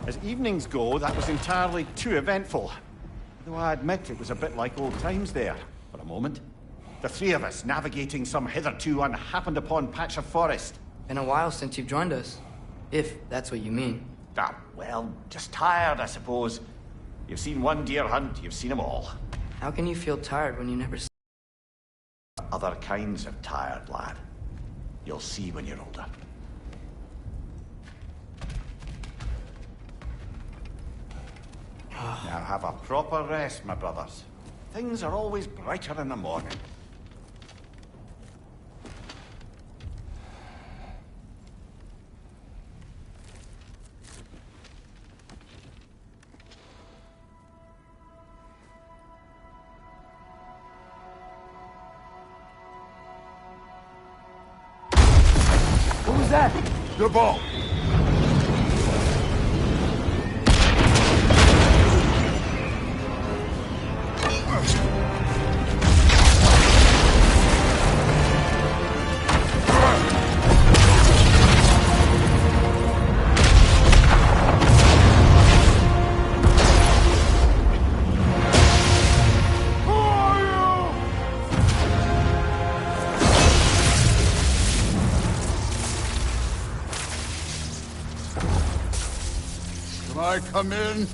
As evenings go, that was entirely too eventful. Though I admit it was a bit like old times there, for a moment. The three of us navigating some hitherto unhappened upon patch of forest. Been a while since you've joined us. If that's what you mean. Ah, well, just tired, I suppose. You've seen one deer hunt, you've seen them all. How can you feel tired when you never... Other kinds of tired, lad. You'll see when you're older. Now have a proper rest, my brothers. Things are always brighter in the morning. What was that? The ball. Come in.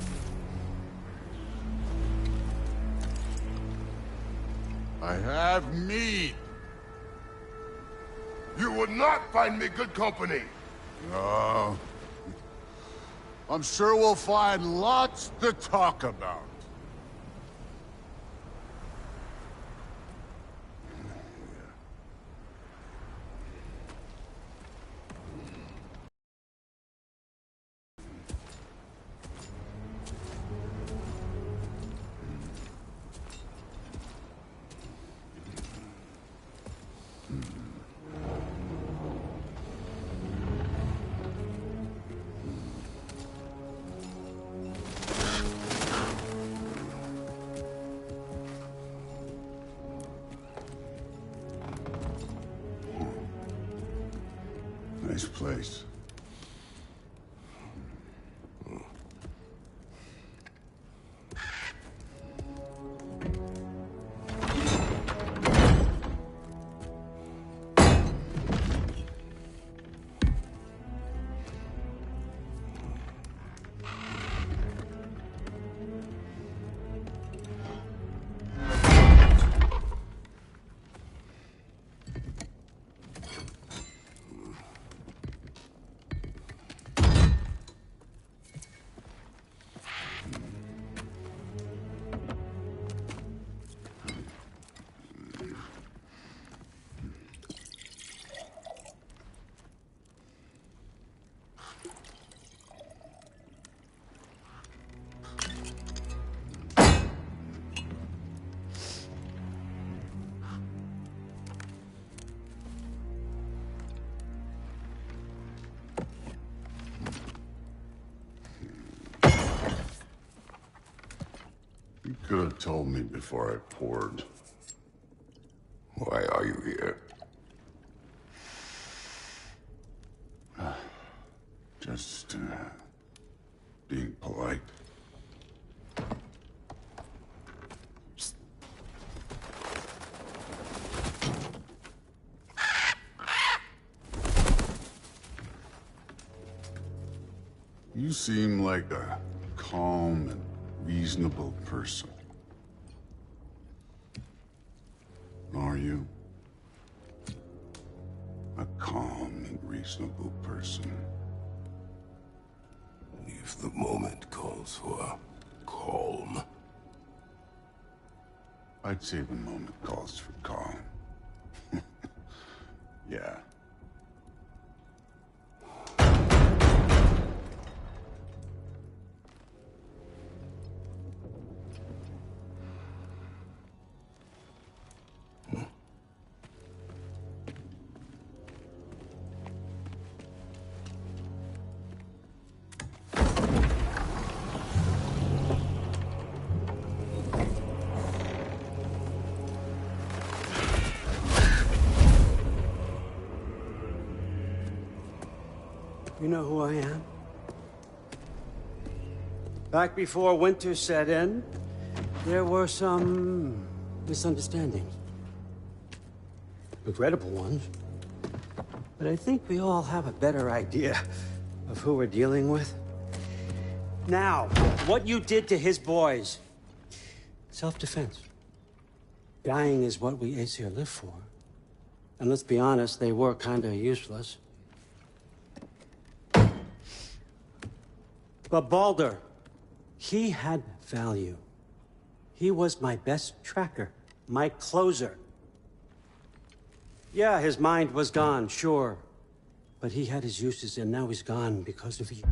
I have meat. You would not find me good company. No. I'm sure we'll find lots to talk about. Nice place. You could have told me before I poured. Why are you here? Just, being polite. You seem like a calm and reasonable person. Are you? A calm and reasonable person. If the moment calls for calm. I'd say the moment calls for calm. Yeah. You know who I am? Back before winter set in, there were some misunderstandings. Regrettable ones. But I think we all have a better idea of who we're dealing with. Now, what you did to his boys. Self-defense. Dying is what we Aesir live for. And let's be honest, they were kinda useless. But Baldur, he had value. He was my best tracker, my closer. Yeah, his mind was gone, sure. But he had his uses, and now he's gone because of you.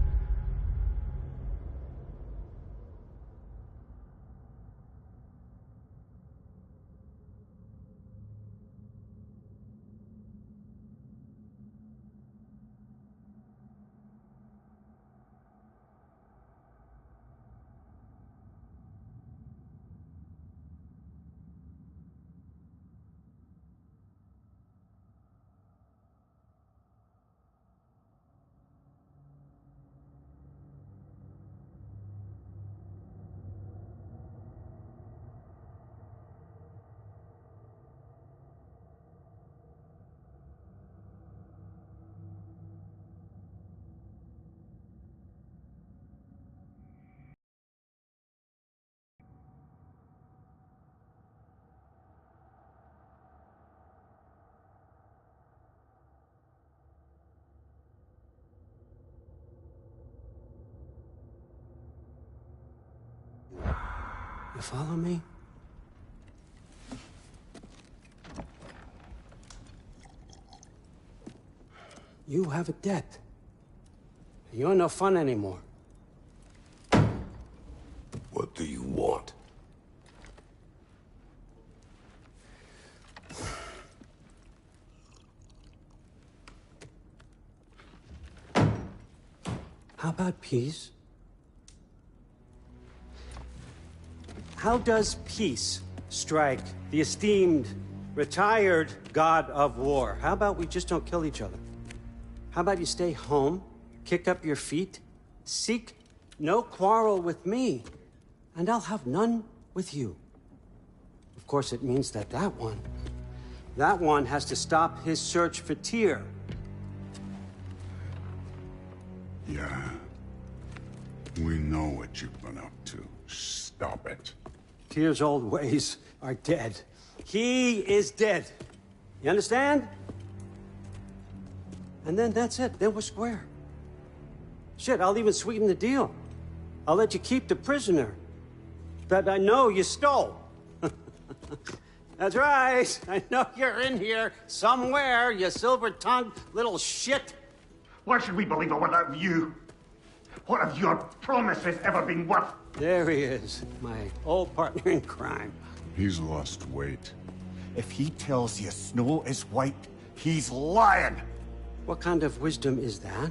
You follow me? You have a debt. You're no fun anymore. What do you want? How about peace? How does peace strike the esteemed, retired god of war? How about we just don't kill each other? How about you stay home, kick up your feet, seek no quarrel with me, and I'll have none with you. Of course, it means that that one has to stop his search for Tyr. Yeah. We know what you've been up to. Stop it. Tyr's old ways are dead. He is dead. You understand? And then that's it. Then we're square. Shit, I'll even sweeten the deal. I'll let you keep the prisoner that I know you stole. That's right. I know you're in here somewhere, you silver-tongued little shit. Why should we believe a word out of you? What have your promises ever been worth? There he is, my old partner in crime. He's lost weight. If he tells you snow is white, he's lying. What kind of wisdom is that?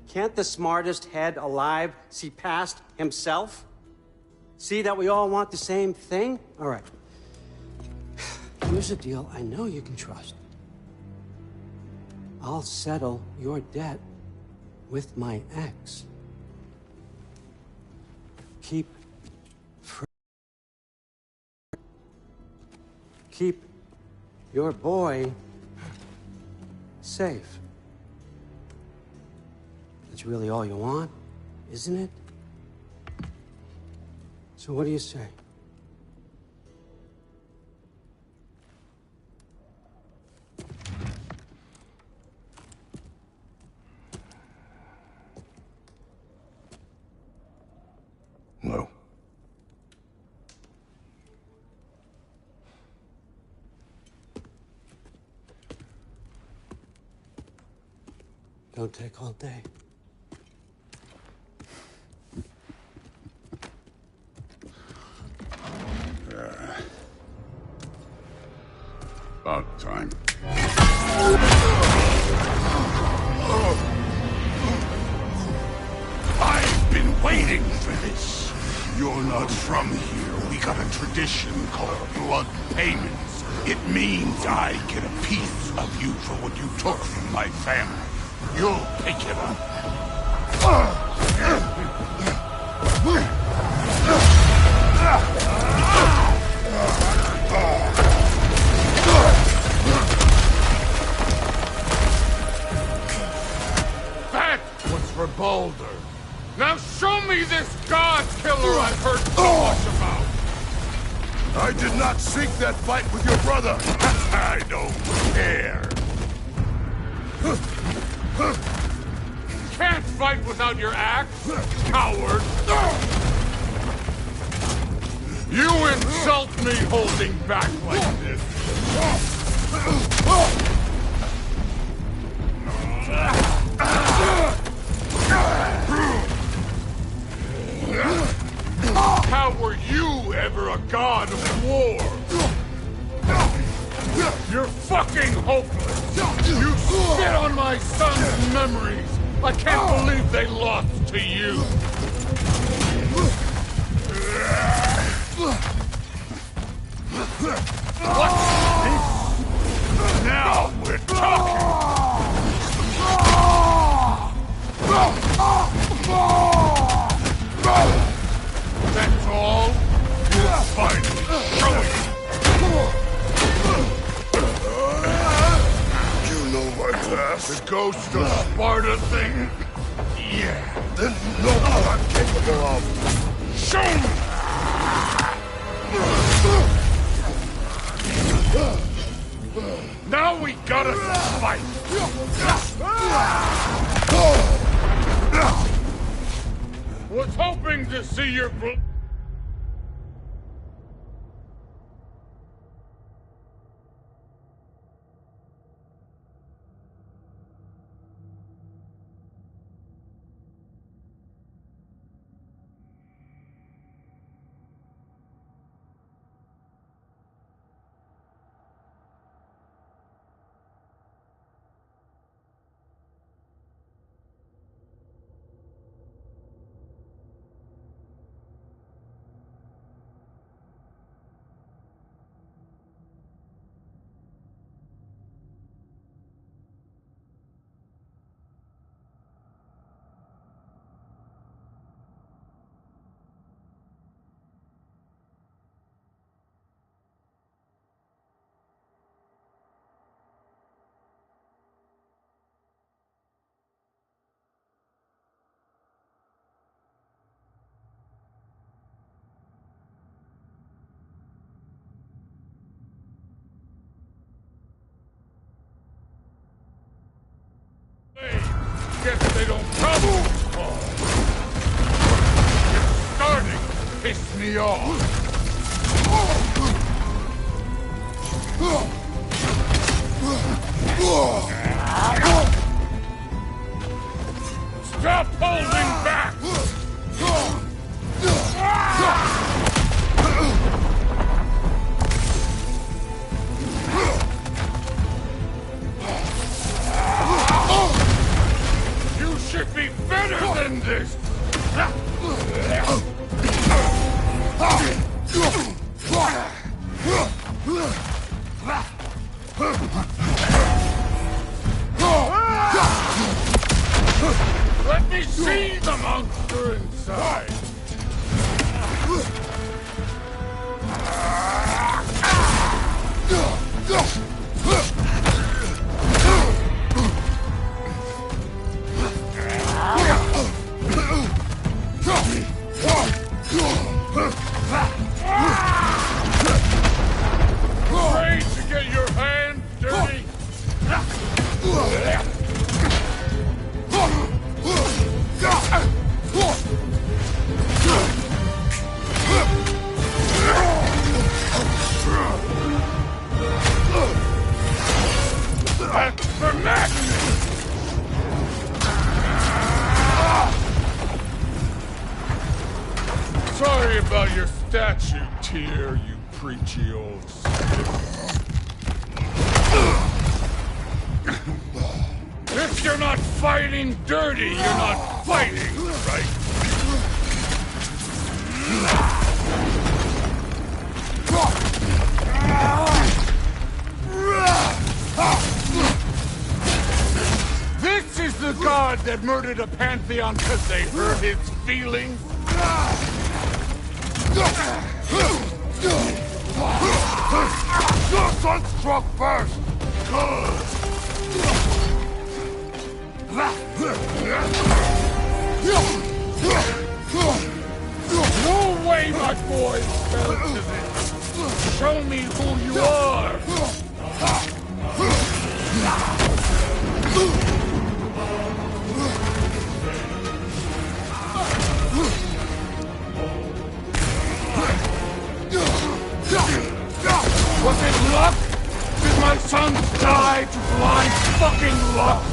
Can't the smartest head alive see past himself? See that we all want the same thing? All right. Here's a deal I know you can trust. I'll settle your debt with my ex. Keep your boy safe. That's really all you want, isn't it? So what do you say? No. Don't take all day. About time. I've been waiting for this. You're not from here. We got a tradition called blood payments. It means I get a piece of you for what you took from my family. You'll pick it up. Now show me this god killer I've heard so much about! I did not seek that fight with your brother! I don't care! Can't fight without your axe, coward! You insult me holding back like this! How were you ever a god of war? You're fucking hopeless! You spit on my son's memories! I can't believe they lost to you! What's this? Now we're talking! That's all? You're finally showing! You know my past. The ghost of Sparta thing? Yeah. Then you know what I'm capable of. Show me! Now we gotta fight! Was hoping to see your guess they don't come this far. It's starting to piss me off. Stop holding back! You should be better than this! Let me see the monster inside! Afraid to get your hands dirty? That's for next! Sorry about your statue, Tyr, you preachy old stiff. If you're not fighting dirty, you're not fighting, right? This is the god that murdered a pantheon because they hurt his feelings? Your son struck first! Good! my boys fell to this. Show me who you are! Was it luck? Did my sons die to blind fucking luck?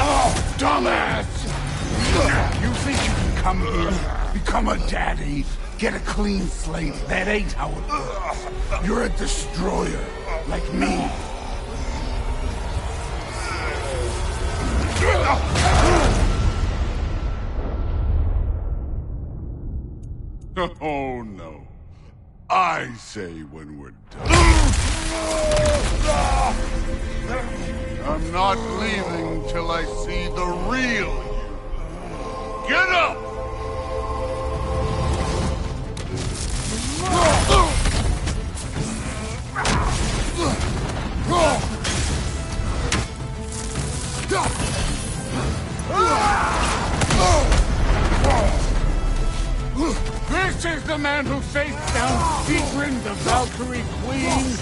Oh, dumbass! You think you can come here, become a daddy, get a clean slate? That ain't how it works. You're a destroyer, like me. Oh, no. I say when we're done. I'm not leaving till I see the real you. Get up! This is the man who faced down Sigrun, the Valkyrie Queen.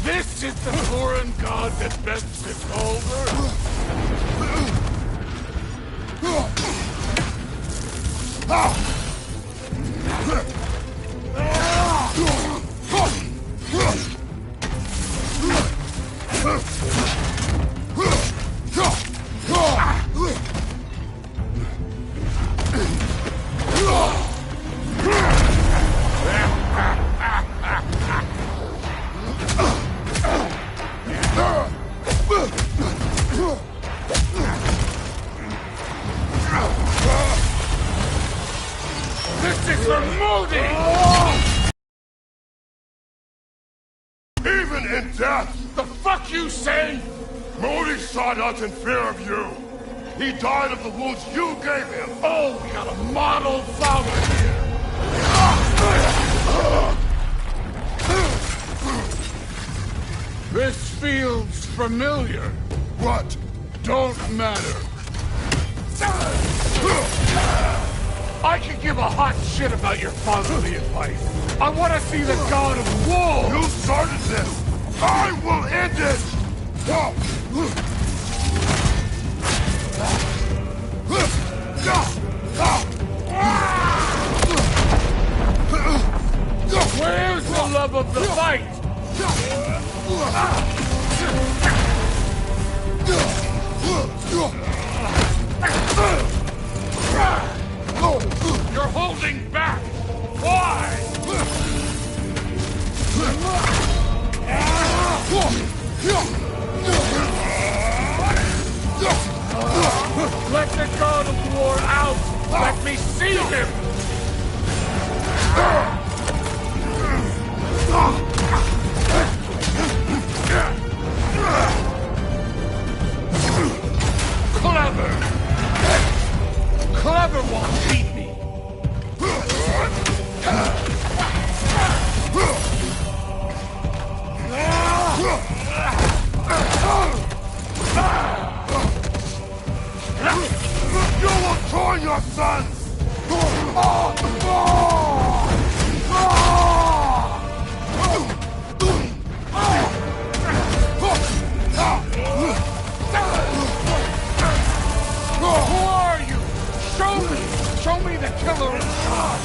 This is the foreign god that best took over. This is for Modi! Even in death! The fuck you say? Modi sought out in fear of you. He died of the wounds you gave him. Oh, we got a model father here. This feels familiar. What? Don't matter. I could give a hot shit about your fatherly advice. I want to see the god of war! You started this! I will end it! Where's the love of the fight? You're holding back! Why? Let the god of war out! Let me see him! Clever! Clever won't beat me! You will join your sons! Who are you? Show me! Show me the killer inside!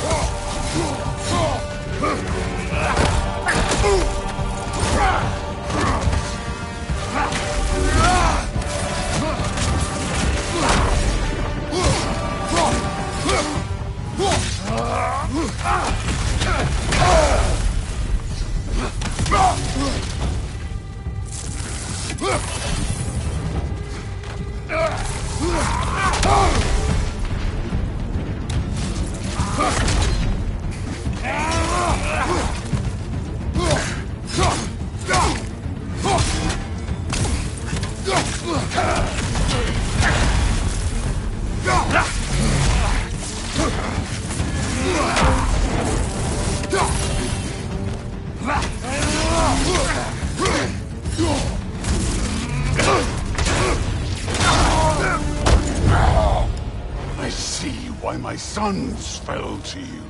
why my sons fell to you.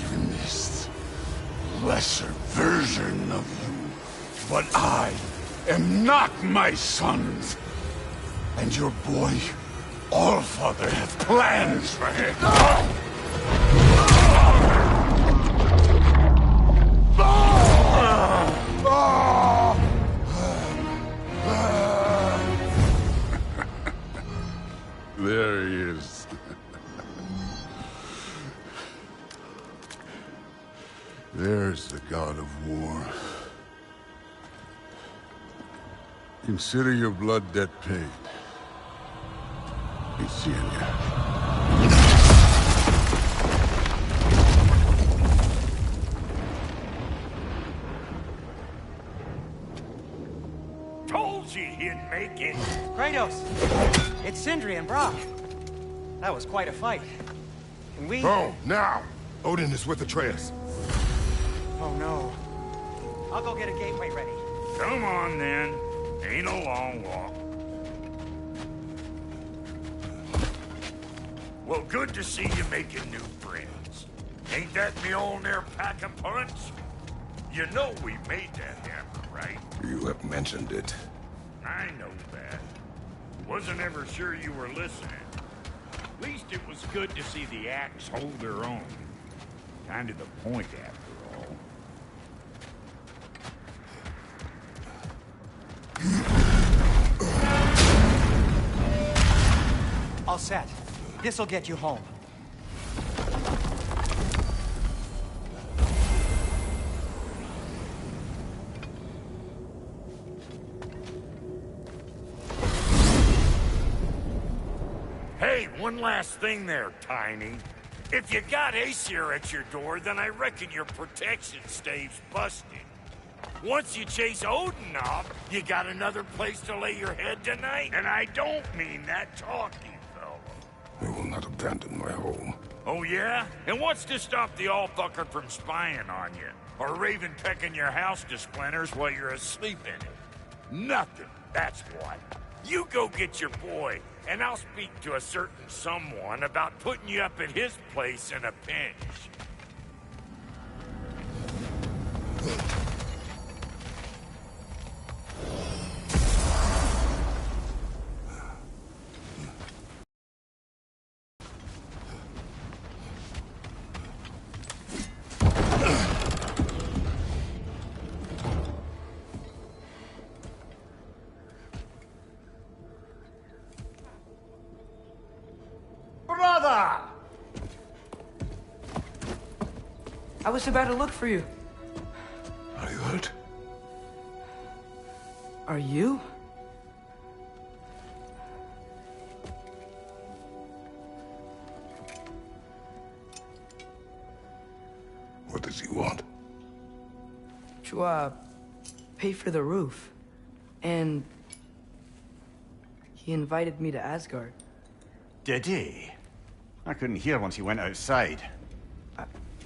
Even this lesser version of you. But I am not my sons. And your boy, Allfather, has plans for him. There he is. There's the god of war. Consider your blood debt paid. Be seeing you. Told you he'd make it. Kratos! It's Sindri and Brock. That was quite a fight. Can we... Oh, now! Odin is with Atreus. Oh, no. I'll go get a gateway ready. Come on, then. Ain't a long walk. Well, good to see you making new friends. Ain't that me old there pack a punch? You know we made that hammer, right? You have mentioned it. I know that. Wasn't ever sure you were listening. At least it was good to see the axe hold their own. Kind of the point, after all. All set. This'll get you home. Hey, one last thing there, Tiny. If you got Aesir at your door, then I reckon your protection stave's busted. Once you chase Odin off, you got another place to lay your head tonight? And I don't mean that talking, fella. I will not abandon my home. Oh, yeah? And what's to stop the all-fucker from spying on you? Or Raven pecking your house to splinters while you're asleep in it? Nothing, that's what. You go get your boy, and I'll speak to a certain someone about putting you up at his place in a pinch. Brother! I was about to look for you. Are you hurt? Are you? What does he want? To, pay for the roof. And... he invited me to Asgard. Did he? I couldn't hear once he went outside.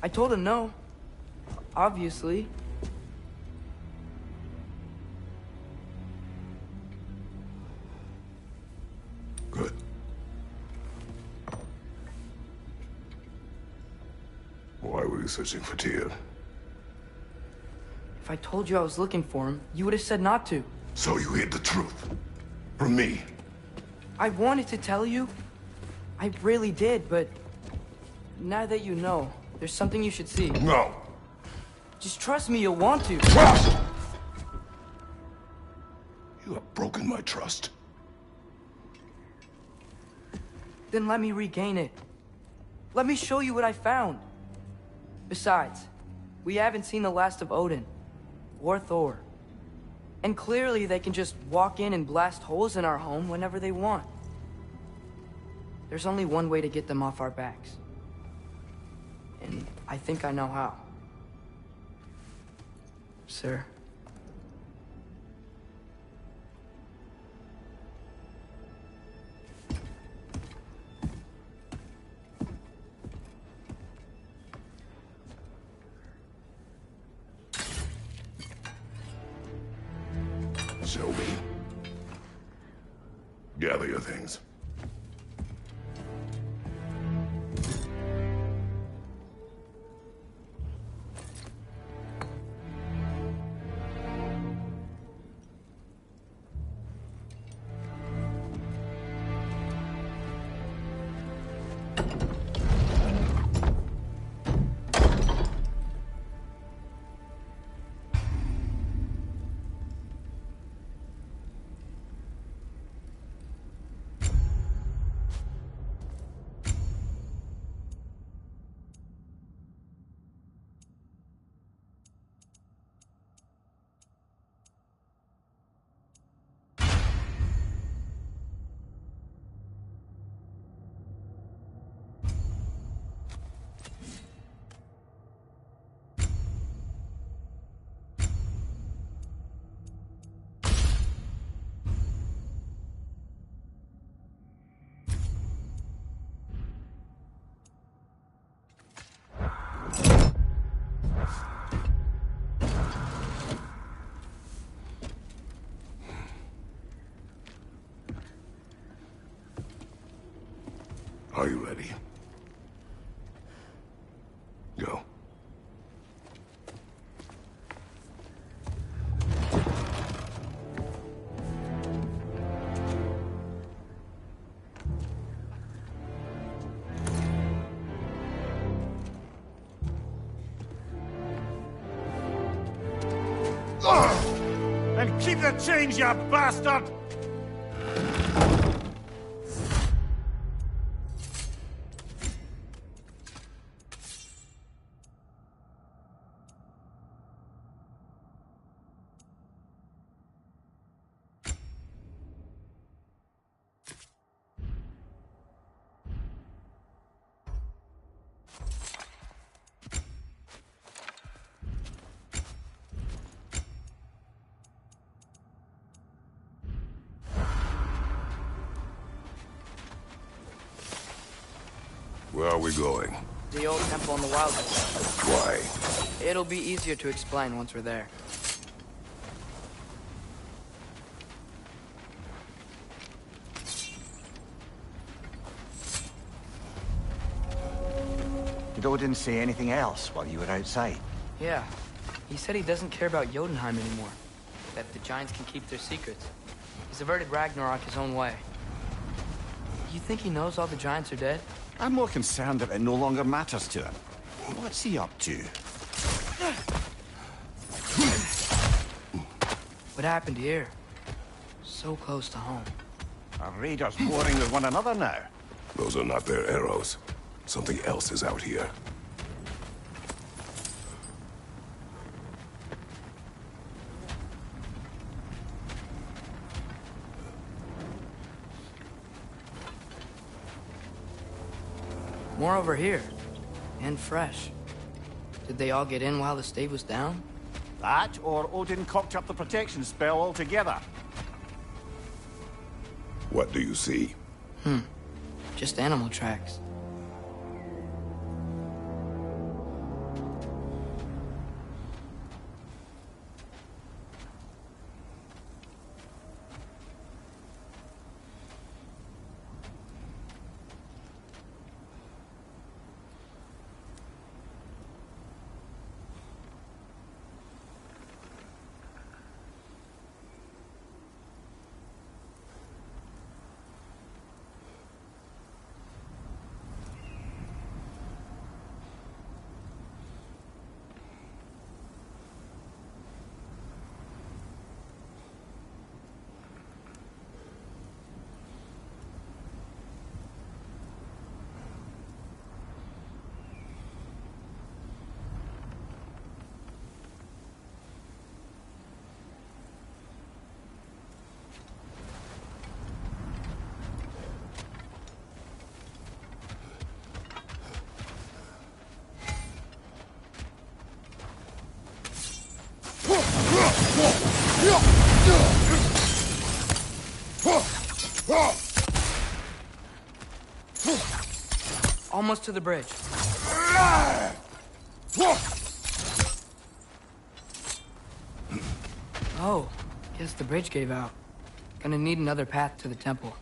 I told him no. Obviously. Good. Why were you searching for Tyr? If I told you I was looking for him, you would have said not to. So you hid the truth. From me. I wanted to tell you. I really did, but... now that you know, there's something you should see. No. Just trust me, you'll want to. Trust! You have broken my trust. Then let me regain it. Let me show you what I found. Besides, we haven't seen the last of Odin. Or Thor. And clearly they can just walk in and blast holes in our home whenever they want. There's only one way to get them off our backs. And I think I know how. Sir. Show me. Gather your things. Are you ready? Go. And keep the change, you bastard! Where are we going? The old temple in the wilderness. Why? It'll be easier to explain once we're there. Did Odin say anything else while you were outside? Yeah. He said he doesn't care about Jotunheim anymore. That the giants can keep their secrets. He's averted Ragnarok his own way. You think he knows all the giants are dead? I'm more concerned that it no longer matters to him. What's he up to? What happened here? So close to home. Our raiders warring with one another now. Those are not their arrows. Something else is out here. More over here. And fresh. Did they all get in while the stave was down? That, or Odin cocked up the protection spell altogether. What do you see? Just animal tracks. Almost to the bridge. Oh, guess the bridge gave out. Gonna need another path to the temple.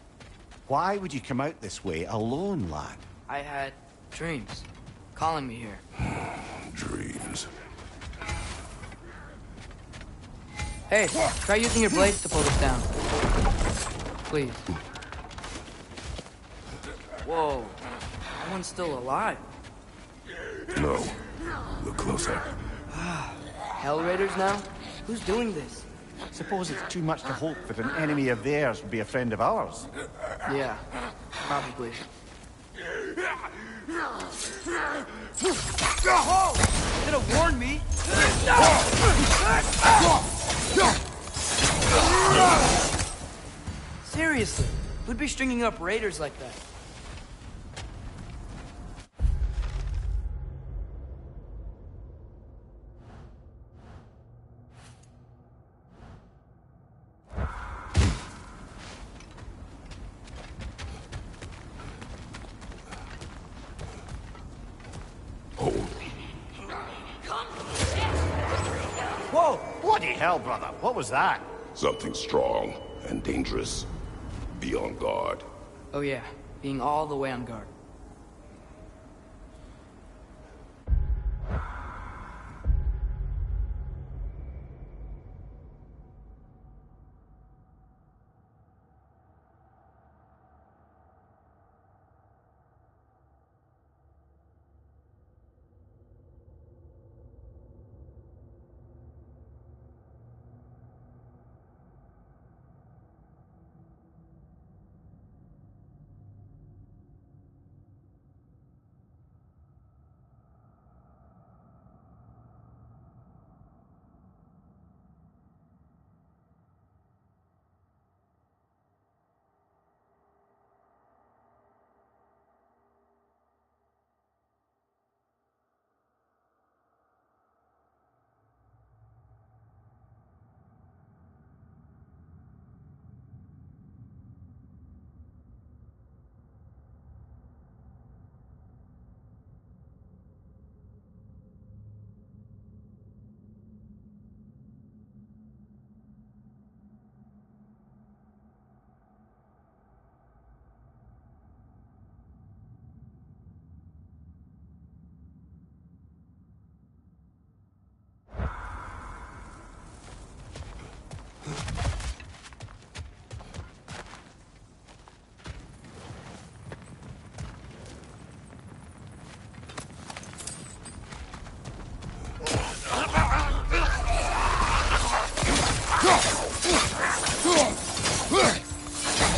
Why would you come out this way alone, lad? I had dreams calling me here. Dreams. Hey, try using your blades to pull this down. Please. Whoa. one's still alive. No. Look closer. Hell Raiders now? Who's doing this? Suppose it's too much to hope that an enemy of theirs would be a friend of ours. Yeah, probably. Oh! You could have warned me! Seriously, who'd be stringing up raiders like that? Whoa! Bloody hell, brother. What was that? Something strong and dangerous. Be on guard. Oh yeah, being all the way on guard.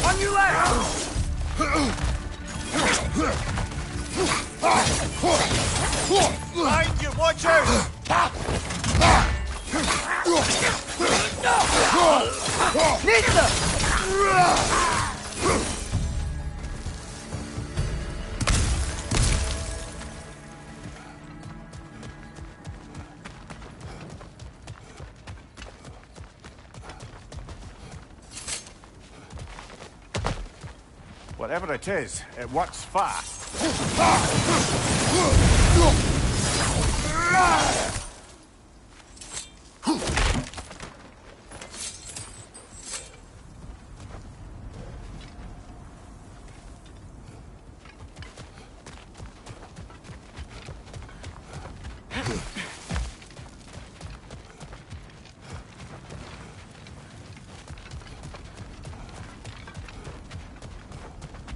On your left! Behind you, watch out! Nita! Whatever it is, it works fast.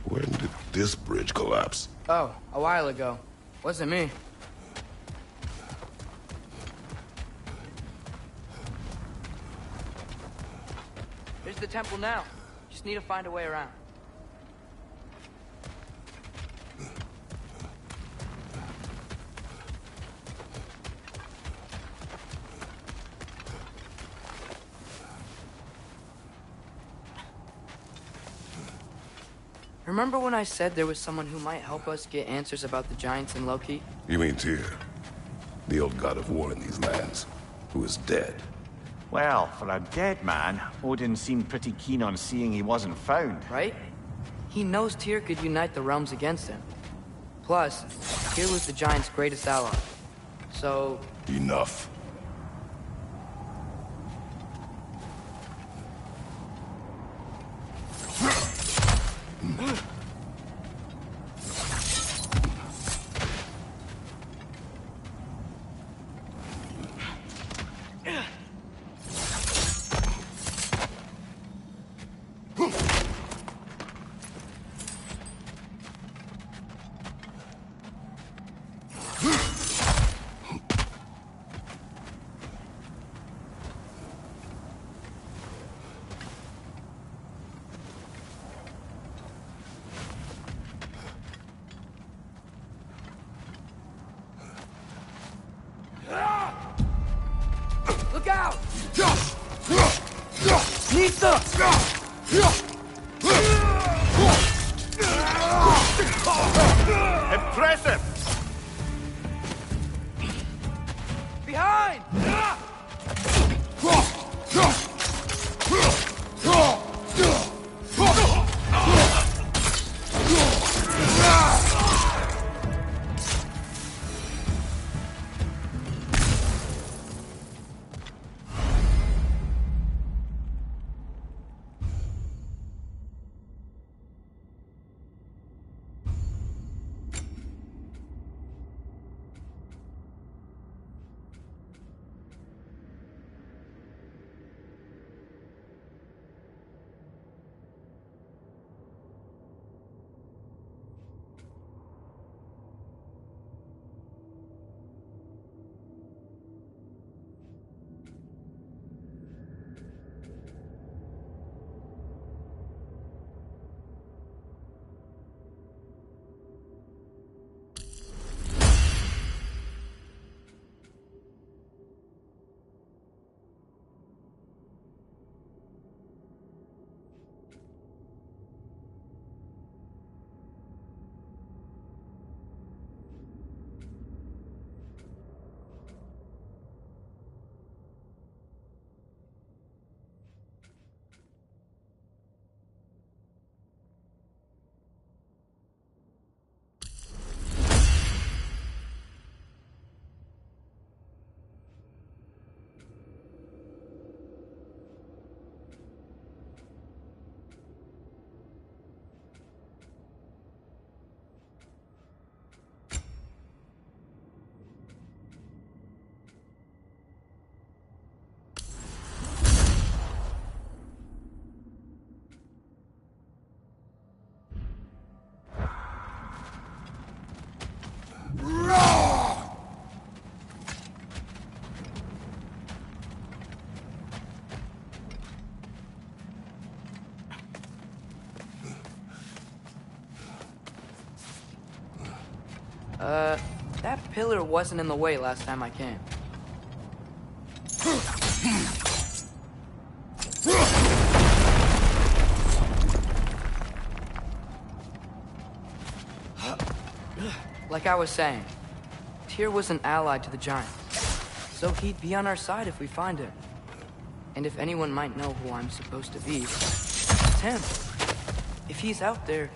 When did this bridge collapse? Oh, a while ago. Wasn't me. There's the temple now. Just need to find a way around. Remember when I said there was someone who might help us get answers about the giants and Loki? You mean Tyr, the old god of war in these lands, who is dead. Well, for a dead man, Odin seemed pretty keen on seeing he wasn't found. Right? He knows Tyr could unite the realms against him. Plus, Tyr was the giants' greatest ally. So... Enough. That pillar wasn't in the way last time I came. Like I was saying, Tyr was an ally to the giant, so he'd be on our side if we find him. And if anyone might know who I'm supposed to be, it's him. If he's out there,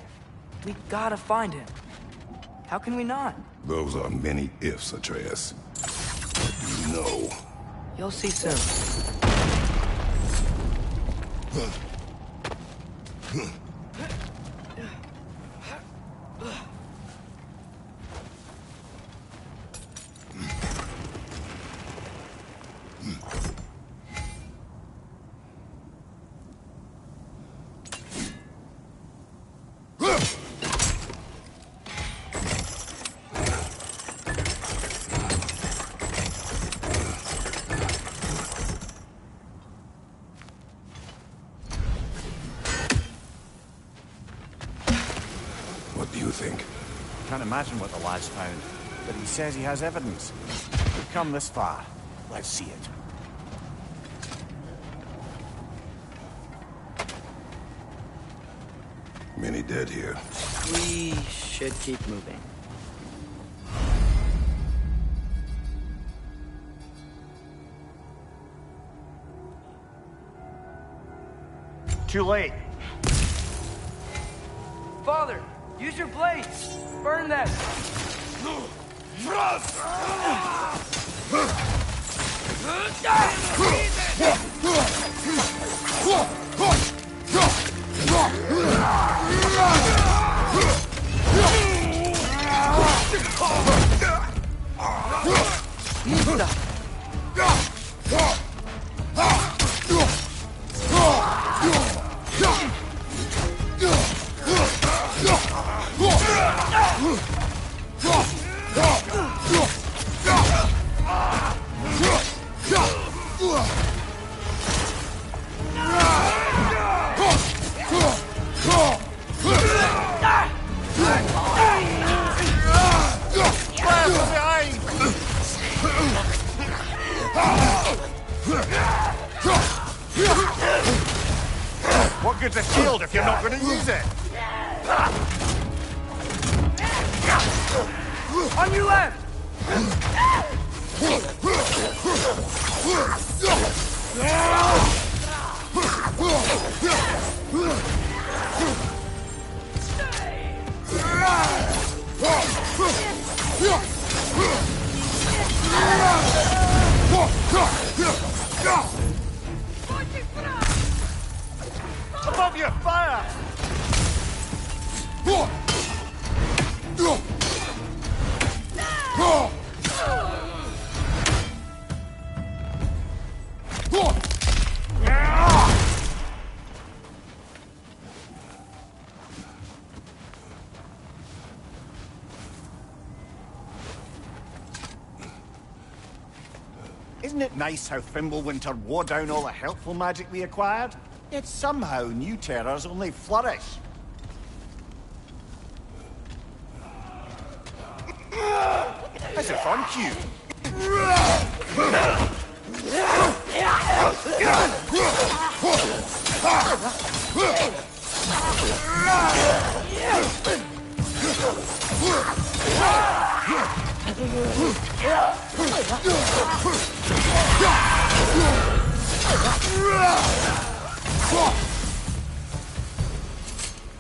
we gotta find him. How can we not? Those are many ifs, Atreus. What do you know? You'll see soon. What do you think? Can't imagine what the lad's found, but he says he has evidence. We've come this far. Let's see it. Many dead here. We should keep moving. Too late. Father, use your blades! Burn them! What good's a shield if you're not going to use it? On your left! Above you, fire! Isn't it nice how Fimbulwinter wore down all the helpful magic we acquired? Yet somehow new terrors only flourish. As if on cue.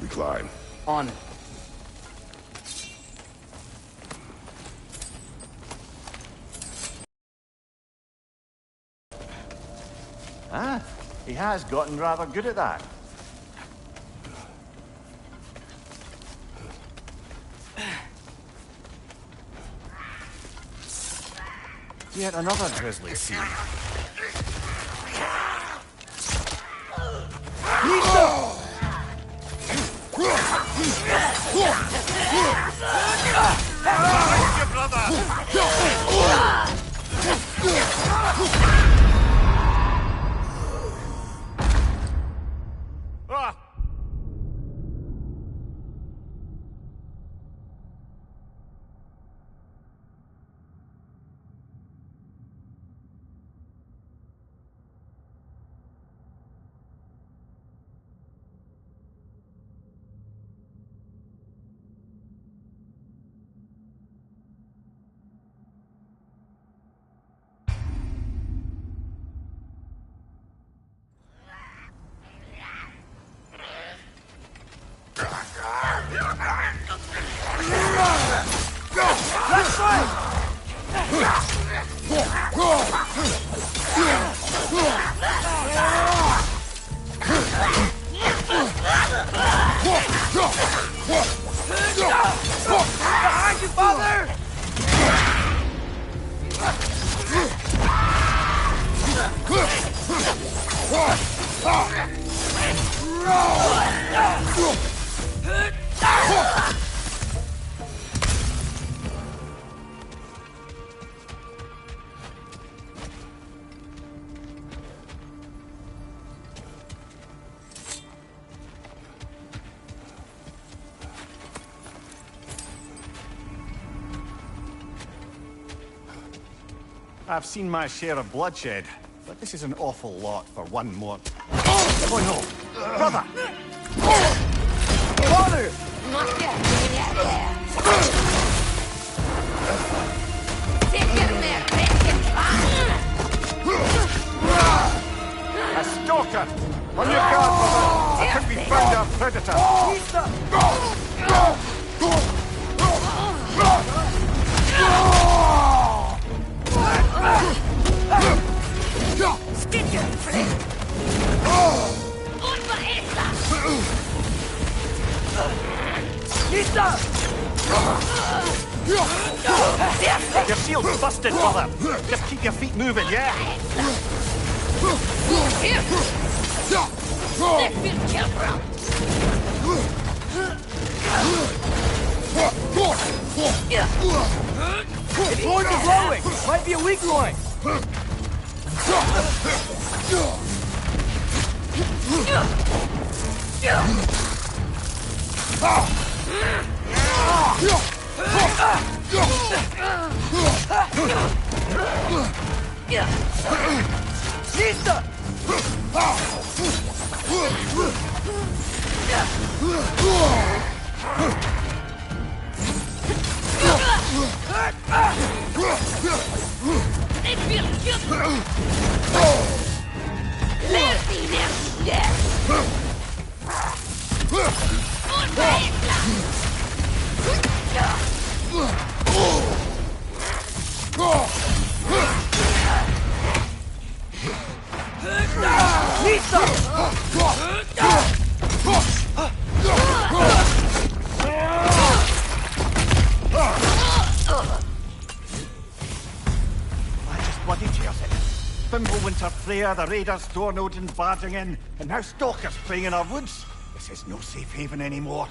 We climb. On it. Ah, he has gotten rather good at that. Yet another grisly scene. Ah! Left foot! Behind you, father! I've seen my share of bloodshed, but this is an awful lot for one more. Oh no! Brother! Father! A stalker! On your guard, brother! I think we found our predator! Your shield's busted, brother! Just keep your feet moving, yeah? Its loins are glowing! Might be a weak loin! Nista! Bloody tears it. Fimbulwinter Freya, the raiders, Thornodin barging in, and now stalkers preying in our woods. This is no safe haven anymore.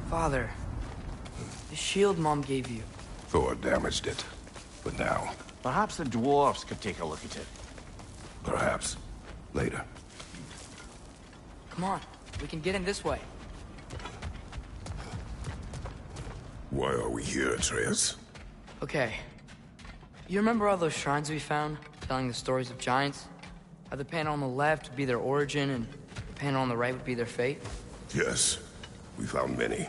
Father, the shield Mom gave you. Thor damaged it. But now, Perhaps the dwarves could take a look at it. perhaps, later. Come on, we can get in this way. Why are we here, Atreus? Okay. You remember all those shrines we found, telling the stories of giants? How the panel on the left would be their origin, and the panel on the right would be their fate? Yes, we found many.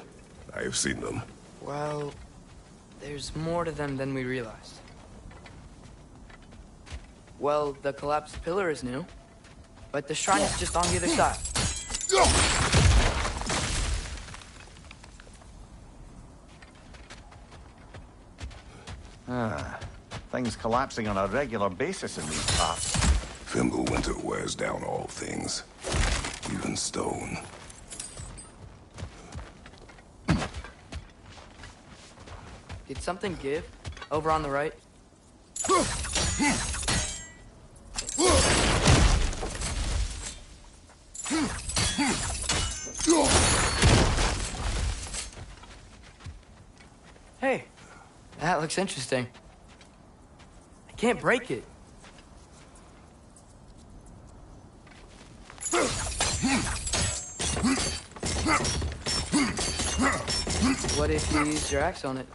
I have seen them. Well, there's more to them than we realized. Well, the collapsed pillar is new, but the shrine is just on the other side. Things collapsing on a regular basis in these parts. Fimbulwinter wears down all things, even stone. Did something give? Over on the right? Hey, that looks interesting. I can't break it. What if you used your axe on it?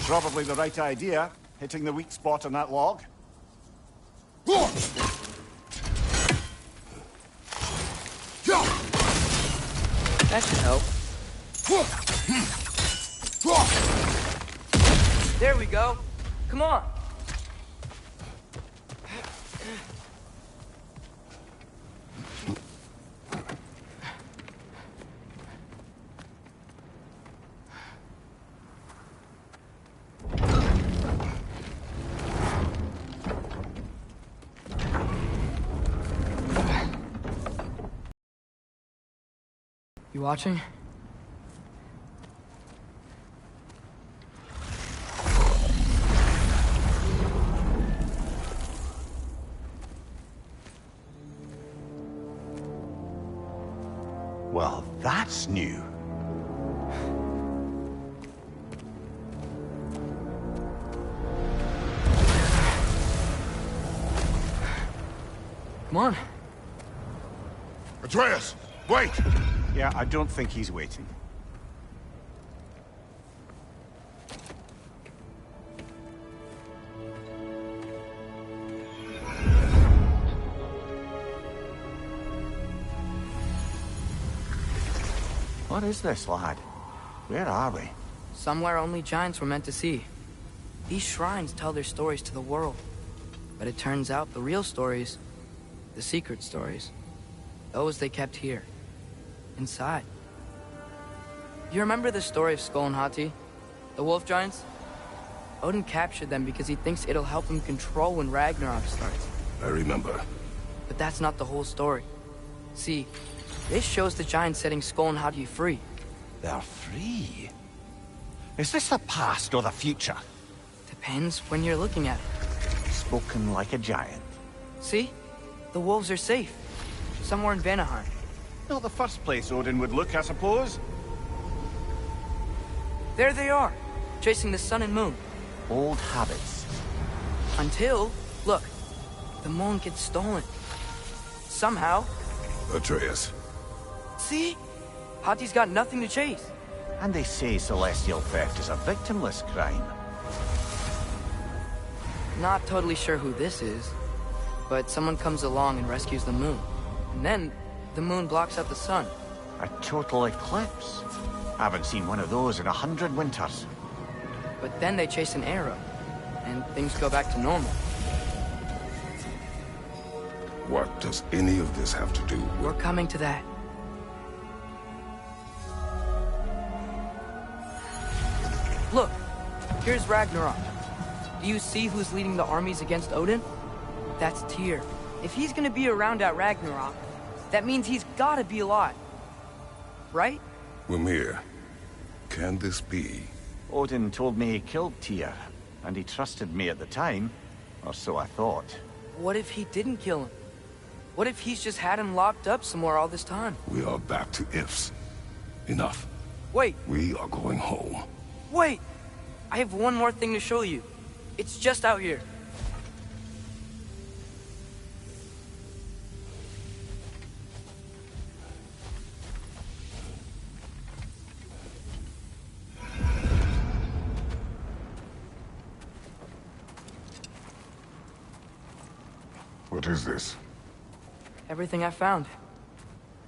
Probably the right idea, hitting the weak spot on that log. That should help. There we go. Come on. You watching? Well, that's new. Come on. Atreus, wait! Yeah, I don't think he's waiting. What is this, lad? Where are we? Somewhere only giants were meant to see. These shrines tell their stories to the world. But it turns out the real stories, the secret stories, those they kept here, inside. You remember the story of Skull and Hati? The wolf giants? Odin captured them because he thinks it'll help him control when Ragnarok starts. I remember. But that's not the whole story. See, this shows the giants setting Skull and Hati free. They're free? Is this the past or the future? Depends when you're looking at it. Spoken like a giant. See? The wolves are safe. Somewhere in Vanaheim. Not the first place Odin would look, I suppose. There they are, chasing the sun and moon. Old habits. Until, look, the moon gets stolen. Somehow. Atreus. See? Hati's got nothing to chase. And they say celestial theft is a victimless crime. Not totally sure who this is, but someone comes along and rescues the moon. And then, the moon blocks out the sun. A total eclipse. Haven't seen one of those in 100 winters. But then they chase an arrow, and things go back to normal. What does any of this have to do with... We're coming to that. Look, here's Ragnarok. Do you see who's leading the armies against Odin? That's Tyr. If he's gonna be around at Ragnarok, that means he's gotta be alive. Right? Mimir, can this be? Odin told me he killed Tyr, and he trusted me at the time, or so I thought. What if he didn't kill him? What if he's just had him locked up somewhere all this time? We are back to ifs. Enough. Wait, We are going home. wait! I have one more thing to show you. It's just out here. What is this? Everything I found.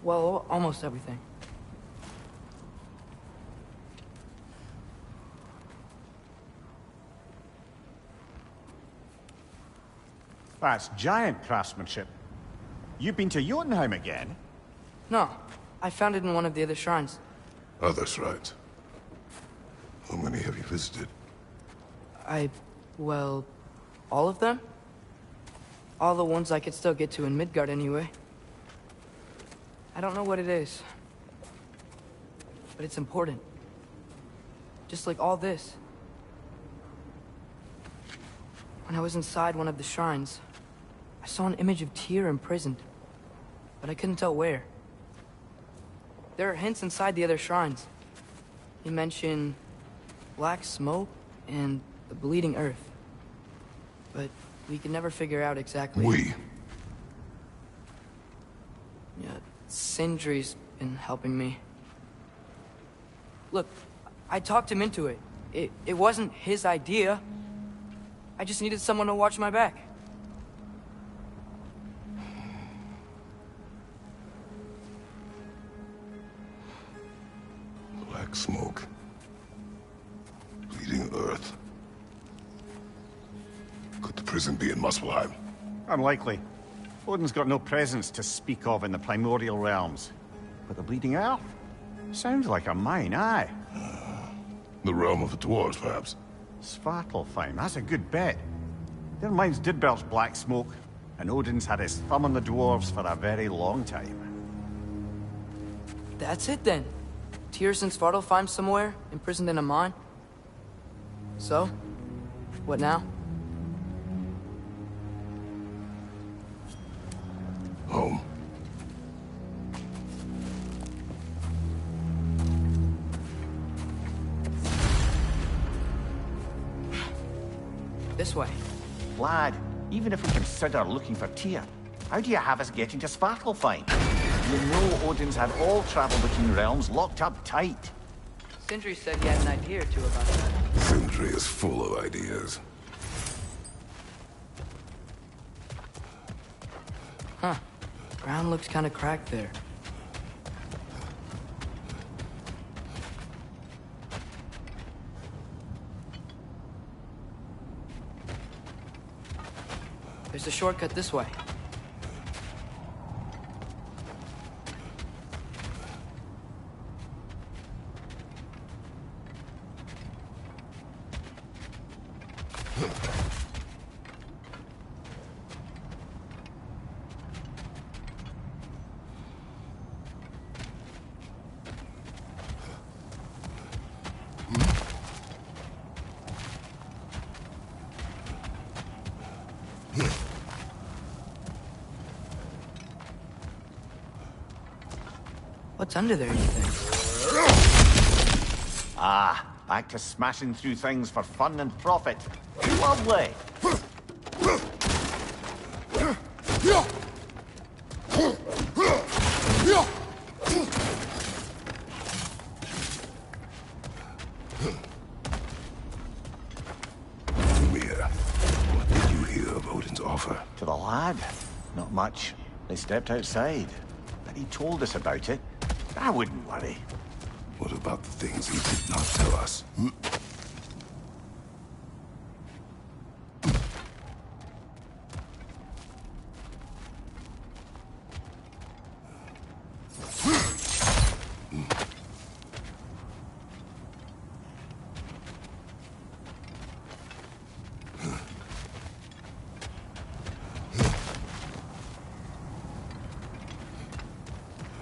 Well, almost everything. That's giant craftsmanship. You've been to Jotunheim again? No, I found it in one of the other shrines. Other shrines. How many have you visited? Well, all of them? All the ones I could still get to in Midgard anyway. I don't know what it is. But it's important. Just like all this. When I was inside one of the shrines, I saw an image of Tyr imprisoned. But I couldn't tell where. There are hints inside the other shrines. He mentioned black smoke and the bleeding earth. But we could never figure out exactly... Yeah, Sindri's been helping me. Look, I talked him into it. It wasn't his idea. I just needed someone to watch my back. Black smoke. Bleeding earth. Could the prison be in Muspelheim? Unlikely. Odin's got no presence to speak of in the primordial realms. But the Bleeding Earth? Sounds like a mine, aye. The realm of the dwarves, perhaps? Svartalfheim, that's a good bet. Their mines did belch black smoke, and Odin's had his thumb on the dwarves for a very long time. That's it then. Tyr's in Svartalfheim somewhere, imprisoned in a mine. So, what now? Home. This way. Lad, even if we consider looking for Tyr, how do you have us getting to Svartalfheim? You know Odin's had all travel between realms locked up tight. Sindri said he had an idea or two about that. Sindri is full of ideas. Huh. Ground looks kind of cracked there. There's a shortcut this way. What's under there, you think? Ah, back to smashing through things for fun and profit. Lovely! Mia, what did you hear of Odin's offer? To the lad? Not much. They stepped outside. But he told us about it. I wouldn't worry. What about the things he did not tell us?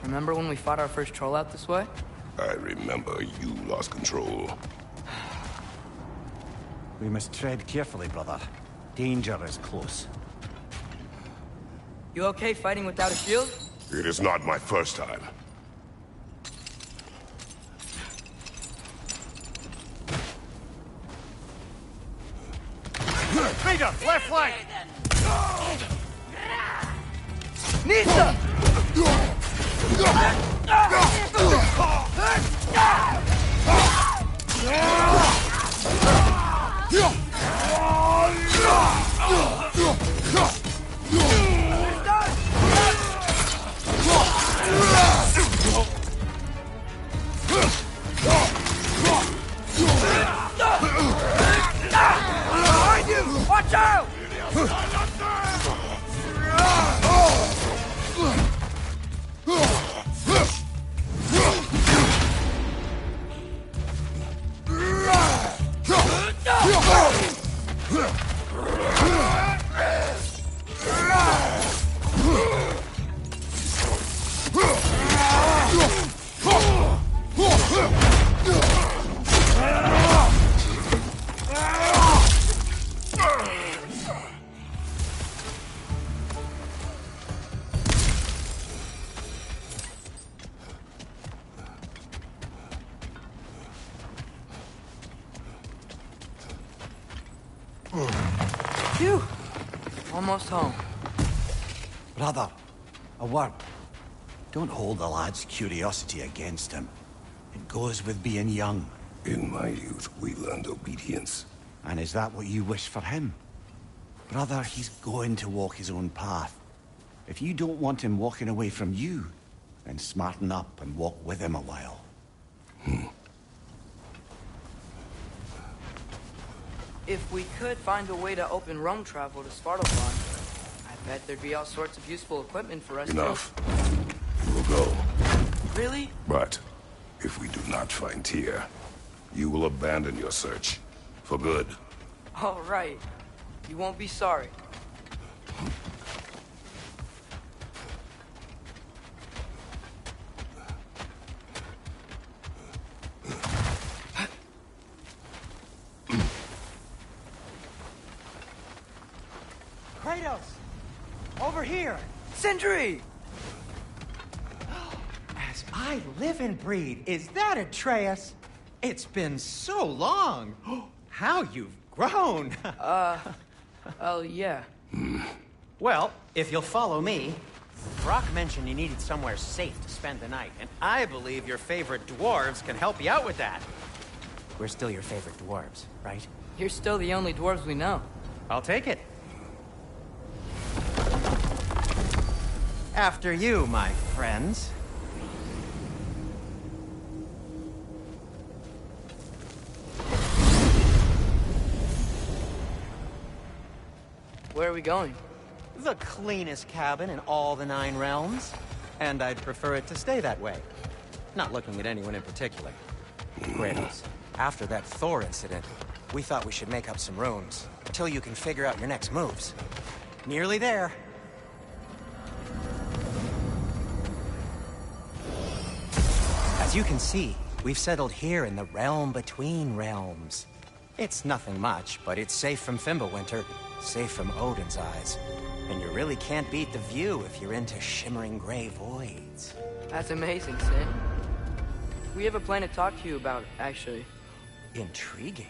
Remember when we fought our first troll out this way? I remember you lost control. We must tread carefully, brother. Danger is close. You okay fighting without a shield? It is not my first time. Raider, left flank! Nisa! Behind you! Watch out! Phew! Almost home. Brother, a word. Don't hold the lad's curiosity against him. It goes with being young. In my youth, we learned obedience. And is that what you wish for him? Brother, he's going to walk his own path. If you don't want him walking away from you, then smarten up and walk with him a while. If we could find a way to open roam travel to Svartalfheim, I bet there'd be all sorts of useful equipment for us. Enough. We'll go. Really? But if we do not find Tyr, you will abandon your search. For good. All right. You won't be sorry. Kratos! Over here! Sindri! As I live and breathe, is that Atreus? It's been so long! How you've grown! Oh, yeah. Well, if you'll follow me, Brock mentioned you needed somewhere safe to spend the night, and I believe your favorite dwarves can help you out with that. We're still your favorite dwarves, right? You're still the only dwarves we know. I'll take it. After you, my friends. Where are we going? The cleanest cabin in all the 9 realms. And I'd prefer it to stay that way. Not looking at anyone in particular. Kratos, after that Thor incident, we thought we should make up some rooms until you can figure out your next moves. Nearly there. As you can see, we've settled here in the realm between realms. It's nothing much, but it's safe from Fimbulwinter, safe from Odin's eyes. And you really can't beat the view if you're into shimmering gray voids. That's amazing, Sin. We have a plan to talk to you about, actually. Intriguing.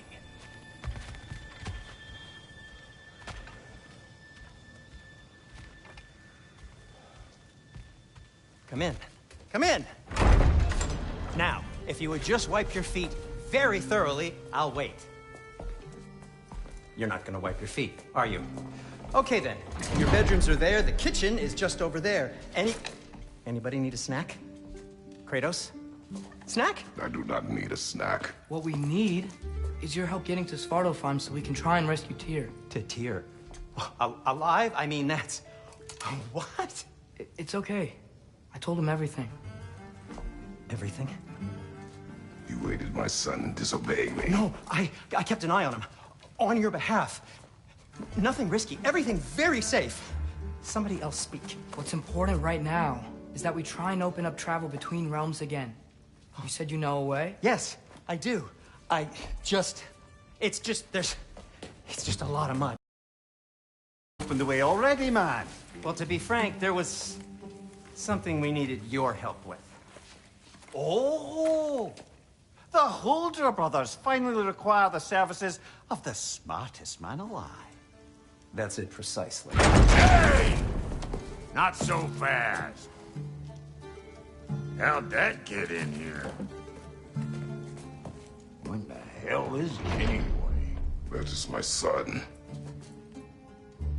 Come in. Come in! Now, if you would just wipe your feet very thoroughly, I'll wait. You're not gonna wipe your feet, are you? Okay then. Your bedrooms are there, the kitchen is just over there. Anybody need a snack? Kratos? Snack? I do not need a snack. What we need is your help getting to Svartalfheim so we can try and rescue Tyr. To Tyr? Alive? I mean, that's... What? It's okay. I told him everything. Everything? You aided my son in disobeying me. No, I kept an eye on him. On your behalf. Nothing risky. Everything very safe. Somebody else speak. What's important right now is that we try and open up travel between realms again. You said you know a way? Yes, I do. It's just a lot of mud. Opened the way already, man. Well, to be frank, there was something we needed your help with. Oh! The Holder brothers finally require the services of the smartest man alive. That's it precisely. Hey! Not so fast. How'd that get in here? What the hell is it anyway? That is my son.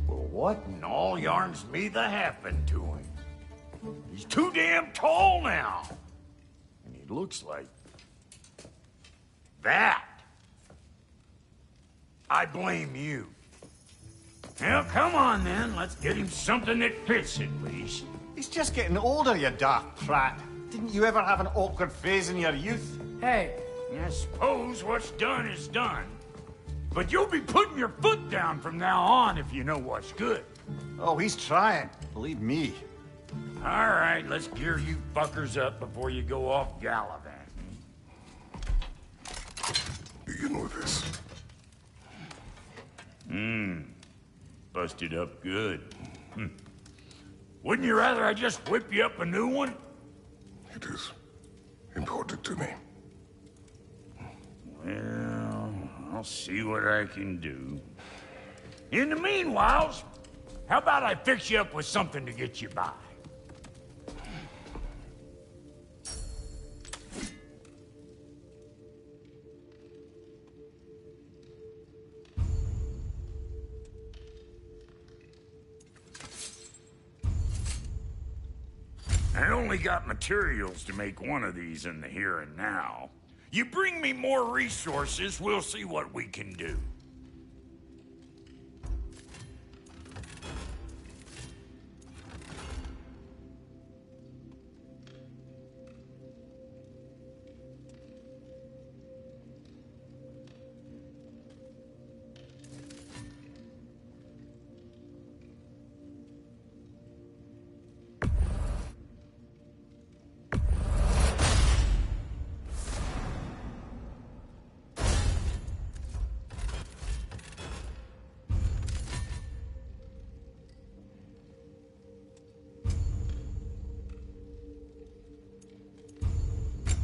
Well, what in all yarns me the happened to him? He's too damn tall now. And he looks like... that. I blame you. Well, come on then. Let's get him something that fits at least. He's just getting older, you dark prat. Didn't you ever have an awkward phase in your youth? Hey, I suppose what's done is done. But you'll be putting your foot down from now on if you know what's good. Oh, he's trying. Believe me. All right, let's gear you fuckers up before you go off gallivanting. Begin with this. Busted up good. Wouldn't you rather I just whip you up a new one? It is important to me. Well, I'll see what I can do. In the meanwhile, how about I fix you up with something to get you by? I only got materials to make one of these in the here and now. You bring me more resources, we'll see what we can do.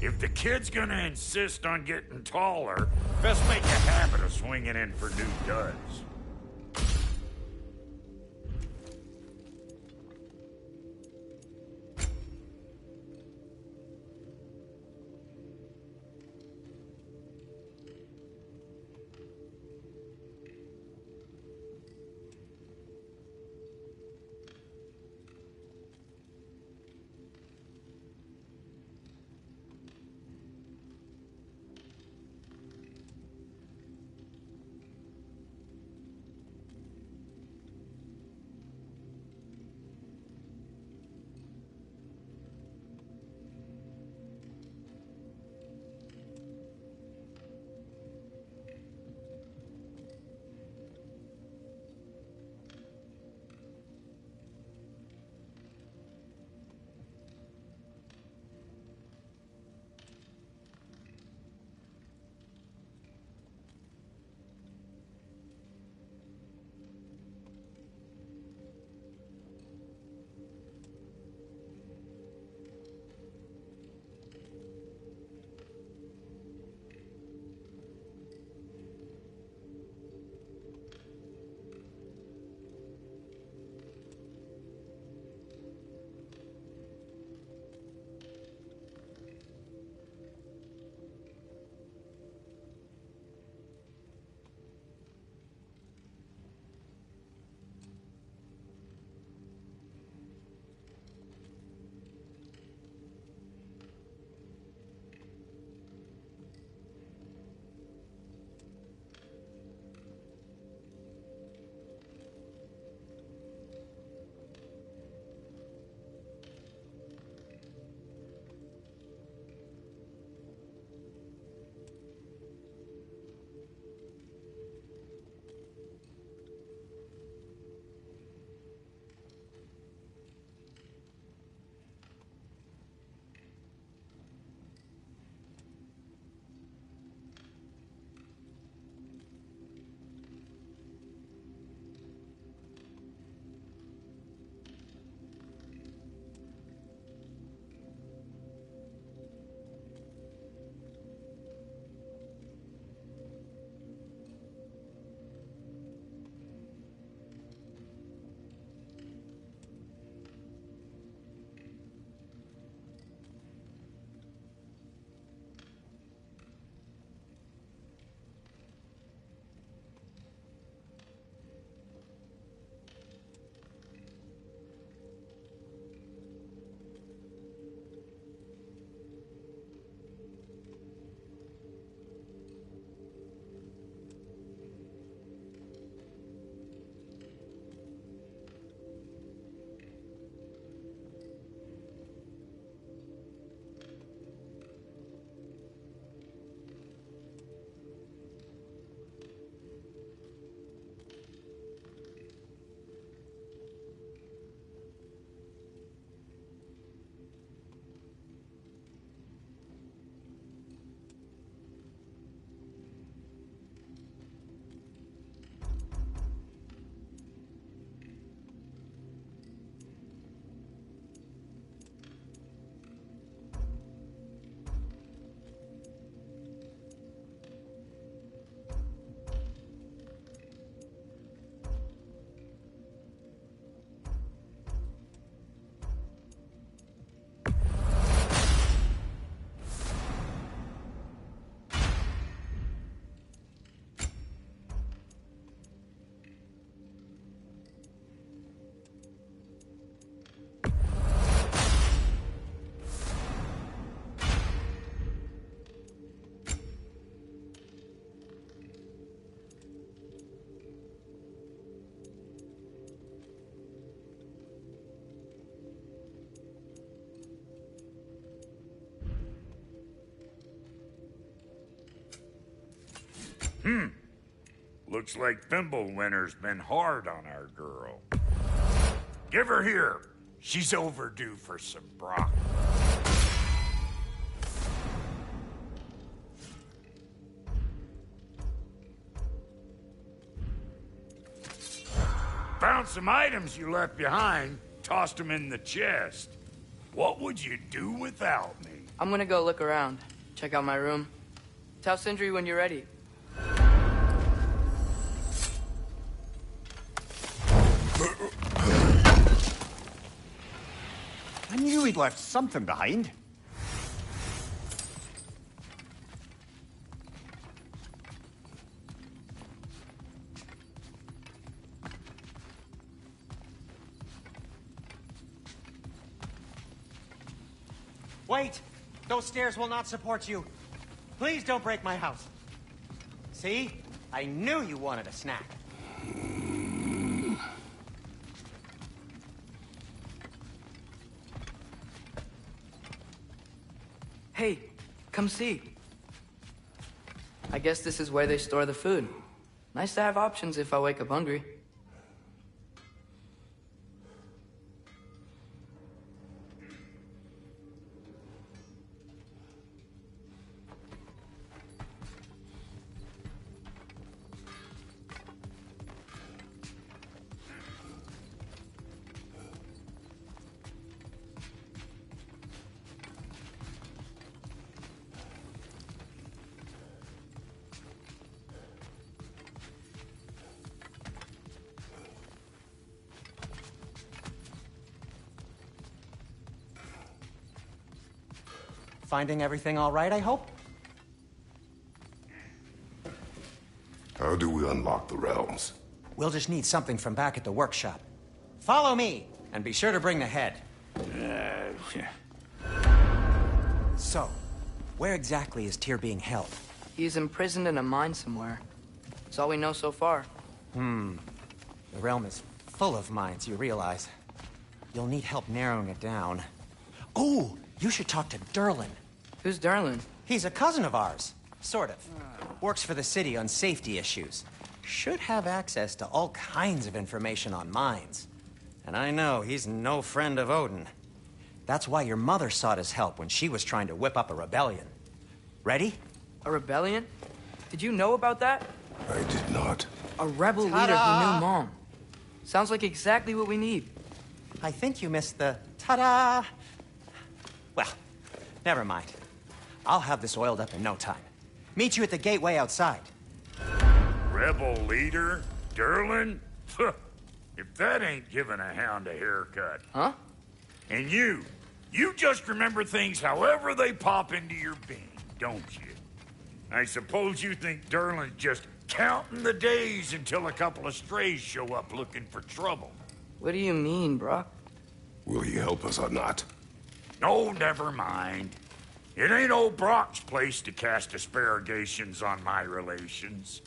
If the kid's gonna insist on getting taller, best make a habit of swinging in for new duds. Looks like Thimblewinter's been hard on our girl. Give her here. She's overdue for some broth. Found some items you left behind. Tossed them in the chest. What would you do without me? I'm gonna go look around. Check out my room. Tell Sindri when you're ready. I knew he'd left something behind. Wait! Those stairs will not support you. Please don't break my house. See? I knew you wanted a snack. Hey, come see. I guess this is where they store the food. Nice to have options if I wake up hungry. Finding everything all right, I hope? How do we unlock the realms? We'll just need something from back at the workshop. Follow me, and be sure to bring the head. So, where exactly is Tyr being held? He's imprisoned in a mine somewhere. That's all we know so far. The realm is full of mines, you realize. You'll need help narrowing it down. Oh, you should talk to Durlin. Who's Durlin? He's a cousin of ours. Sort of. Works for the city on safety issues. Should have access to all kinds of information on mines. And I know he's no friend of Odin. That's why your mother sought his help when she was trying to whip up a rebellion. Ready? A rebellion? Did you know about that? I did not. A rebel leader who knew Mom. Sounds like exactly what we need. I think you missed the ta-da. Well, never mind. I'll have this oiled up in no time. Meet you at the gateway outside. Rebel leader? Durlin? If that ain't giving a hound a haircut. Huh? And you just remember things however they pop into your being, don't you? I suppose you think Durlin's just counting the days until a couple of strays show up looking for trouble. What do you mean, Brock? Will he help us or not? No, never mind. It ain't old Brock's place to cast asparagations on my relations.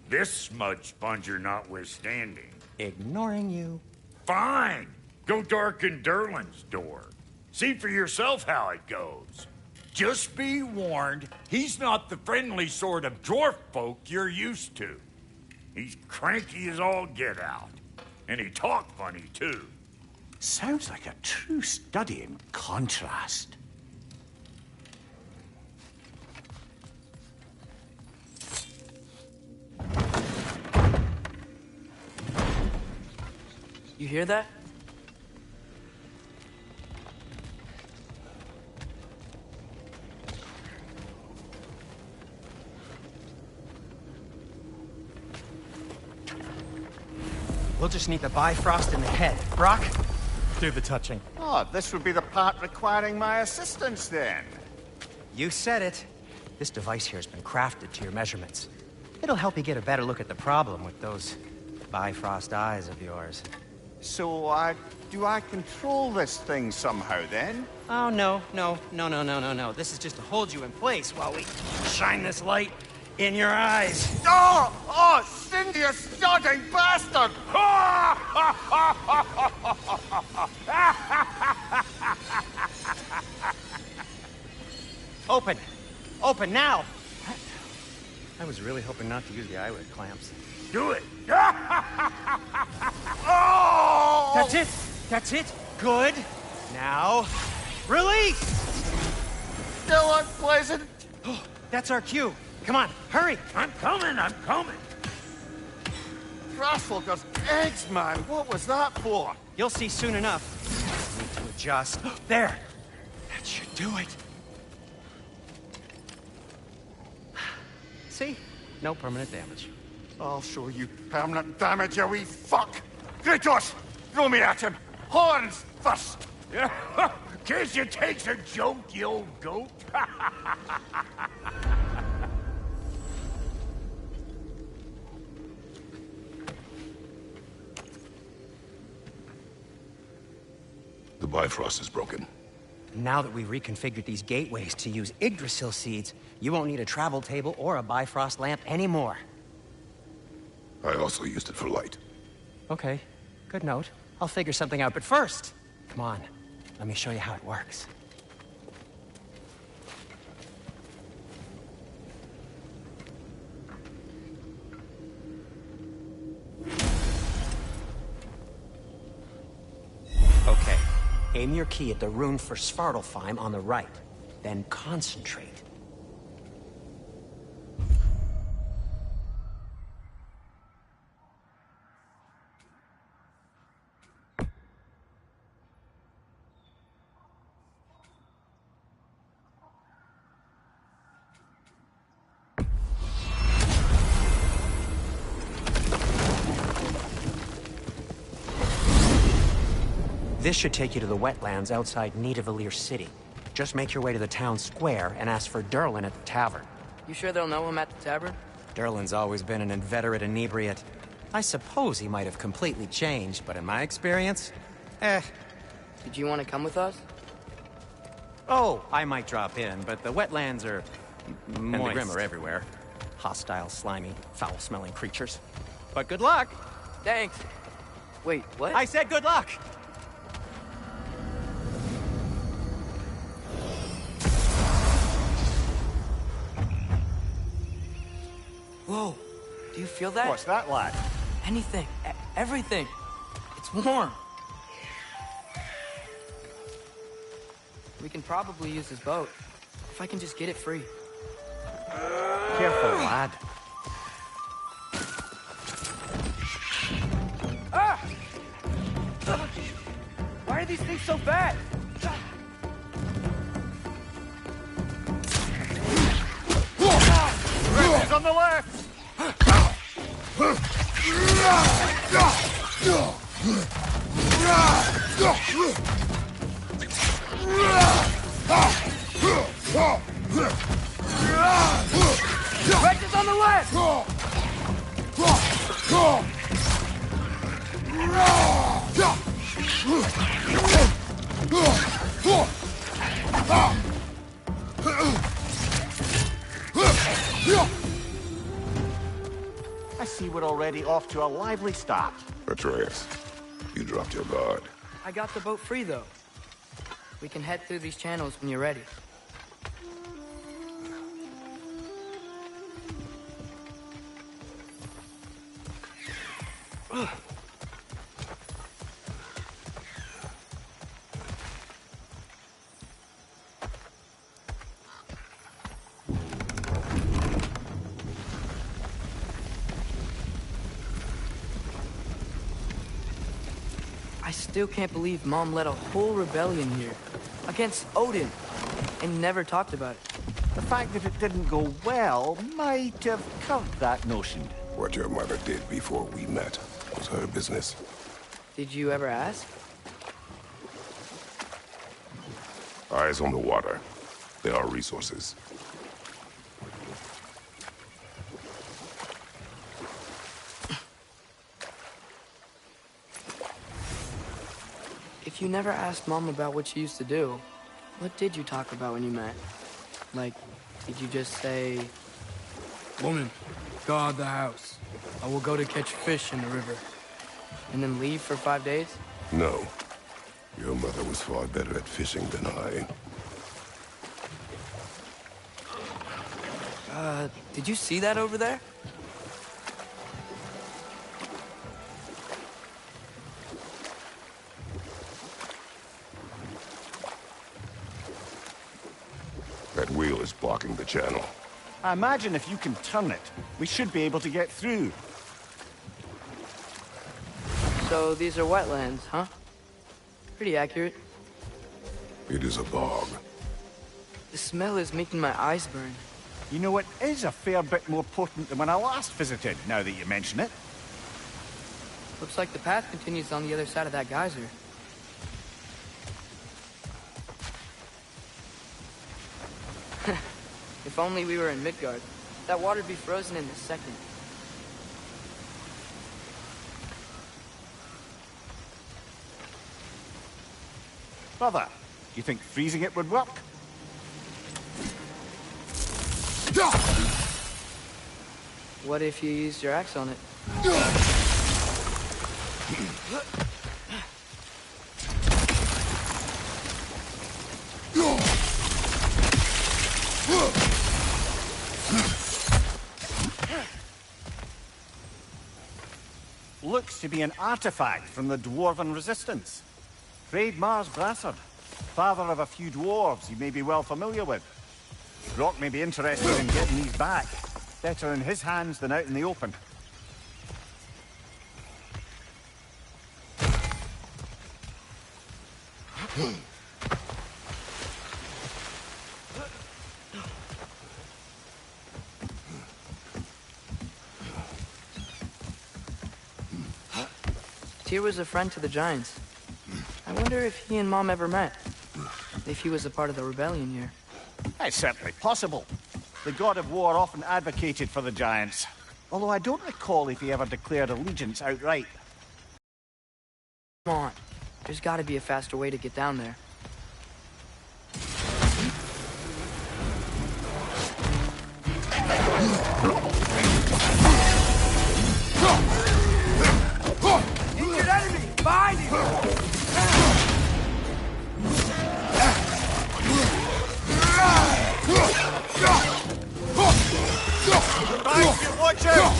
This smudge sponger notwithstanding. Ignoring you. Fine. Go darken Durlin's door. See for yourself how it goes. Just be warned, he's not the friendly sort of dwarf folk you're used to. He's cranky as all get out. And he talk funny, too. Sounds like a true study in contrast. You hear that? We'll just need the Bifrost in the head. Brock, do the touching. Oh, this would be the part requiring my assistance then. You said it. This device here has been crafted to your measurements. It'll help you get a better look at the problem with those Bifrost eyes of yours. So, do I control this thing somehow then? Oh, no. This is just to hold you in place while we shine this light in your eyes. Oh, Cindy, you sodding bastard! Open. Open now. I was really hoping not to use the eyelid clamps. Do it! Oh! That's it! That's it! Good! Now, release! Still unpleasant. Oh, that's our cue. Come on, hurry! I'm coming, I'm coming! Grassfuckers, eggs, man. What was that for? You'll see soon enough. Need to adjust. There! That should do it. See? No permanent damage. I'll show you permanent damage, you wee fuck. Kratos, throw me at him. Horns first. Case you takes a joke, you old goat. The Bifrost is broken. Now that we've reconfigured these gateways to use Yggdrasil seeds, you won't need a travel table or a Bifrost lamp anymore. I also used it for light. Okay, good note. I'll figure something out, but first, come on, let me show you how it works. Okay, aim your key at the rune for Svartalfheim on the right, then concentrate. This should take you to the wetlands outside Nidavellir City. Just make your way to the town square and ask for Durlin at the tavern. You sure they'll know him at the tavern? Durlin's always been an inveterate inebriate. I suppose he might have completely changed, but in my experience, Did you want to come with us? Oh, I might drop in, but the wetlands are moist. And the Grim are everywhere. Hostile, slimy, foul-smelling creatures. But good luck! Thanks. Wait, what? I said good luck! Whoa, do you feel that? What's that, lad? Anything, everything. It's warm. We can probably use this boat, if I can just get it free. Careful, lad. Ah! Why are these things so bad? Bridges on the left! Bridges on the left! I see we're already off to a lively start. Atreus, you dropped your guard. I got the boat free, though. We can head through these channels when you're ready. I still can't believe Mom led a whole rebellion here. Against Odin. And never talked about it. The fact that it didn't go well might have covered that notion. What your mother did before we met was her business. Did you ever ask? Eyes on the water. There are resources. If you never asked Mom about what she used to do, what did you talk about when you met? Like, did you just say... Woman, guard the house. I will go to catch fish in the river. And then leave for 5 days? No. Your mother was far better at fishing than I. Did you see that over there? That wheel is blocking the channel. I imagine if you can turn it, we should be able to get through. So these are wetlands, huh? Pretty accurate. It is a bog. The smell is making my eyes burn. You know, it is a fair bit more potent than when I last visited, now that you mention it. Looks like the path continues on the other side of that geyser. If only we were in Midgard. That water'd be frozen in a second. Brother, you think freezing it would work? What if you used your axe on it? Looks to be an artifact from the Dwarven Resistance. Mars Brassard, father of a few dwarves you may be well familiar with. Rock may be interested in getting these back. Better in his hands than out in the open. Tyr was a friend to the Giants. I wonder if he and Mom ever met. If he was a part of the rebellion here. It's certainly possible. The god of war often advocated for the Giants. Although I don't recall if he ever declared allegiance outright. Come on. There's gotta be a faster way to get down there. Injured enemy! Behind you! Watch out!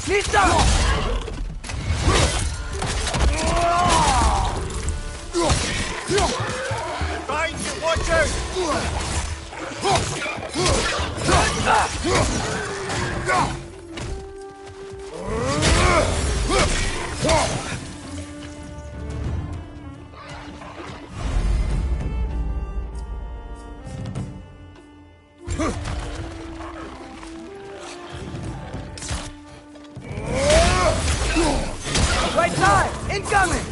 Need some! Behind you, watch out! Right side! Incoming!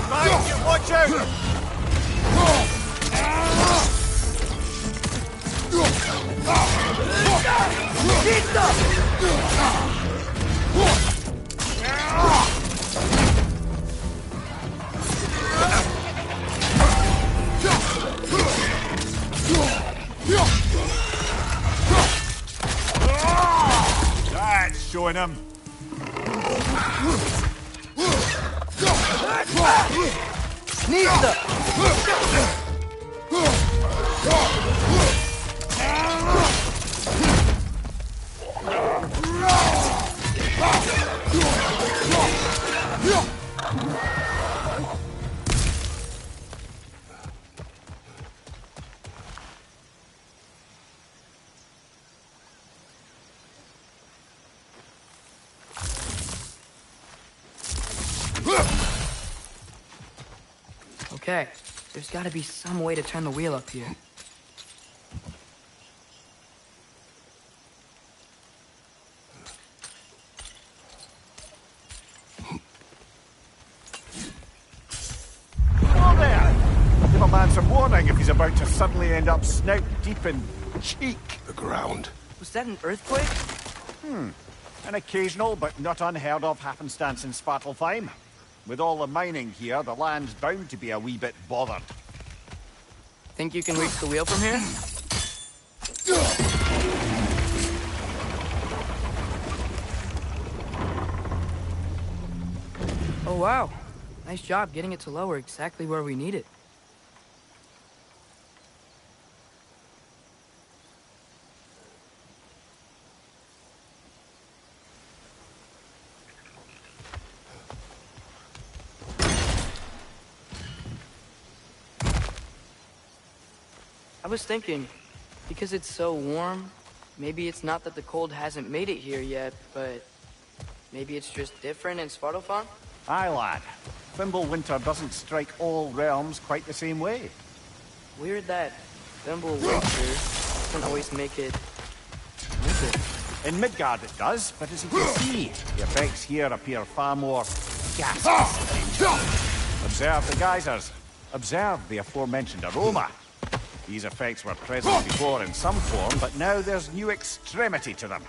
Behind you, watch out! Need some! That's showing him. Need some! Okay, there's gotta be some way to turn the wheel up here. Oh, there! Give a man some warning if he's about to suddenly end up snout deep in cheek. The ground. Was that an earthquake? An occasional but not unheard of happenstance in Svartalfheim. With all the mining here, the land's bound to be a wee bit bothered. Think you can reach the wheel from here? Oh wow, Nice job getting it to lower exactly where we need it. I was thinking, because it's so warm, maybe it's not that the cold hasn't made it here yet, but maybe it's just different in Svartalfheim? Aye, lad. Winter doesn't strike all realms quite the same way. Weird that Winter doesn't always make it winter. In Midgard it does, but as you can see, the effects here appear far more ghastly. Observe the geysers. Observe the aforementioned aroma. These effects were present before in some form, but now there's new extremity to them.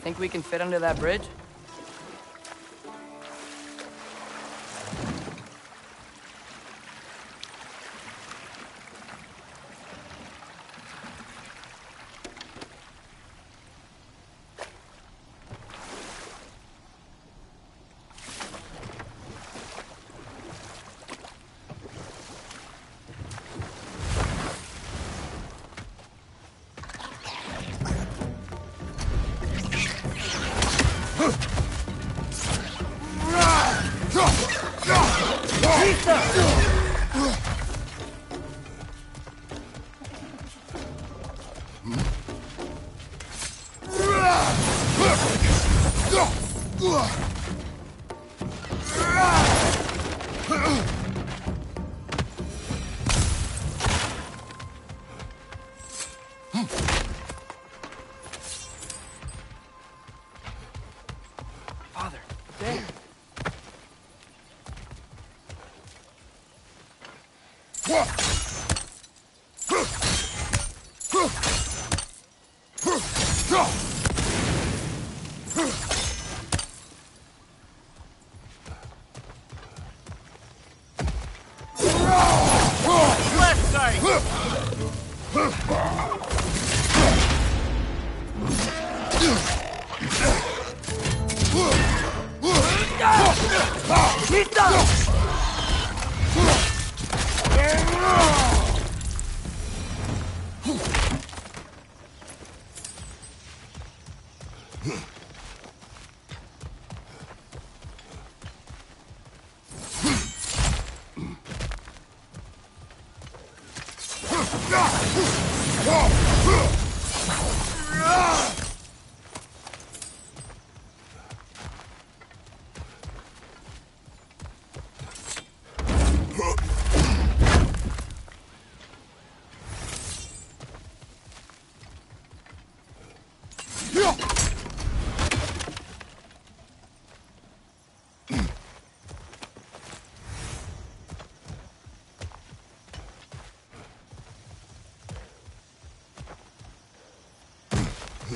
Think we can fit under that bridge? Father, there. Left side!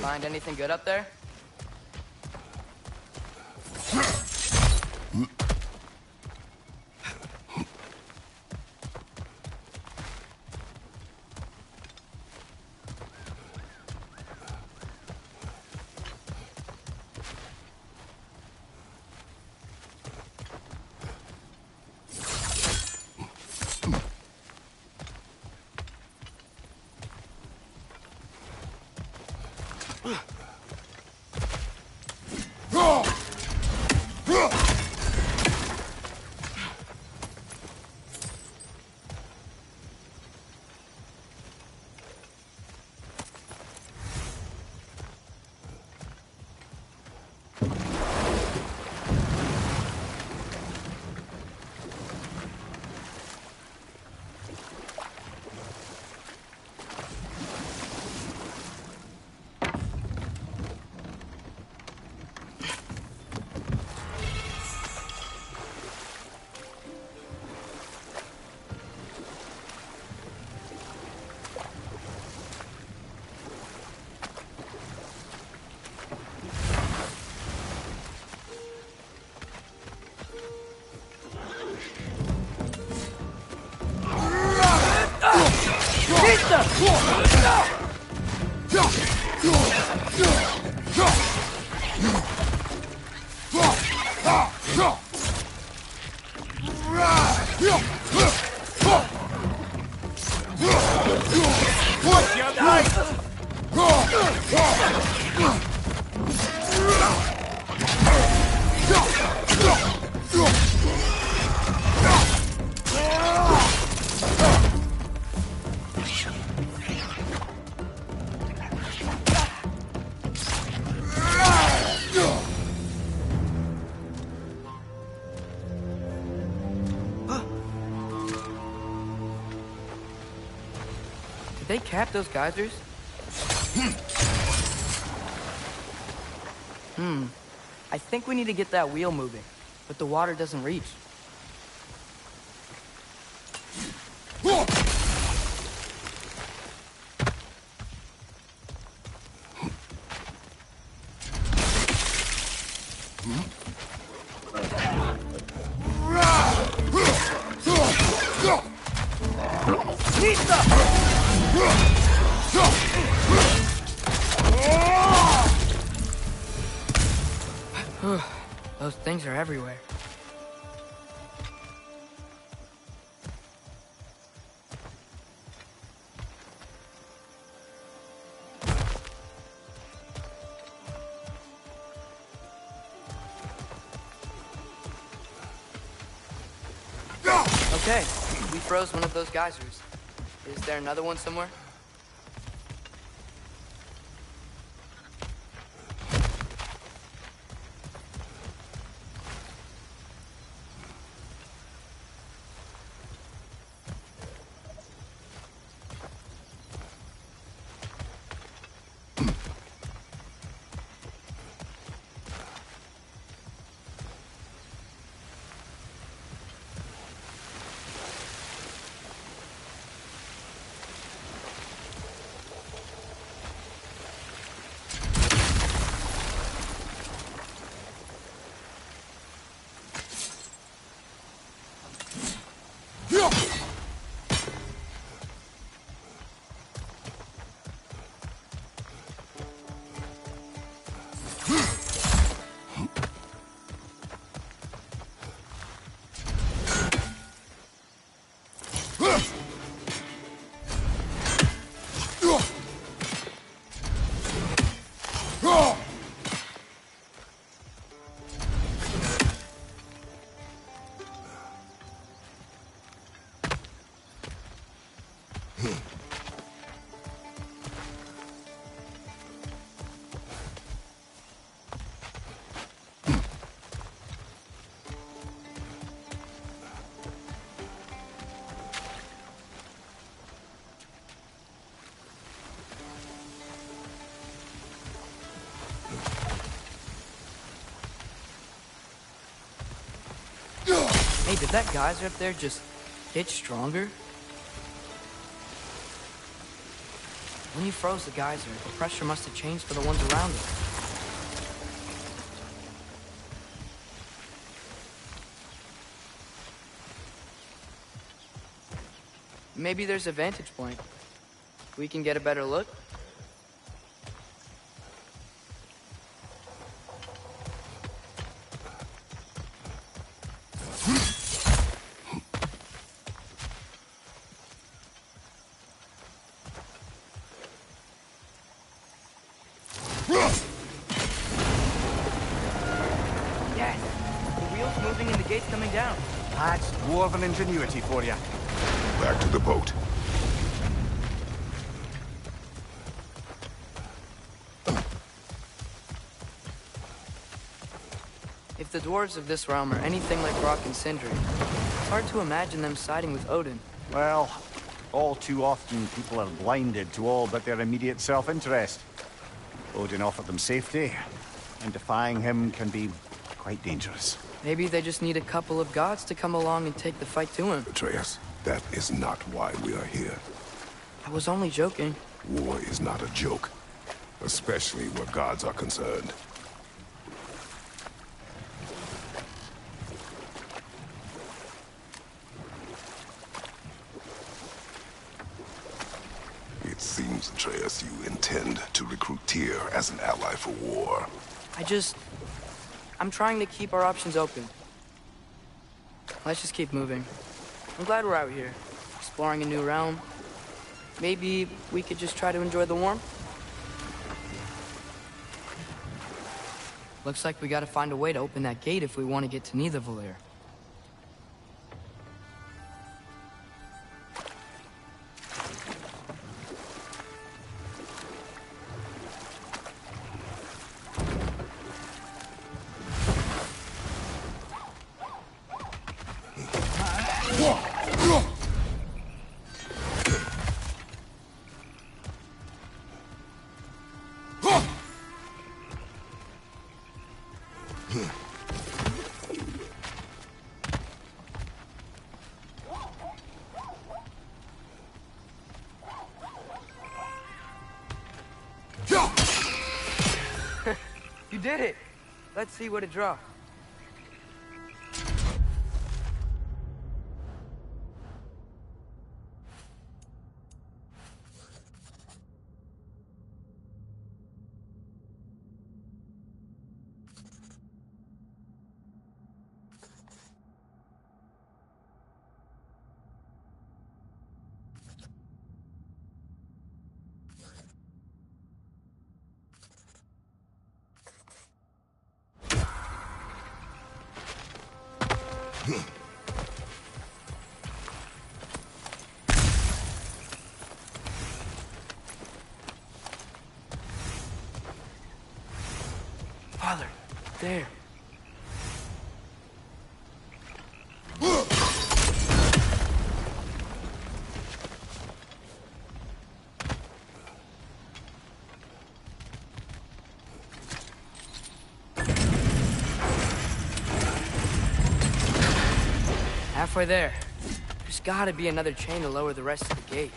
Find anything good up there? Did they cap those geysers? I think we need to get that wheel moving, but the water doesn't reach. Those things are everywhere. Okay, we froze one of those geysers. Is there another one somewhere? Hey, did that geyser up there just get stronger? When you froze the geyser, the pressure must have changed for the ones around it. Maybe there's a vantage point. We can get a better look. Yes! The wheel's moving and the gate's coming down. That's dwarven ingenuity for you. Back to the boat. If the dwarves of this realm are anything like Rock and Sindri, it's hard to imagine them siding with Odin. Well, all too often people are blinded to all but their immediate self-interest. Odin offered them safety, and defying him can be quite dangerous. Maybe they just need a couple of gods to come along and take the fight to him. Atreus, that is not why we are here. I was only joking. War is not a joke, especially where gods are concerned. It seems, Atreus, you intend to recruit Tyr as an ally for war. I'm trying to keep our options open. Let's just keep moving. I'm glad we're out here, exploring a new realm. Maybe we could just try to enjoy the warmth? Looks like we gotta find a way to open that gate if we want to get to Nidavellir. You did it! Let's see what it draws. Father, there. Halfway there. There's gotta be another chain to lower the rest of the gate.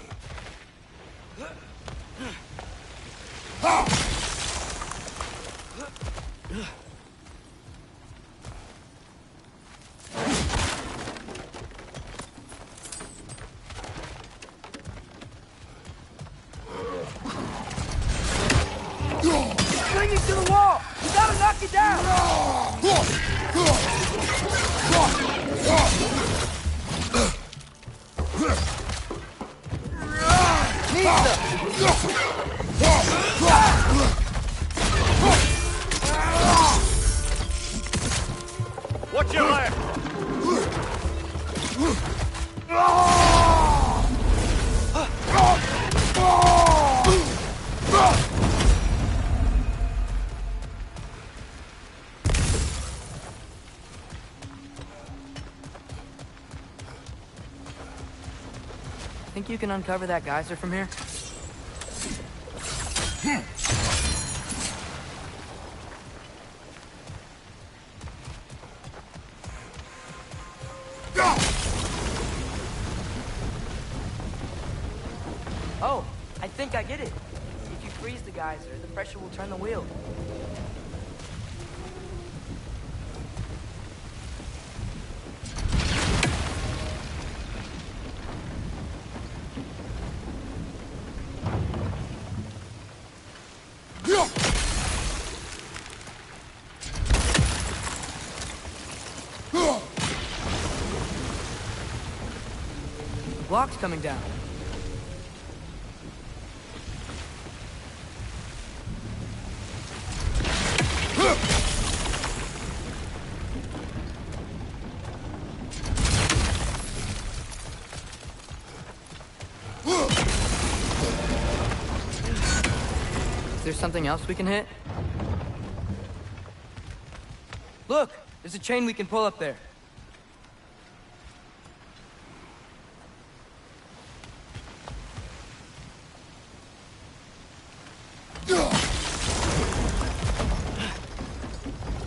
Bring it to the wall! You gotta knock it down! Watch your left! Think you can uncover that geyser from here? Oh, I think I get it. If you freeze the geyser, the pressure will turn the wheel. The block's coming down. Is there something else we can hit? Look! There's a chain we can pull up there.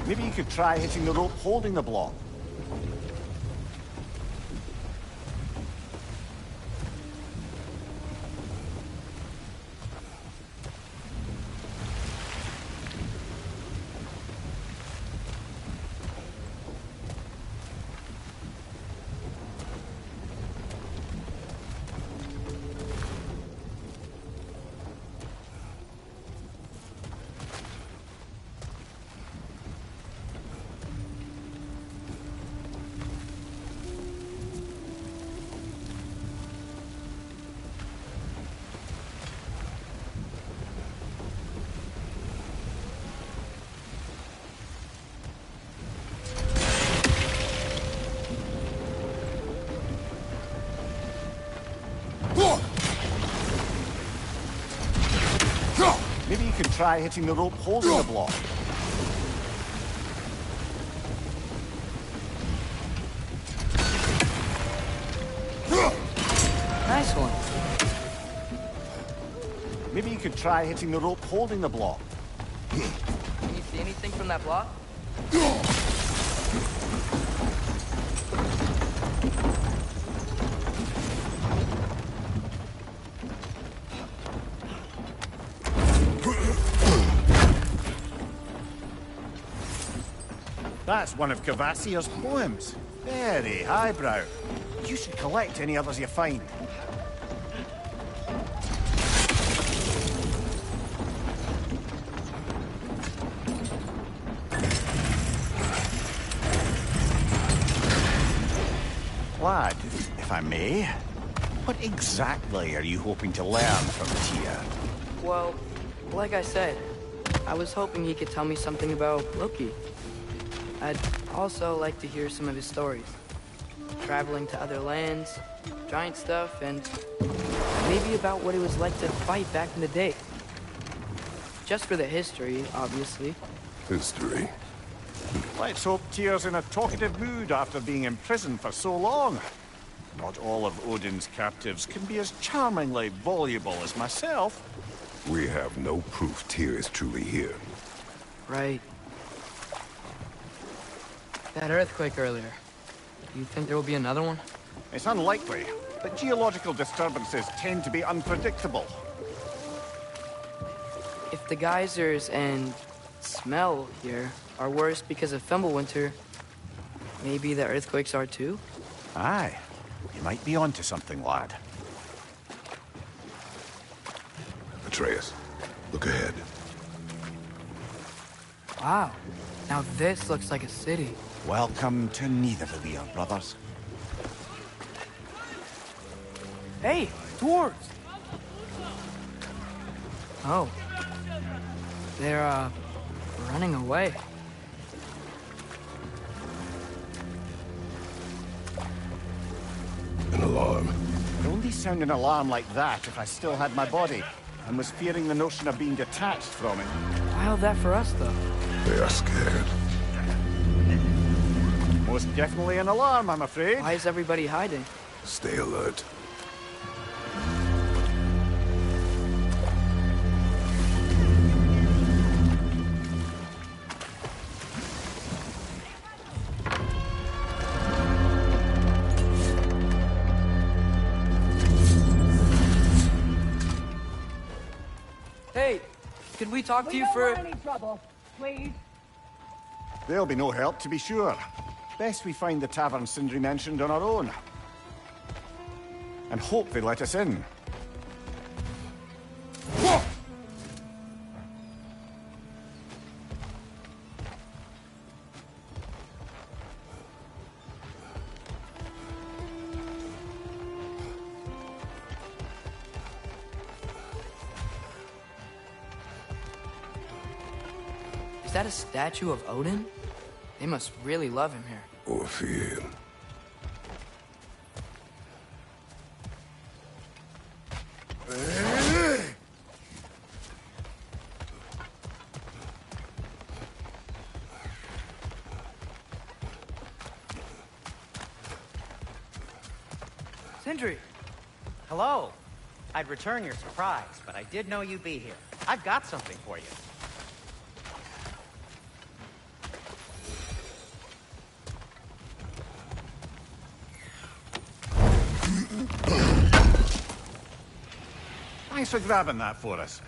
Maybe you could try hitting the rope holding the block. Maybe you could try hitting the rope holding the block. Nice one. Maybe you could try hitting the rope holding the block. Can you see anything from that block? That's one of Cavassier's poems. Very highbrow. You should collect any others you find. Lad, if I may, what exactly are you hoping to learn from Tyr? Well, like I said, I was hoping he could tell me something about Loki. I'd also like to hear some of his stories. traveling to other lands, giant stuff, and maybe about what it was like to fight back in the day. Just for the history, obviously. History. Let's hope Tyr's in a talkative mood after being imprisoned for so long. Not all of Odin's captives can be as charmingly voluble as myself. We have no proof Tyr is truly here. Right. That earthquake earlier. Do you think there will be another one? It's unlikely, but geological disturbances tend to be unpredictable. If the geysers and smell here are worse because of Fimbulwinter, maybe the earthquakes are too? Aye. You might be onto something, lad. Atreus, look ahead. Wow. Now this looks like a city. Welcome to Nidavellir, brothers. Hey, dwarves! Oh. They're, running away. An alarm. I'd only sound an alarm like that if I still had my body, and was fearing the notion of being detached from it. Wild that for us, though. They are scared. Most definitely an alarm, I'm afraid. Why is everybody hiding? Stay alert. Hey, could we talk to you for... any trouble, please. There'll be no help, to be sure. Best we find the tavern Sindri mentioned on our own. And hope they let us in. Is that a statue of Odin? They must really love him here. Or fear him. Sindri! Hello. I'd return your surprise, but I did know you'd be here. I've got something for you. Thanks for grabbing that for us.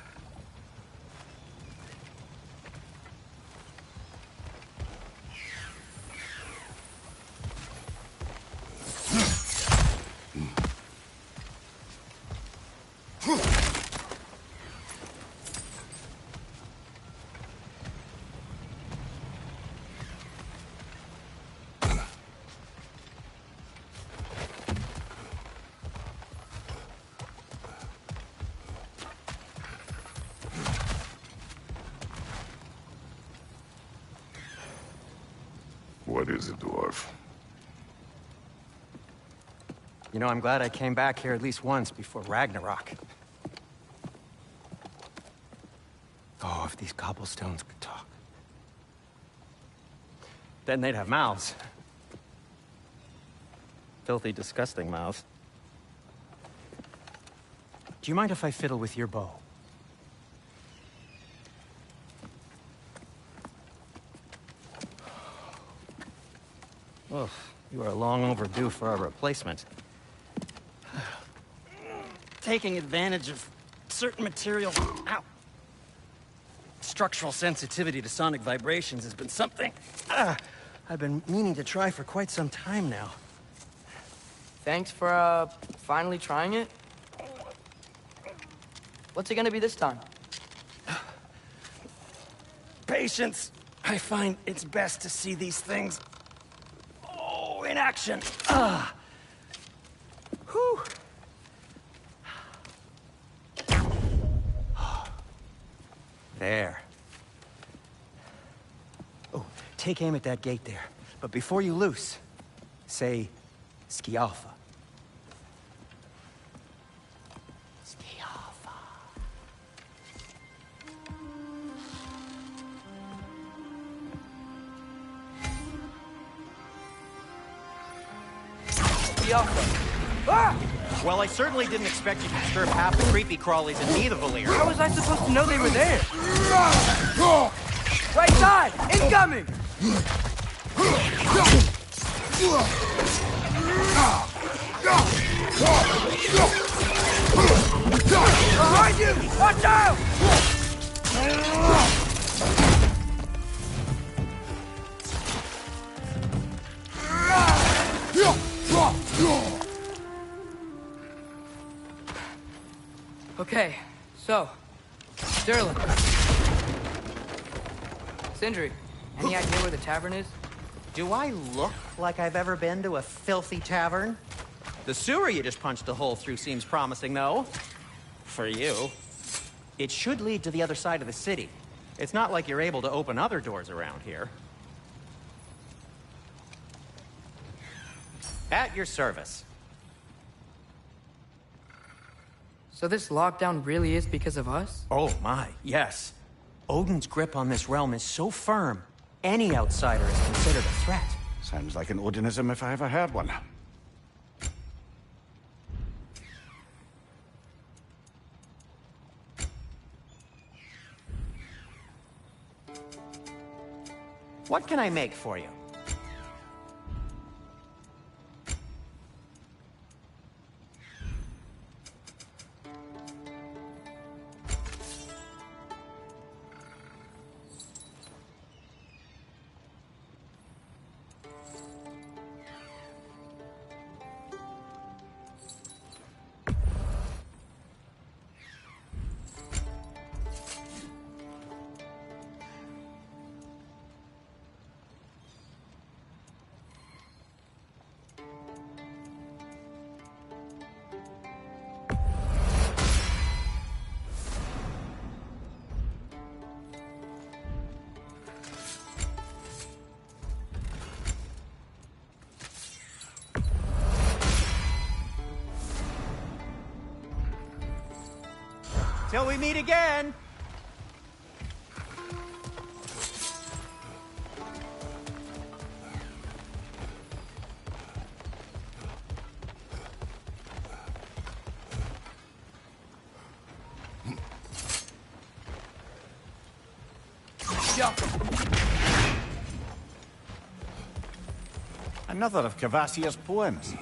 What is it, dwarf? You know, I'm glad I came back here at least once before Ragnarok. Oh, if these cobblestones could talk. Then they'd have mouths. Filthy, disgusting mouths. Do you mind if I fiddle with your bow? Oh, you are long overdue for a replacement. Taking advantage of certain materials. Ow! Structural sensitivity to sonic vibrations has been something I've been meaning to try for quite some time now. Thanks for, finally trying it. What's it gonna be this time? Patience. I find it's best to see these things in action. Whew. There. Oh, take aim at that gate there. But before you loose, say Schiaffa. Schiaffa. Ah! Well, I certainly didn't expect you to disturb half the creepy crawlies in neither Valir. How was I supposed to know they were there? Right side! Incoming! Behind you! Watch out! Okay, so, Sterling. Sindri, any idea where the tavern is? Do I look like I've ever been to a filthy tavern? The sewer you just punched a hole through seems promising, though. For you. It should lead to the other side of the city. It's not like you're able to open other doors around here. At your service. So this lockdown really is because of us? Oh my, yes. Odin's grip on this realm is so firm, any outsider is considered a threat. Sounds like an Odinism if I ever heard one. What can I make for you? Till we meet again! Another of Kvasir's poems.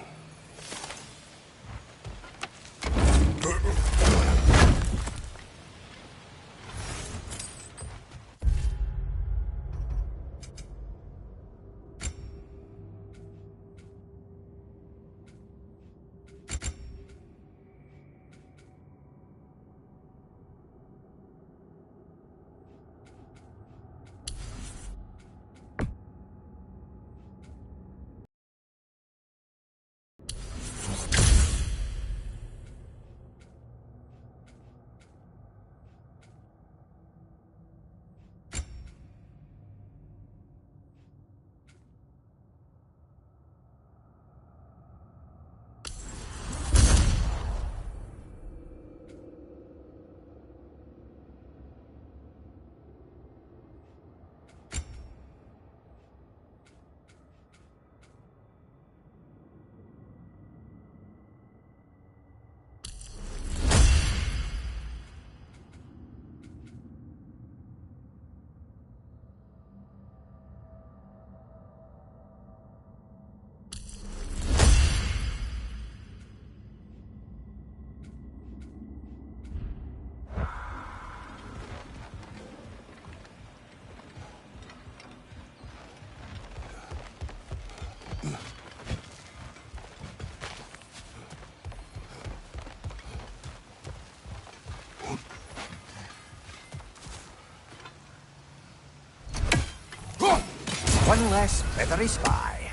One less feathery spy.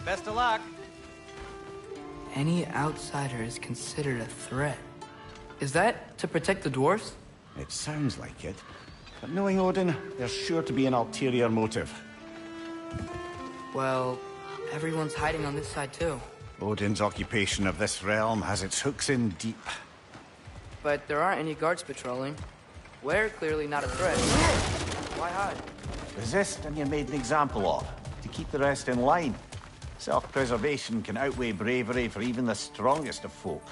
Best of luck. Any outsider is considered a threat. Is that to protect the dwarfs? It sounds like it. But knowing Odin, there's sure to be an ulterior motive. Well, everyone's hiding on this side too. Odin's occupation of this realm has its hooks in deep. But there aren't any guards patrolling. We're clearly not a threat. Why hide? Resist and you're made an example of, to keep the rest in line. Self-preservation can outweigh bravery for even the strongest of folk.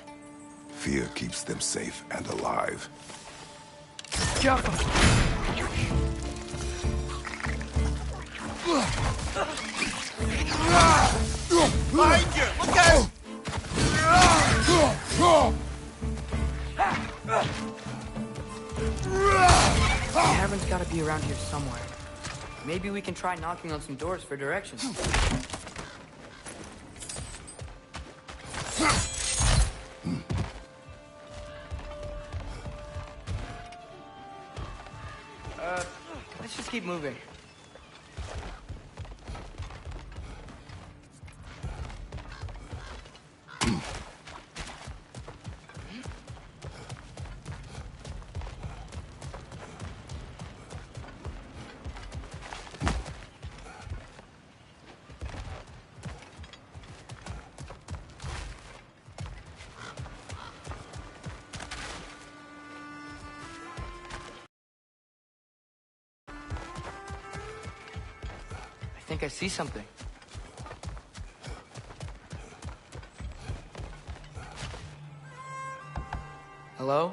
Fear keeps them safe and alive. Jump! Behind you! Look out! The cavern's gotta be around here somewhere. Maybe we can try knocking on some doors for directions. Let's just keep moving. I think I see something. Hello?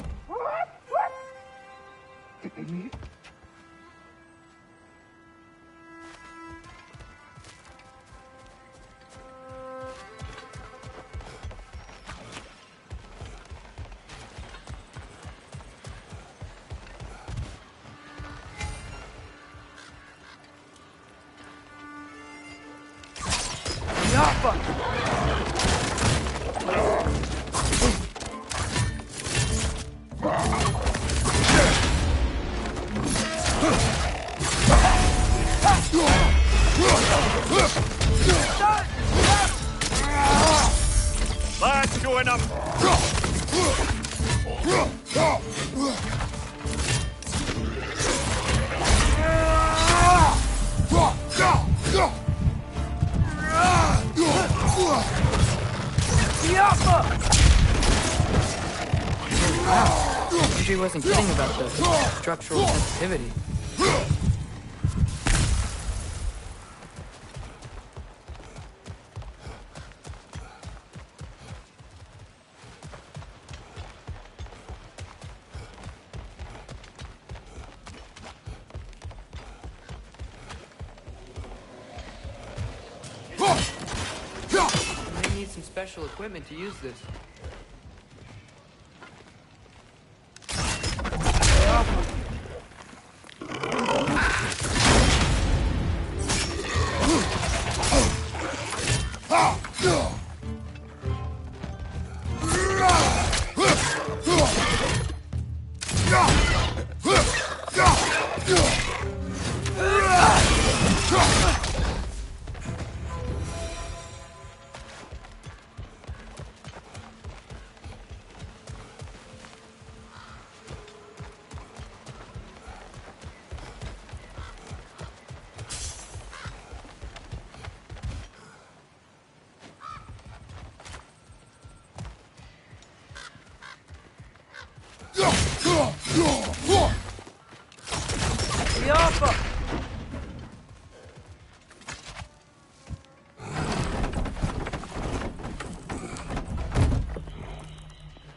That's going up. She wasn't kidding about the structural sensitivity. We need some special equipment to use this.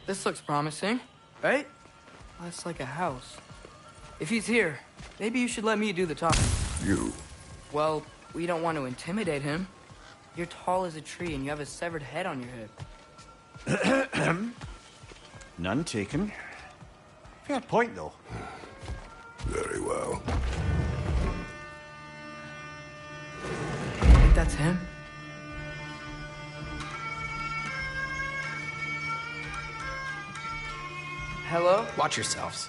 This looks promising, right? That's like a house. If he's here, maybe you should let me do the talking. You? Well, we don't want to intimidate him. You're tall as a tree and you have a severed head on your head. None taken. Fair point, though. Very well. I think that's him. Hello? Watch yourselves.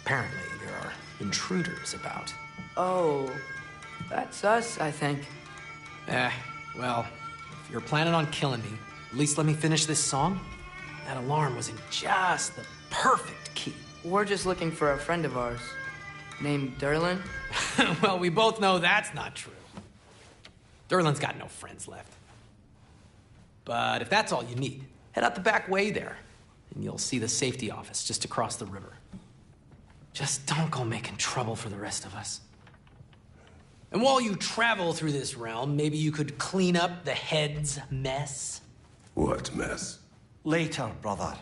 Apparently, there are intruders about. Oh, that's us, I think. Well, if you're planning on killing me, At least let me finish this song. That alarm was in just the perfect key. We're just looking for a friend of ours named Derlin. Well, we both know that's not true. Derlin's got no friends left. But if that's all you need, head out the back way there, and you'll see the safety office just across the river. Just don't go making trouble for the rest of us. And while you travel through this realm, maybe you could clean up the head's mess. What mess? Later, brother.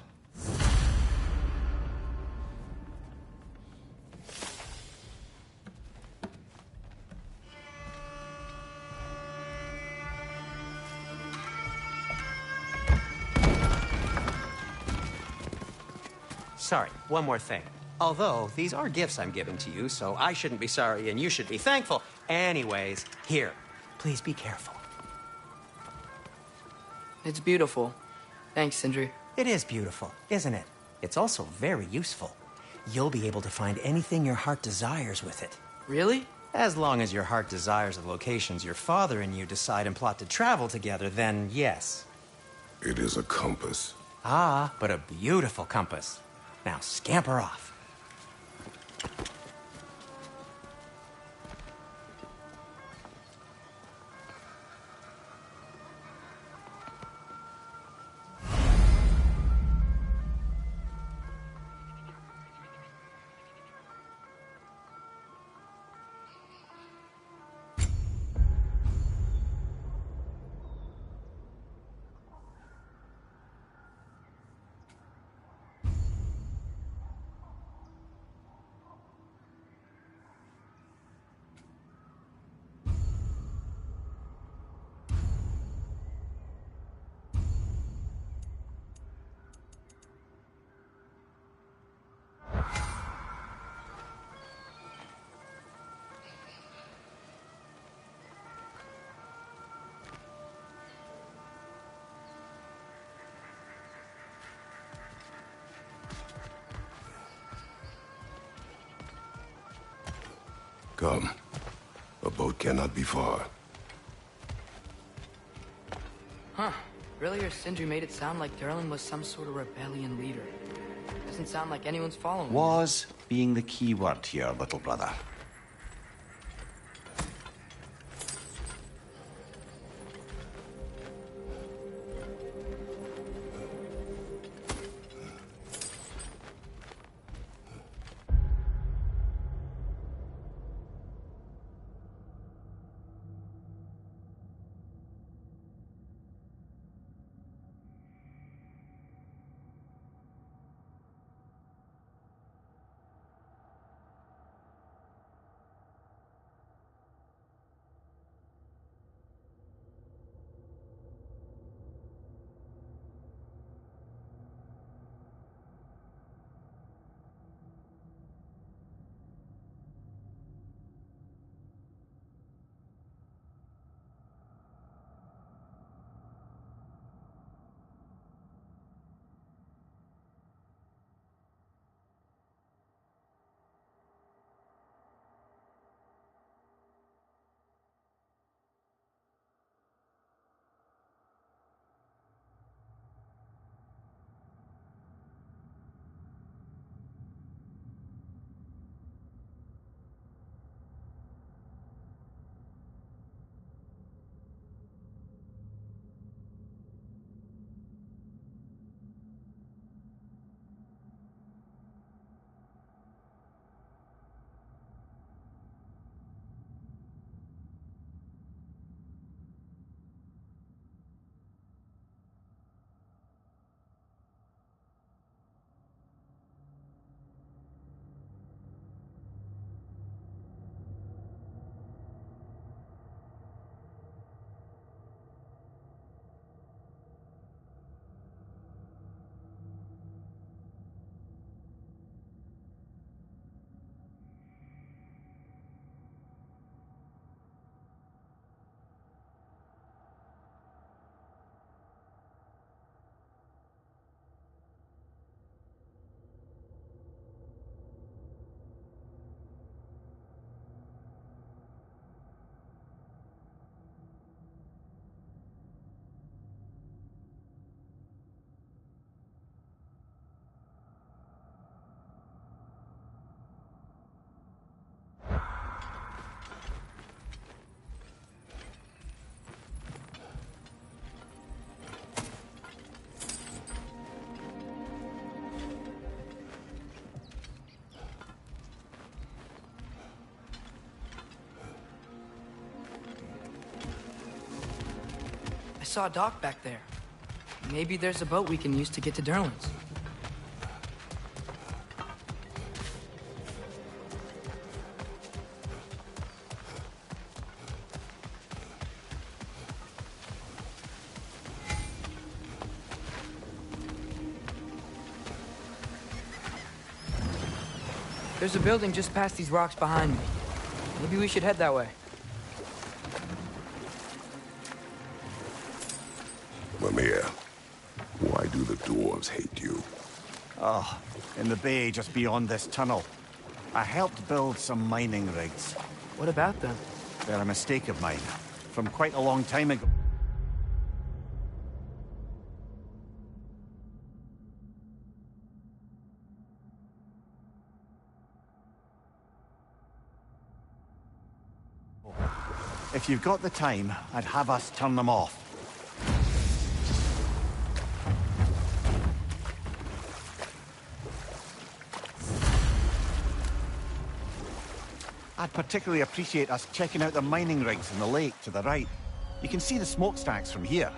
Sorry, one more thing. Although, these are gifts I'm giving to you, so I shouldn't be sorry and you should be thankful. Anyways, here, please be careful. It's beautiful. Thanks, Sindri. It is beautiful, isn't it? It's also very useful. You'll be able to find anything your heart desires with it. Really? As long as your heart desires the locations your father and you decide and plot to travel together, then yes. It is a compass. Ah, but a beautiful compass. Now scamper off. Come. A boat cannot be far. Huh. Earlier, Sindri made it sound like Derlin was some sort of rebellion leader. Doesn't sound like anyone's following him. Was being the key word here, little brother. saw Doc back there. Maybe there's a boat we can use to get to Durlin's. There's a building just past these rocks behind me. Maybe we should head that way. Mimir, why do the dwarves hate you? Oh, in the bay just beyond this tunnel. I helped build some mining rigs. What about them? They're a mistake of mine. From quite a long time ago. If you've got the time, I'd have us turn them off. I'd particularly appreciate us checking out the mining rigs in the lake to the right. You can see the smokestacks from here.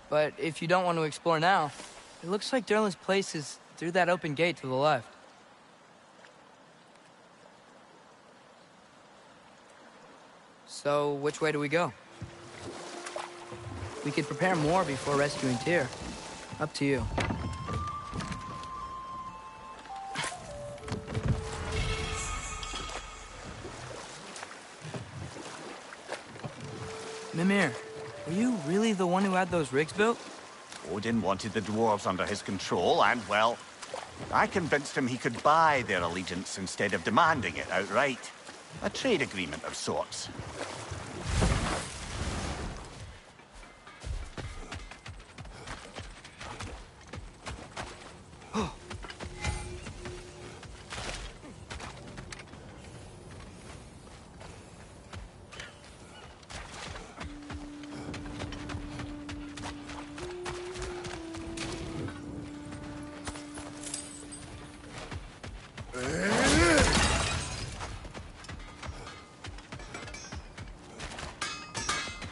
But if you don't want to explore now, it looks like Durlin's place is through that open gate to the left. So, which way do we go? We could prepare more before rescuing Tyr. Up to you. Mimir, were you really the one who had those rigs built? Odin wanted the dwarves under his control, and, well, I convinced him he could buy their allegiance instead of demanding it outright. A trade agreement of sorts.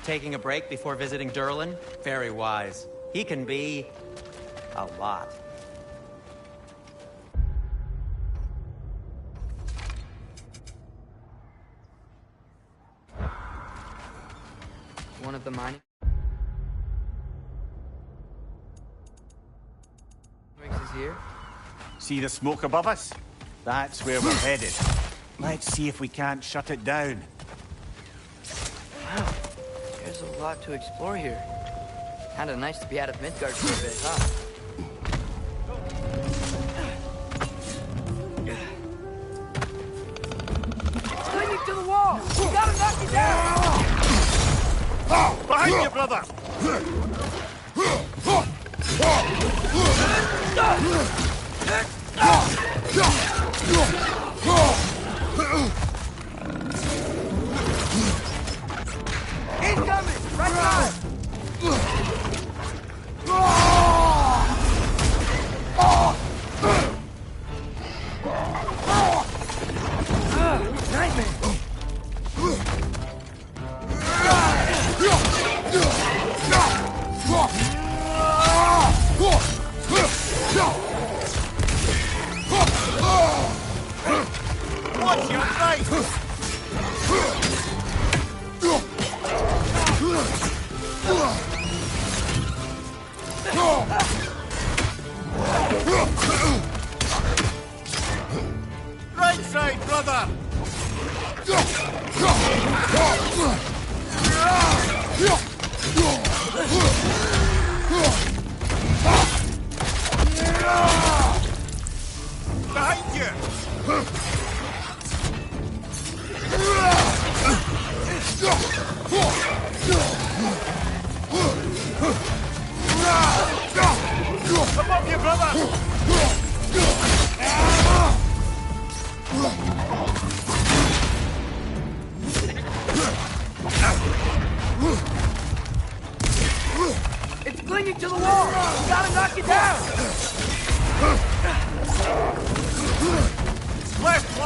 Taking a break before visiting Durlin? Very wise. He can be... a lot. One of the mining rigs is here. See the smoke above us? That's where we're headed. Let's see if we can't shut it down. Wow, there's a lot to explore here. Kinda nice to be out of Midgard for a bit, huh? It's clinging to the wall! You gotta knock it down! Behind you, brother! Incoming! Right side! Nightmare! Watch your right! Right side, brother! Behind you! Above you, brother! It's clinging to the wall! You gotta knock it down! Left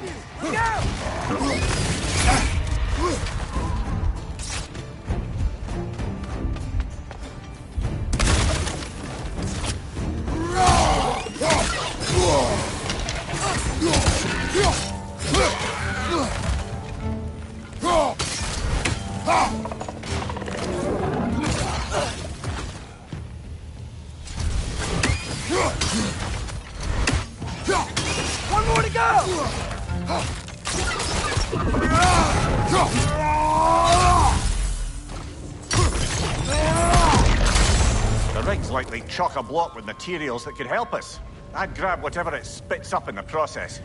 got you! Look out! One more to go! The rig's likely chock-a-block with materials that could help us. I'd grab whatever it spits up in the process.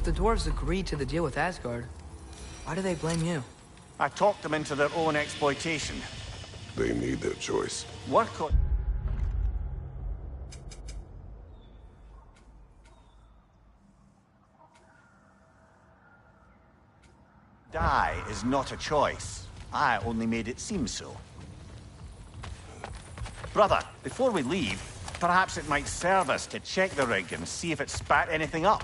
The dwarves agreed to the deal with Asgard. Why do they blame you? I talked them into their own exploitation. They made their choice. Work on... Die is not a choice. I only made it seem so. Brother, before we leave, perhaps it might serve us to check the rig and see if it spat anything up.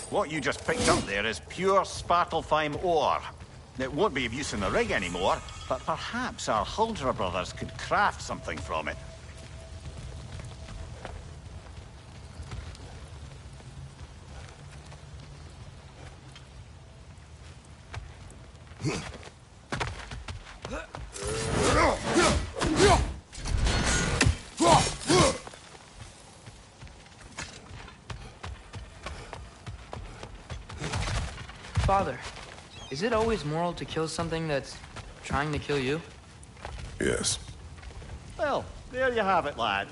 What you just picked up there is pure Svartalfheim ore. It won't be of use in the rig anymore, but perhaps our Huldra brothers could craft something from it. Father, is it always moral to kill something that's trying to kill you? Yes. Well, there you have it, lad.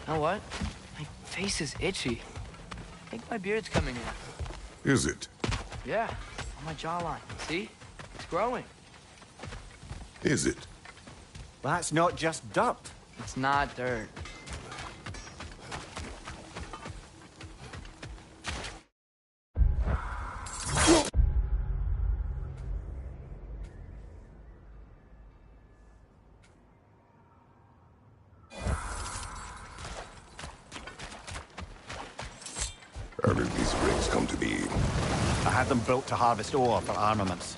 You know what? My face is itchy. I think my beard's coming in. Is it? Yeah, on my jawline. See? It's growing. Is it? That's not just dirt. It's not dirt. How did these rigs come to be? I had them built to harvest ore for armaments.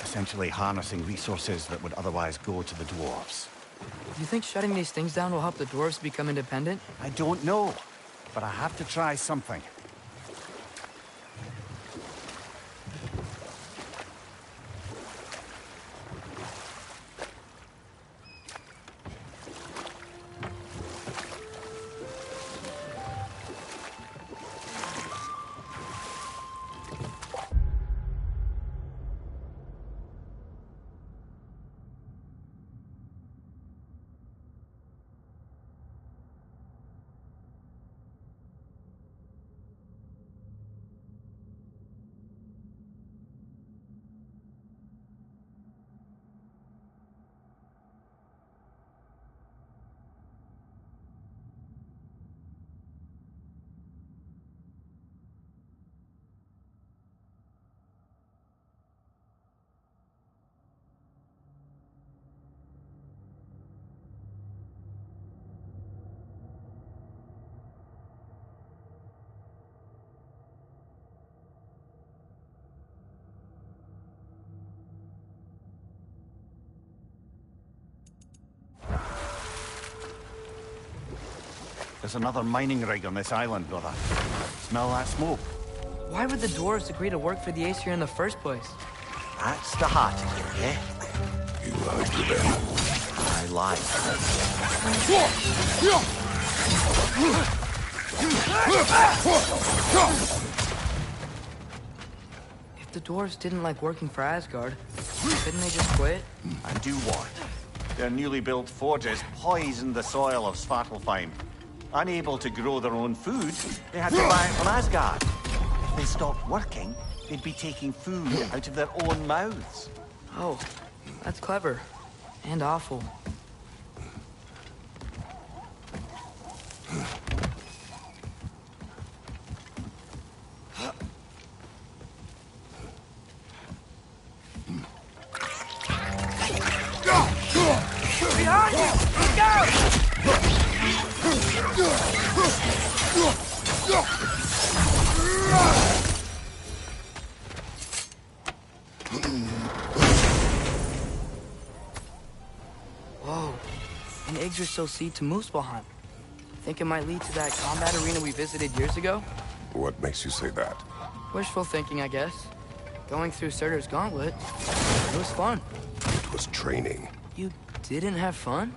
Essentially harnessing resources that would otherwise go to the dwarves. Do you think shutting these things down will help the dwarves become independent? I don't know, but I have to try something. There's another mining rig on this island, brother. Smell that smoke? Why would the dwarves agree to work for the Aesir in the first place? That's the heart of it, eh? You lied to them. I lied. If the dwarves didn't like working for Asgard, couldn't they just quit? And do what? Their newly built forges poisoned the soil of Svartalfheim. Unable to grow their own food, They had to buy it from Asgard. If they stopped working, they'd be taking food out of their own mouths. Oh, that's clever. And awful. Behind you! Look out! Whoa. An Yggdrasil seed to Muspelheim. Think it might lead to that combat arena we visited years ago? What makes you say that? Wishful thinking, I guess. Going through Surtur's gauntlet, it was fun. It was training. You didn't have fun?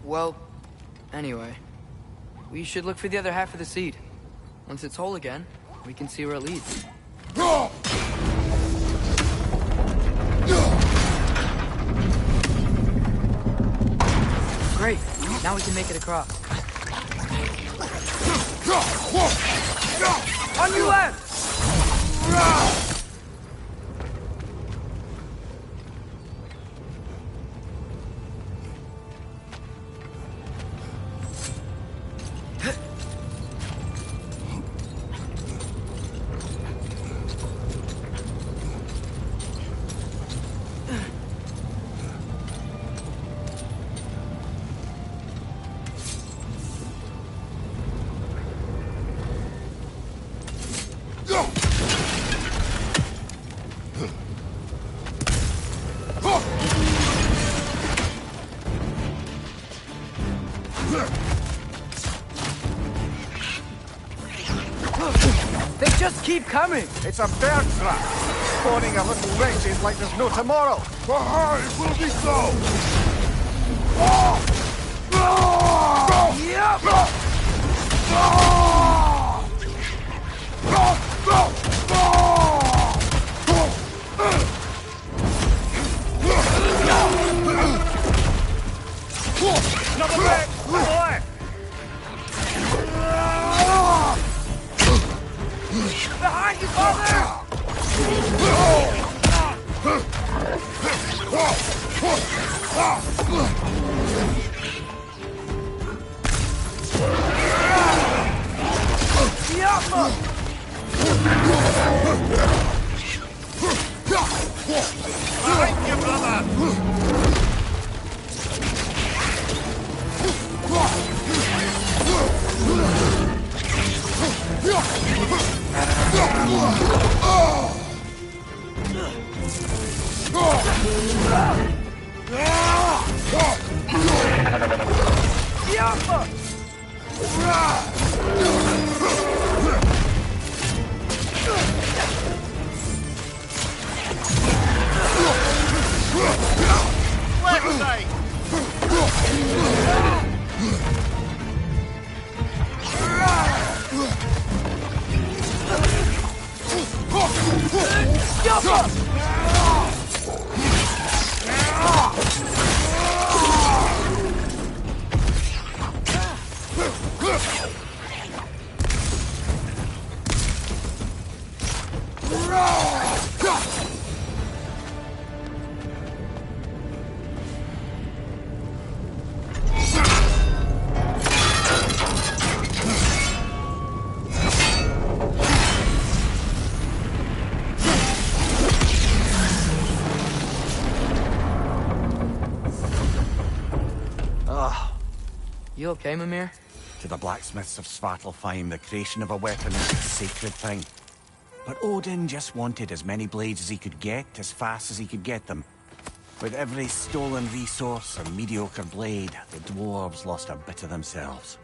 Well, anyway. We should look for the other half of the seed. Once it's whole again, we can see where it leads. Great. Now we can make it across. On your left! They just keep coming! it's a bird trap! Spawning a little wretches like there's no tomorrow! Behind will be so! Another bird! Boy! Behind you, father! Behind you, brother! Left side! You okay, Mimir? To the blacksmiths of Svartalfheim, the creation of a weapon is a sacred thing. But Odin just wanted as many blades as he could get, as fast as he could get them. With every stolen resource and mediocre blade, the dwarves lost a bit of themselves.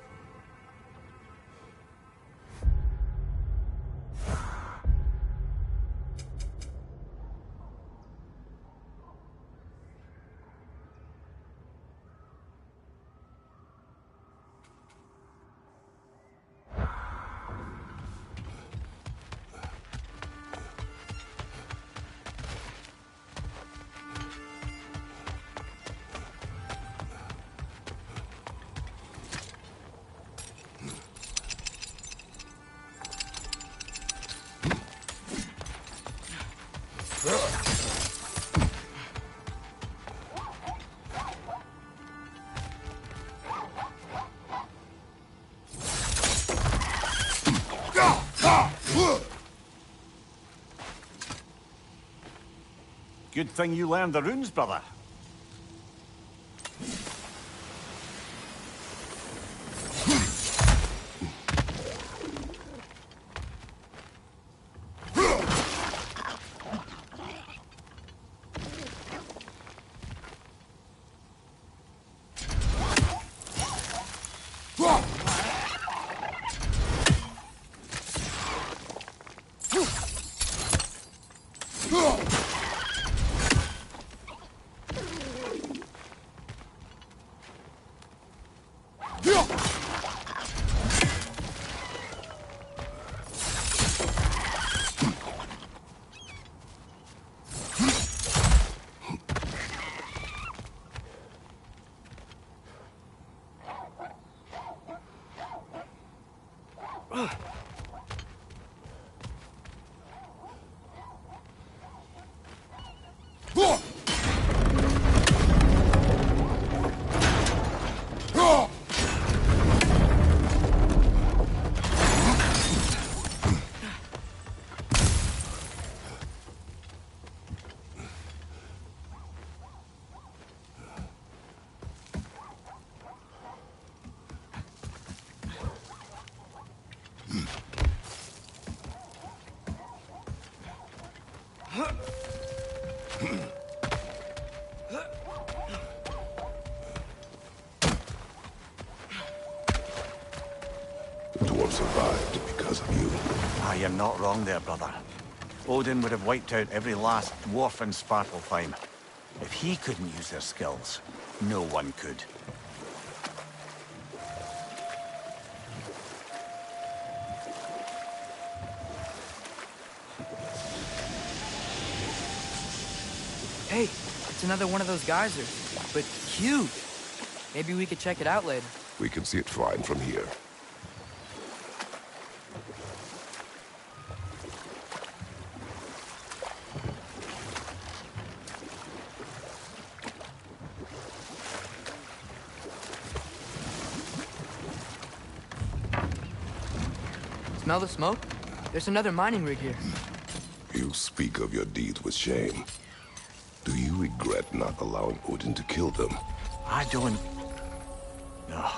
Good thing you learned the runes, brother. The dwarf survived because of you. Ah, you're not wrong there, brother. Odin would have wiped out every last dwarf in Svartalfheim. If he couldn't use their skills, no one could. Hey, it's another one of those geysers, but huge. Maybe we could check it out later. We can see it fine from here. Smell the smoke? There's another mining rig here. You speak of your deeds with shame. Do you regret not allowing Odin to kill them? I don't... No.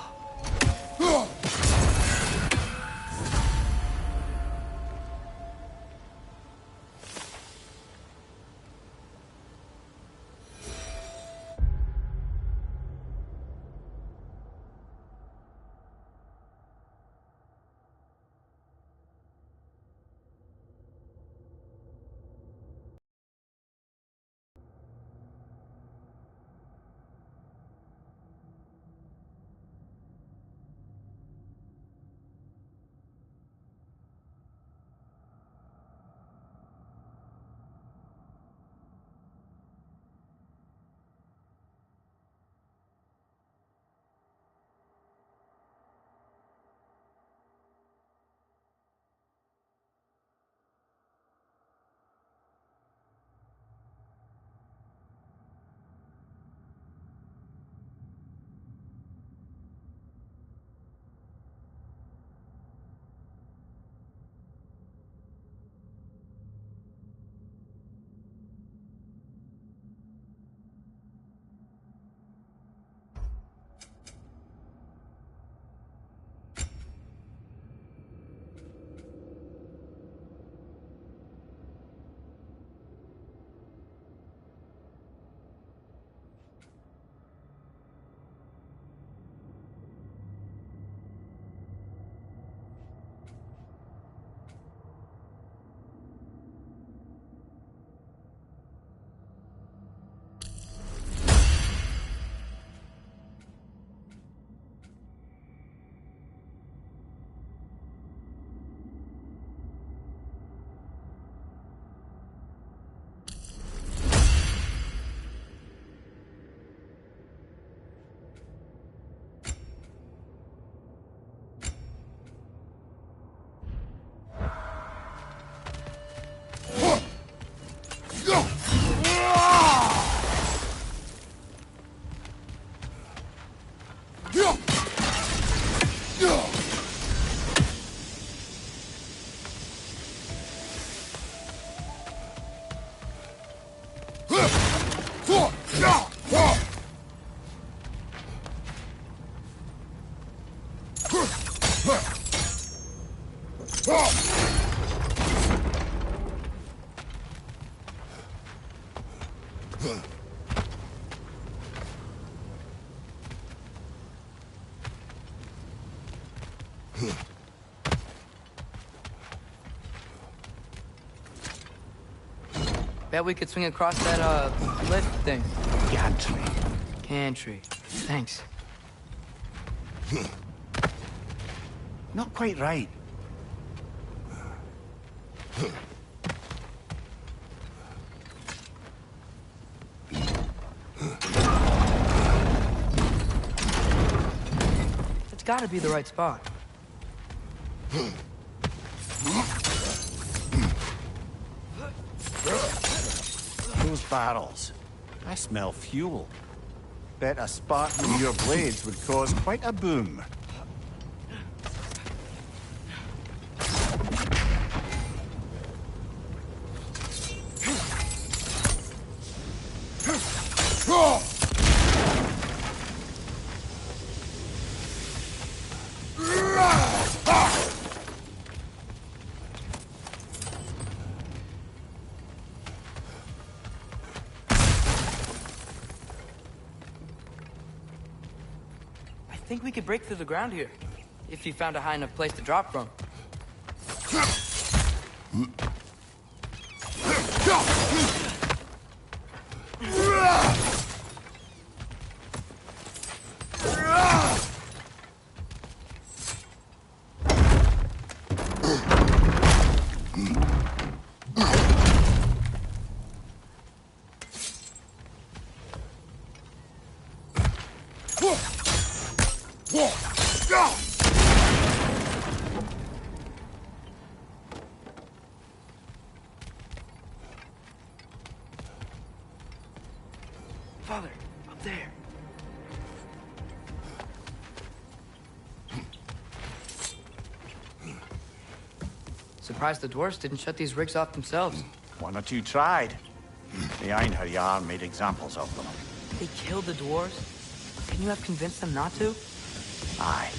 Bet we could swing across that, lift thing. Gantry. Gantry. Thanks. Not quite right. It's gotta be the right spot. Those barrels. I smell fuel. Bet a spark from your blades would cause quite a boom. I think we could break through the ground here, if you found a high enough place to drop from. Father, up there. Surprised the dwarves didn't shut these rigs off themselves. One or two tried. The Einherjar made examples of them. They killed the dwarves? Can you have convinced them not to? Aye.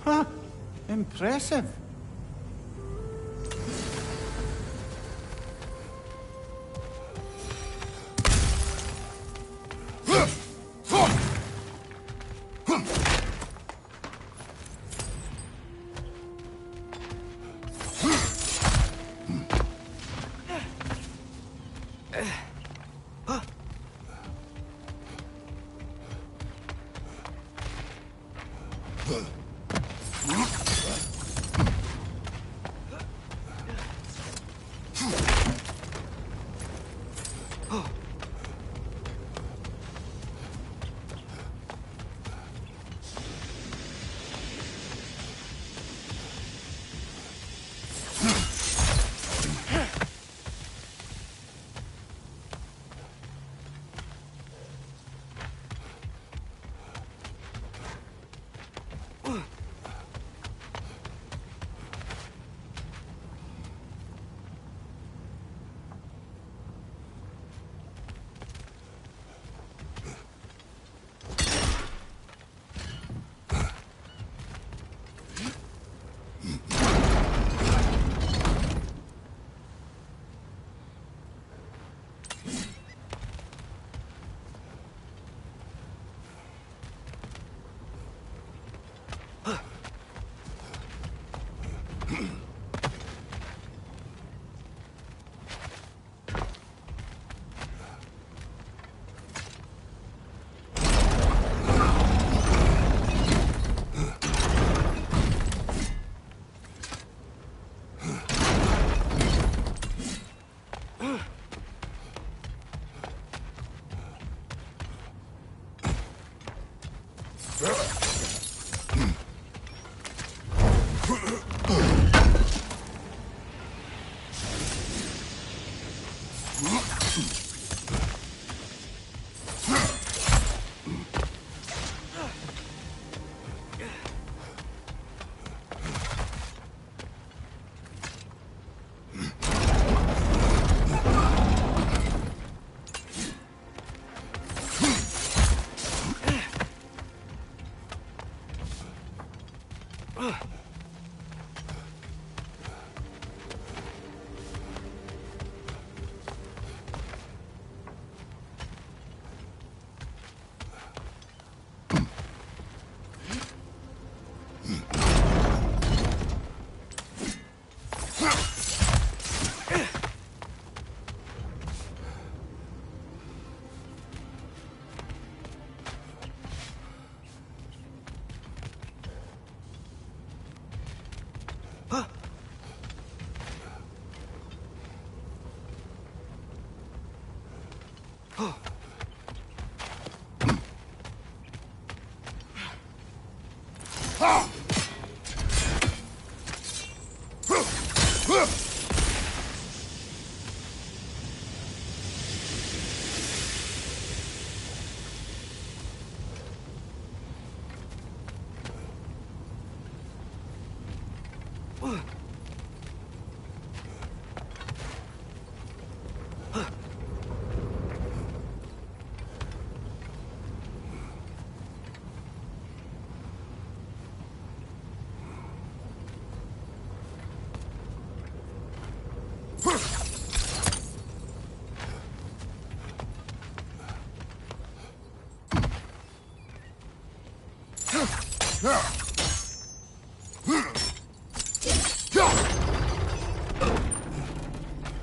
Huh. Impressive.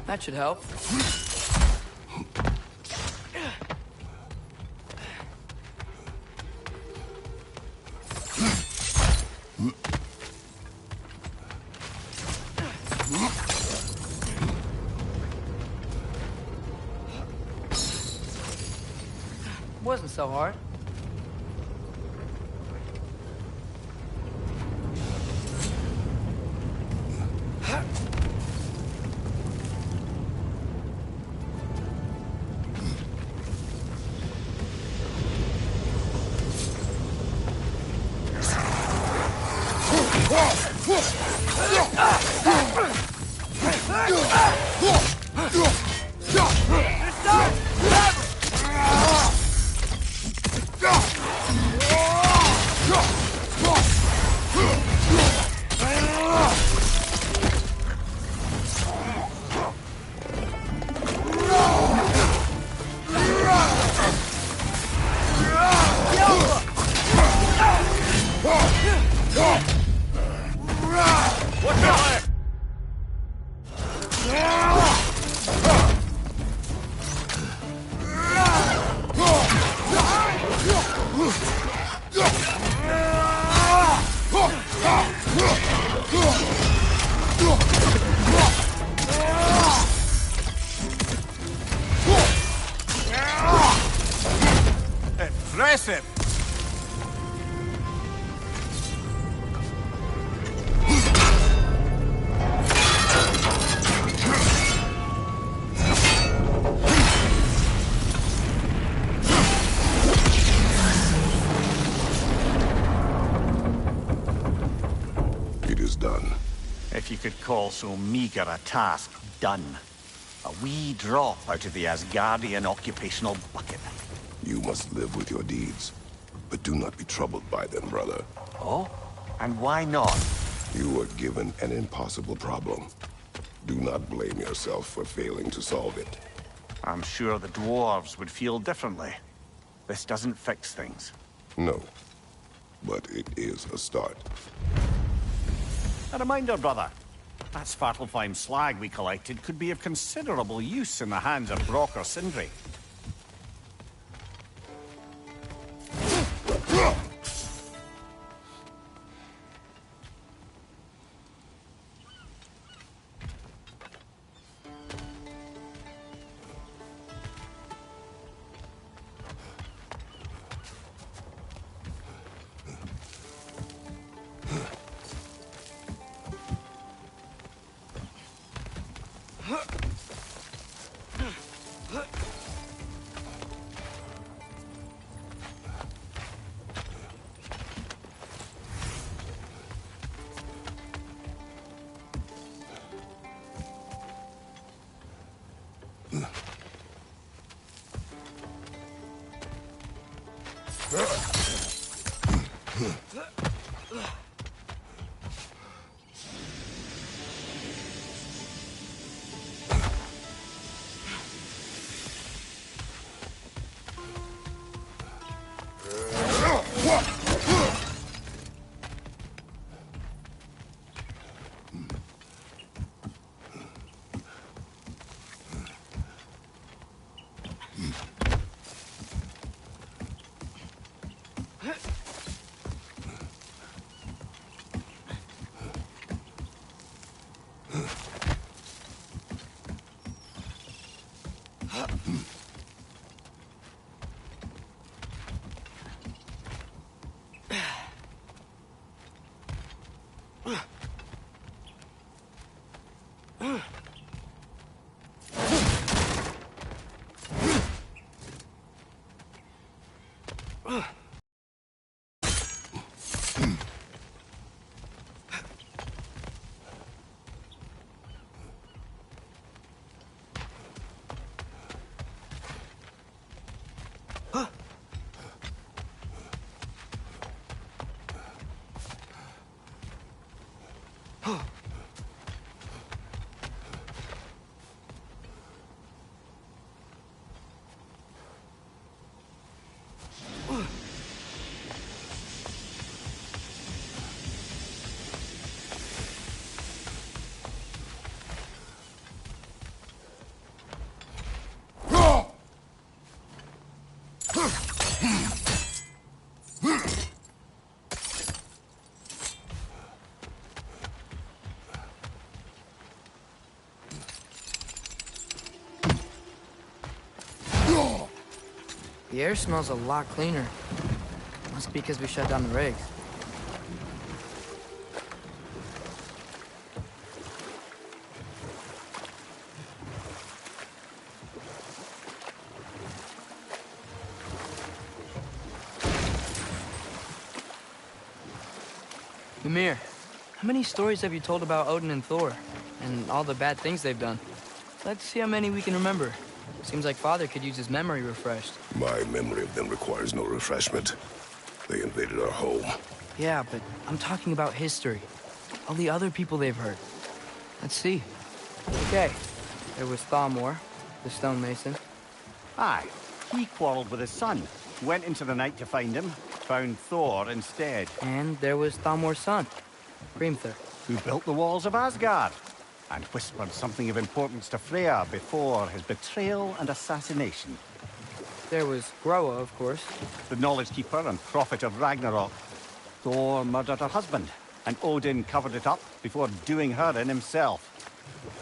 That should help. Wasn't so hard. Impressive! It is done. If you could call so meager a task done. A wee drop out of the Asgardian occupational bucket. You must live with your deeds, but do not be troubled by them, brother. Oh? And why not? You were given an impossible problem. Do not blame yourself for failing to solve it. I'm sure the dwarves would feel differently. This doesn't fix things. No, but it is a start. A reminder, brother. That Svartalfheim slag we collected could be of considerable use in the hands of Brock or Sindri. The air smells a lot cleaner. Must be because we shut down the rigs. Mimir, how many stories have you told about Odin and Thor? And all the bad things they've done? Let's see how many we can remember. Seems like Father could use his memory refreshed. My memory of them requires no refreshment. They invaded our home. Yeah, but I'm talking about history. All the other people they've hurt. Let's see. Okay, there was Thalmor, the stonemason. Aye, he quarreled with his son. Went into the night to find him, found Thor instead. And there was Thalmor's son, Grimthur. Who built the walls of Asgard, and whispered something of importance to Freya before his betrayal and assassination. There was Groa, of course. The knowledge keeper and prophet of Ragnarok. Thor murdered her husband, and Odin covered it up before doing her in himself.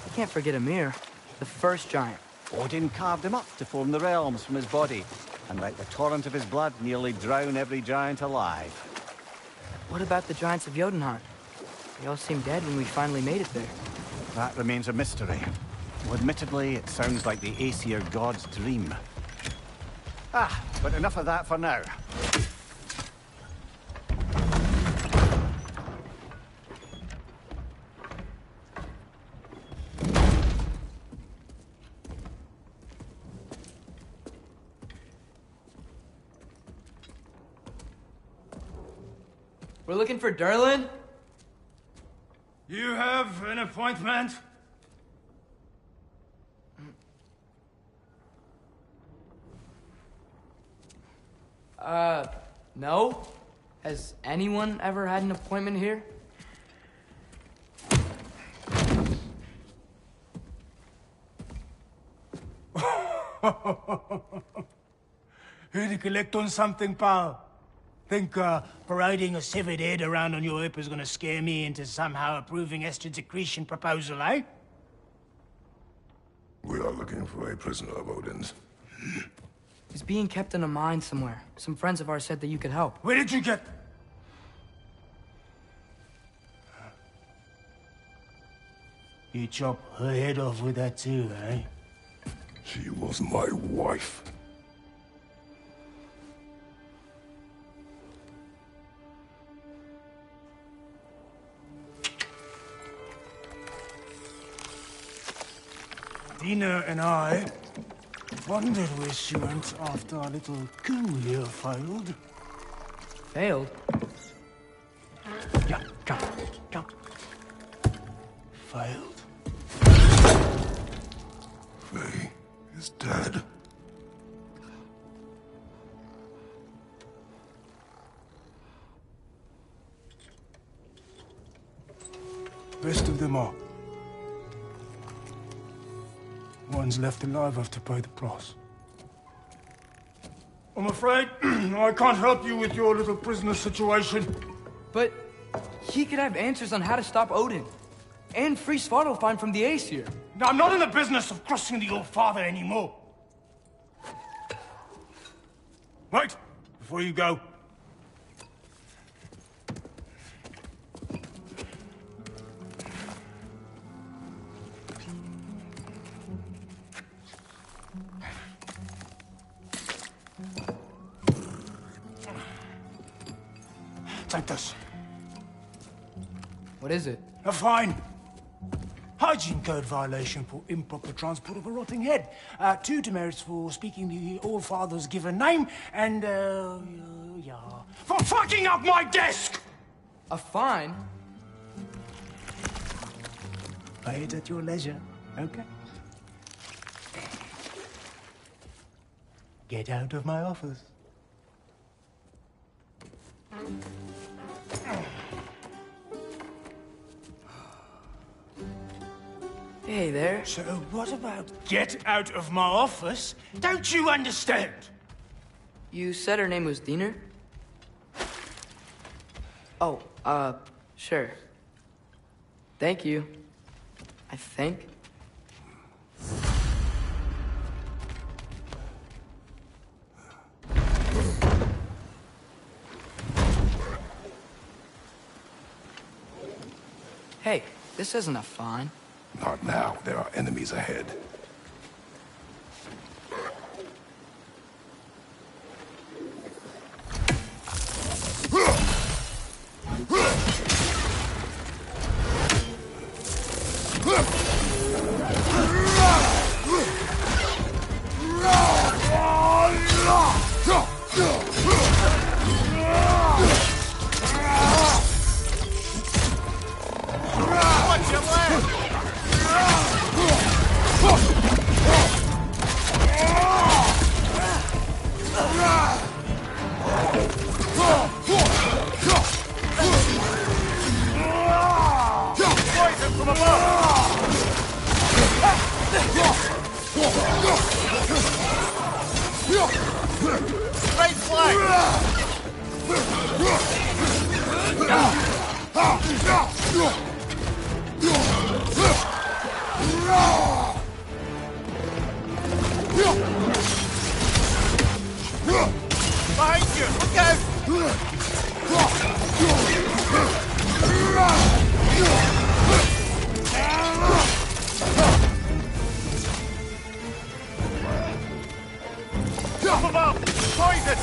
You can't forget Ymir, the first giant. Odin carved him up to form the realms from his body, and let the torrent of his blood nearly drown every giant alive. What about the giants of Jotunheim? They all seemed dead when we finally made it there. That remains a mystery. Well, admittedly, it sounds like the Aesir god's dream. But enough of that for now. We're looking for Durlin? You have an appointment? No. Has anyone ever had an appointment here? Here to collect on something, pal? Think, parading a severed head around on your hip is gonna scare me into somehow approving Estrid's accretion proposal, eh? We are looking for a prisoner of Odin's. He's being kept in a mine somewhere. Some friends of ours said that you could help. Where did you get... You chop her head off with that too, eh? She was my wife. Dina and I wondered where she went after our little coup here failed. Failed? Yeah, come. Failed. Faye is dead. Rest of them are. One's left alive have to pay the price. I'm afraid I can't help you with your little prisoner situation. But he could have answers on how to stop Odin. And free Svartalfheim from the Aesir. I'm not in the business of crossing the old father anymore. Right, before you go. Take this. What is it? A fine. Hygiene code violation for improper transport of a rotting head. 2 demerits for speaking the All-Father's given name, and, yeah, for fucking up my desk! A fine? Pay it at your leisure, okay? Get out of my office. Hey there. So what about get out of my office? Don't you understand? You said her name was Diener? Oh, sure. Thank you. I think. Hey, this isn't a fine. Not now. There are enemies ahead. Behind you! Look out! Up above! Poison!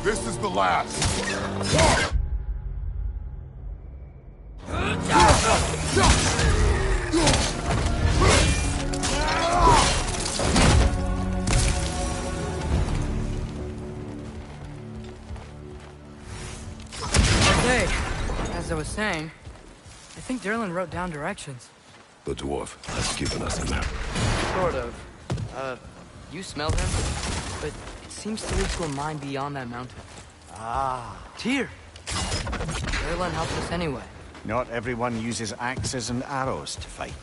This is the last. Okay, as I was saying, I think Derlin wrote down directions. The dwarf has given us a map. Sort of. You smelled him? But it seems to lead to a mine beyond that mountain. Ah. Tyr! Derlin helped us anyway. Not everyone uses axes and arrows to fight.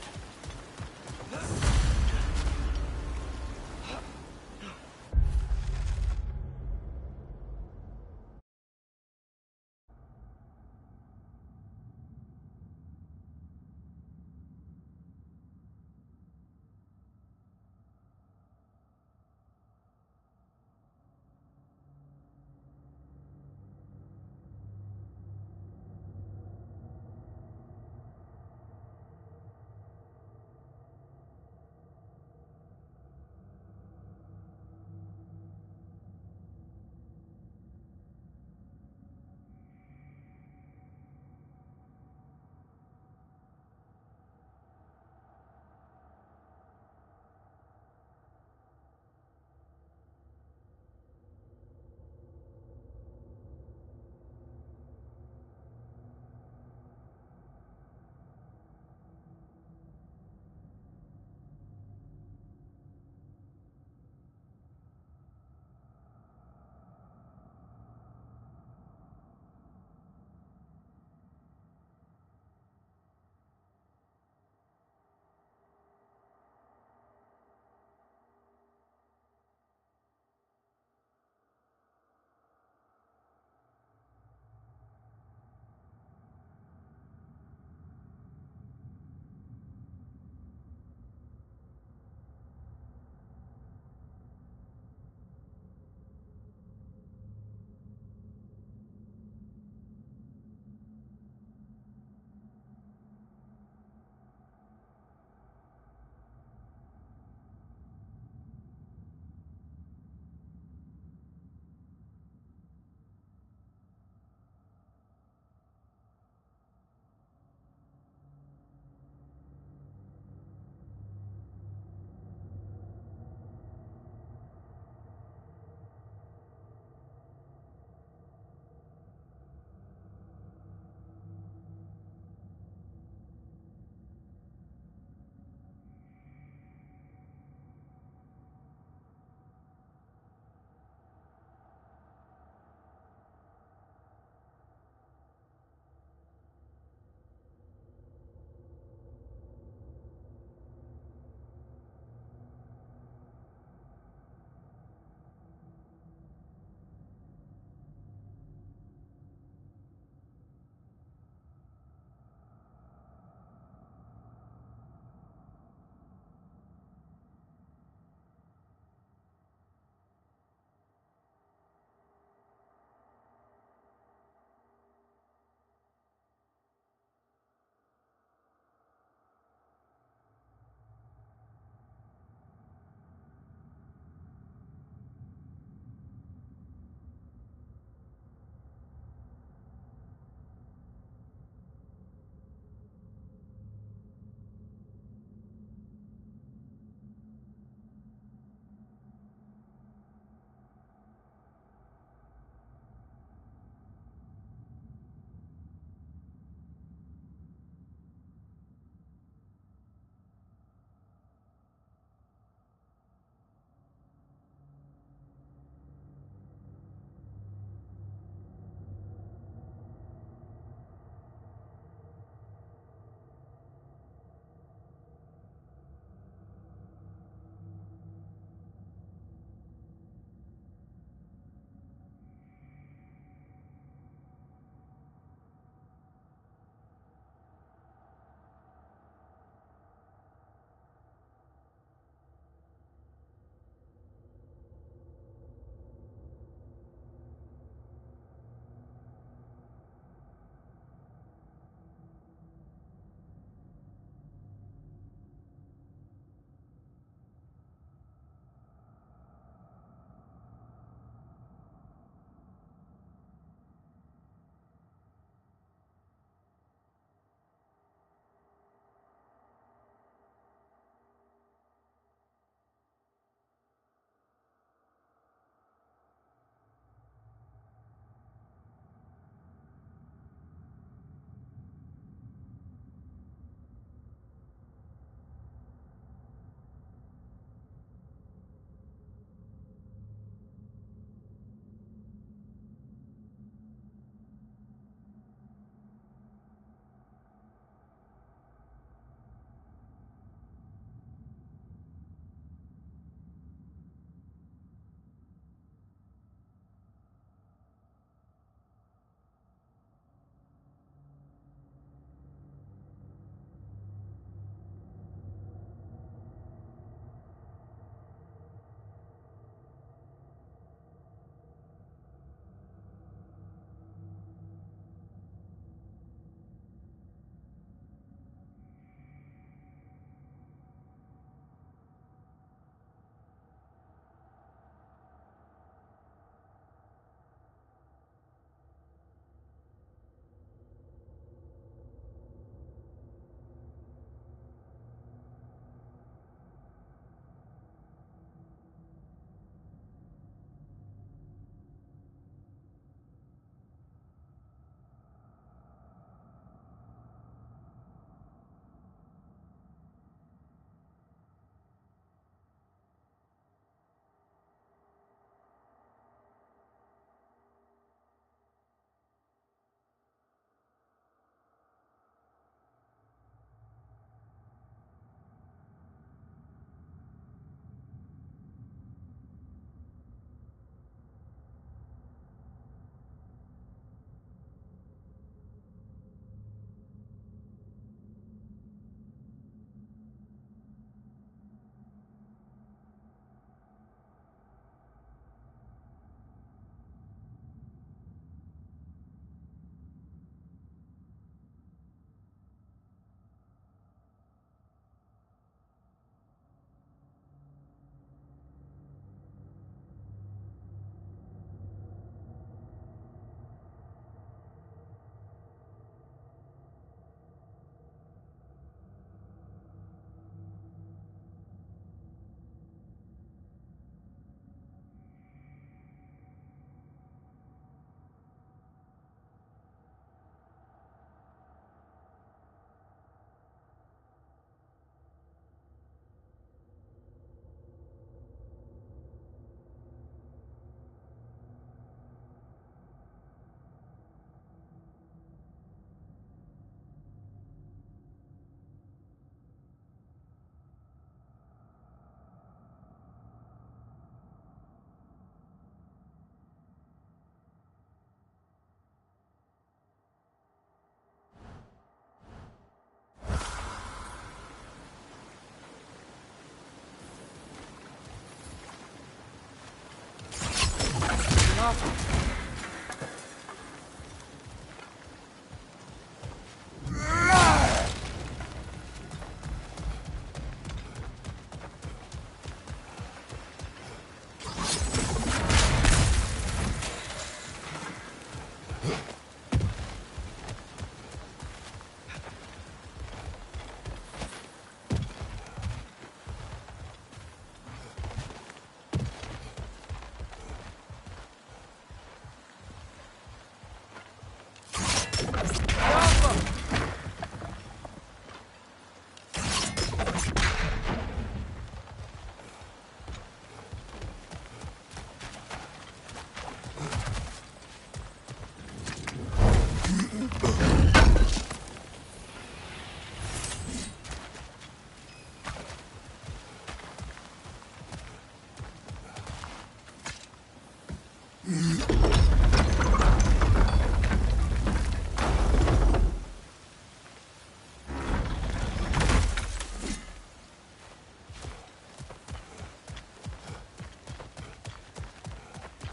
mountain.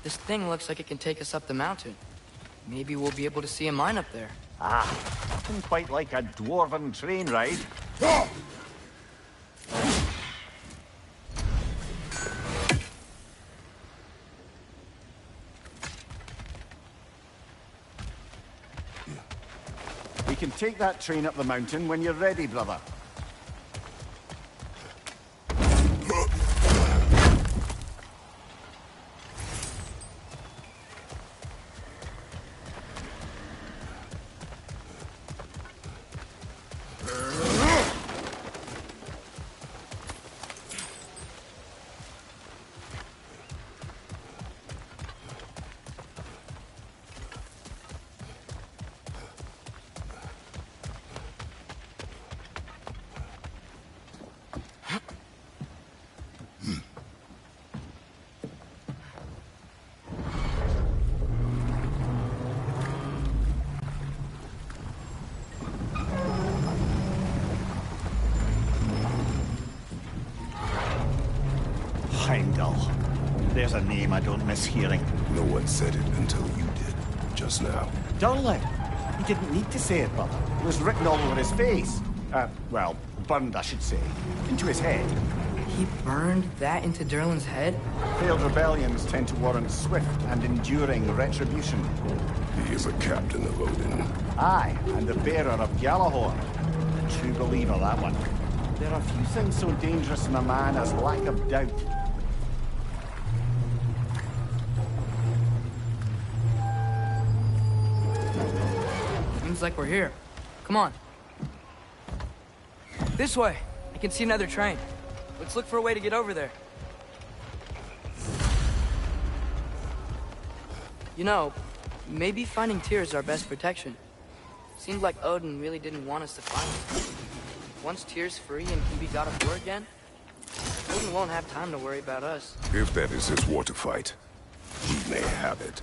This thing looks like it can take us up the mountain. Maybe we'll be able to see a mine up there. Ah, nothing quite like a dwarven train ride. We can take that train up the mountain when you're ready, brother. Heimdall. There's a name I don't miss hearing. No one said it until you did, just now. Durlin. He didn't need to say it, brother. It was written all over his face. Well, burned, I should say. Into his head. He burned that into Durlin's head? Failed rebellions tend to warrant swift and enduring retribution. He is a captain of Odin. Aye, and the bearer of Gjallarhorn. A true believer, that one. There are few things so dangerous in a man as lack of doubt. Seems like we're here. Come on. This way. I can see another train. Let's look for a way to get over there. You know, maybe finding Tyr is our best protection. Seemed like Odin really didn't want us to find him. Once Tyr's free and can be god of war again, Odin won't have time to worry about us. If that is his war to fight, he may have it.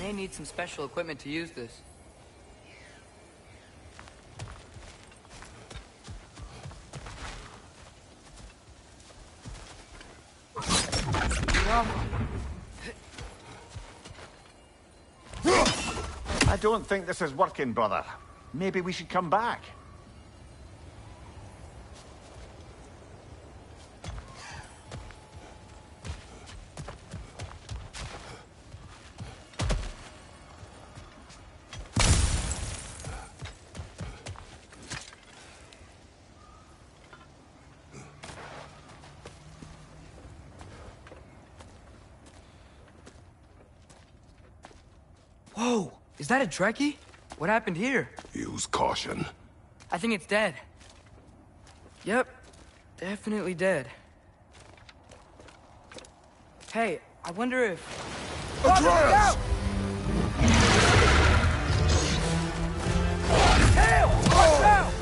may need some special equipment to use this. I don't think this is working, brother. Maybe we should come back. Whoa! Is that a Trekkie? What happened here? Use caution. I think it's dead. Yep. Definitely dead. Hey, I wonder if... Atreus! Hail! Watch out!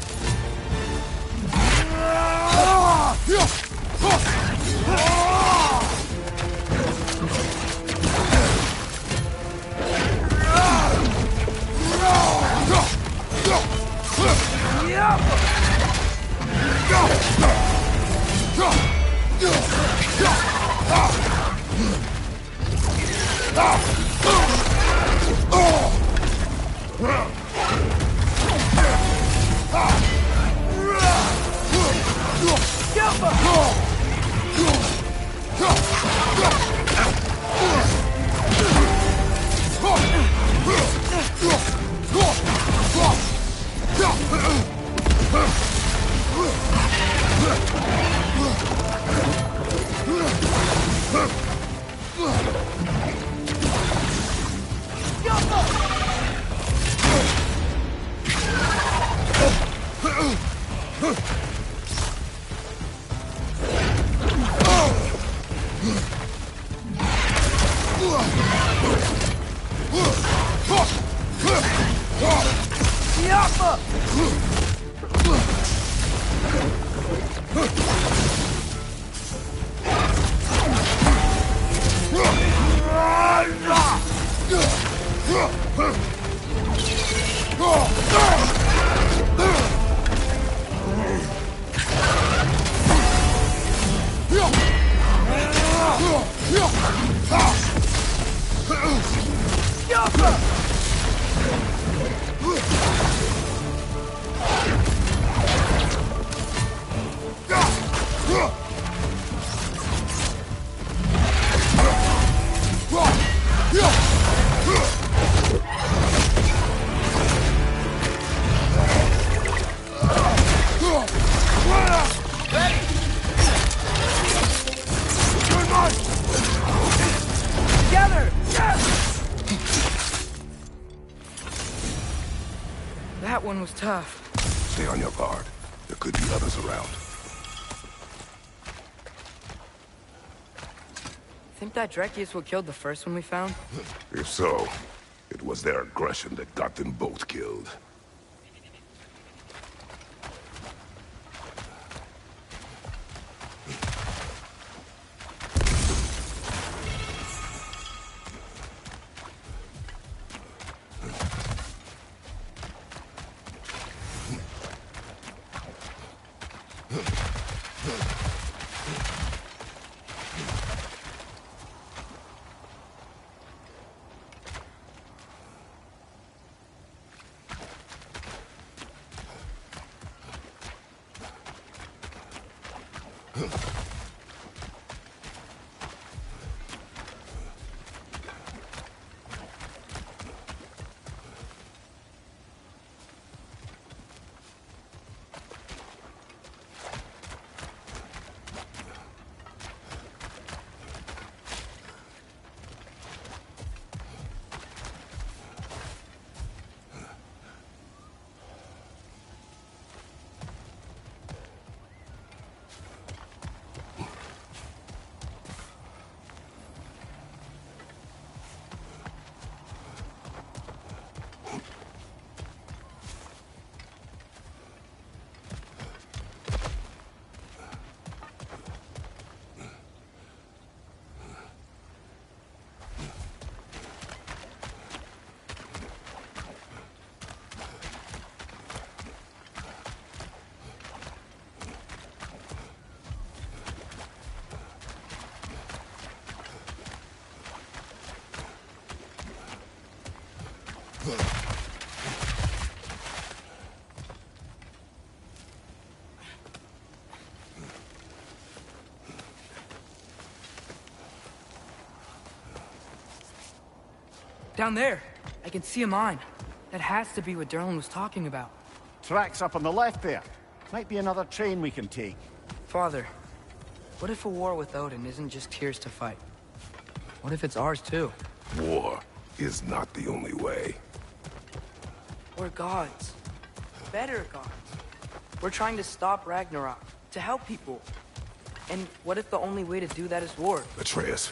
That one was tough. Stay on your guard. There could be others around. Think that Trekkie is what killed the first one we found? If so, it was their aggression that got them both killed. Down there, I can see a mine. That has to be what Derlin was talking about. Tracks up on the left there. Might be another train we can take. Father, what if a war with Odin isn't just Tyr's to fight? What if it's ours too? War is not the only way. We're gods. Better gods. We're trying to stop Ragnarok, to help people. And what if the only way to do that is war? Atreus.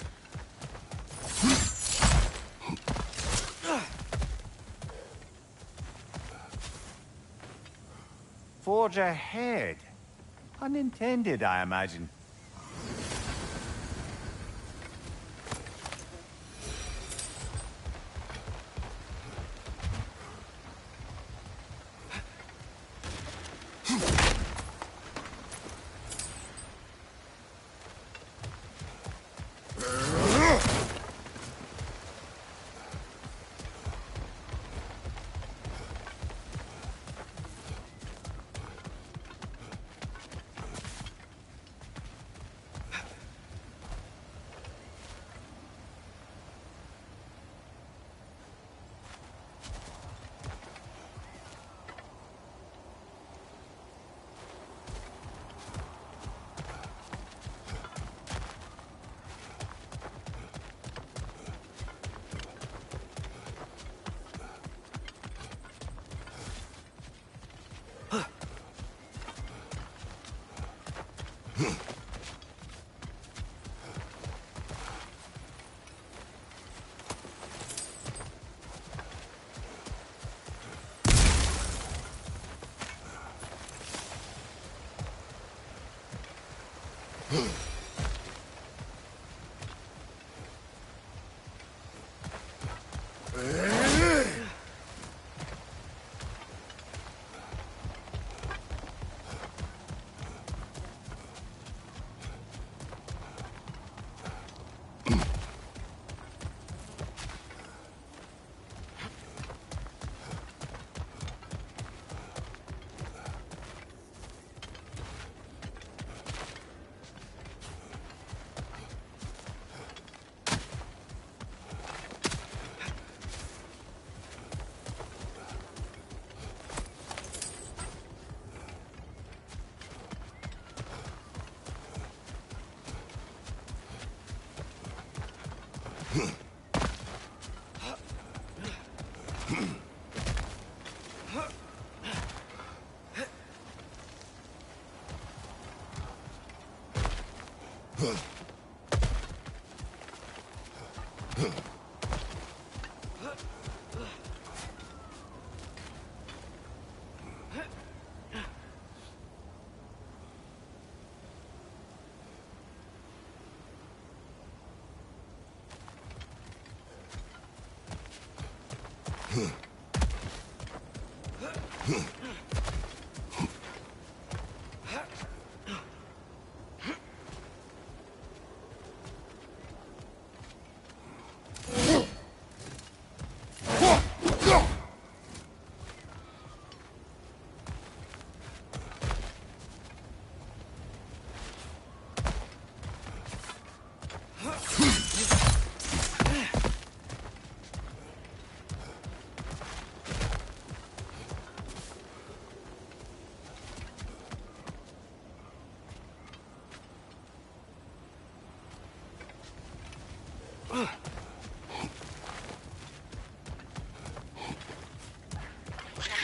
Forge ahead. Unintended, I imagine.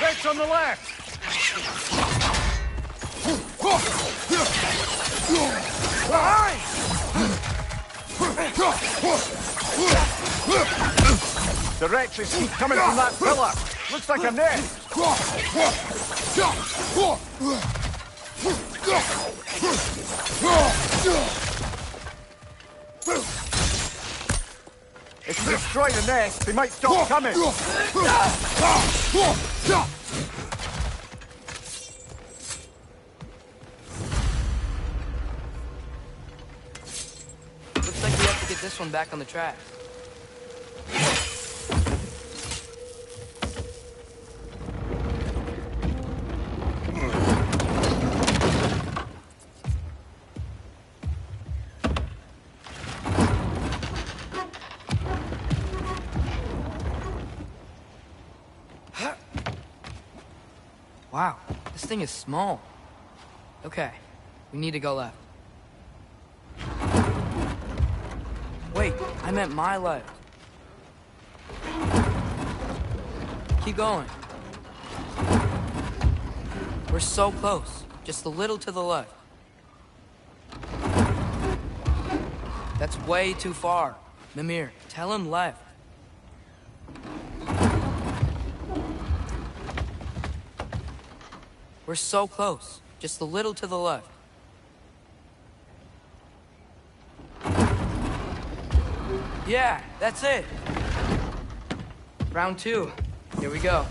Rex on the left! The wretches keep coming from that pillar. Looks like a nest. If you destroy the nest, they might stop coming. Looks like we have to get this one back on the track. Wow, this thing is small. Okay, we need to go left. Wait, I meant my left. Keep going. We're so close. Just a little to the left. That's way too far. Mimir, tell him left. We're so close. Just a little to the left. Yeah, that's it. Round 2. Here we go.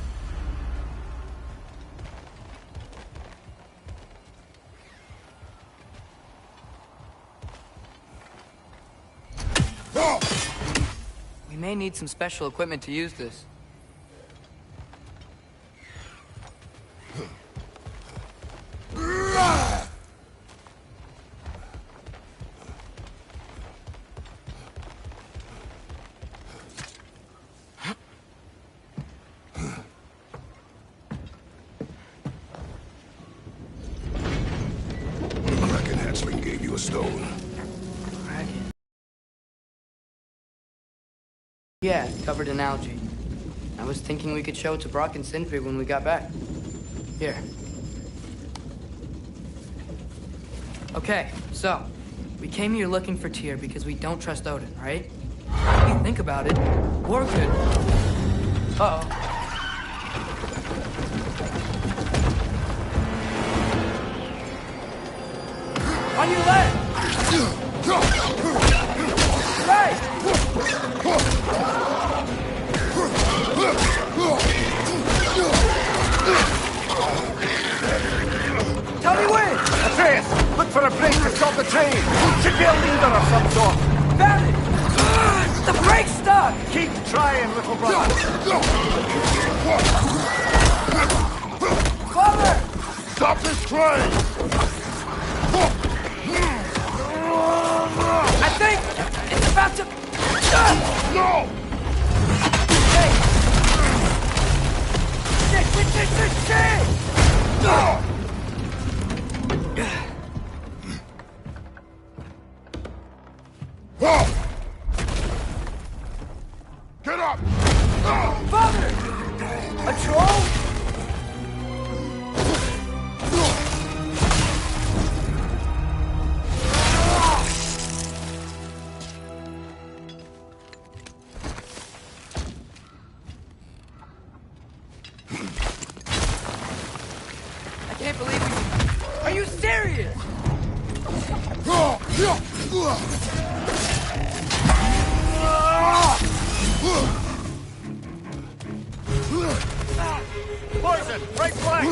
We may need some special equipment to use this. Kraken hatchling gave you a stone. Kraken? Yeah, covered in algae. I was thinking we could show it to Brock and Sindri when we got back. Here. Okay, so, we came here looking for Tyr because we don't trust Odin, right? If you think about it, we're good. Uh-oh. On your left! Right! Tell me when! Atreus, look for a break to stop the train. Should be a leader of some sort. Found it! The brake's stuck! Keep trying, little brother. Clover! Stop this train! I think it's about to... No! Hey! Shit! No! Get up! Father! A troll? I can't believe we... Are you serious? Poison, right flank.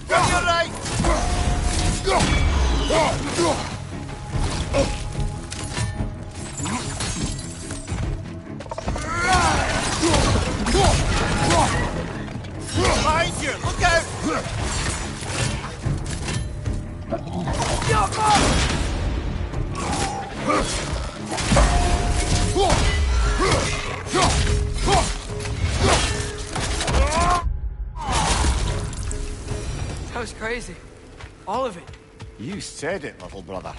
Got you right. Behind you, look out! That was crazy. All of it. You said it, little brother.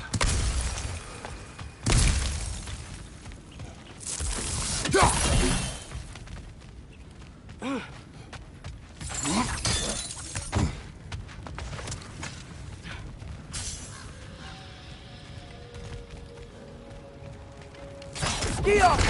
Ski off!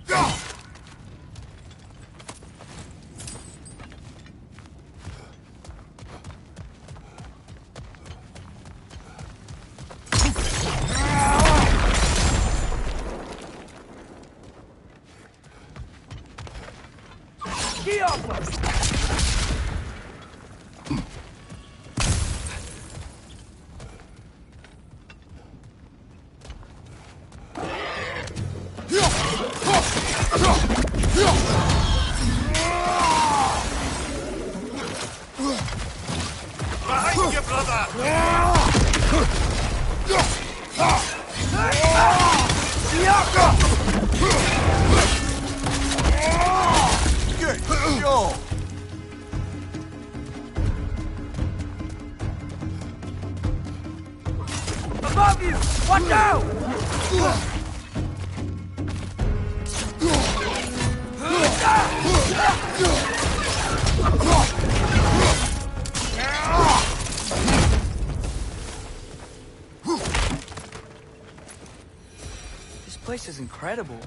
Go! Behind you, brother! Good job! Above you! Watch out! This place is incredible.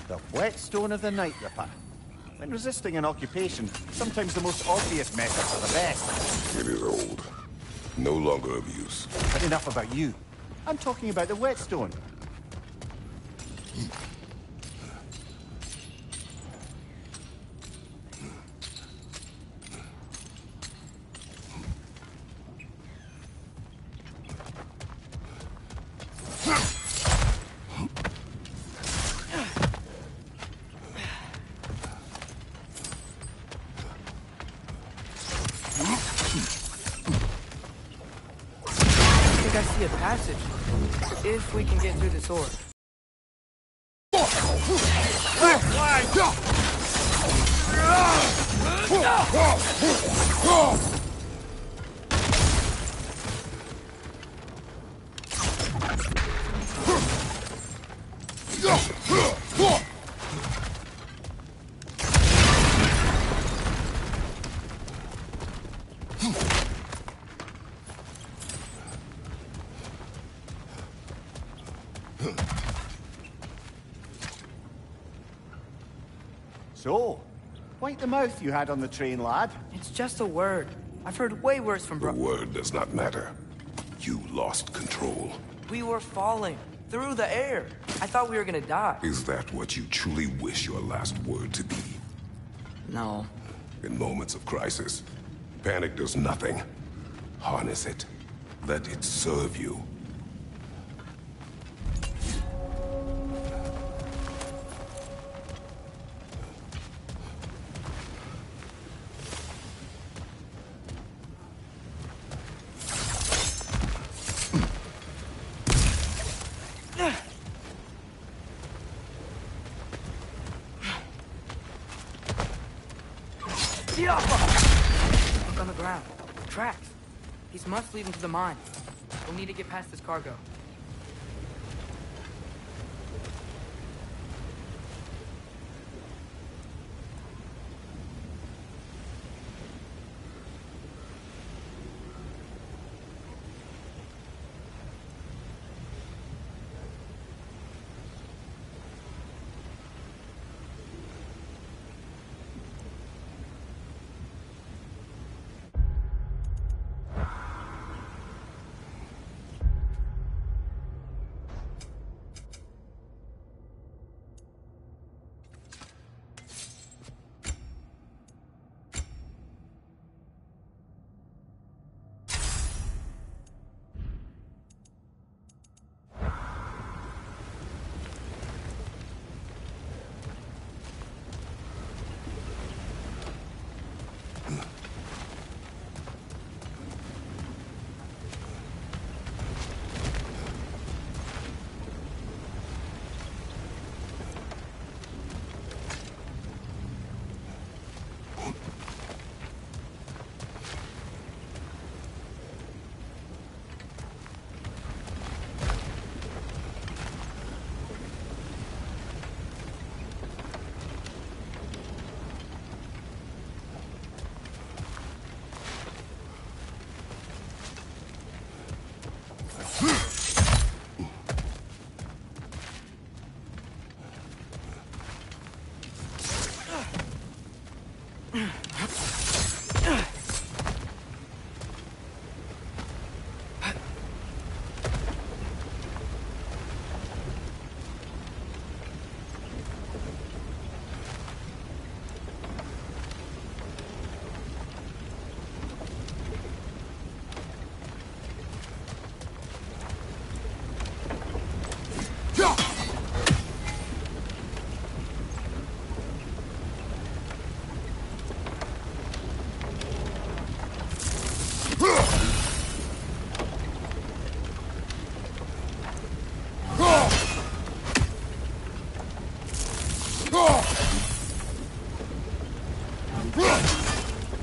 The whetstone of the Night Ripper. When resisting an occupation, sometimes the most obvious methods are the best. It is old. No longer of use. But enough about you. I'm talking about the whetstone. I see a passage. If we can get through this door. So, wipe the mouth you had on the train, lad. It's just a word. I've heard way worse from The word does not matter. You lost control. We were falling through the air. I thought we were gonna die. Is that what you truly wish your last word to be? No. In moments of crisis, panic does nothing. Harness it. Let it serve you. Look on the ground. Tracks. These must lead into the mine. We'll need to get past this cargo.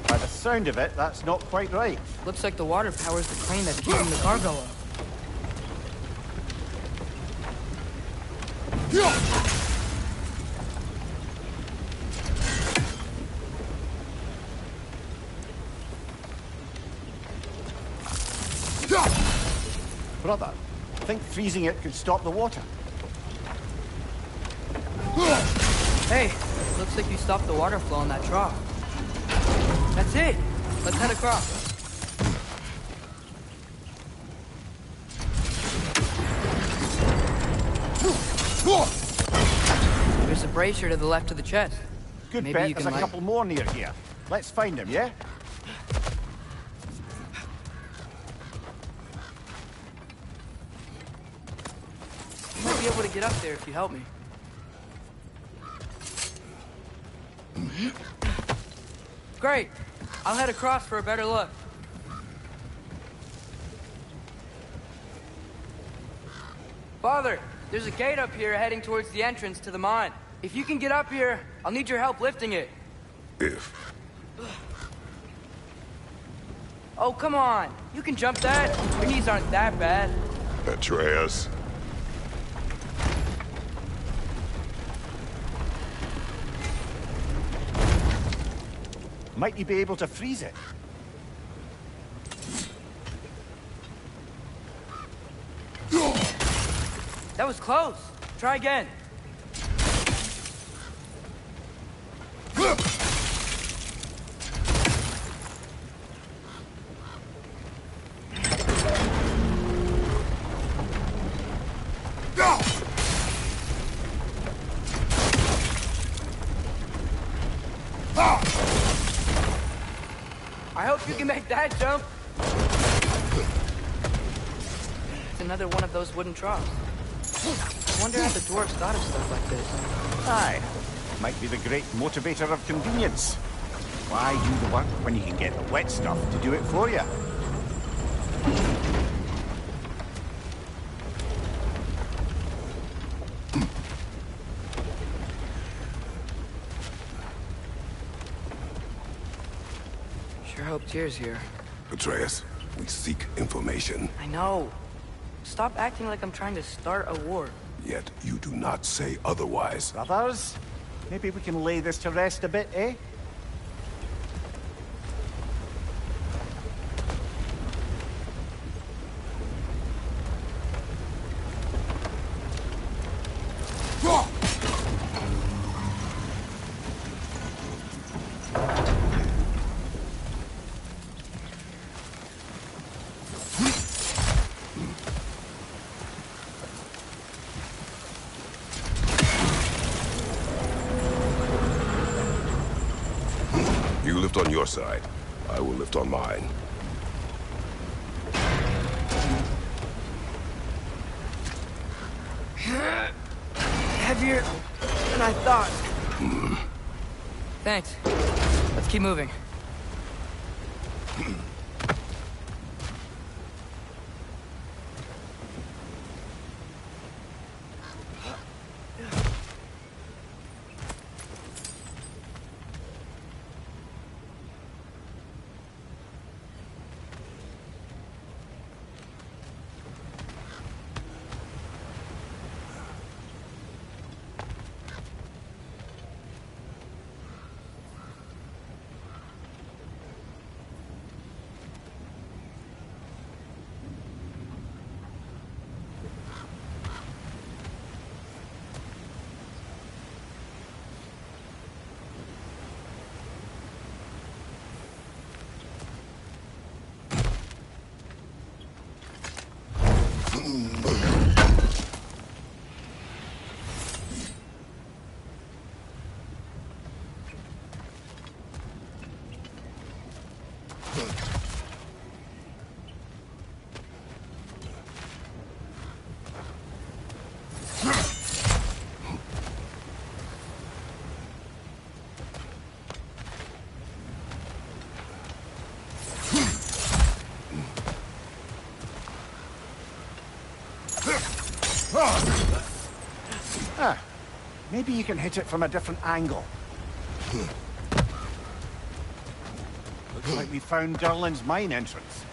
By the sound of it, that's not quite right. Looks like the water powers the crane that's keeping the cargo up. Brother, I think freezing it could stop the water. Hey, looks like you stopped the water flow in that trough. That's it. Let's head across. There's a brazier to the left of the chest. Good Maybe bet you there's can a couple more near here. Let's find him, yeah? You might be able to get up there if you help me. Great. I'll head across for a better look. Father, there's a gate up here heading towards the entrance to the mine. If you can get up here, I'll need your help lifting it. If. Oh, come on. You can jump that. Your knees aren't that bad. Atreus. Might you be able to freeze it? That was close. Try again. I hope you can make that jump. It's another one of those wooden troughs. I wonder how the dwarves thought of stuff like this. Aye. Might be the great motivator of convenience. Why do the work when you can get the wet stuff to do it for you? Sure hope Tyr's here. Atreus, we seek information. I know. Stop acting like I'm trying to start a war. Yet you do not say otherwise. Brothers, maybe we can lay this to rest a bit, eh? You lift on your side. I will lift on mine. Heavier than I thought. Thanks. Let's keep moving. Ah, maybe you can hit it from a different angle. Looks like we found Durlin's mine entrance.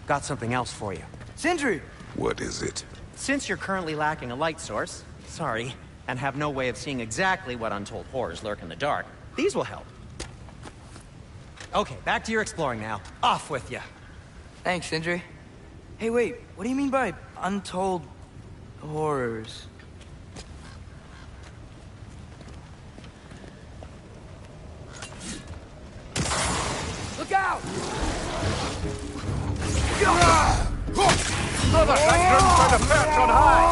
Got something else for you. Sindri! What is it? Since you're currently lacking a light source, sorry, and have no way of seeing exactly what untold horrors lurk in the dark, these will help. Okay, back to your exploring now. Off with you. Thanks, Sindri. Hey, wait, what do you mean by untold horrors? Look out! Brother, that ground's by the perch on high!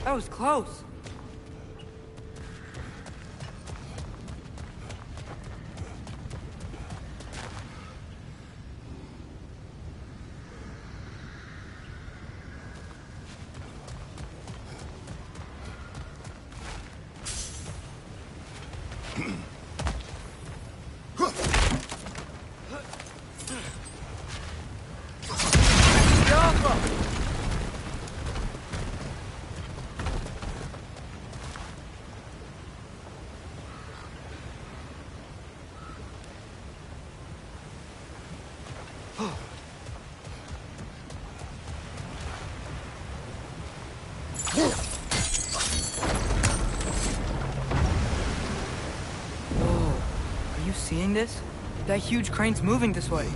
That was close. Are you seeing this? That huge crane's moving this way.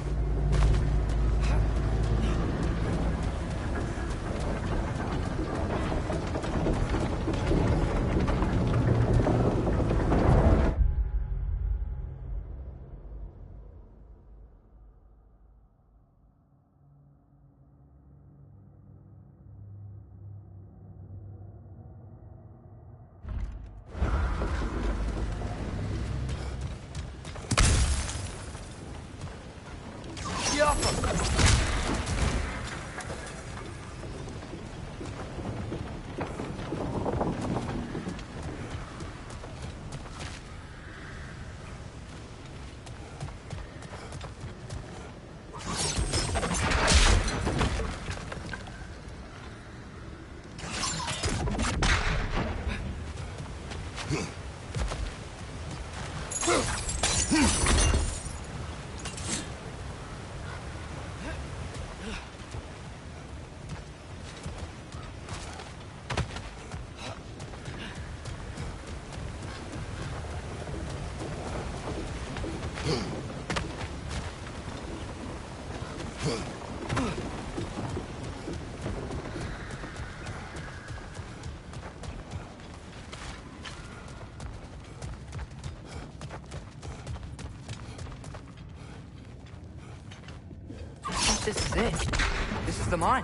This is it. This is the mine.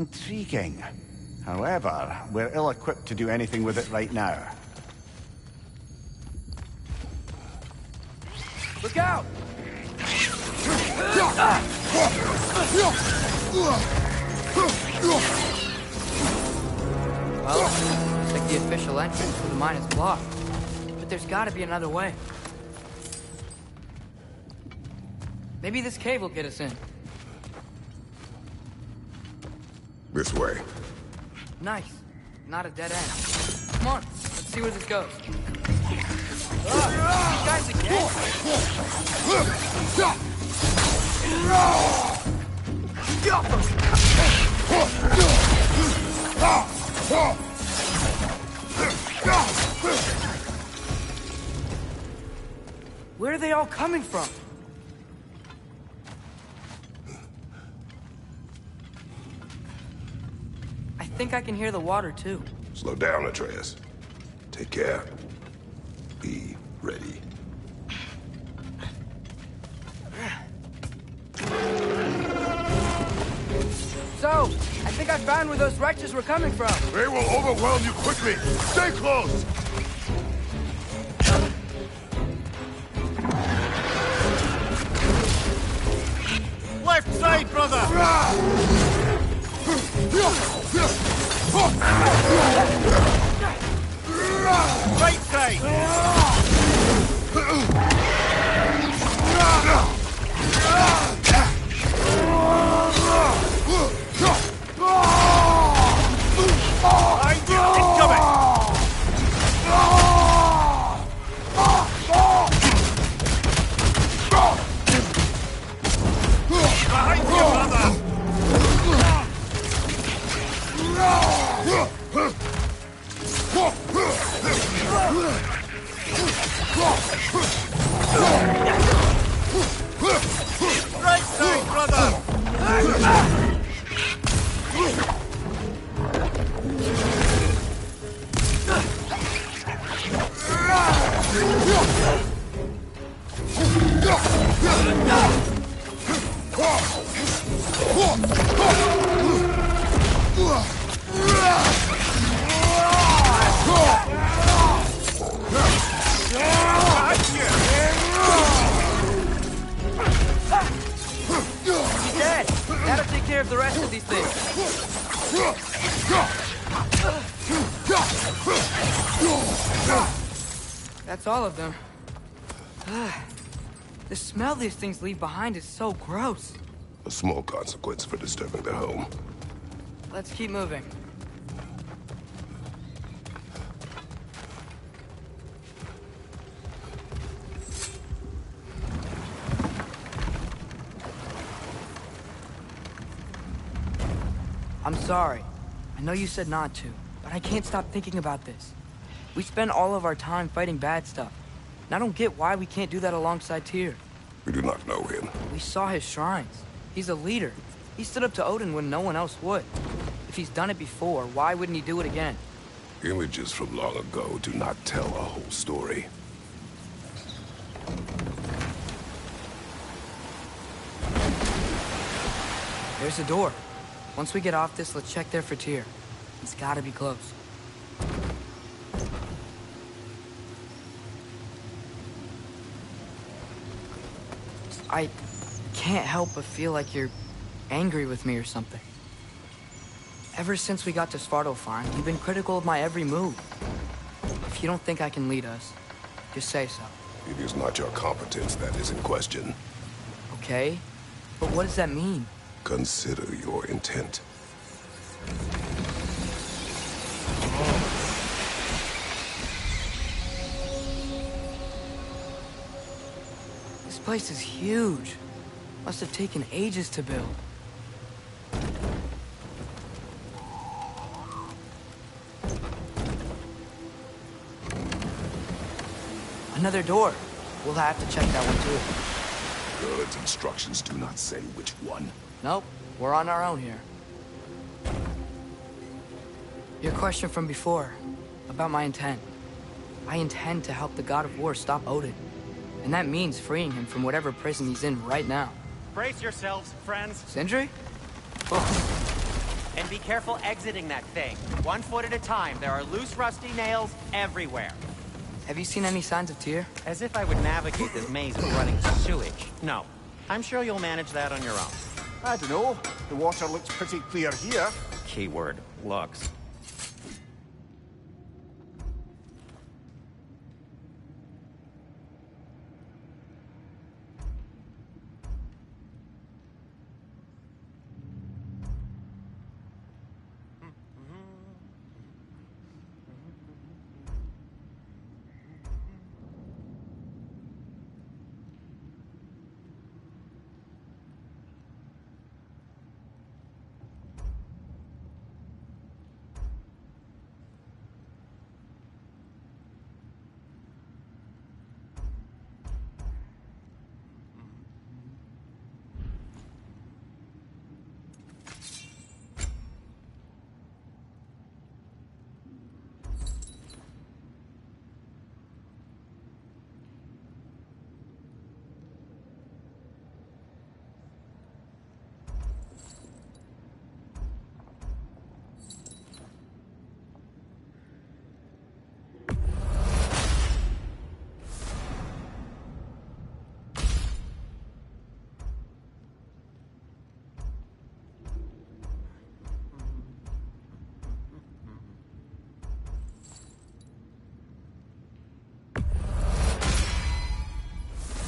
Intriguing. However, we're ill-equipped to do anything with it right now. Look out! Well, looks like the official entrance to the mine is blocked. But there's gotta be another way. Maybe this cave will get us in. This way. Nice. Not a dead end. Come on, let's see where this goes. You guys again? Where are they all coming from? I think I can hear the water, too. Slow down, Atreus. Take care. Be ready. So, I think I found where those wretches were coming from. They will overwhelm you quickly. Stay close. Left side, brother! Right side! Right side, brother! Dead! That'll take care of the rest of these things. That's all of them. The smell these things leave behind is so gross. A small consequence for disturbing their home. Let's keep moving. I'm sorry. I know you said not to, but I can't stop thinking about this. We spend all of our time fighting bad stuff. And I don't get why we can't do that alongside Tyr. We do not know him. We saw his shrines. He's a leader. He stood up to Odin when no one else would. If he's done it before, why wouldn't he do it again? Images from long ago do not tell a whole story. There's a door. Once we get off this, let's check there for Tyr. He's gotta be close. I can't help but feel like you're angry with me or something. Ever since we got to Svartalfheim, you've been critical of my every move. If you don't think I can lead us, just say so. It is not your competence that is in question. Okay? But what does that mean? Consider your intent. This place is huge. Must have taken ages to build. Another door. We'll have to check that one too. God's instructions do not say which one. Nope, we're on our own here. Your question from before, about my intent. I intend to help the God of War stop Odin. And that means freeing him from whatever prison he's in right now. Brace yourselves, friends. Sindri? And be careful exiting that thing. 1 foot at a time. There are loose, rusty nails everywhere. Have you seen any signs of Tyr? As if I would navigate this maze of running sewage. No. I'm sure you'll manage that on your own. I don't know. The water looks pretty clear here. Keyword, looks.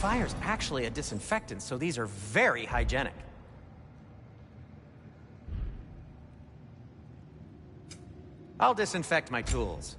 Fire's actually a disinfectant, so these are very hygienic. I'll disinfect my tools.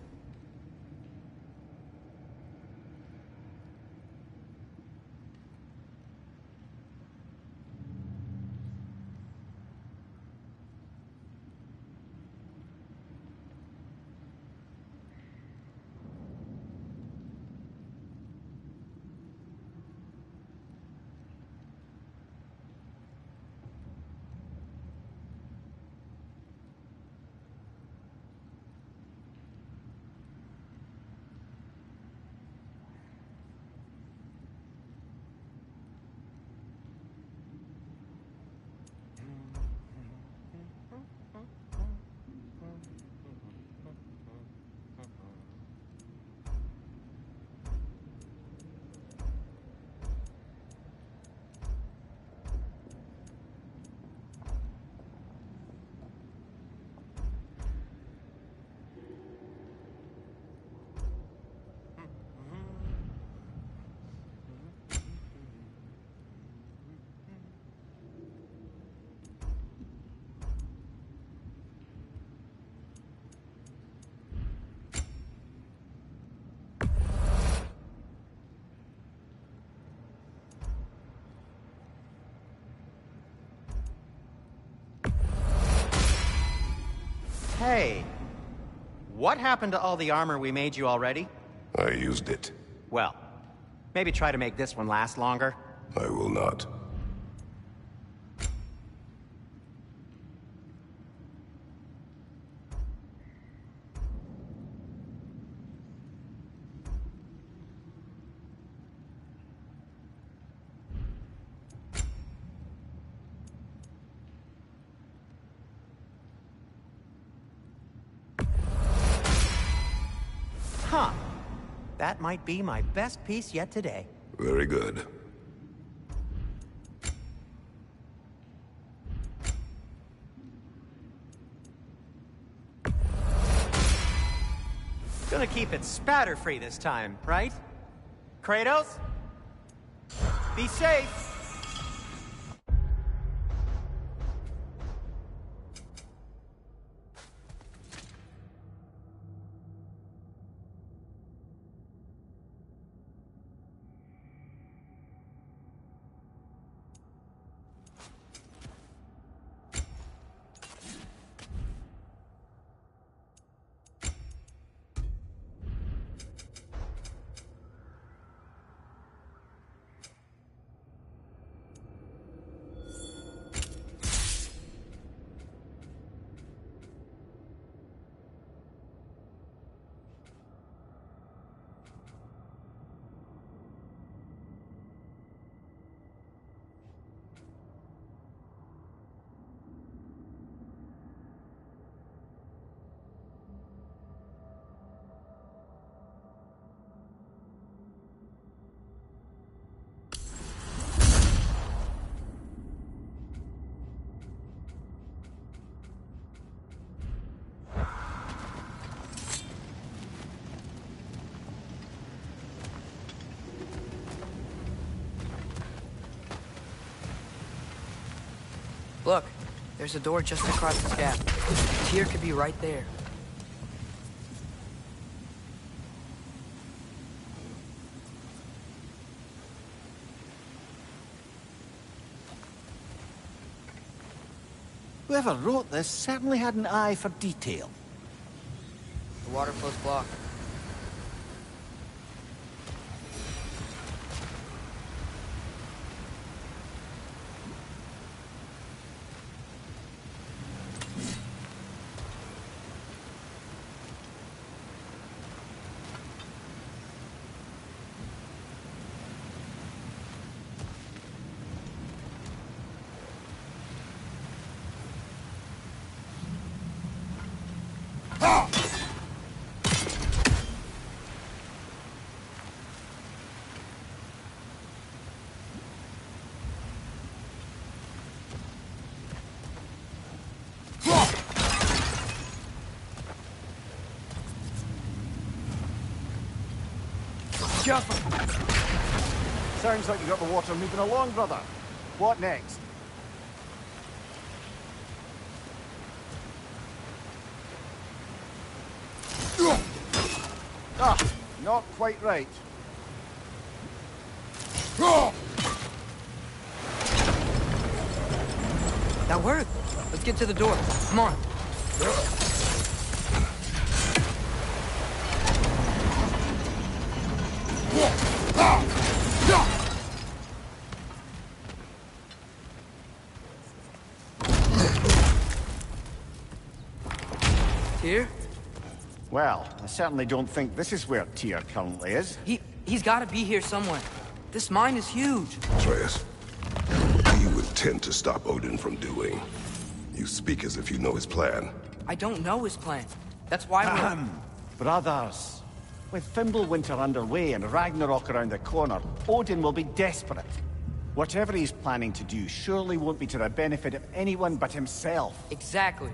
Hey, what happened to all the armor we made you already? I used it. Well, maybe try to make this one last longer. I will not. Huh. That might be my best piece yet today. Very good. Gonna keep it spatter-free this time, right? Kratos? Be safe! Look, there's a door just across this gap. Tyr could be right there. Whoever wrote this certainly had an eye for detail. The water flow's blocked. Sounds like you got the water moving along, brother. What next? Ah, not quite right. That worked. Let's get to the door. Come on. Tyr? Well, I certainly don't think this is where Tyr currently is. He's gotta be here somewhere. This mine is huge. Atreus, what do you intend to stop Odin from doing? You speak as if you know his plan. I don't know his plan. That's why we're... Brothers, with Fimbulwinter underway and Ragnarok around the corner, Odin will be desperate. Whatever he's planning to do surely won't be to the benefit of anyone but himself. Exactly.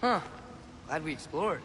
Huh. Glad we explored.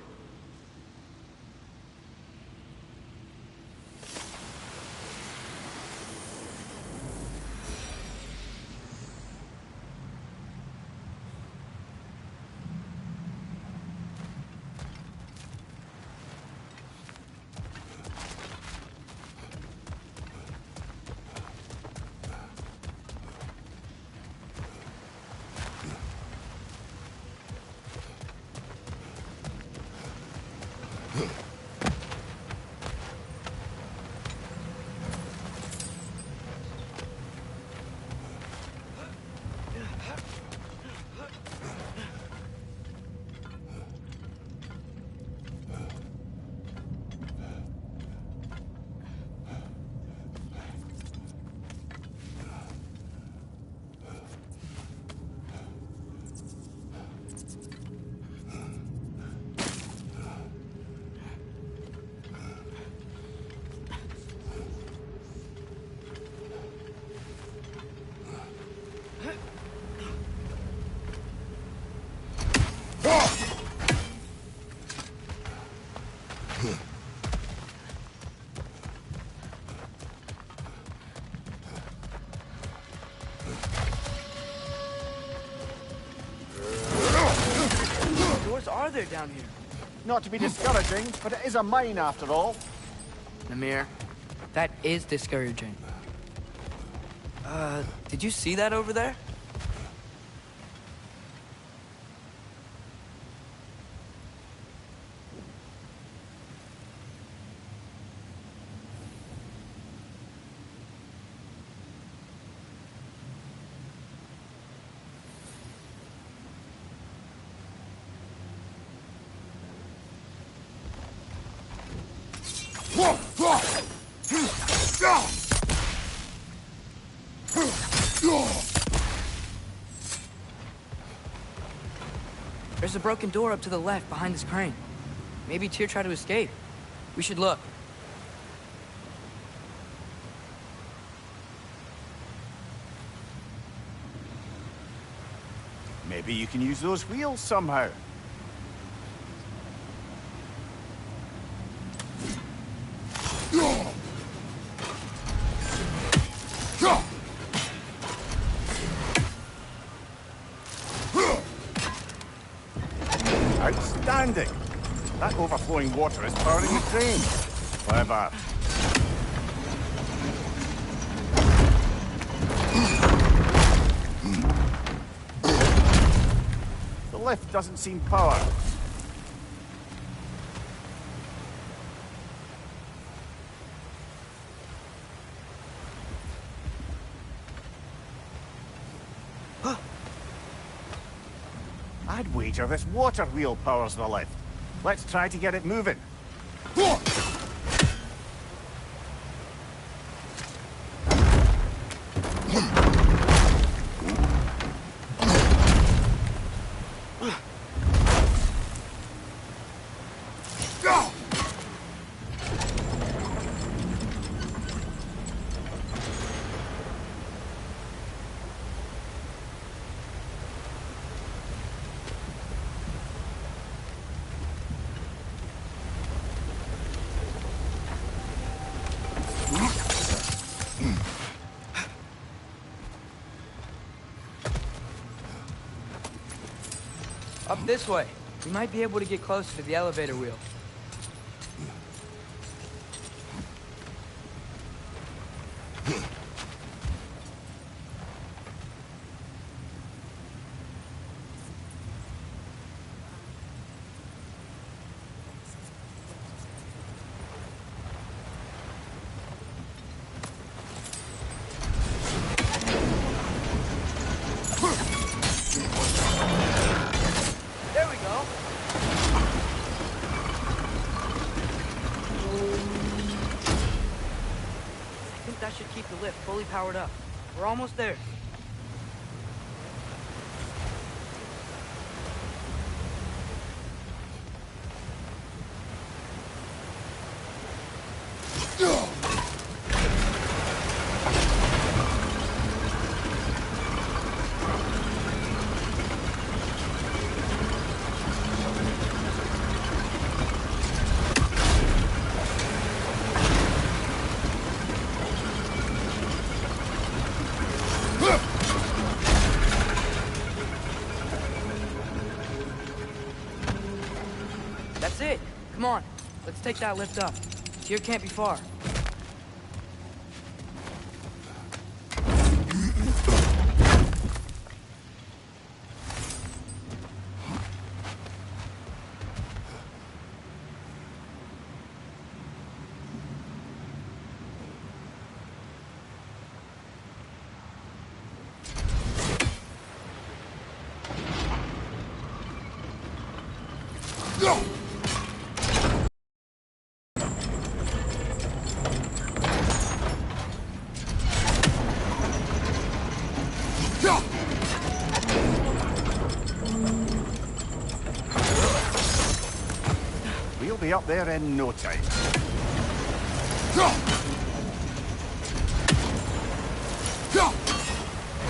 Are there down here? Not to be discouraging, but it is a mine after all. Namir, That is discouraging. Did you see that over there? There's a broken door up to the left behind this crane. Maybe Tyr tried to escape. We should look. Maybe you can use those wheels somehow. Outstanding! That overflowing water is powering the crane. Clever. The lift doesn't seem powered. I'd wager this water wheel powers the lift. Let's try to get it moving. Up this way. We might be able to get closer to the elevator wheel. That should keep the lift fully powered up. We're almost there. That's it. Come on. Let's take that lift up. Tyr can't be far. We'll be up there in no time.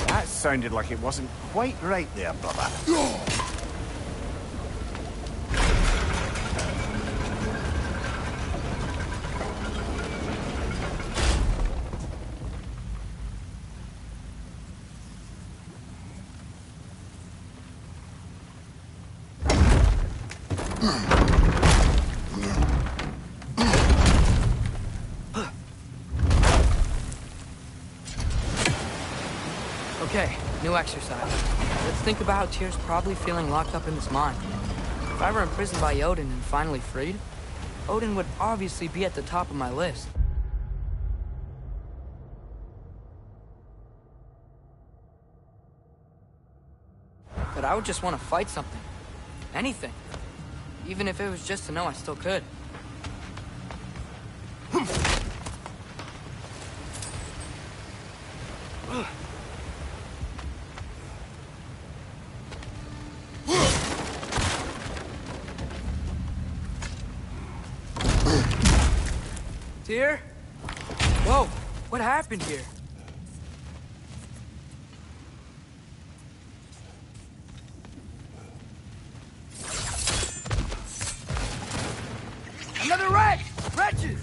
That sounded like it wasn't quite right there, brother. Okay, new exercise. Let's think about how Tyr's probably feeling locked up in this mine. If I were imprisoned by Odin and finally freed, Odin would obviously be at the top of my list. But I would just want to fight something. Anything. Even if it was just to know I still could. Tyr? Whoa, what happened here? Another wretch! Wretches!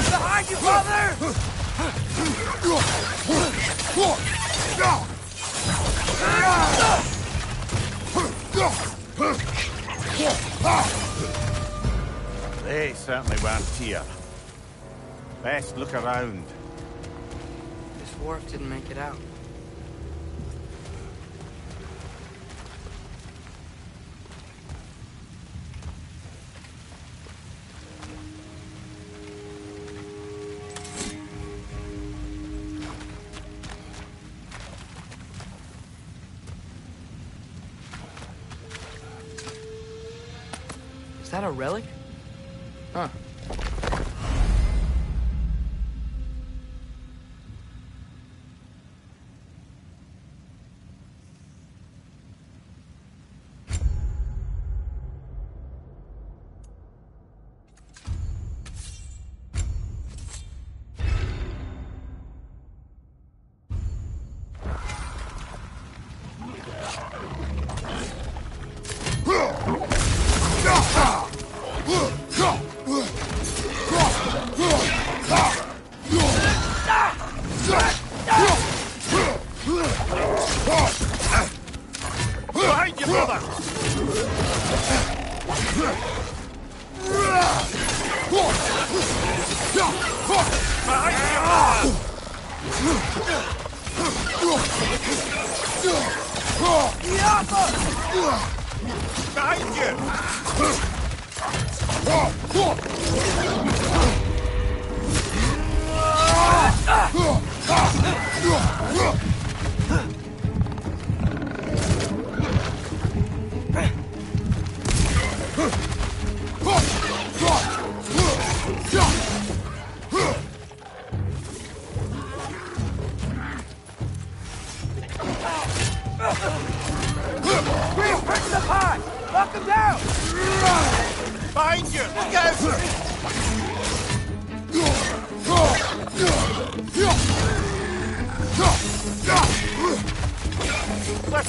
Behind you, brother! Behind you, father! They certainly weren't Tyr. Best look around. This wharf didn't make it out. Is that a relic? Huh.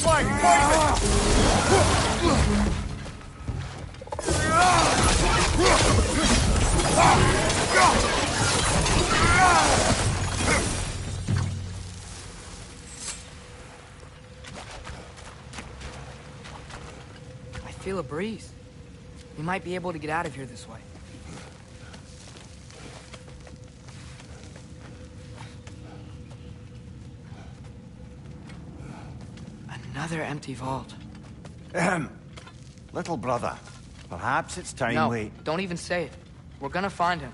flank! Poison! I feel a breeze. We might be able to get out of here this way. Another empty vault. Little brother, perhaps it's time No, we... don't even say it. We're gonna find him.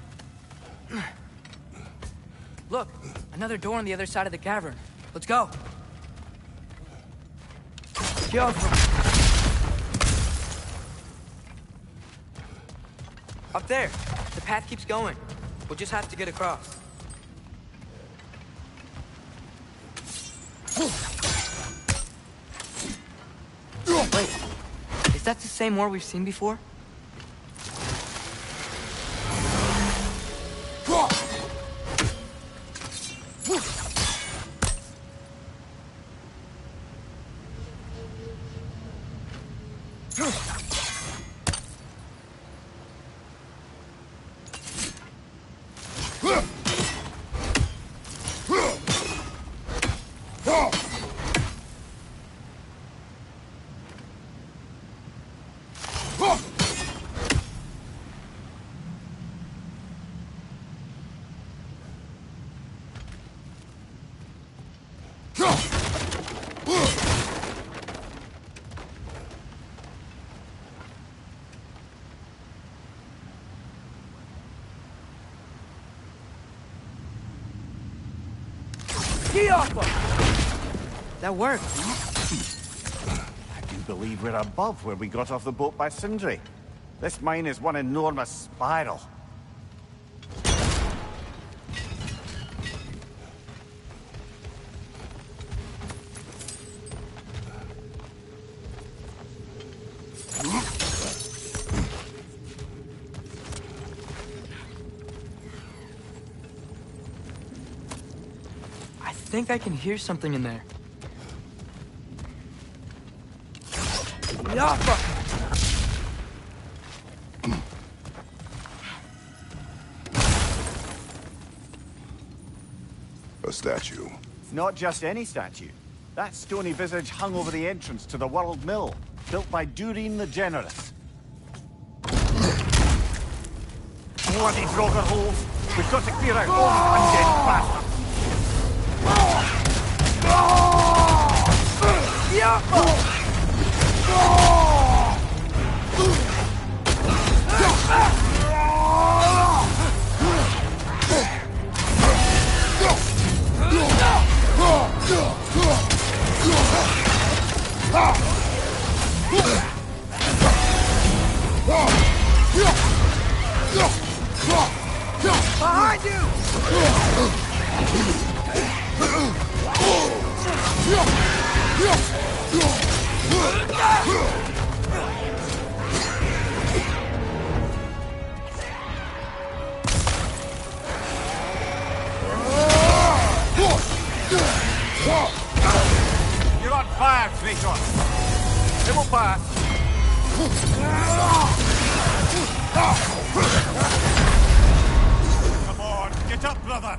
Look, another door on the other side of the cavern. Let's go. Up there. The path keeps going. We'll just have to get across. Wait, is that the same war we've seen before? That worked. I do believe we're above where we got off the boat by Sindri. This mine is one enormous spiral. I think I can hear something in there. A statue. Not just any statue. That stony visage hung over the entrance to the World Mill, built by Durin the Generous. Bloody Draugr holes! We've got to clear out all these undead bastards! Behind you! You're on fire, Kratos! It will pass! Come on, get up, brother!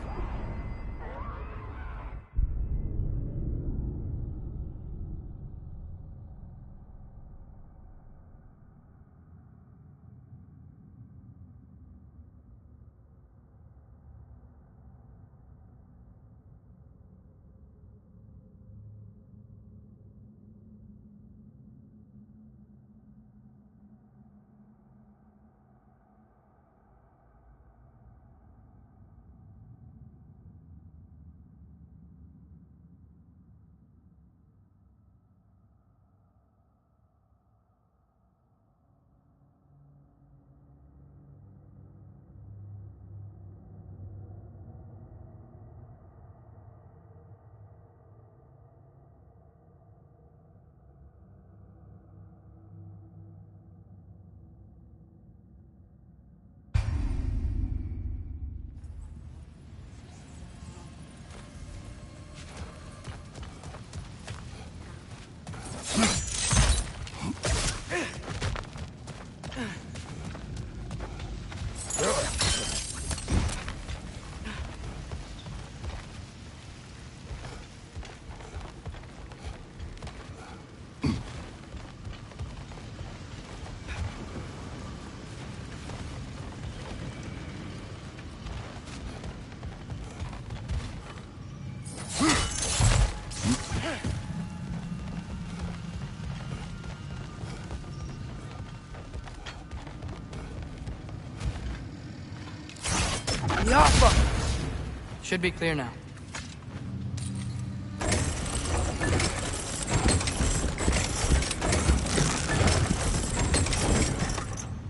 Should be clear now.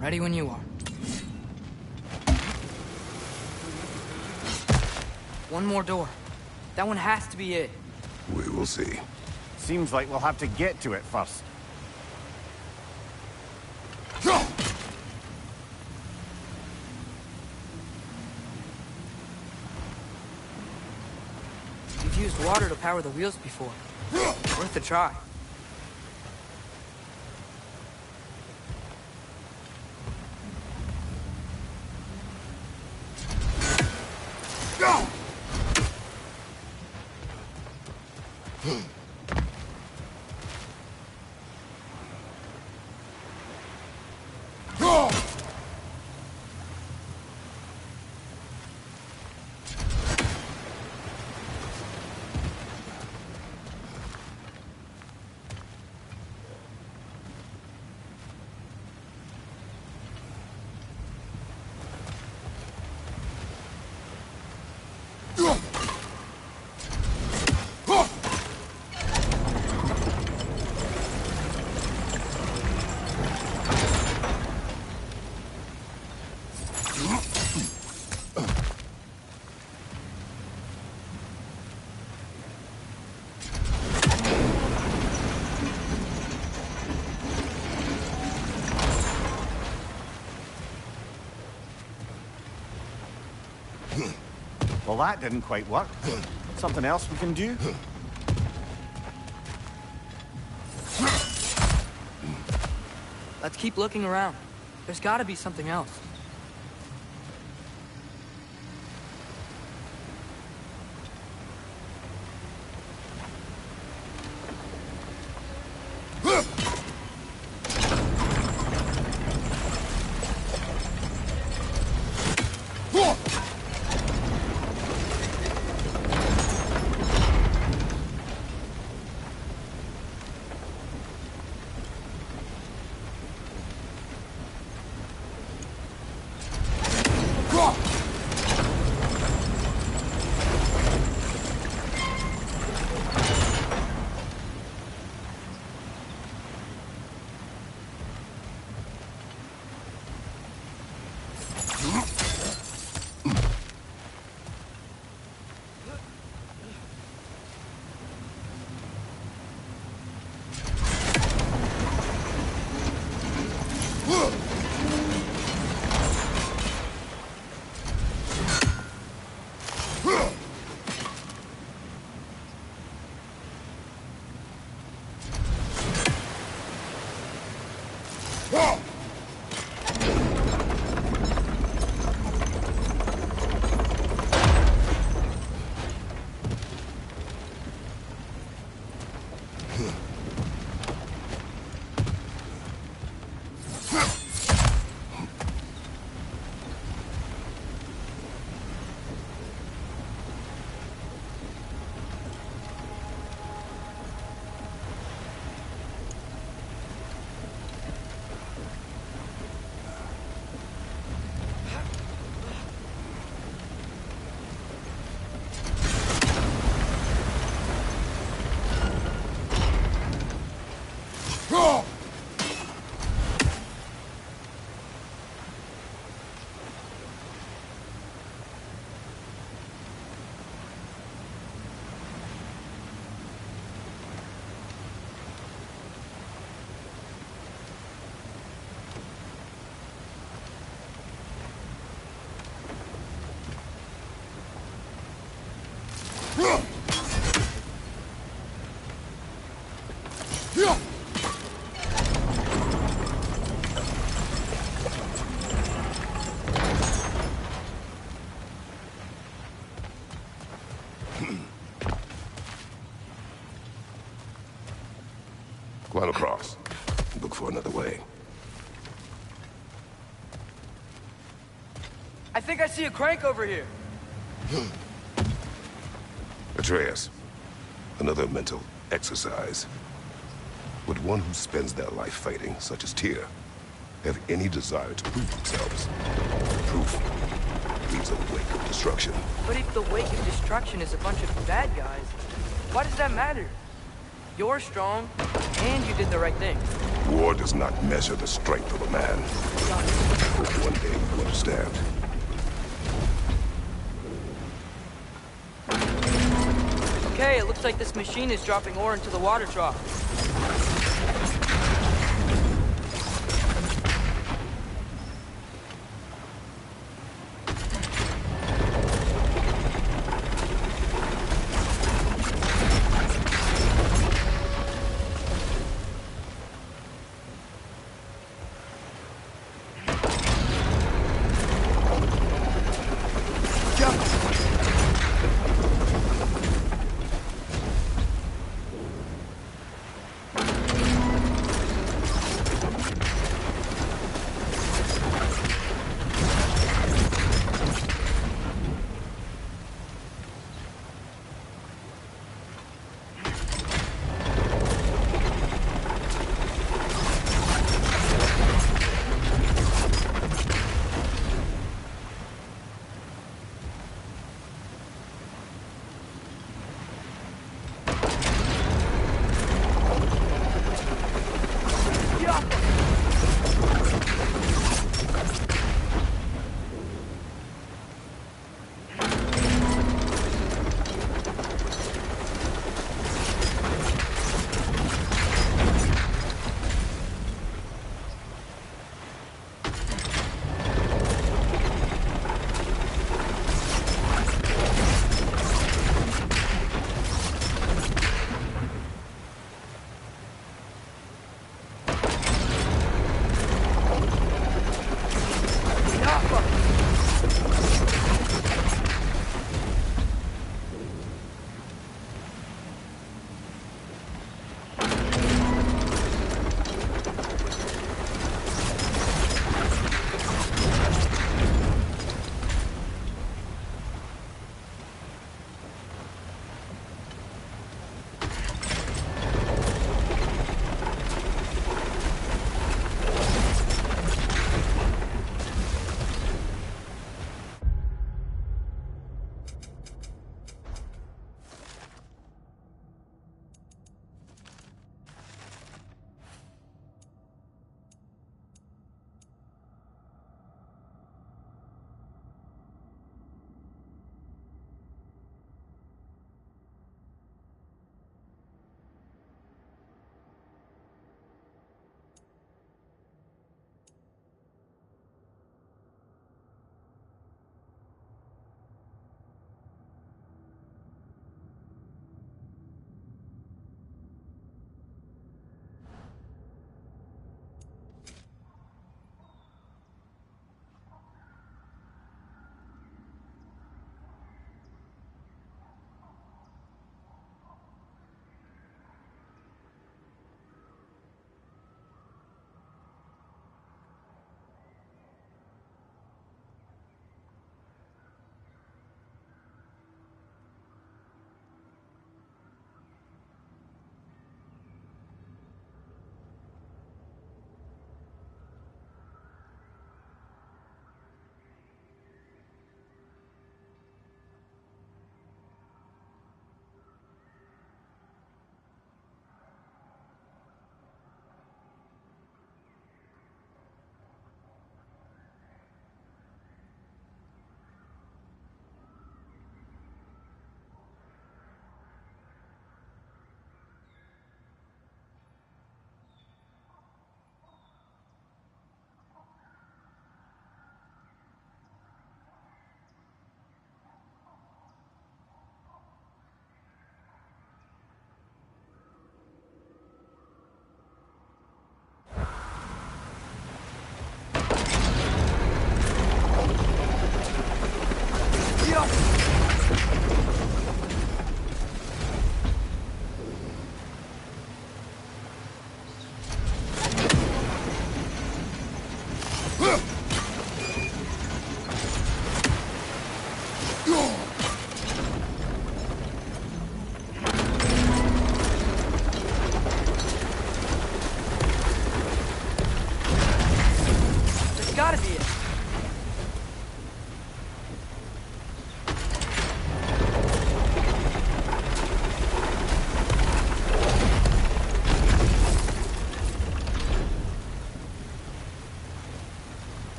Ready when you are. One more door. That one has to be it. We will see. Seems like we'll have to get to it first. We've used water to power the wheels before. Worth a try. Well, that didn't quite work. Something else we can do? Let's keep looking around. There's gotta be something else. Climb across. Look for another way. I think I see a crank over here. Atreus, another mental exercise. Would one who spends their life fighting, such as Tyr, have any desire to prove themselves? Proof leaves a wake of destruction. But if the wake of destruction is a bunch of bad guys, why does that matter? You're strong, and you did the right thing. War does not measure the strength of a man. Hope one day you understand. Okay, it looks like this machine is dropping ore into the water trough.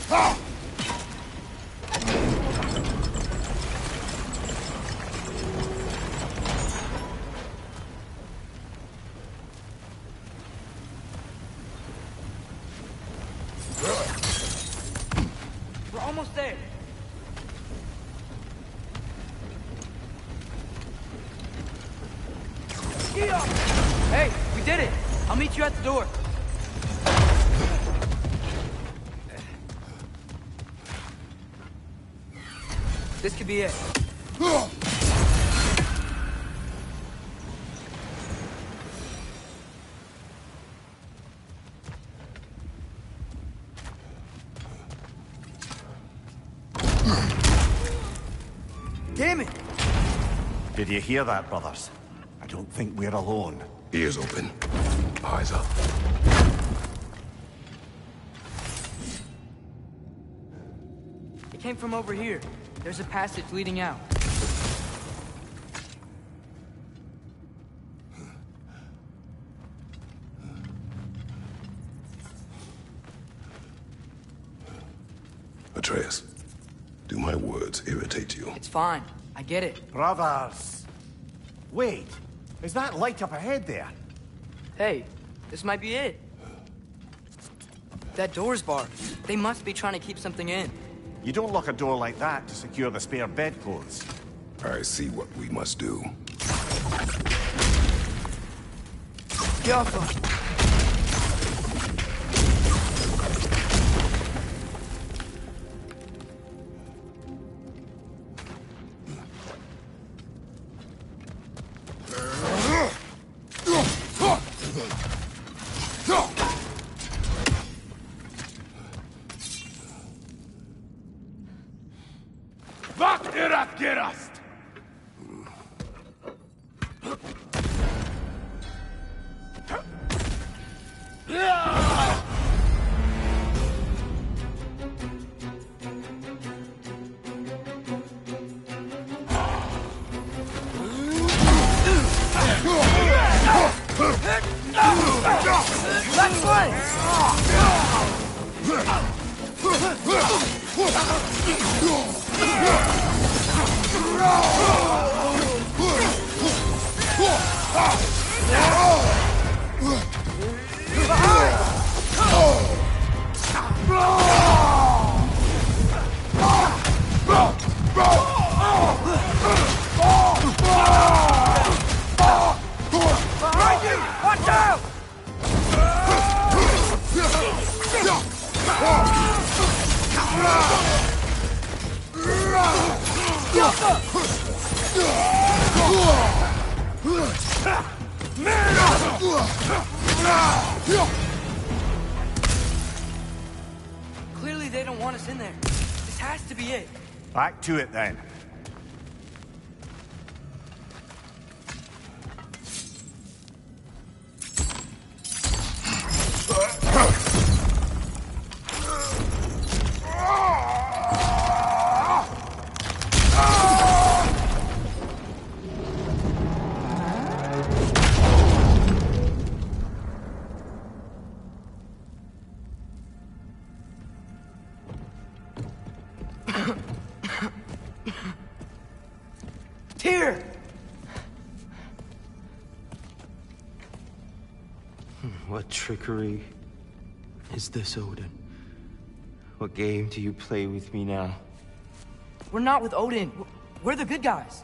We're almost there. Hey, we did it! I'll meet you at the door. This could be it. Damn it! Did you hear that, brothers? I don't think we're alone. Ears open. Eyes up. It came from over here. There's a passage leading out. Atreus, do my words irritate you? It's fine. I get it. Brothers! Wait, is that light up ahead there? Hey, this might be it. That door's barred. They must be trying to keep something in. You don't lock a door like that to secure the spare bedclothes. I see what we must do. Get off. Clearly they don't want us in there. This has to be it. Back to it then. Here! What trickery is this, Odin? What game do you play with me now? We're not with Odin. We're the good guys.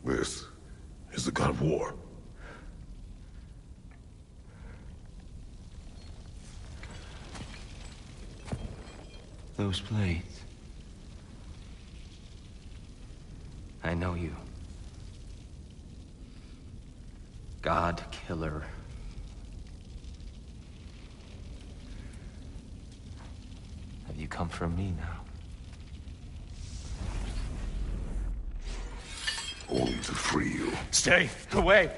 This is the god of war. Those blades. I know you. God killer. Have you come for me now? only to free you. Stay away.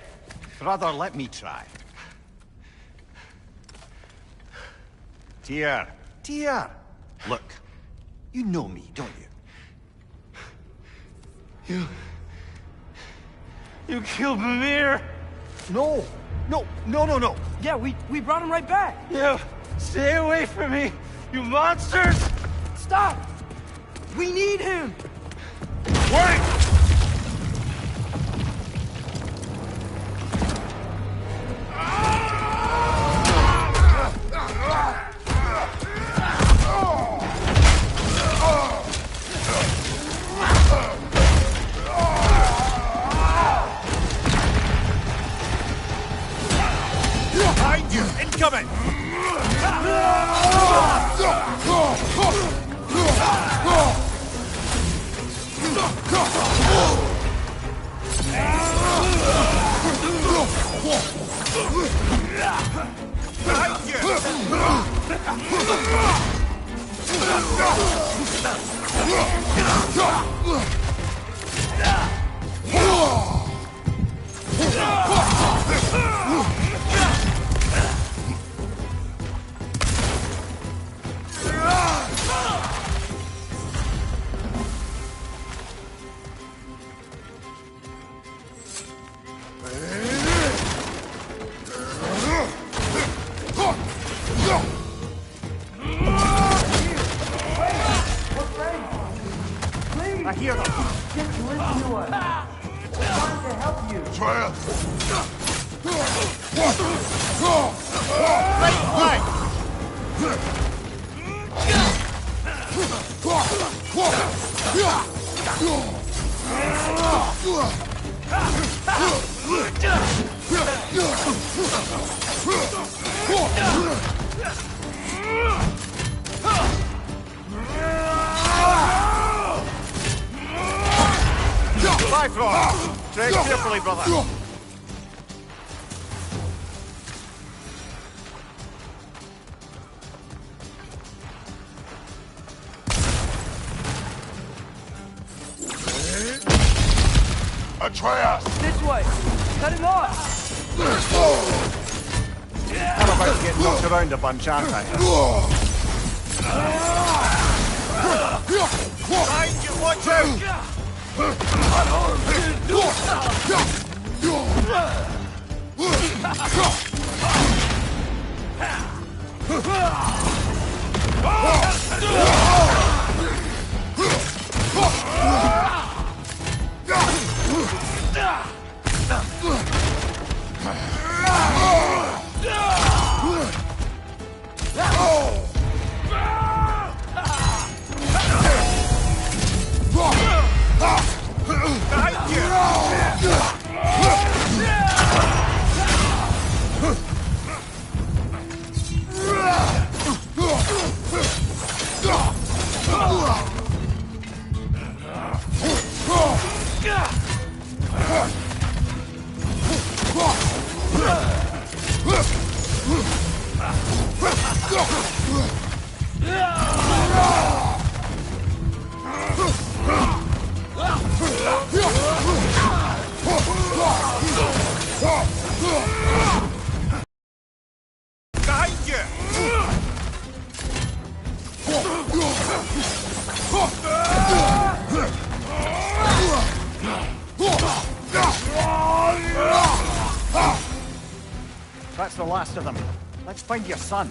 Brother, let me try. Tyr. Tyr! Look, you know me, don't you? You killed Mimir! No! No! Yeah, we brought him right back. You stay away from me, you monsters! Stop! We need him! Wait! Behind you! Incoming! I hear them. Just listen to us. We're trying to help you. Right flank! Bifrost! Tread carefully, brother. Atreus! This way. Cut him off. I'm about to get knocked around a bunch, aren't I? Behind you, watch out! Behind you! That's the last of them. Let's find your son.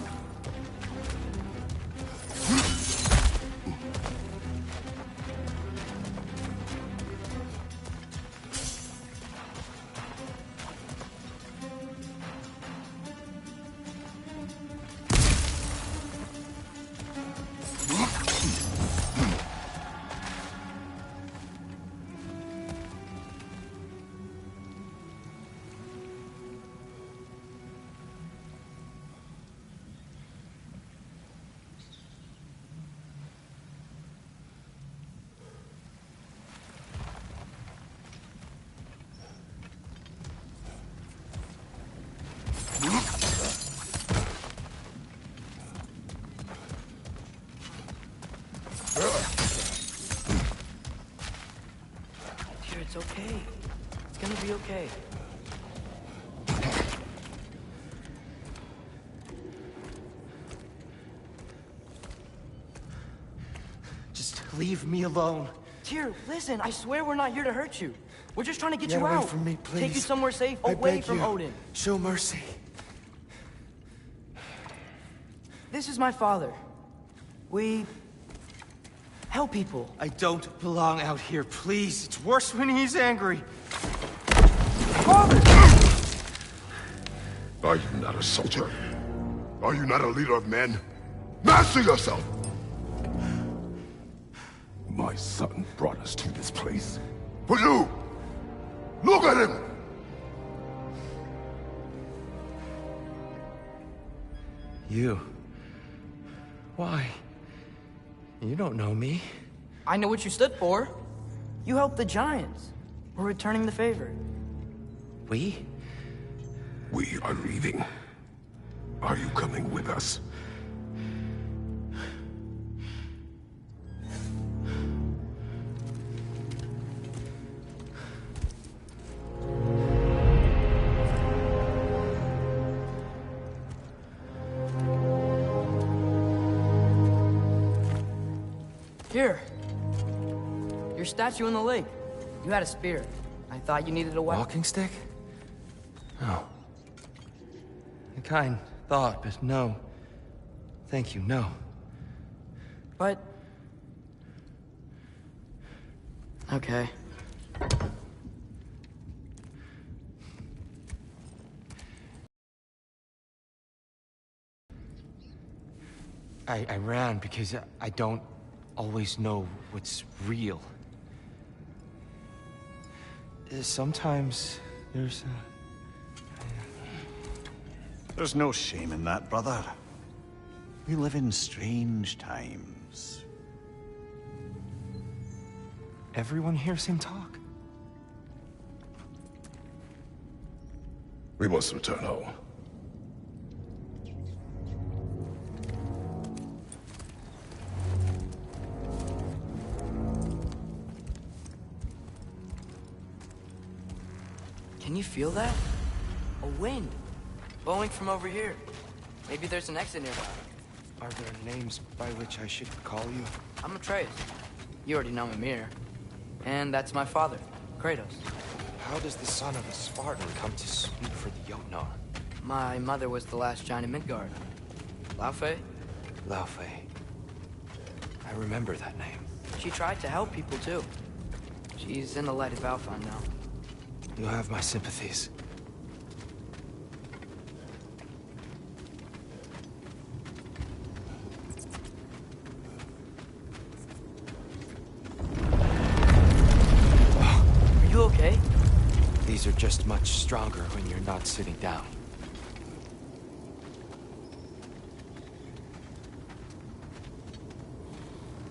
Tyr, it's okay. It's gonna be okay. Just leave me alone. Tyr, listen, I swear we're not here to hurt you. We're just trying to get Get you away out. from me, please. Take you somewhere safe, I away beg from you. Odin. Show mercy. This is my father. We help people. I don't belong out here, please. It's worse when he's angry. Father! Are you not a soldier? Are you not a leader of men? Master yourself! My son brought us to this place. For you! Look at him! You. Why? You don't know me. I know what you stood for. You helped the Giants. We're returning the favor. We? We are leaving. Are you coming with us? Here. Your statue in the lake. You had a spear. I thought you needed a weapon. Walking stick? No. A kind thought, but no. Thank you, no. But... okay. I ran because I don't always know what's real. Sometimes there's There's no shame in that, brother. We live in strange times. Everyone hears him talk. We must return home. Can you feel that? A wind. Blowing from over here. Maybe there's an exit nearby. Are there names by which I should call you? I'm Atreus. You already know Mimir. And that's my father, Kratos. How does the son of a Spartan come to speak for the Jotnar? My mother was the last giant in Midgard. Laufey? Laufey. I remember that name. She tried to help people too. She's in the light of Valfheim now. You have my sympathies. Are you okay? These are just much stronger when you're not sitting down.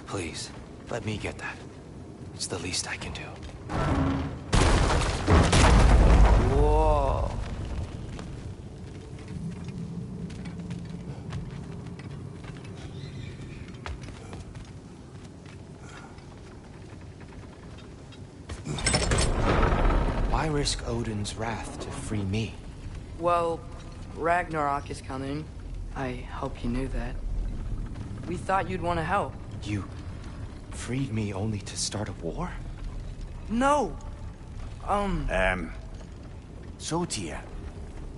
Please, let me get that. It's the least I can do. Whoa. Why risk Odin's wrath to free me? Well, Ragnarok is coming. I hope you knew that. We thought you'd want to help. You freed me only to start a war? No. So, Tyr,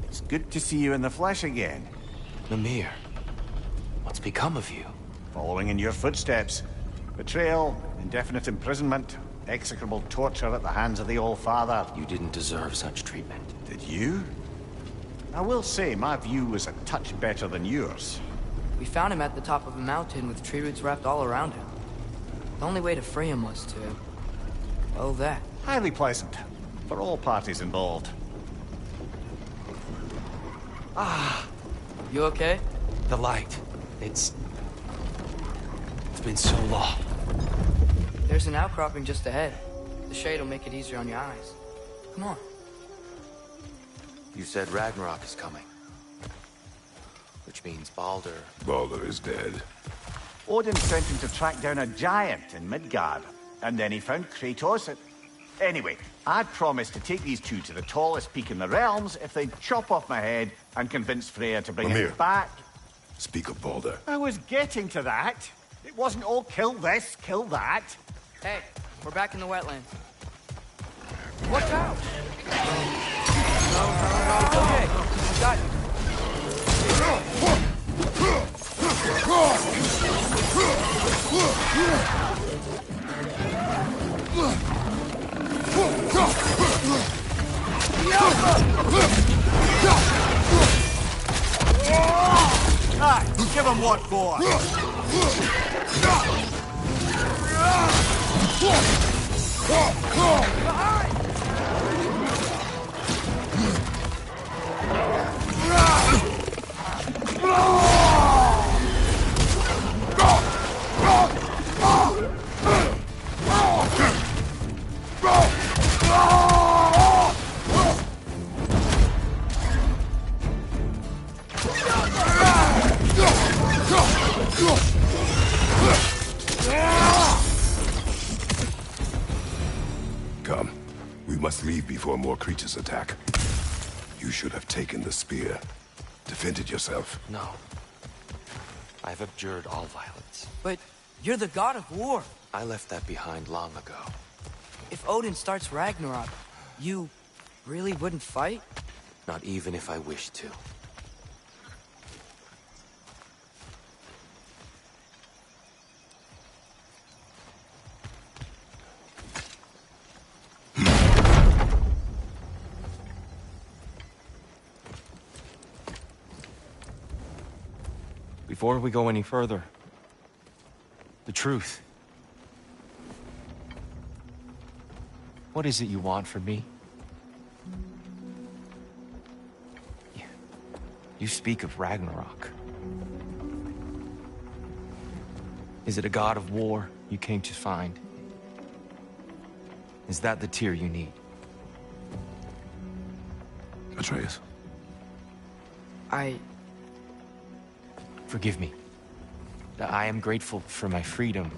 it's good to see you in the flesh again. Mimir, what's become of you? Following in your footsteps. Betrayal, indefinite imprisonment, execrable torture at the hands of the All-Father. You didn't deserve such treatment. Did you? I will say, my view was a touch better than yours. We found him at the top of a mountain with tree roots wrapped all around him. The only way to free him was to... well, that. Highly pleasant. For all parties involved. Ah. You okay? The light. It's been so long. There's an outcropping just ahead. The shade will make it easier on your eyes. Come on. You said Ragnarok is coming. Which means Baldur. Baldur is dead. Odin sent him to track down a giant in Midgard, and then he found Kratos at... Anyway, I'd promised to take these two to the tallest peak in the realms if they'd chop off my head and convince Freya to bring Mimir. it back. Speak of Balder. I was getting to that. It wasn't all kill this, kill that. Hey, we're back in the wetlands. Watch out! No. Okay, I got you. Ah, give him what for. Come. We must leave before more creatures attack. You should have taken the spear. Defended yourself. No. I've abjured all violence. But you're the god of war. I left that behind long ago. If Odin starts Ragnarok, you really wouldn't fight? Not even if I wished to. Before we go any further, the truth. What is it you want from me? You speak of Ragnarok. Is it a god of war you came to find? Is that the tear you need? Atreus. Forgive me. I am grateful for my freedom.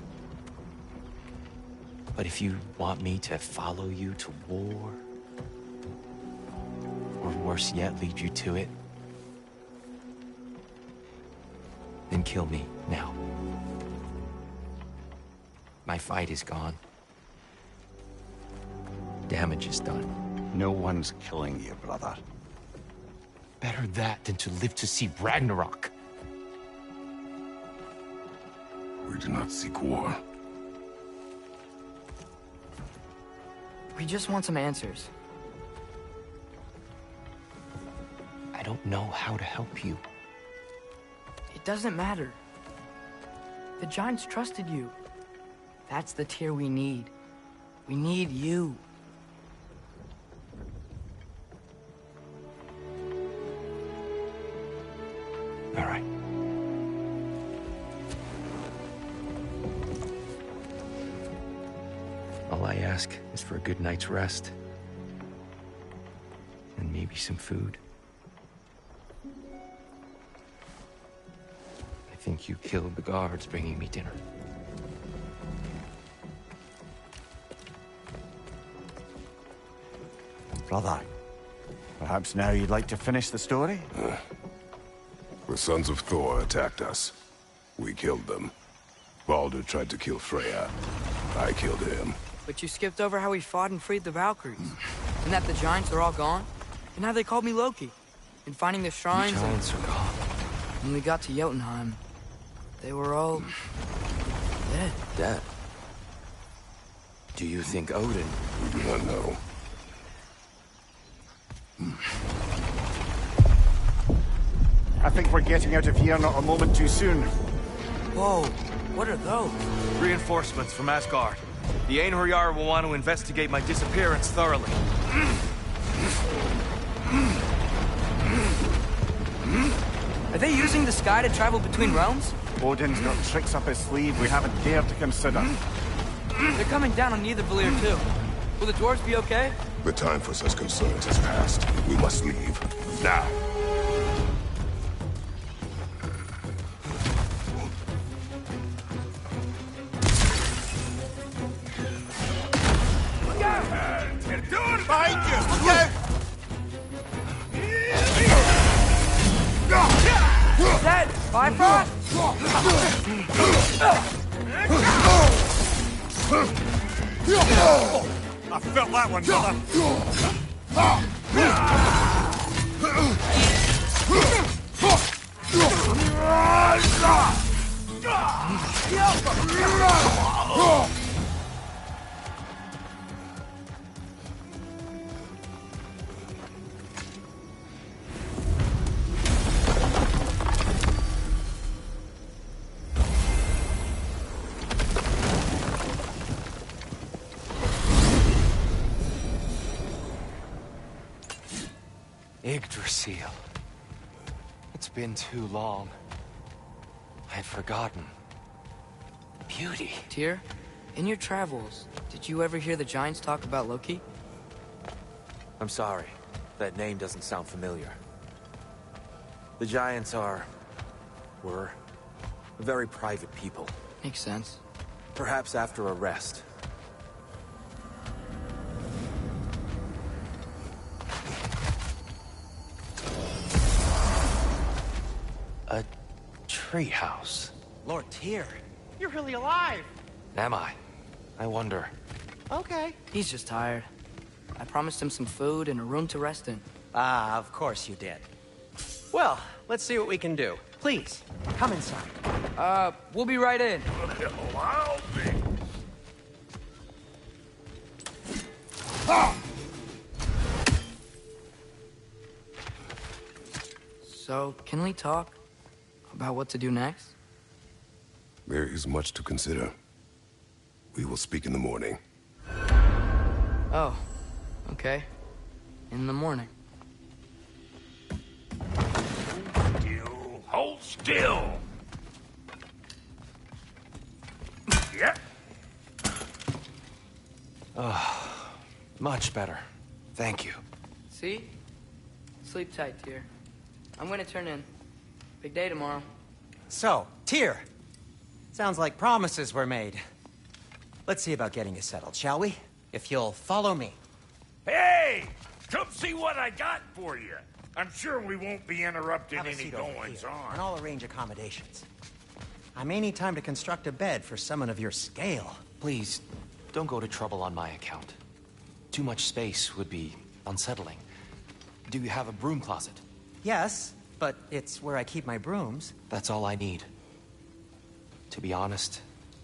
But if you want me to follow you to war, or worse yet, lead you to it, then kill me now. My fight is gone. Damage is done. No one's killing you, brother. Better that than to live to see Ragnarok. We do not seek war. We just want some answers. I don't know how to help you. It doesn't matter. The Giants trusted you. That's the tear we need. We need you. All right. All I ask is for a good night's rest. And maybe some food. I think you killed the guards bringing me dinner. Brother, perhaps now you'd like to finish the story? The sons of Thor attacked us. We killed them. Balder tried to kill Freya. I killed him. But you skipped over how we fought and freed the Valkyries. And that the Giants are all gone. And how they called me Loki. And finding the shrines. The Giants are gone. When we got to Jotunheim, they were all dead. Dead? Do you think Odin? We do not know. I think we're getting out of here not a moment too soon. Whoa, what are those? Reinforcements from Asgard. The Einherjar will want to investigate my disappearance thoroughly. Are they using the sky to travel between realms? Odin's got tricks up his sleeve we haven't dared to consider. They're coming down on Nidavellir too. Will the dwarves be okay? The time for such concerns has passed. We must leave. Now. Look out! behind you! Look out! Dead! Bifrost! I felt that one, brother. Yggdrasil. It's been too long. I'd forgotten. Beauty. Tyr, in your travels, did you ever hear the Giants talk about Loki? I'm sorry. That name doesn't sound familiar. The Giants were very private people. Makes sense. Perhaps after a rest. A treehouse. Lord Tyr, you're really alive. Am I? I wonder. Okay. He's just tired. I promised him some food and a room to rest in. Ah, of course you did. Well, let's see what we can do. Please, come inside. We'll be right in. I'll be. So, can we talk about what to do next? There is much to consider. We will speak in the morning. Oh, okay. In the morning. Still. Hold still. Yeah. Much better. Thank you. See? Sleep tight, Tyr. I'm gonna turn in. Big day tomorrow. So, Tyr. Sounds like promises were made. Let's see about getting you settled, shall we? If you'll follow me. Hey! Come see what I got for you. I'm sure we won't be interrupting Have a any seat over goings here, on. and I'll arrange accommodations. I may need time to construct a bed for someone of your scale. Please, don't go to trouble on my account. Too much space would be unsettling. Do you have a broom closet? Yes, but it's where I keep my brooms. That's all I need. To be honest,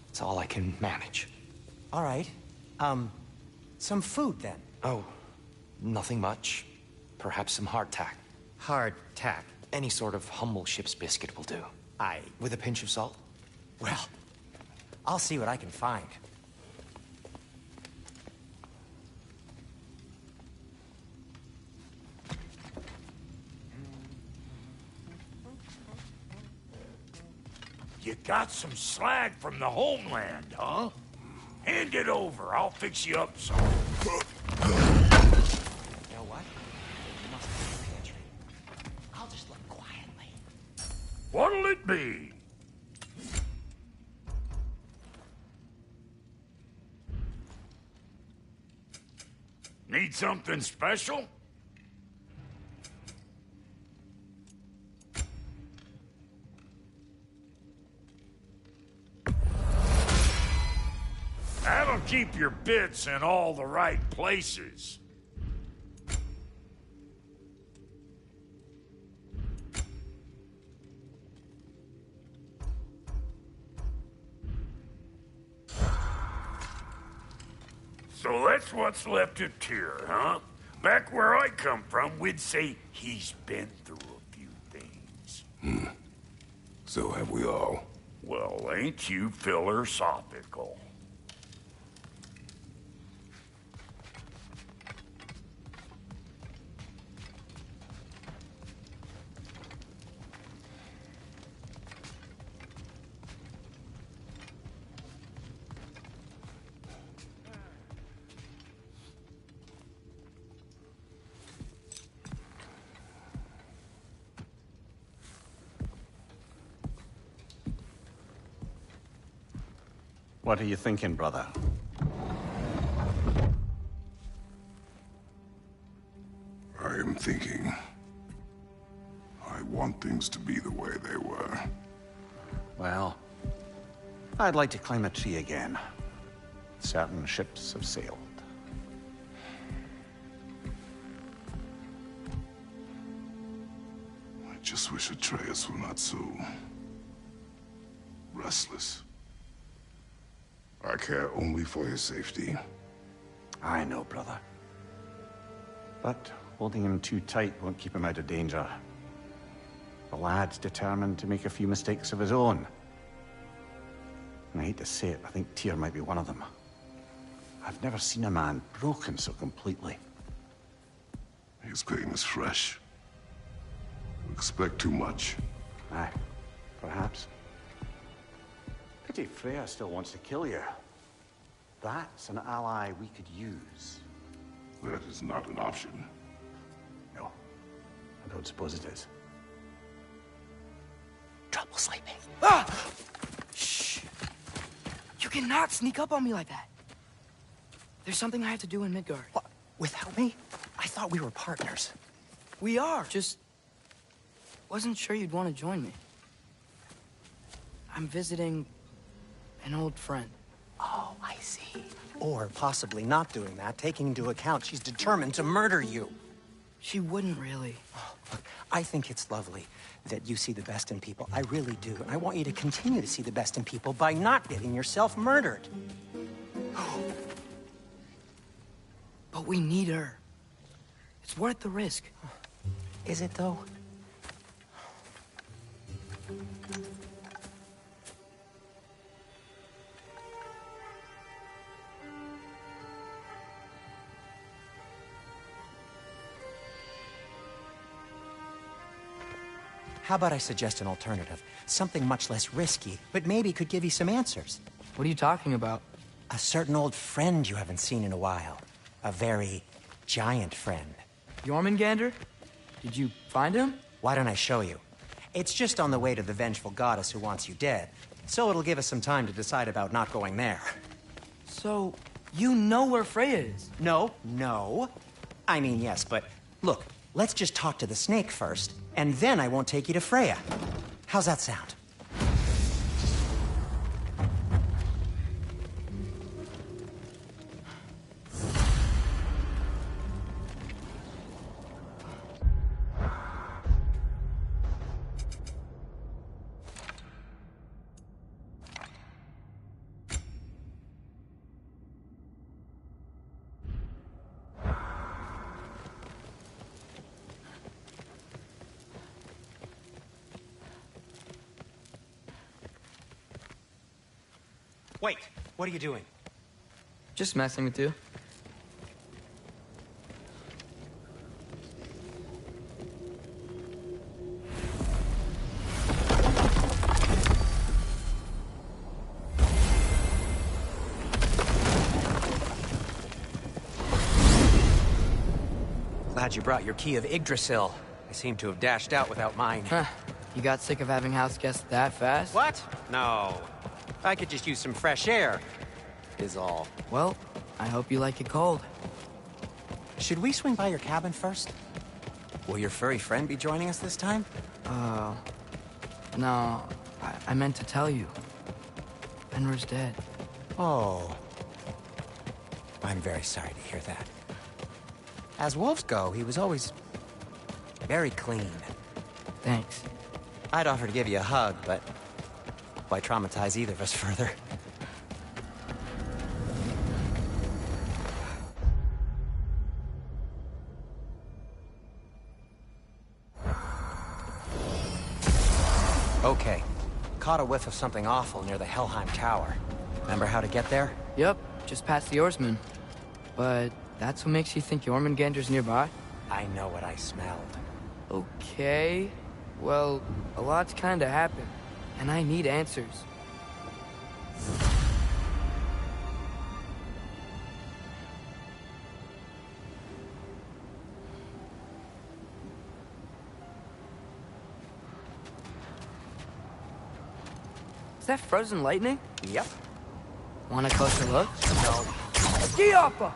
it's all I can manage. All right. Some food then. Oh, nothing much. Perhaps some hardtack. Hardtack. Any sort of humble ship's biscuit will do. With a pinch of salt? Well, I'll see what I can find. You got some slag from the homeland, huh? Hand it over. I'll fix you up some. You know what? You must have a pantry. I'll just look quietly. What'll it be? Need something special? That'll keep your bits in all the right places. So that's what's left of Tyr, huh? Back where I come from, we'd say he's been through a few things. So have we all. Well, ain't you philosophical? What are you thinking, brother? I'm thinking. I want things to be the way they were. Well, I'd like to climb a tree again. Certain ships have sailed. I just wish Atreus were not so restless. I care only for his safety. I know, brother. But holding him too tight won't keep him out of danger. The lad's determined to make a few mistakes of his own. And I hate to say it, I think Tyr might be one of them. I've never seen a man broken so completely. His pain is fresh. You expect too much. Aye, perhaps. Pity Freya still wants to kill you. That's an ally we could use. That is not an option. No, I don't suppose it is. Trouble sleeping. Ah! Shh. You cannot sneak up on me like that. There's something I have to do in Midgard. What? Without me? I thought we were partners. We are. Just wasn't sure you'd want to join me. I'm visiting an old friend. Oh, I see. Or possibly not doing that, taking into account she's determined to murder you. She wouldn't really. Oh, look, I think it's lovely that you see the best in people. I really do. And I want you to continue to see the best in people by not getting yourself murdered. But we need her. It's worth the risk. Is it, though? How about I suggest an alternative? Something much less risky, but maybe could give you some answers. What are you talking about? A certain old friend you haven't seen in a while. A very giant friend. Jormungandr? Did you find him? Why don't I show you? It's just on the way to the vengeful goddess who wants you dead. So it'll give us some time to decide about not going there. So, you know where Freya is? No. I mean, yes, but look, let's just talk to the snake first, and then I won't take you to Freya. How's that sound? Wait, what are you doing? Just messing with you. Glad you brought your key of Yggdrasil. I seem to have dashed out without mine. Huh. You got sick of having house guests that fast? What? No. I could just use some fresh air, is all. Well, I hope you like it cold. Should we swing by your cabin first? Will your furry friend be joining us this time? No. I meant to tell you. Fenrir's dead. Oh. I'm very sorry to hear that. As wolves go, he was always very clean. Thanks. I'd offer to give you a hug, but why traumatize either of us further? Okay. Caught a whiff of something awful near the Helheim Tower. Remember how to get there? Yep, just past the oarsman. But that's what makes you think Jormungandr's nearby? I know what I smelled. Okay. Well, a lot's kinda happened, and I need answers. Is that frozen lightning? Yep. Want a closer look? No. Ski Alpha!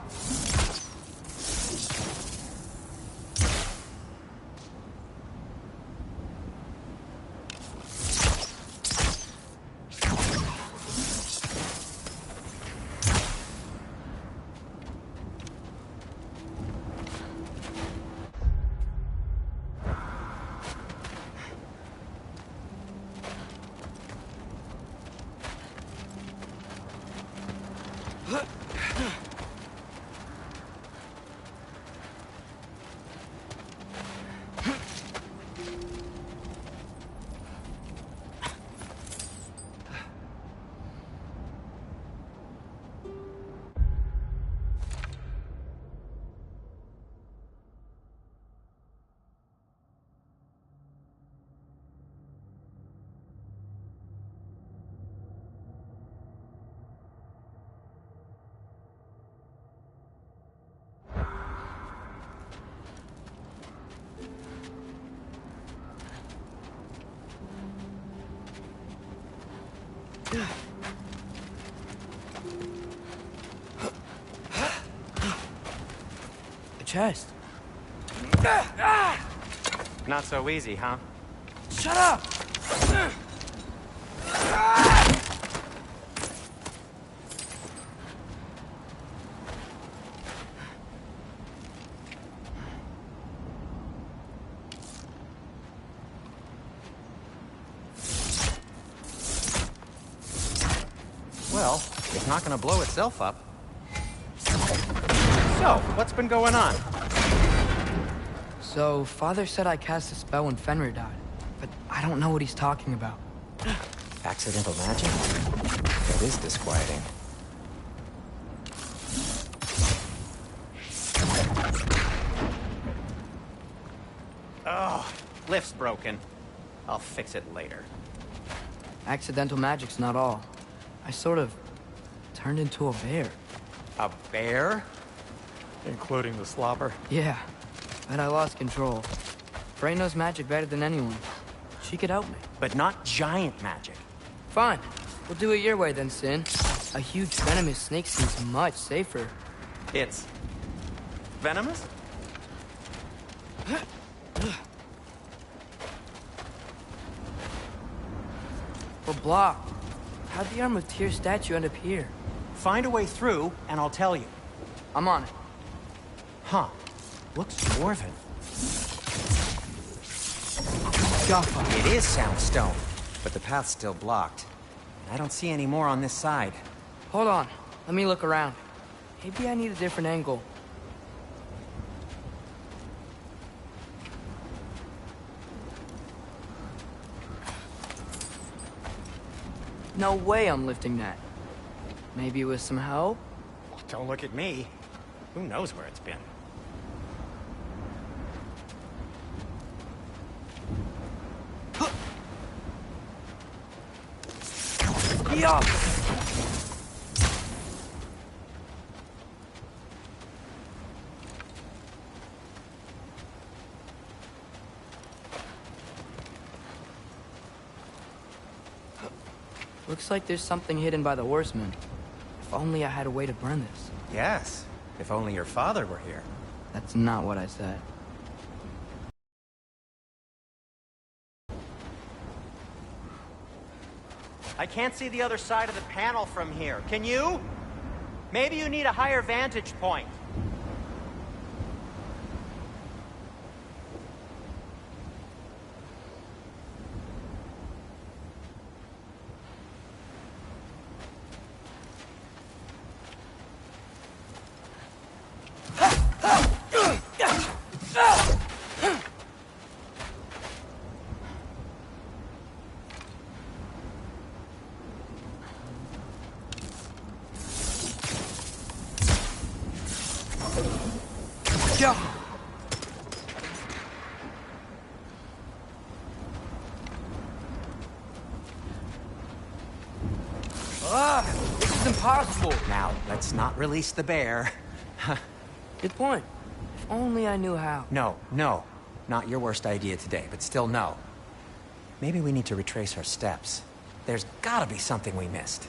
A chest. Not so easy, huh? Shut up! Well, it's not gonna blow itself up. So, what's been going on? So, Father said I cast a spell when Fenrir died, but I don't know what he's talking about. Accidental magic? That is disquieting. Oh, lift's broken. I'll fix it later. Accidental magic's not all. I sort of turned into a bear. A bear? Including the slobber. Yeah, but I lost control. Frey knows magic better than anyone. She could help me. But not giant magic. Fine. We'll do it your way then, Sin. A huge venomous snake seems much safer. It's... venomous? We're blocked. How'd the Arm of Tyr statue end up here? Find a way through, and I'll tell you. I'm on it. Huh. Looks dwarven. Jaffa. It is soundstone, but the path's still blocked. I don't see any more on this side. Hold on. Let me look around. Maybe I need a different angle. No way I'm lifting that. Maybe with some help? Don't look at me. Who knows where it's been? Yup! Looks like there's something hidden by the horsemen. If only I had a way to burn this. Yes. If only your father were here. That's not what I said. I can't see the other side of the panel from here. Can you? Maybe you need a higher vantage point. This is impossible. Now, let's not release the bear. Good point. If only I knew how. No, no. Not your worst idea today, but still no. Maybe we need to retrace our steps. There's gotta be something we missed.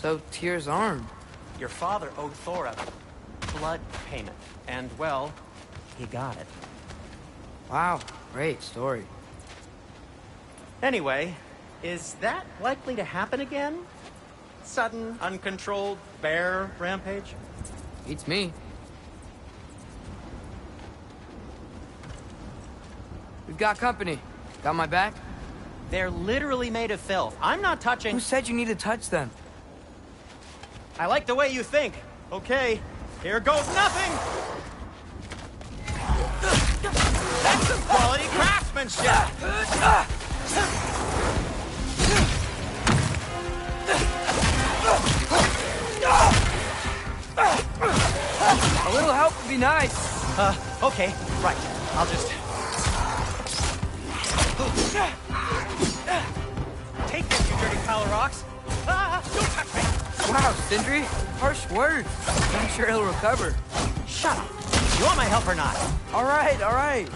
So, Tyr's arm. Your father owed Thor a blood payment. And, well, he got it. Wow, great story. Anyway, is that likely to happen again? Sudden, uncontrolled bear rampage? Beats me. We've got company. Got my back? They're literally made of filth. I'm not touching... Who said you need to touch them? I like the way you think. Okay, here goes nothing! That's some quality craftsmanship! A little help would be nice. Okay, right. I'll just... Take this, you dirty pile of rocks! Don't touch me! Wow, Sindri, harsh words. I'm sure he'll recover. Shut up! You want my help or not? All right, all right.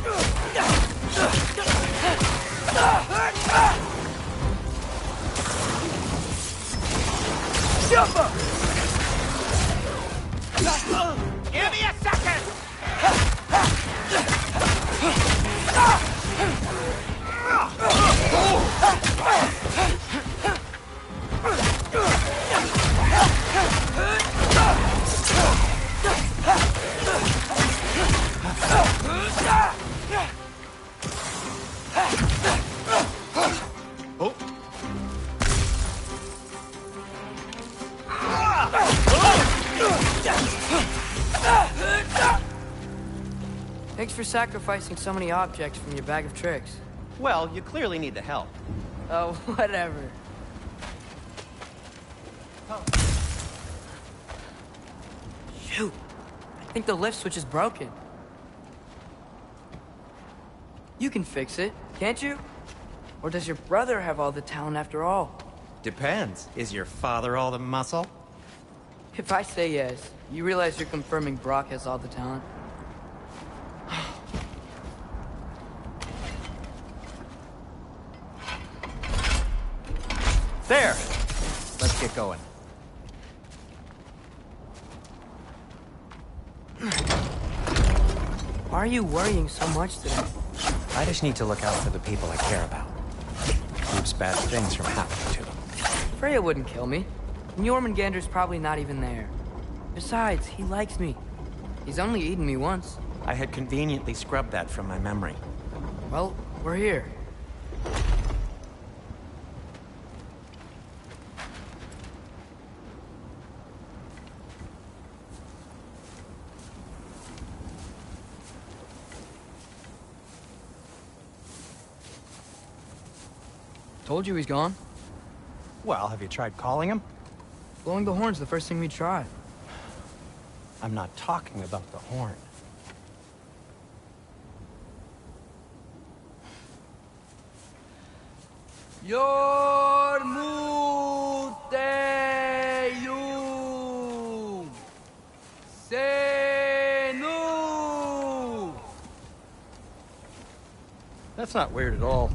Jump up! Give me a second! Thanks for sacrificing so many objects from your bag of tricks. Well, you clearly need the help. Oh, whatever. Shoot. I think the lift switch is broken. You can fix it, can't you? Or does your brother have all the talent after all? Depends. Is your father all the muscle? If I say yes, you realize you're confirming Brock has all the talent? There! Let's get going. Why are you worrying so much today? I just need to look out for the people I care about. Keeps bad things from happening to them. Freya wouldn't kill me. And Jormungandr's probably not even there. Besides, he likes me. He's only eaten me once. I had conveniently scrubbed that from my memory. Well, we're here. Told you he's gone. Well, have you tried calling him? Blowing the horn's the first thing we try. I'm not talking about the horn. Yormuteyum Senu. That's not weird at all.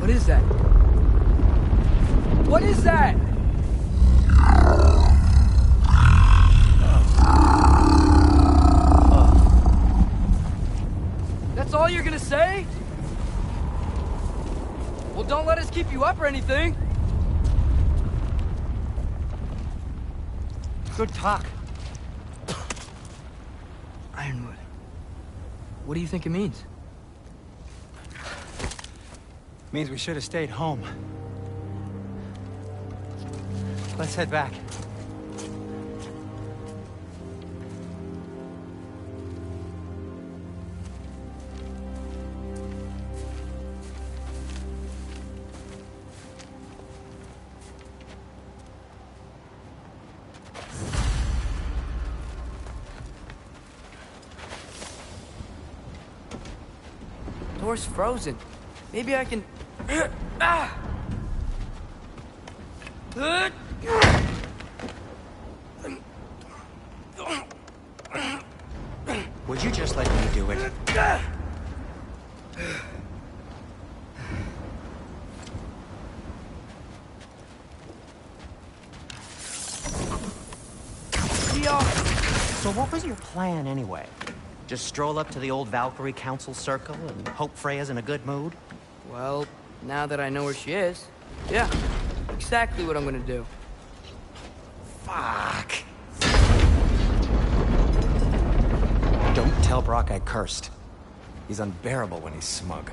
What is that? What is that? That's all you're gonna say? Well, don't let us keep you up or anything. Good talk. Ironwood. What do you think it means? Means we should have stayed home. Let's head back. Door's frozen. Maybe I can... Ah! Would you just let me do it? So what was your plan anyway? Just stroll up to the old Valkyrie Council circle and hope Freya's in a good mood? Well, now that I know where she is, yeah, exactly what I'm gonna do. Fuck. Don't tell Brock I cursed. He's unbearable when he's smug.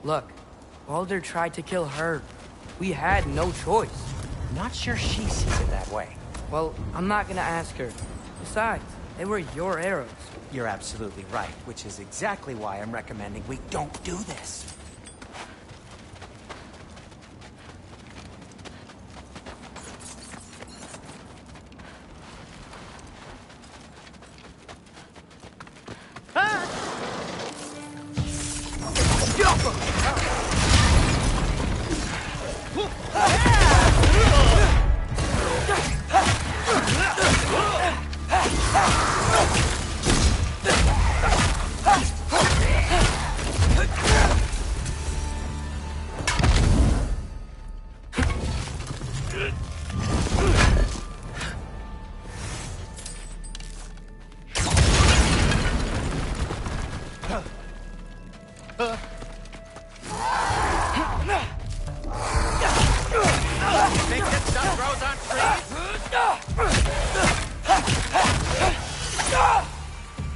Look, Baldur tried to kill her. We had no choice. Not sure she sees it that way. Well, I'm not gonna ask her. Besides, they were your arrows. You're absolutely right, which is exactly why I'm recommending we don't do this.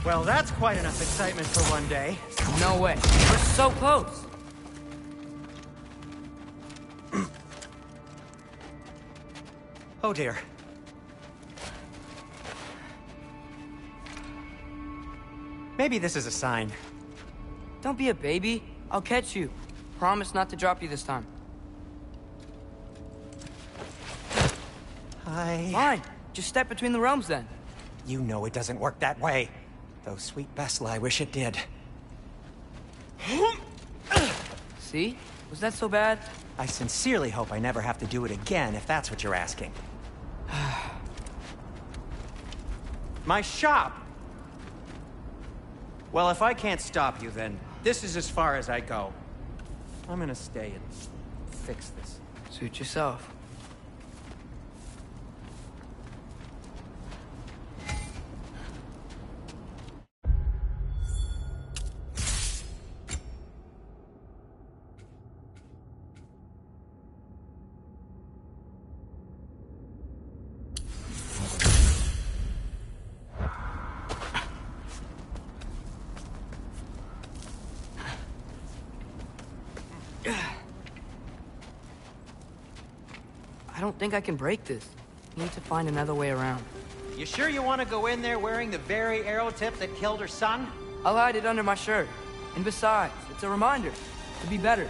Well, that's quite enough excitement for one day. No way. We're so close. Oh dear. Maybe this is a sign. Don't be a baby. I'll catch you. Promise not to drop you this time. Fine. Just step between the realms then. You know it doesn't work that way. Though sweet Bessel, I wish it did. See? Was that so bad? I sincerely hope I never have to do it again, if that's what you're asking. My shop! Well, if I can't stop you, then this is as far as I go. I'm gonna stay and fix this. Suit yourself. I don't think I can break this. Need to find another way around. You sure you want to go in there wearing the very arrow tip that killed her son? I'll hide it under my shirt. And besides, it's a reminder to be better.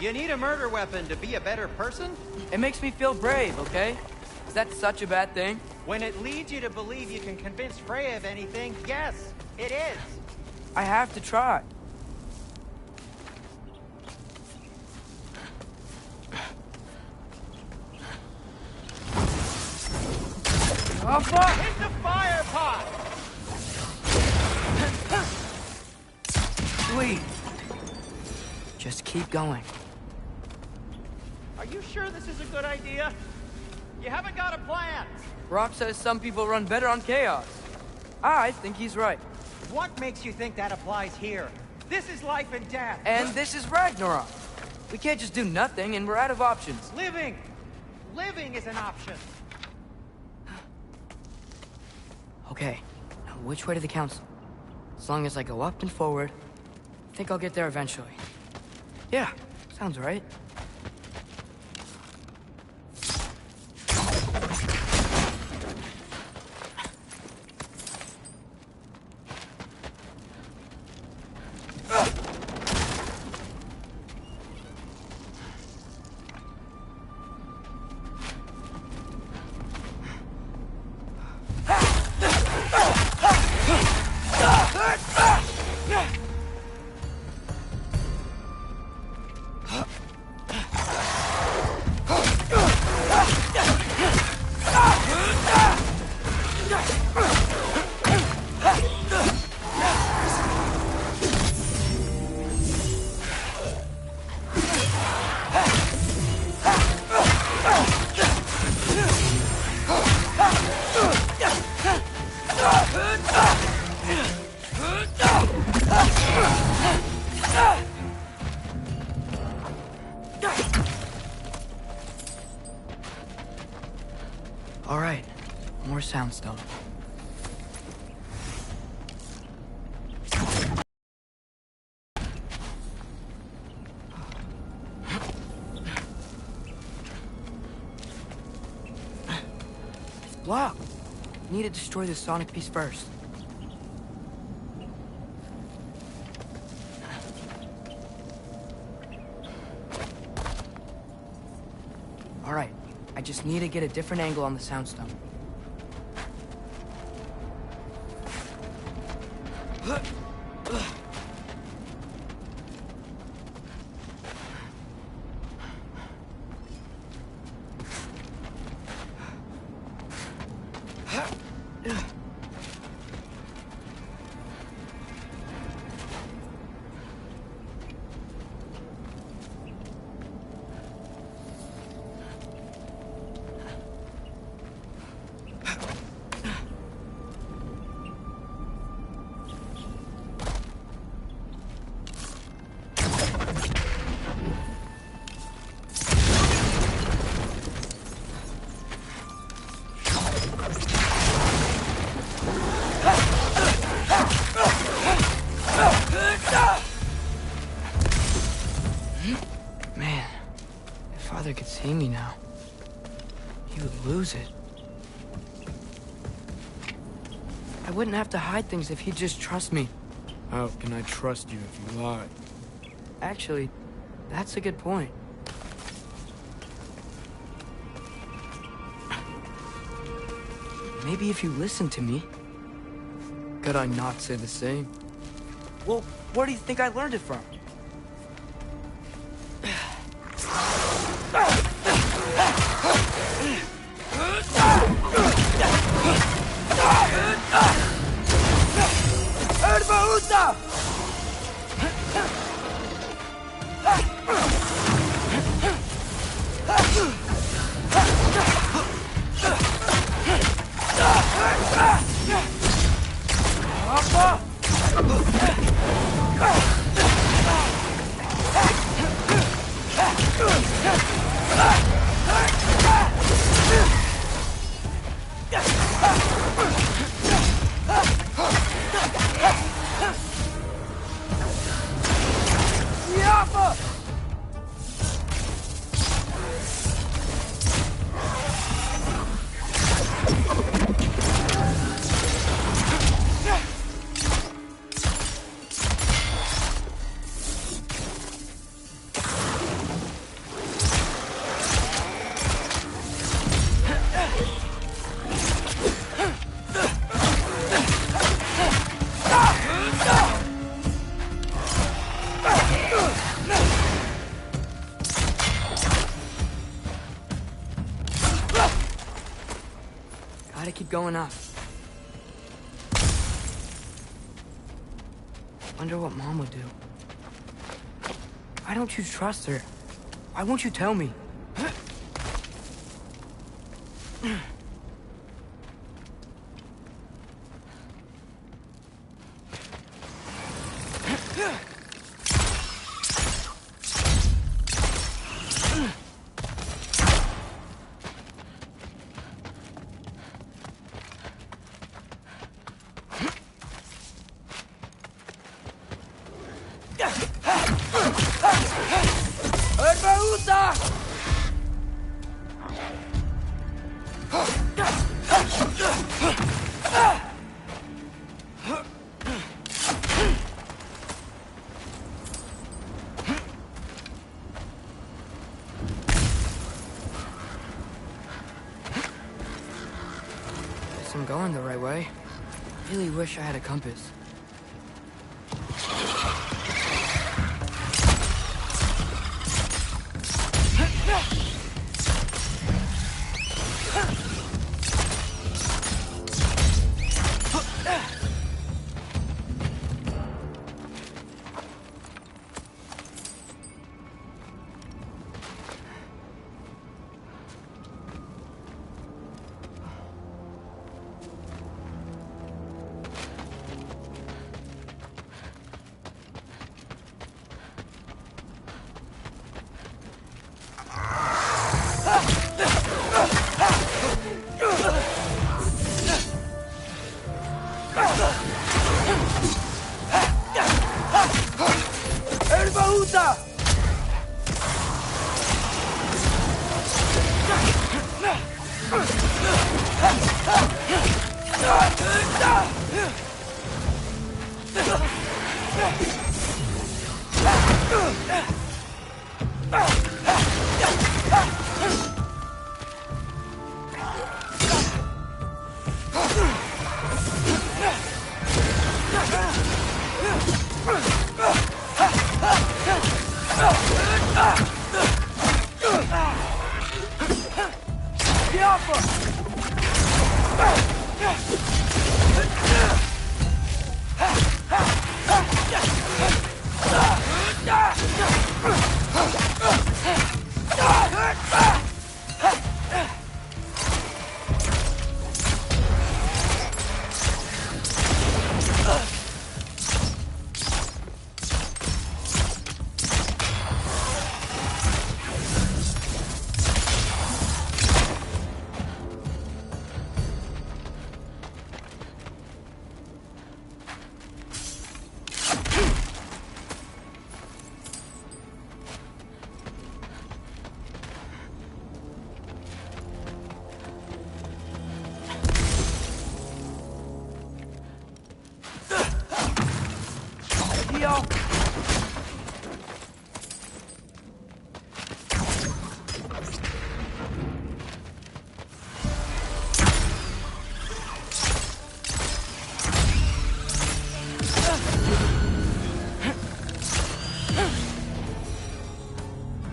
You need a murder weapon to be a better person? It makes me feel brave, okay? Is that such a bad thing? When it leads you to believe you can convince Freya of anything, yes, it is. I have to try. Oh, fuck! Hit the fire pot! Do sweet. Just keep going. Are you sure this is a good idea? You haven't got a plan. Rock says some people run better on chaos. I think he's right. What makes you think that applies here? This is life and death. And this is Ragnarok. We can't just do nothing, and we're out of options. Living! Living is an option. Okay, now which way to the council? As long as I go up and forward, I think I'll get there eventually. Yeah, sounds right. All right, more soundstone. It's blocked. Need to destroy the sonic piece first. All right, I just need to get a different angle on the soundstone. Man, if Father could see me now, he would lose it. I wouldn't have to hide things if he'd just trust me. How can I trust you if you lie? Actually, that's a good point. Maybe if you listen to me. Could I not say the same? Well, where do you think I learned it from? Gotta keep going up. Wonder what Mom would do. Why don't you trust her? Why won't you tell me? I'm going the right way. Really wish I had a compass.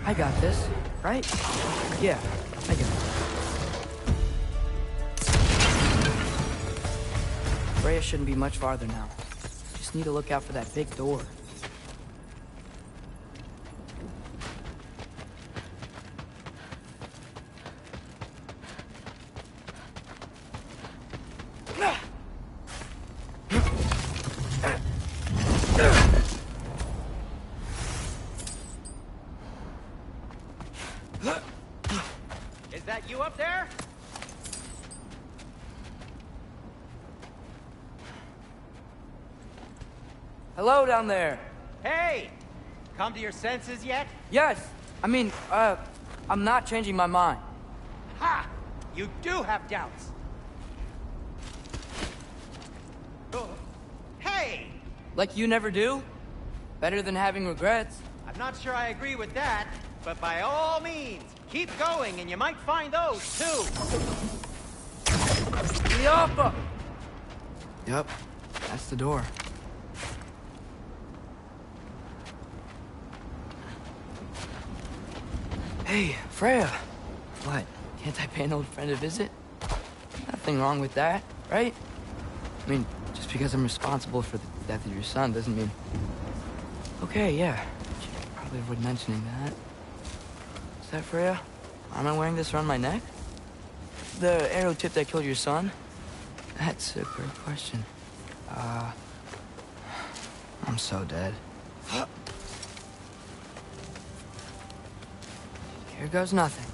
I got this, right? Yeah, I got it. Freya shouldn't be much farther now. Just need to look out for that big door. Is that you up there? Hello down there. Hey! Come to your senses yet? Yes. I mean, I'm not changing my mind. Ha! You do have doubts. Oh. Hey! Like you never do? Better than having regrets. I'm not sure I agree with that, but by all means, keep going and you might find those too. Yoppa! Yep, that's the door. Hey, Freya. What? Can't I pay an old friend a visit? Nothing wrong with that, right? I mean, just because I'm responsible for the death of your son doesn't mean... Okay, yeah. hardly avoid mentioning that. Is that Freya? Am I wearing this around my neck? The arrow tip that killed your son? That's a great question. I'm so dead. Here goes nothing.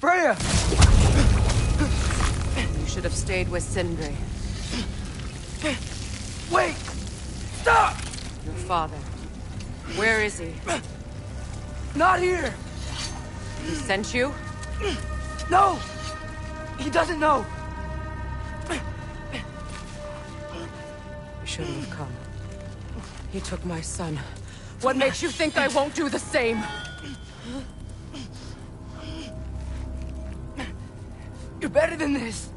Freya! You should have stayed with Sindri. Wait! Stop! Your father. Where is he? Not here! He sent you? No! He doesn't know! You shouldn't have come. He took my son. What makes you think I won't do the same? You're better than this!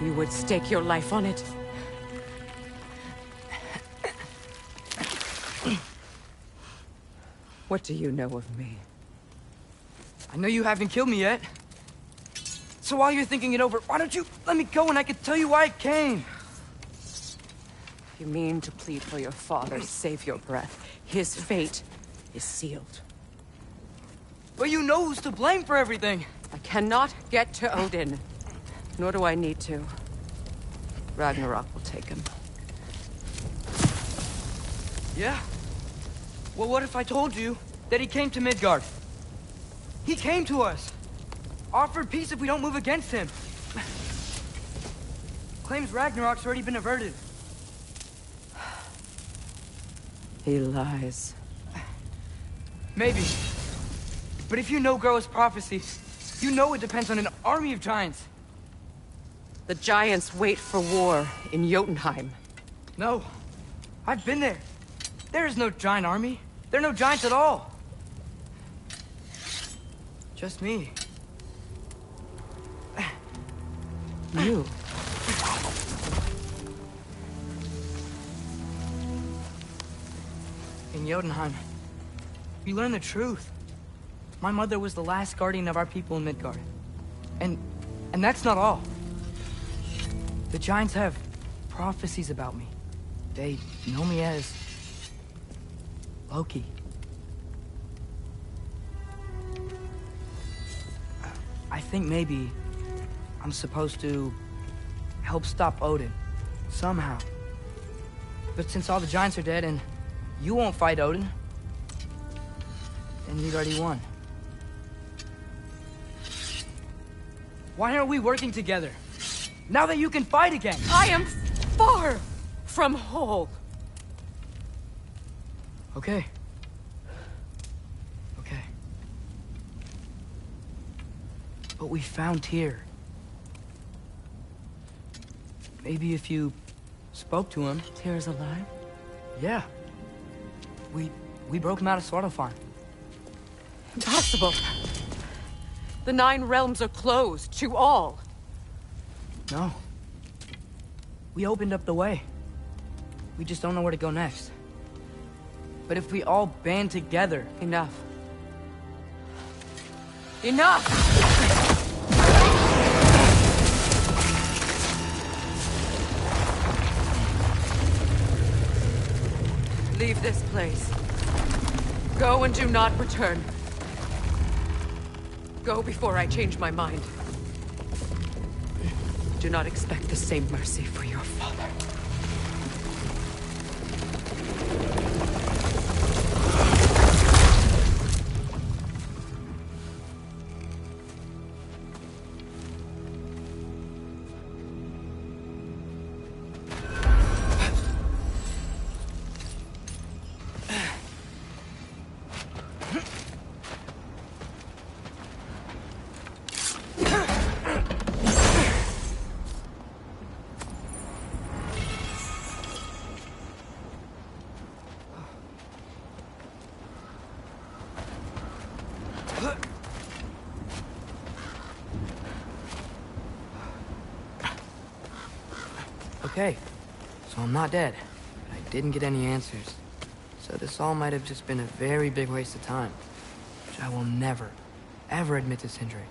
You would stake your life on it? What do you know of me? I know you haven't killed me yet. So while you're thinking it over, why don't you let me go and I can tell you why I came? You mean to plead for your father, save your breath. His fate is sealed. But you know who's to blame for everything. I cannot get to Odin. Nor do I need to. Ragnarok will take him. Yeah? Well, what if I told you that he came to Midgard? He came to us. Offered peace if we don't move against him. Claims Ragnarok's already been averted. He lies. Maybe. But if you know Groa's prophecy, you know it depends on an army of giants. The giants wait for war in Jotunheim. No. I've been there. There is no giant army. There are no giants at all. Just me. You. In Jotunheim, we learn the truth. My mother was the last guardian of our people in Midgard. And that's not all. The giants have prophecies about me. They know me as Loki. I think maybe I'm supposed to help stop Odin, somehow. But since all the giants are dead and you won't fight Odin, then you'd already won. Why aren't we working together? Now that you can fight again! I am far from whole. Okay. Okay. But we found Tyr. Maybe if you spoke to him... Tyr's alive? Yeah. We broke him out of Svartalfheim. Impossible. The 9 realms are closed to all. No. We opened up the way. We just don't know where to go next. But if we all band together... Enough. Enough! Leave this place. Go and do not return. Go before I change my mind. Do not expect the same mercy for your father. Okay, so I'm not dead, but I didn't get any answers. So this all might have just been a very big waste of time, which I will never, ever admit to Sindri.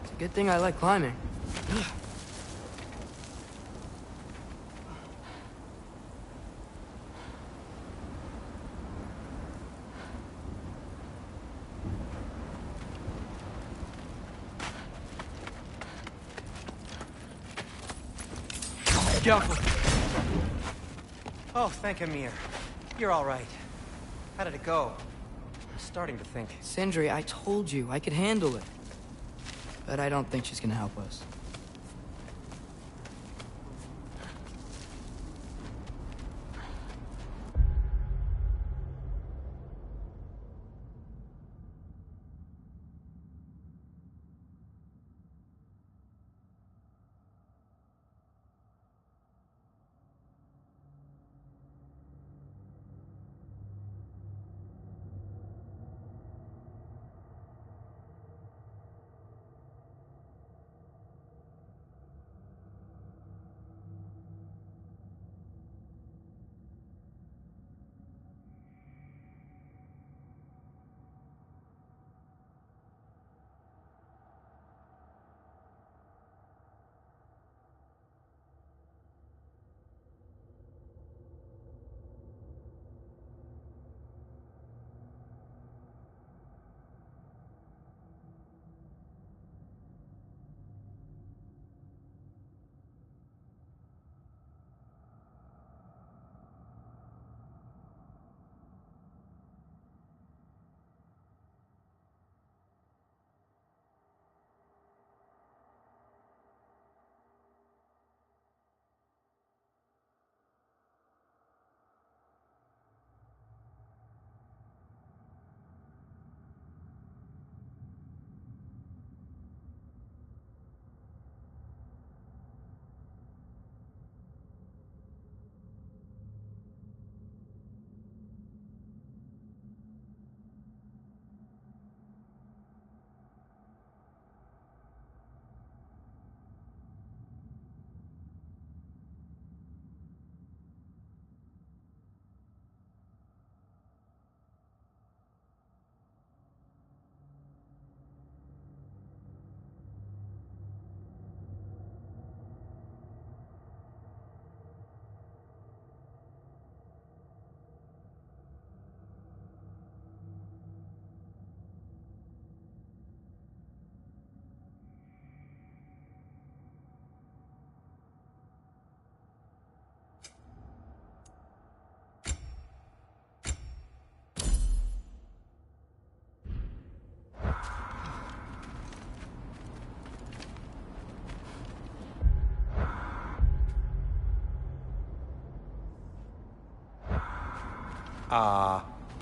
It's a good thing I like climbing. Careful. Oh, thank Amir. You're all right. How did it go? I'm starting to think. Sindri, I told you I could handle it. But I don't think she's gonna help us.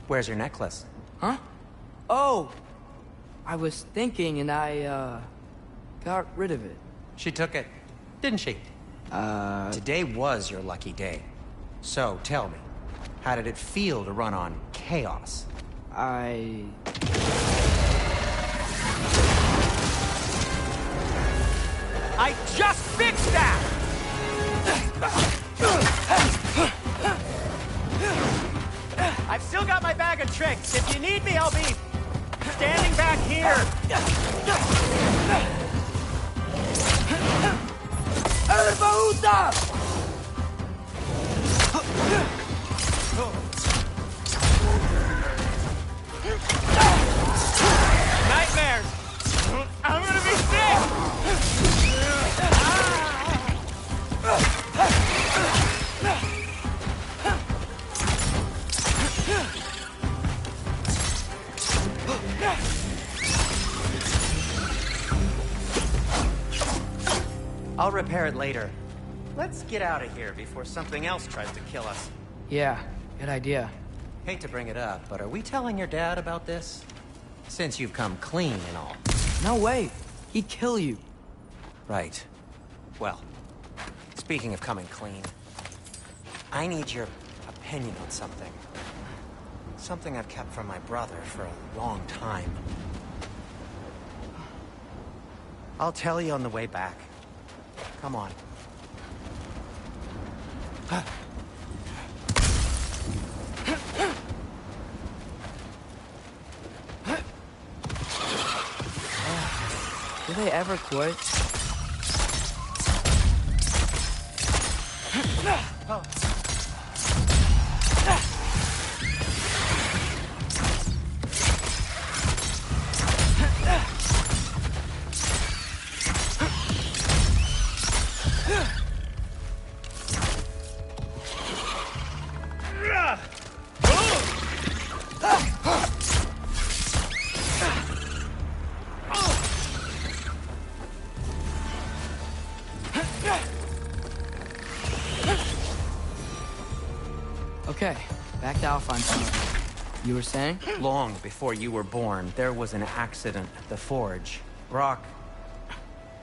Where's your necklace? Huh? Oh! I was thinking and I, got rid of it. She took it, didn't she? Today was your lucky day. So, tell me, how did it feel to run on chaos? I just fixed that! I've still got my bag of tricks. If you need me, I'll be standing back here. El Baúta! Nightmares! I'm gonna be sick! I'll repair it later. Let's get out of here before something else tries to kill us. Yeah, good idea. Hate to bring it up, but are we telling your dad about this? Since you've come clean and all. No way. He'd kill you. Right. Well, speaking of coming clean, I need your opinion on something. Something I've kept from my brother for a long time. I'll tell you on the way back. Come on. Do they ever quit? Okay, back to Alphonse. You were saying? Long before you were born, there was an accident at the forge. Brock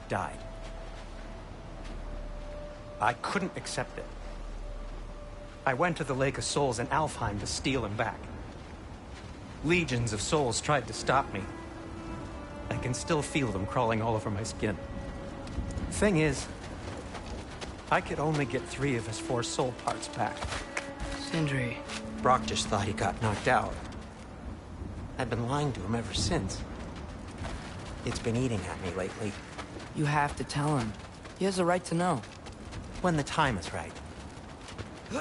died. I couldn't accept it. I went to the Lake of Souls in Alfheim to steal him back. Legions of souls tried to stop me. I can still feel them crawling all over my skin. Thing is, I could only get 3 of his 4 soul parts back. Sindri. Brock just thought he got knocked out. I've been lying to him ever since. It's been eating at me lately. You have to tell him. He has a right to know. When the time is right.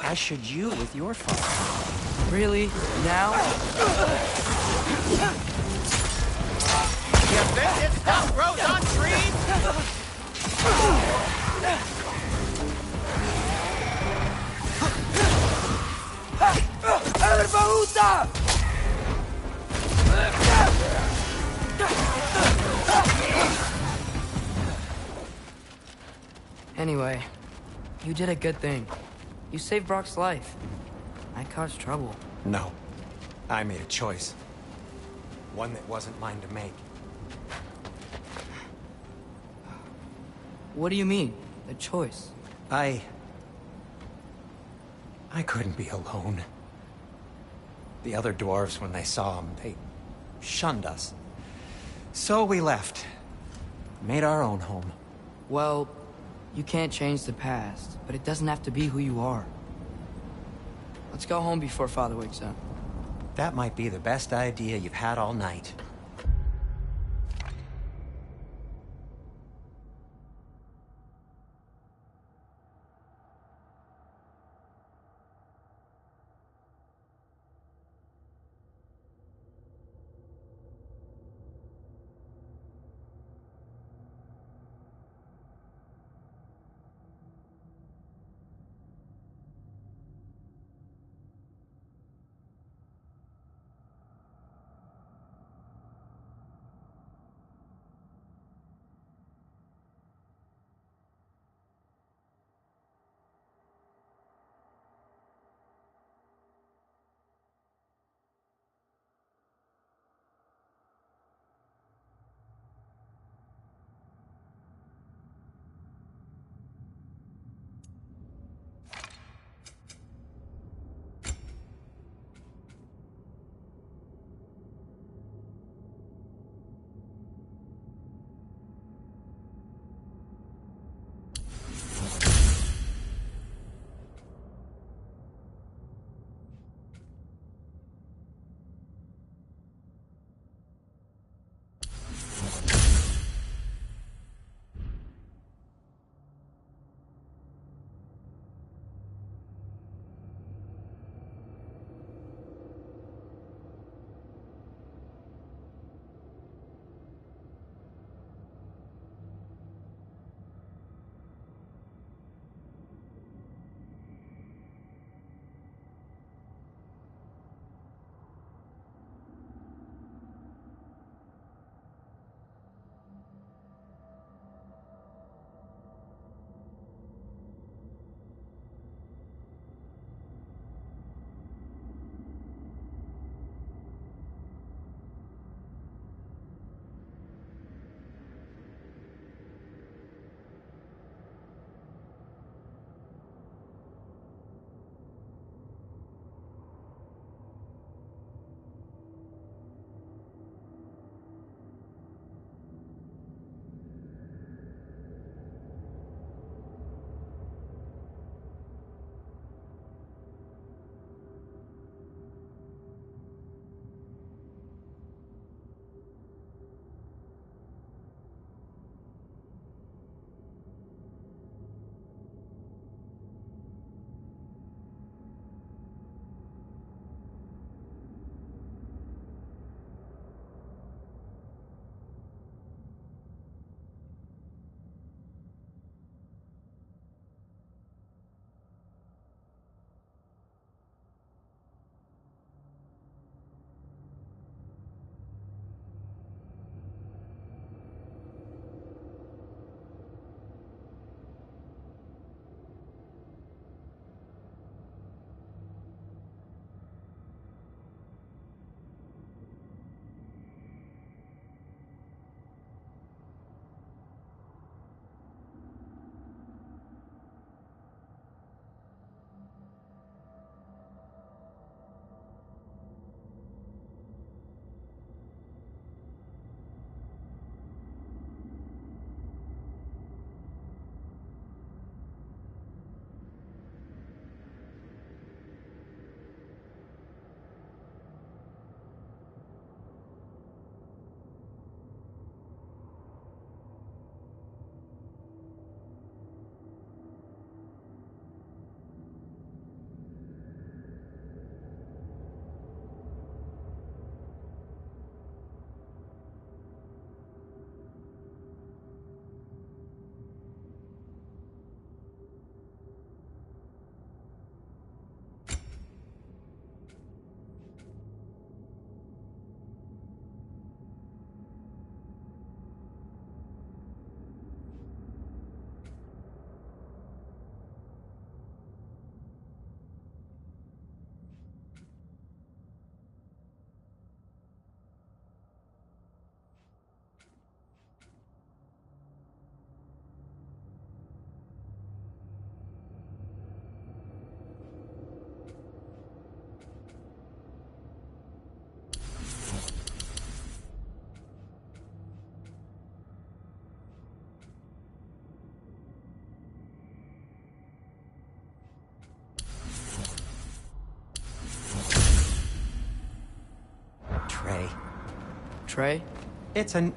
As should you with your father. Really? Now? You think this stuff grows on trees? El Baúta! Anyway, you did a good thing. You saved Brock's life. I caused trouble. No. I made a choice. One that wasn't mine to make. What do you mean? A choice? I couldn't be alone. The other dwarves, when they saw him, they shunned us. So we left. Made our own home. Well, you can't change the past, but it doesn't have to be who you are. Let's go home before Father wakes up. That might be the best idea you've had all night. Trey. Trey? It's an...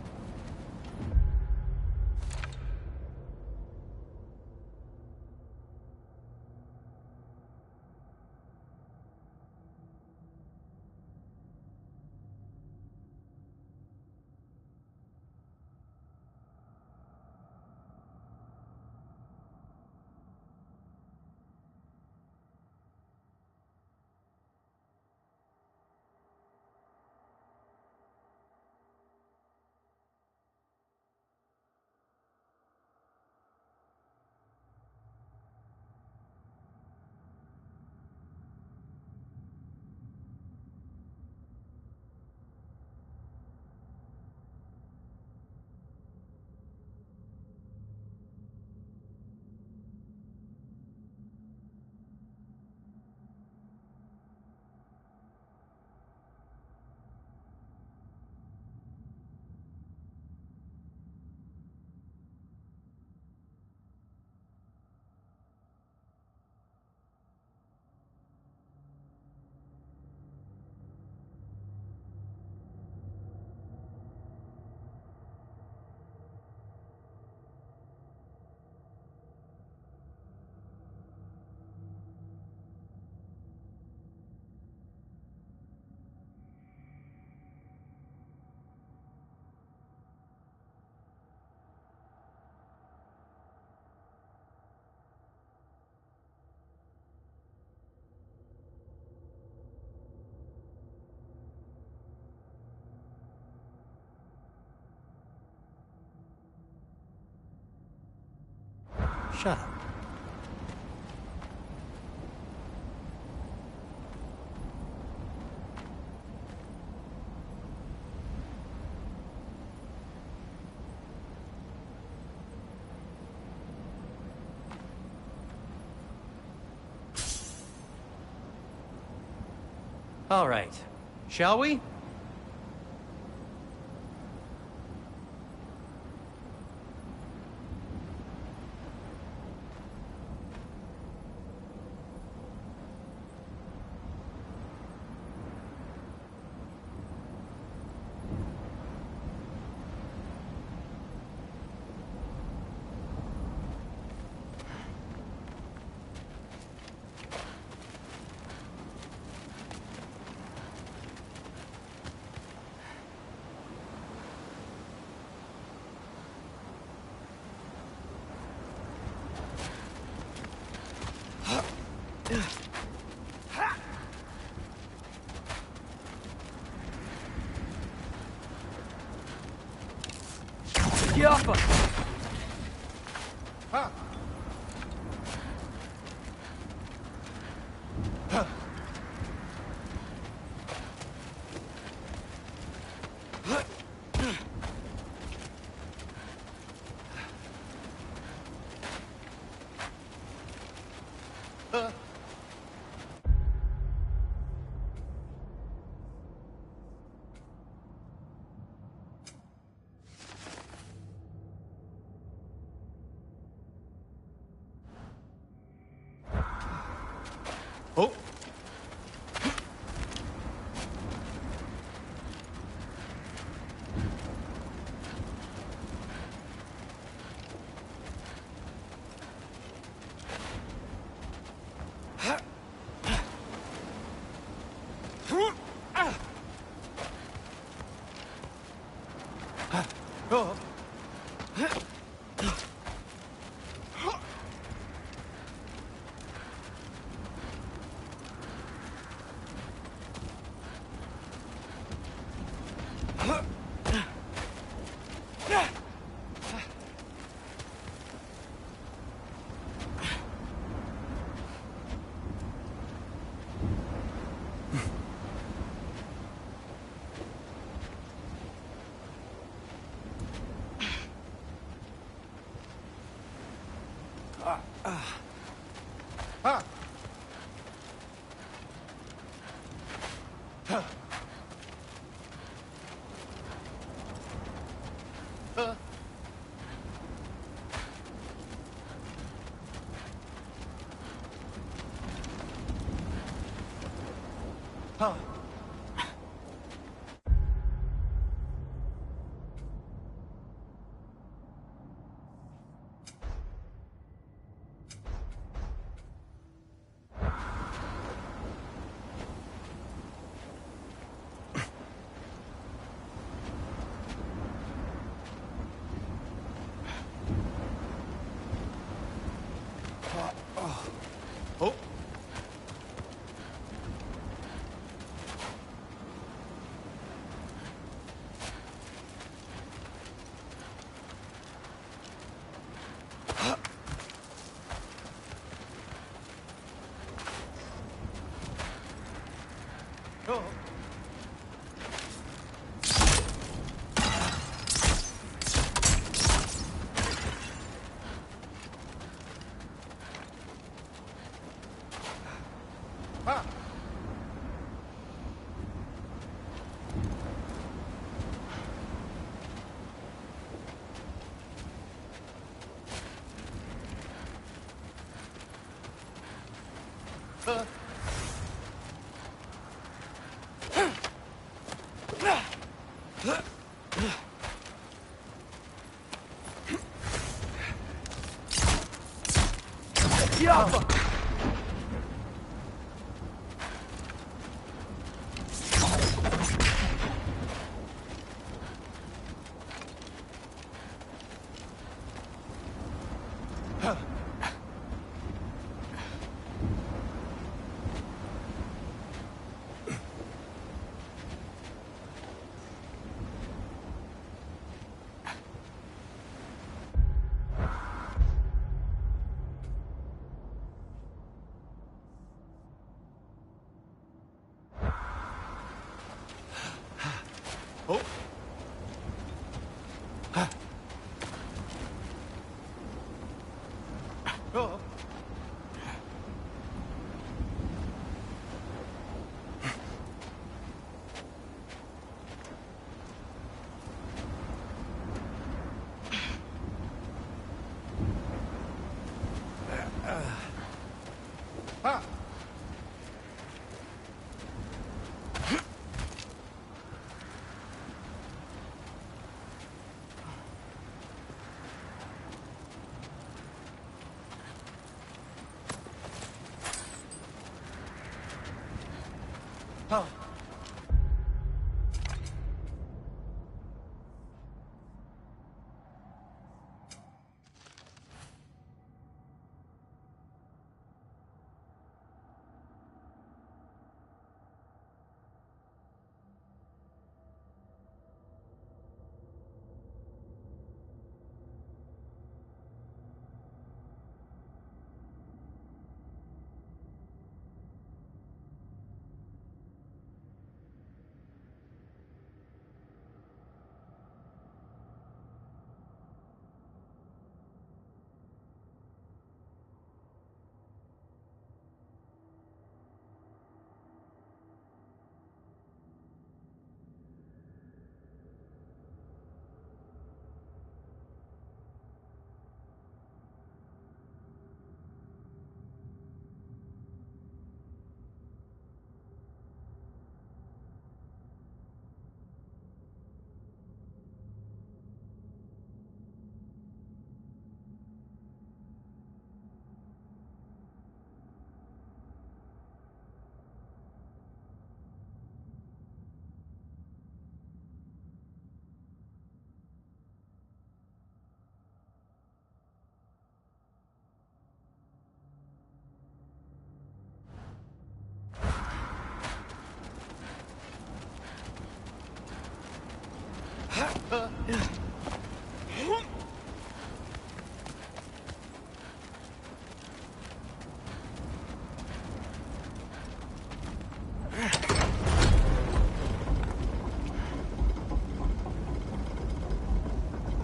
Shut up. All right. Shall we? Get off us! Oh!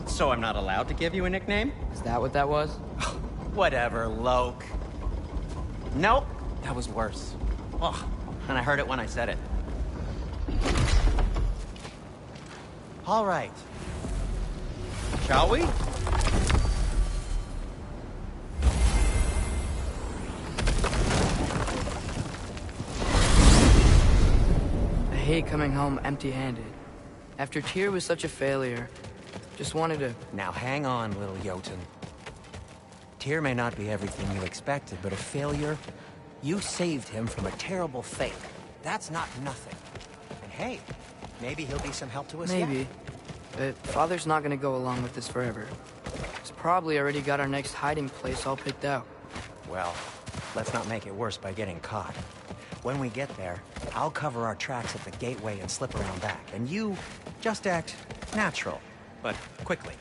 So I'm not allowed to give you a nickname? Is that what that was? Whatever, Loke. Nope, that was worse. Oh, and I heard it when I said it. All right. Shall we? I hate coming home empty-handed. After Tyr was such a failure, just wanted to... Now hang on, little Jotun. Tyr may not be everything you expected, but a failure? You saved him from a terrible fate. That's not nothing. And hey, maybe he'll be some help to us yet. Maybe. But Father's not gonna go along with this forever. He's probably already got our next hiding place all picked out. Well, let's not make it worse by getting caught. When we get there, I'll cover our tracks at the gateway and slip around back. And you just act natural, but quickly.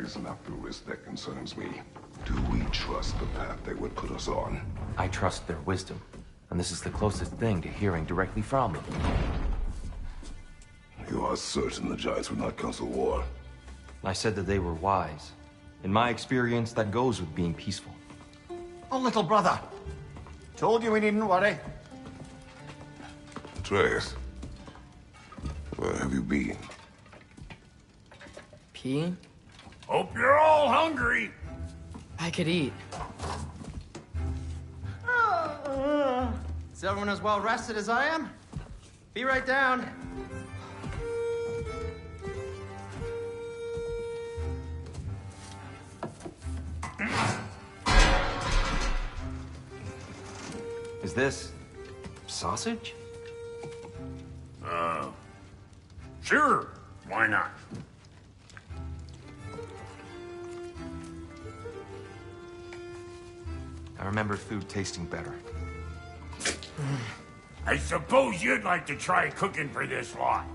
is not the risk that concerns me. Do we trust the path they would put us on? I trust their wisdom, and this is the closest thing to hearing directly from them. You are certain the Giants would not counsel war? I said that they were wise. In my experience, that goes with being peaceful. Oh, little brother. Told you we needn't worry. Atreus, where have you been? Peeing? Hope you're all hungry. I could eat. Is everyone as well rested as I am? Be right down. Is this sausage? Sure. Why not? I remember food tasting better. I suppose you'd like to try cooking for this lot.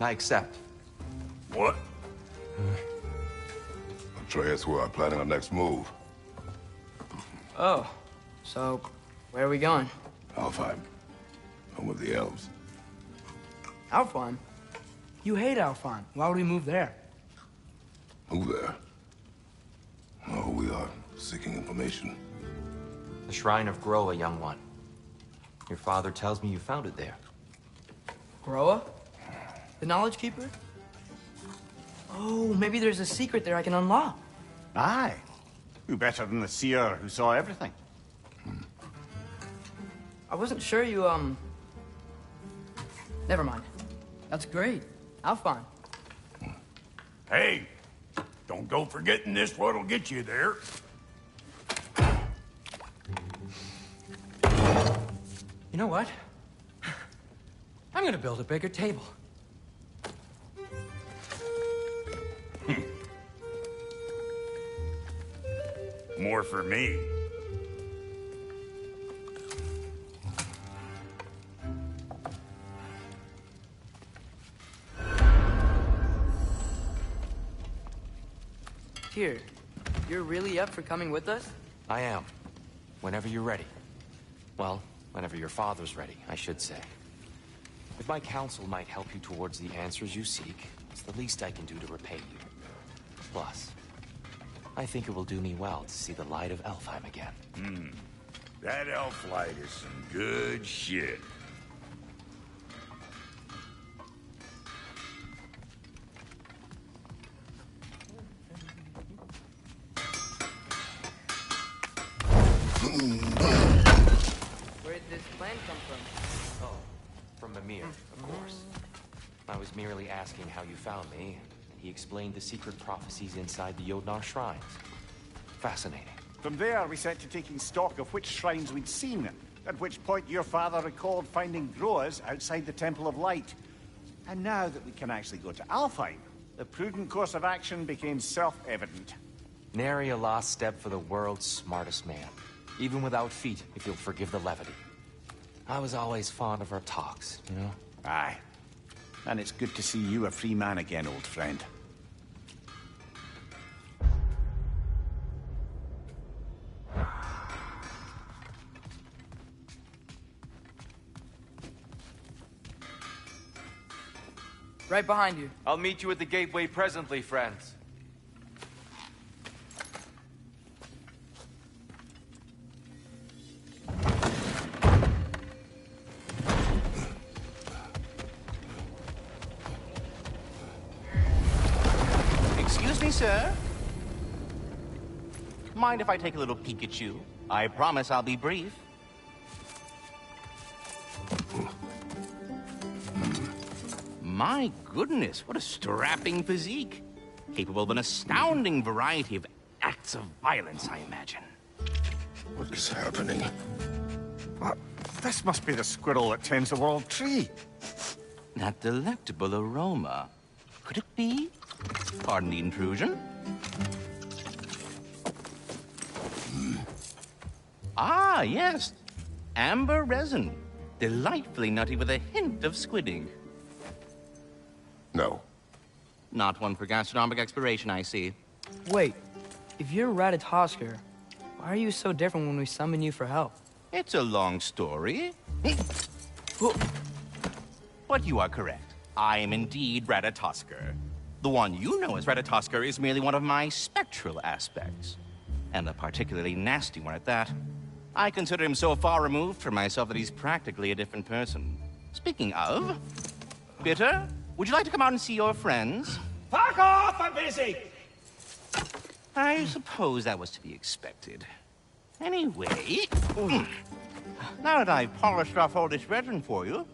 I accept. What? Atreus, we are planning our next move. Oh, so where are we going? Alfheim. Home of the elves. Alfheim? You hate Alfheim. Why would we move there? Who there? Oh, we are seeking information. The Shrine of Groa, young one. Your father tells me you found it there. Groa? The Knowledge Keeper? Oh, maybe there's a secret there I can unlock. Aye. Who better than the seer who saw everything? I wasn't sure you, Never mind. That's great. Alfheim. Hey, don't go forgetting this what'll get you there. You know what? I'm gonna build a bigger table. More for me. Here, you're really up for coming with us? I am. Whenever you're ready. Well, whenever your father's ready, I should say. If my counsel might help you towards the answers you seek, it's the least I can do to repay you. Plus, I think it will do me well to see the light of Elfheim again. That elf light is some good shit. Where did this plan come from? Oh, from Mimir, of course. I was merely asking how you found me. He explained the secret prophecies inside the Jotnar shrines. Fascinating. From there, we set to taking stock of which shrines we'd seen, at which point your father recalled finding Groas outside the Temple of Light. And now that we can actually go to Alfheim, the prudent course of action became self-evident. Nary a lost step for the world's smartest man. Even without feet, if you'll forgive the levity. I was always fond of our talks, you know? Aye. And it's good to see you a free man again, old friend. Right behind you. I'll meet you at the gateway presently, friends. Excuse me, sir. Mind if I take a little peek at you? I promise I'll be brief. My goodness, what a strapping physique. Capable of an astounding variety of acts of violence, I imagine. What is happening? What? This must be the squirrel that tends the world tree. That delectable aroma. Could it be? Pardon the intrusion. Ah, yes. Amber resin. Delightfully nutty with a hint of squidding. No. Not one for gastronomic exploration, I see. Wait, if you're Ratatosker, why are you so different when we summon you for help? It's a long story. But you are correct. I am indeed Ratatosker. The one you know as Ratatosker is merely one of my spectral aspects. And a particularly nasty one at that. I consider him so far removed from myself that he's practically a different person. Speaking of... Bitter, would you like to come out and see your friends? Fuck off! I'm busy! I suppose that was to be expected. Anyway... Now that I've polished off all this resin for you,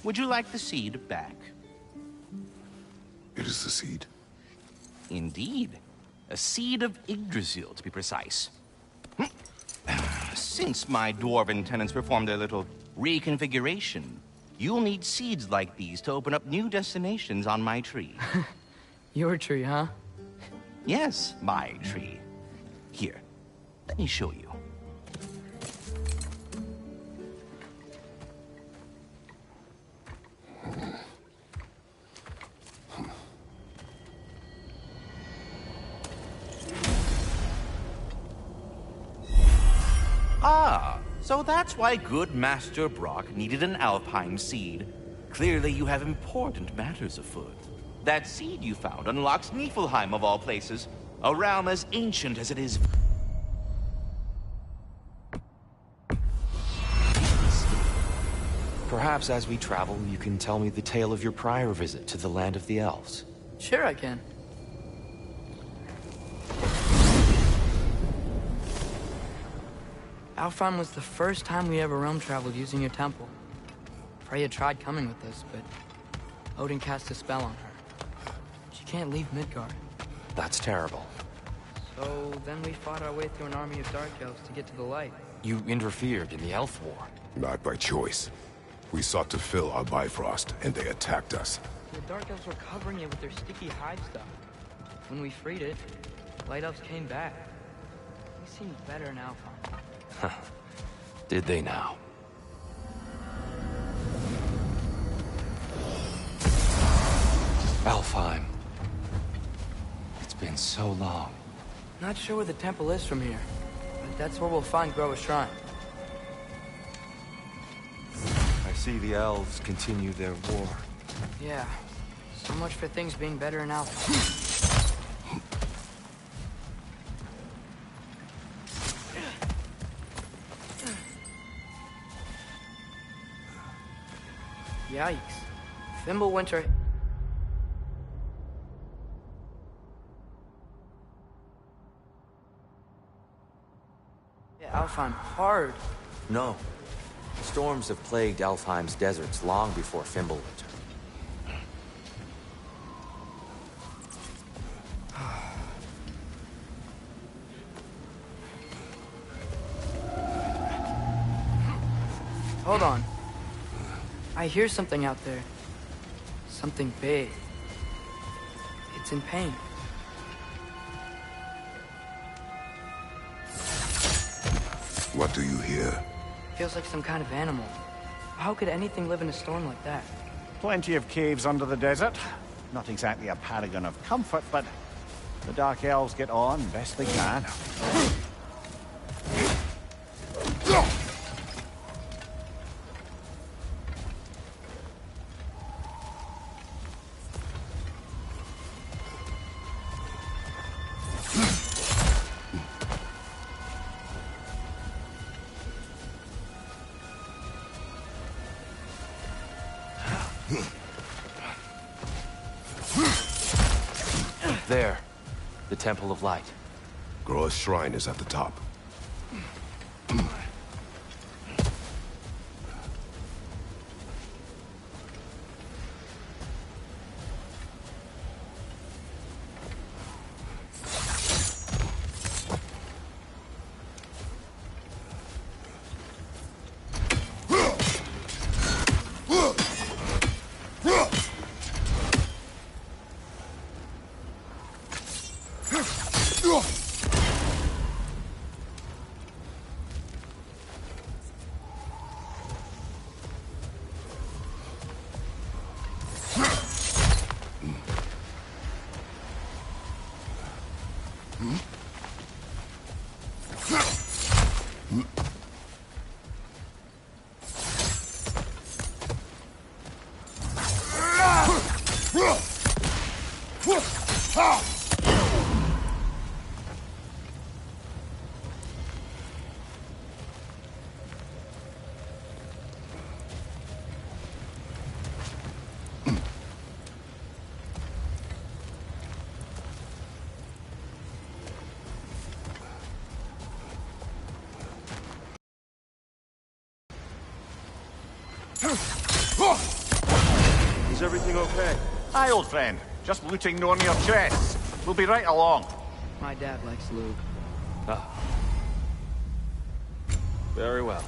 would you like the seed back? It is the seed. Indeed. A seed of Yggdrasil, to be precise. Since my dwarven tenants performed their little reconfiguration, you'll need seeds like these to open up new destinations on my tree. Your tree, huh? Yes, my tree. Here, let me show you. Ah, so that's why good Master Brock needed an Alpine seed. Clearly you have important matters afoot. That seed you found unlocks Niflheim of all places, a realm as ancient as it is... Perhaps as we travel, you can tell me the tale of your prior visit to the land of the elves. Sure I can. Alfheim was the first time we ever realm traveled using your temple. Freya tried coming with us, but Odin cast a spell on her. She can't leave Midgard. That's terrible. So then we fought our way through an army of dark elves to get to the light. You interfered in the Elf War. Not by choice. We sought to fill our Bifrost, and they attacked us. The dark elves were covering it with their sticky hive stuff. When we freed it, light elves came back. We seemed better in Alfheim. Did they now? Alfheim. It's been so long. Not sure where the temple is from here, but that's where we'll find Groa's shrine. I see the elves continue their war. Yeah, so much for things being better in Alpha. Yikes. Fimbulwinter... Yeah, Alfheim hard. No. Storms have plagued Alfheim's deserts long before Fimbulwinter. Hold on. I hear something out there. Something big. It's in pain. What do you hear? Feels like some kind of animal. How could anything live in a storm like that? Plenty of caves under the desert. Not exactly a paragon of comfort, but the Dark Elves get on best they can. There. The Temple of Light. Groa's shrine is at the top. Is everything okay? Aye, old friend. Just looting no on your chests. We'll be right along. My dad likes loot. Ah. Very well.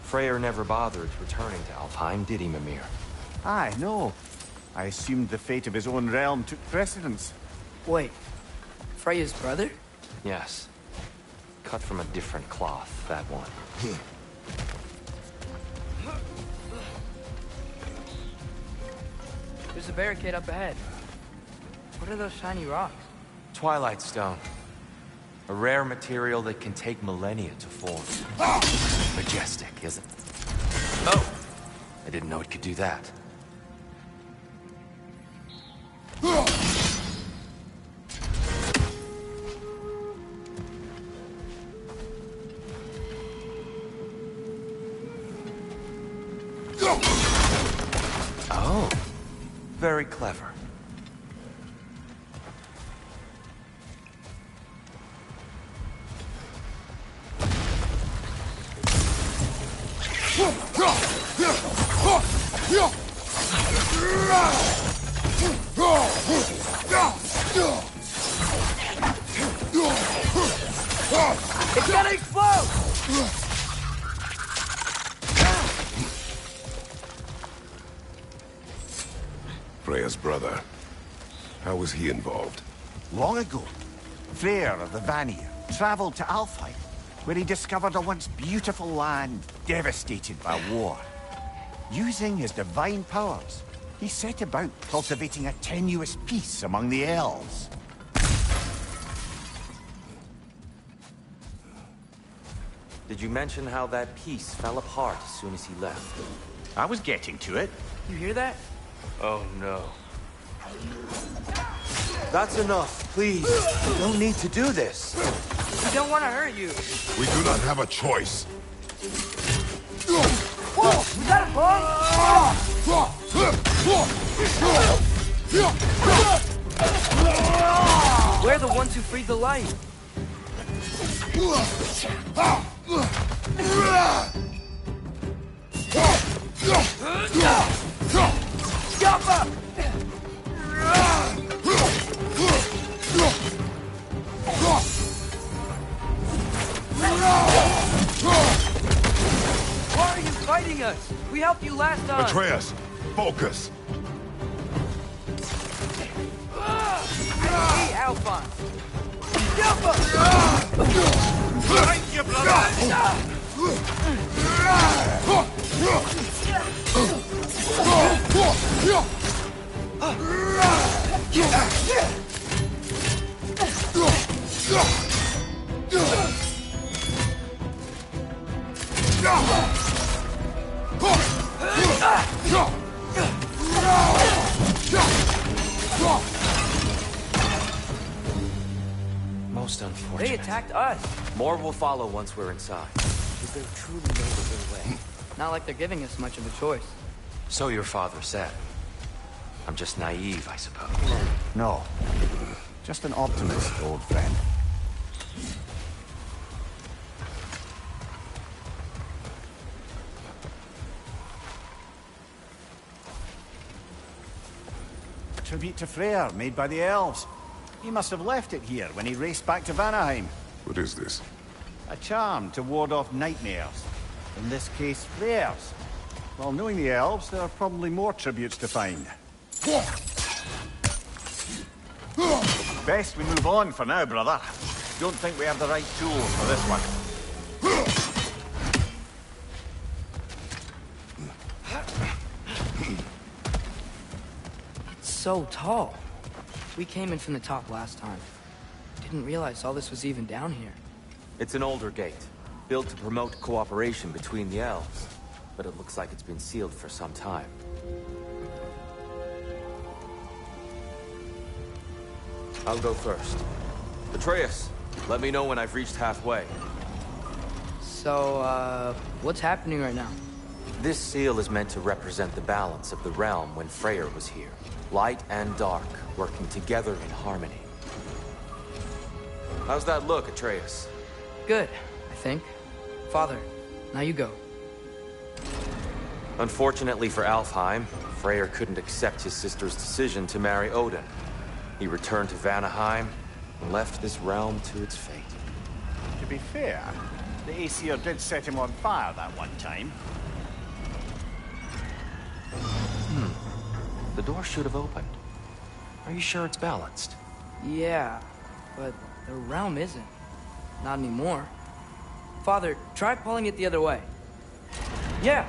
Freyr never bothered returning to Alfheim, did he, Mimir? Aye, no. I assumed the fate of his own realm took precedence. Wait, Freya's brother? Yes. Cut from a different cloth, that one. There's a barricade up ahead. What are those shiny rocks? Twilight Stone. A rare material that can take millennia to form. Majestic, isn't it? Oh! I didn't know it could do that. Oh. Very clever. It's gonna explode! Freya's brother. How was he involved? Long ago, Freyr of the Vanir traveled to Alfheim, where he discovered a once beautiful land devastated by war. Using his divine powers, he set about cultivating a tenuous peace among the elves. Did you mention how that piece fell apart as soon as he left? I was getting to it. You hear that? Oh no. That's enough, please. You don't need to do this. We don't want to hurt you. We do not have a choice. Whoa! Was that a bug? We're the ones who freed the light. Jump! Why are you fighting us? We helped you last time. Atreus, focus. Hey, Alphonse. Thank you, brother! Most unfortunate. They attacked us. More will follow once we're inside. Is there truly no other way? Not like they're giving us much of a choice. So your father said. I'm just naive, I suppose. No. Just an optimist, old friend. A tribute to Freyr, made by the elves. He must have left it here when he raced back to Vanaheim. What is this? A charm to ward off nightmares. In this case, Freyr's. Well, knowing the elves, there are probably more tributes to find. Best we move on for now, brother. Don't think we have the right tools for this one. It's so tall. We came in from the top last time. Didn't realize all this was even down here. It's an older gate, built to promote cooperation between the elves. But it looks like it's been sealed for some time. I'll go first. Atreus, let me know when I've reached halfway. So, what's happening right now? This seal is meant to represent the balance of the realm when Freyr was here. Light and dark, working together in harmony. How's that look, Atreus? Good, I think. Father, now you go. Unfortunately for Alfheim, Freyr couldn't accept his sister's decision to marry Odin. He returned to Vanaheim and left this realm to its fate. To be fair, the Aesir did set him on fire that one time. The door should have opened. Are you sure it's balanced? Yeah, but the realm isn't. Not anymore. Father, try pulling it the other way. Yeah!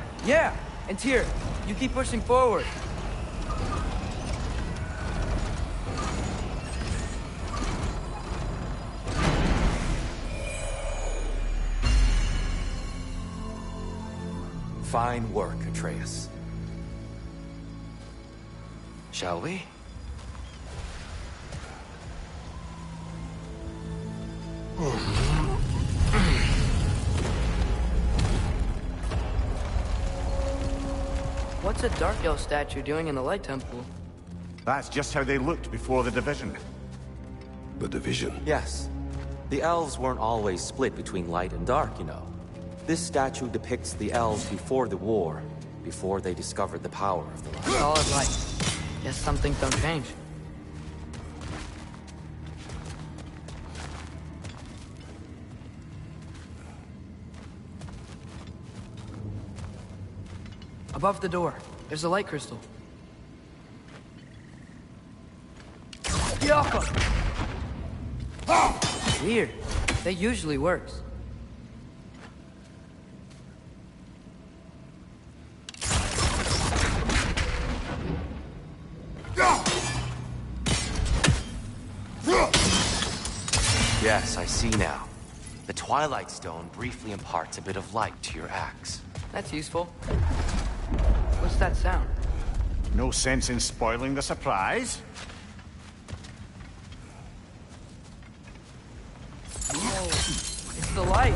And Tyr, you keep pushing forward. Fine work, Atreus. Shall we? What's a Dark Elf statue doing in the Light Temple? That's just how they looked before the division. The division? Yes. The elves weren't always split between light and dark, you know. This statue depicts the elves before the war, before they discovered the power of the light. Solid light. Guess some things don't change. Above the door, there's a light crystal. Weird. That usually works. Yes, I see now. The Twilight Stone briefly imparts a bit of light to your axe. That's useful. What's that sound? No sense in spoiling the surprise. Oh, it's the light.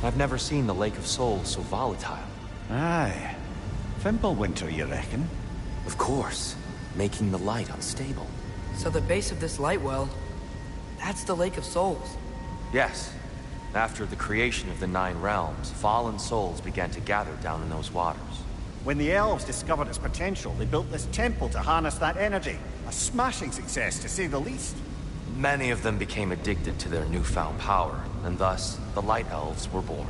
I've never seen the Lake of Souls so volatile. Aye. Fimbulwinter, you reckon? Of course. Making the light unstable. So the base of this light well, that's the Lake of Souls. Yes. After the creation of the Nine Realms, fallen souls began to gather down in those waters. When the elves discovered its potential, they built this temple to harness that energy. A smashing success, to say the least. Many of them became addicted to their newfound power, and thus, the Light Elves were born.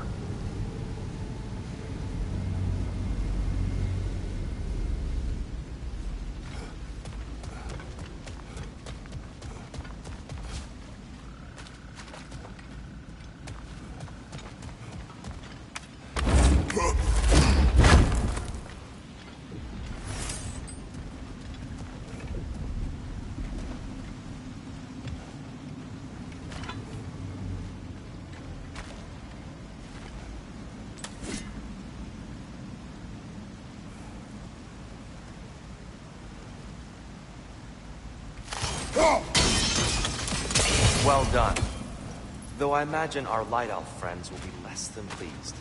Well done. Though I imagine our Light Elf friends will be less than pleased.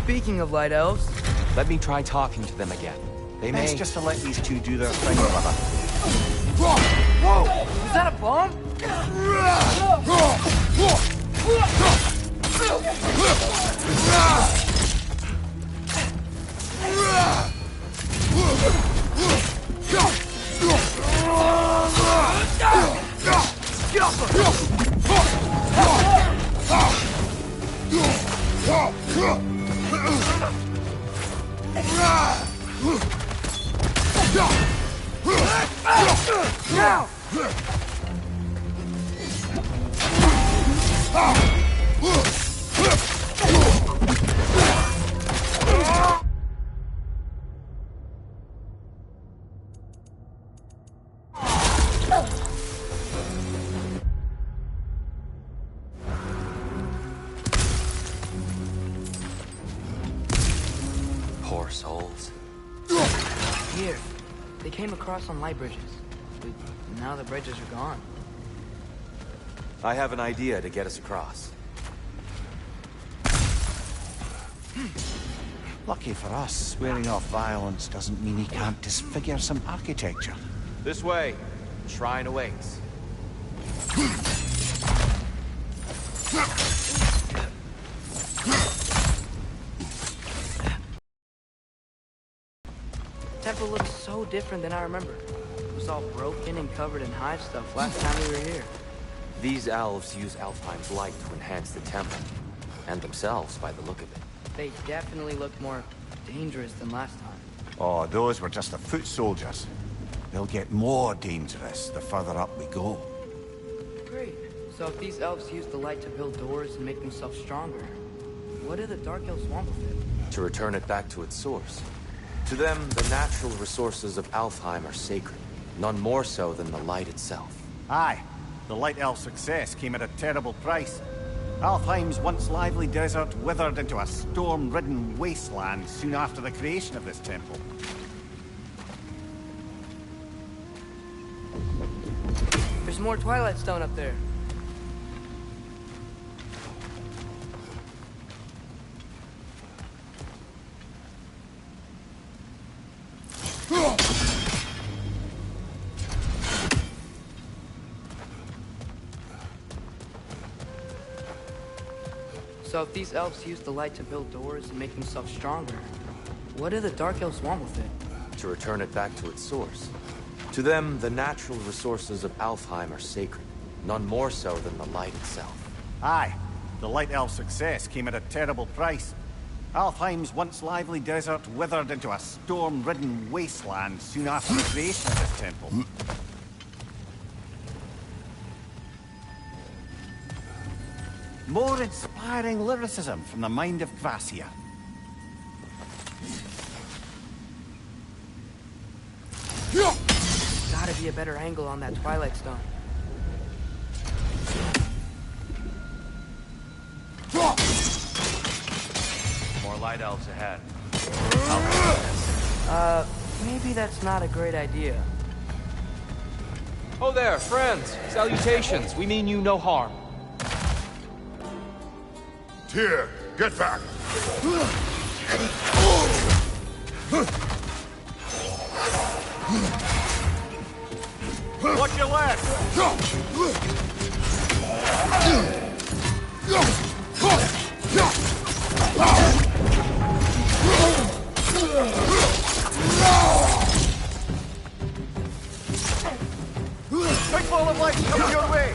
Speaking of Light Elves... Let me try talking to them again. They may... Best just to let these two do their thing, brother. Whoa! Was that a bomb? Poor souls. Here. They came across on light bridges. But now the bridges are gone. I have an idea to get us across. Lucky for us, swearing off violence doesn't mean he can't disfigure some architecture. This way. Shrine awaits. Temple looks so different than I remember. It was all broken and covered in hive stuff last time we were here. These elves use Alfheim's light to enhance the temple. And themselves, by the look of it. They definitely looked more dangerous than last time. Oh, those were just the foot soldiers. They'll get more dangerous the further up we go. Great. So if these elves use the light to build doors and make themselves stronger, what do the Dark Elves want with it? To return it back to its source. To them, the natural resources of Alfheim are sacred. None more so than the light itself. Aye. The Light Elf success came at a terrible price. Alfheim's once lively desert withered into a storm-ridden wasteland soon after the creation of this temple. There's more Twilight Stone up there. So if these elves use the light to build doors and make themselves stronger, what do the Dark Elves want with it? To return it back to its source. To them, the natural resources of Alfheim are sacred. None more so than the light itself. Aye. The Light Elf success came at a terrible price. Alfheim's once lively desert withered into a storm-ridden wasteland soon after the creation of this temple. More inspiring lyricism from the mind of Gracia. Gotta be a better angle on that Twilight Stone. More light elves ahead. Maybe that's not a great idea. Oh there, friends. Salutations. We mean you no harm. Tyr, get back! Watch your left! Big ball of light coming your way!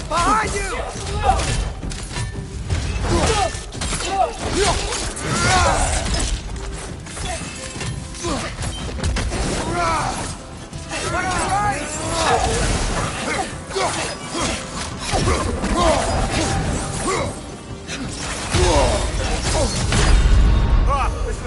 Behind you! This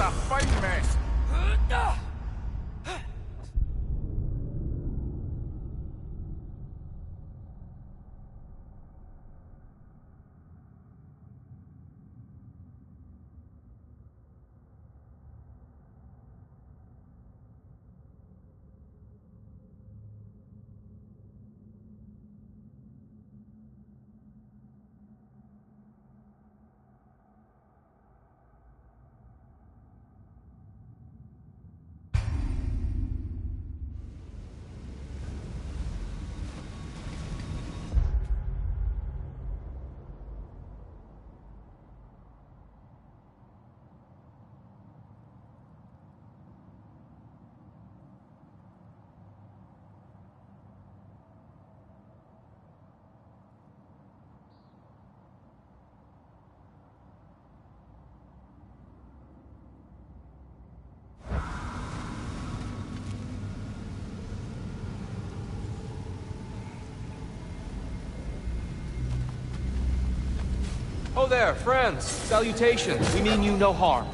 Ho there, friends. Salutations. We mean you no harm.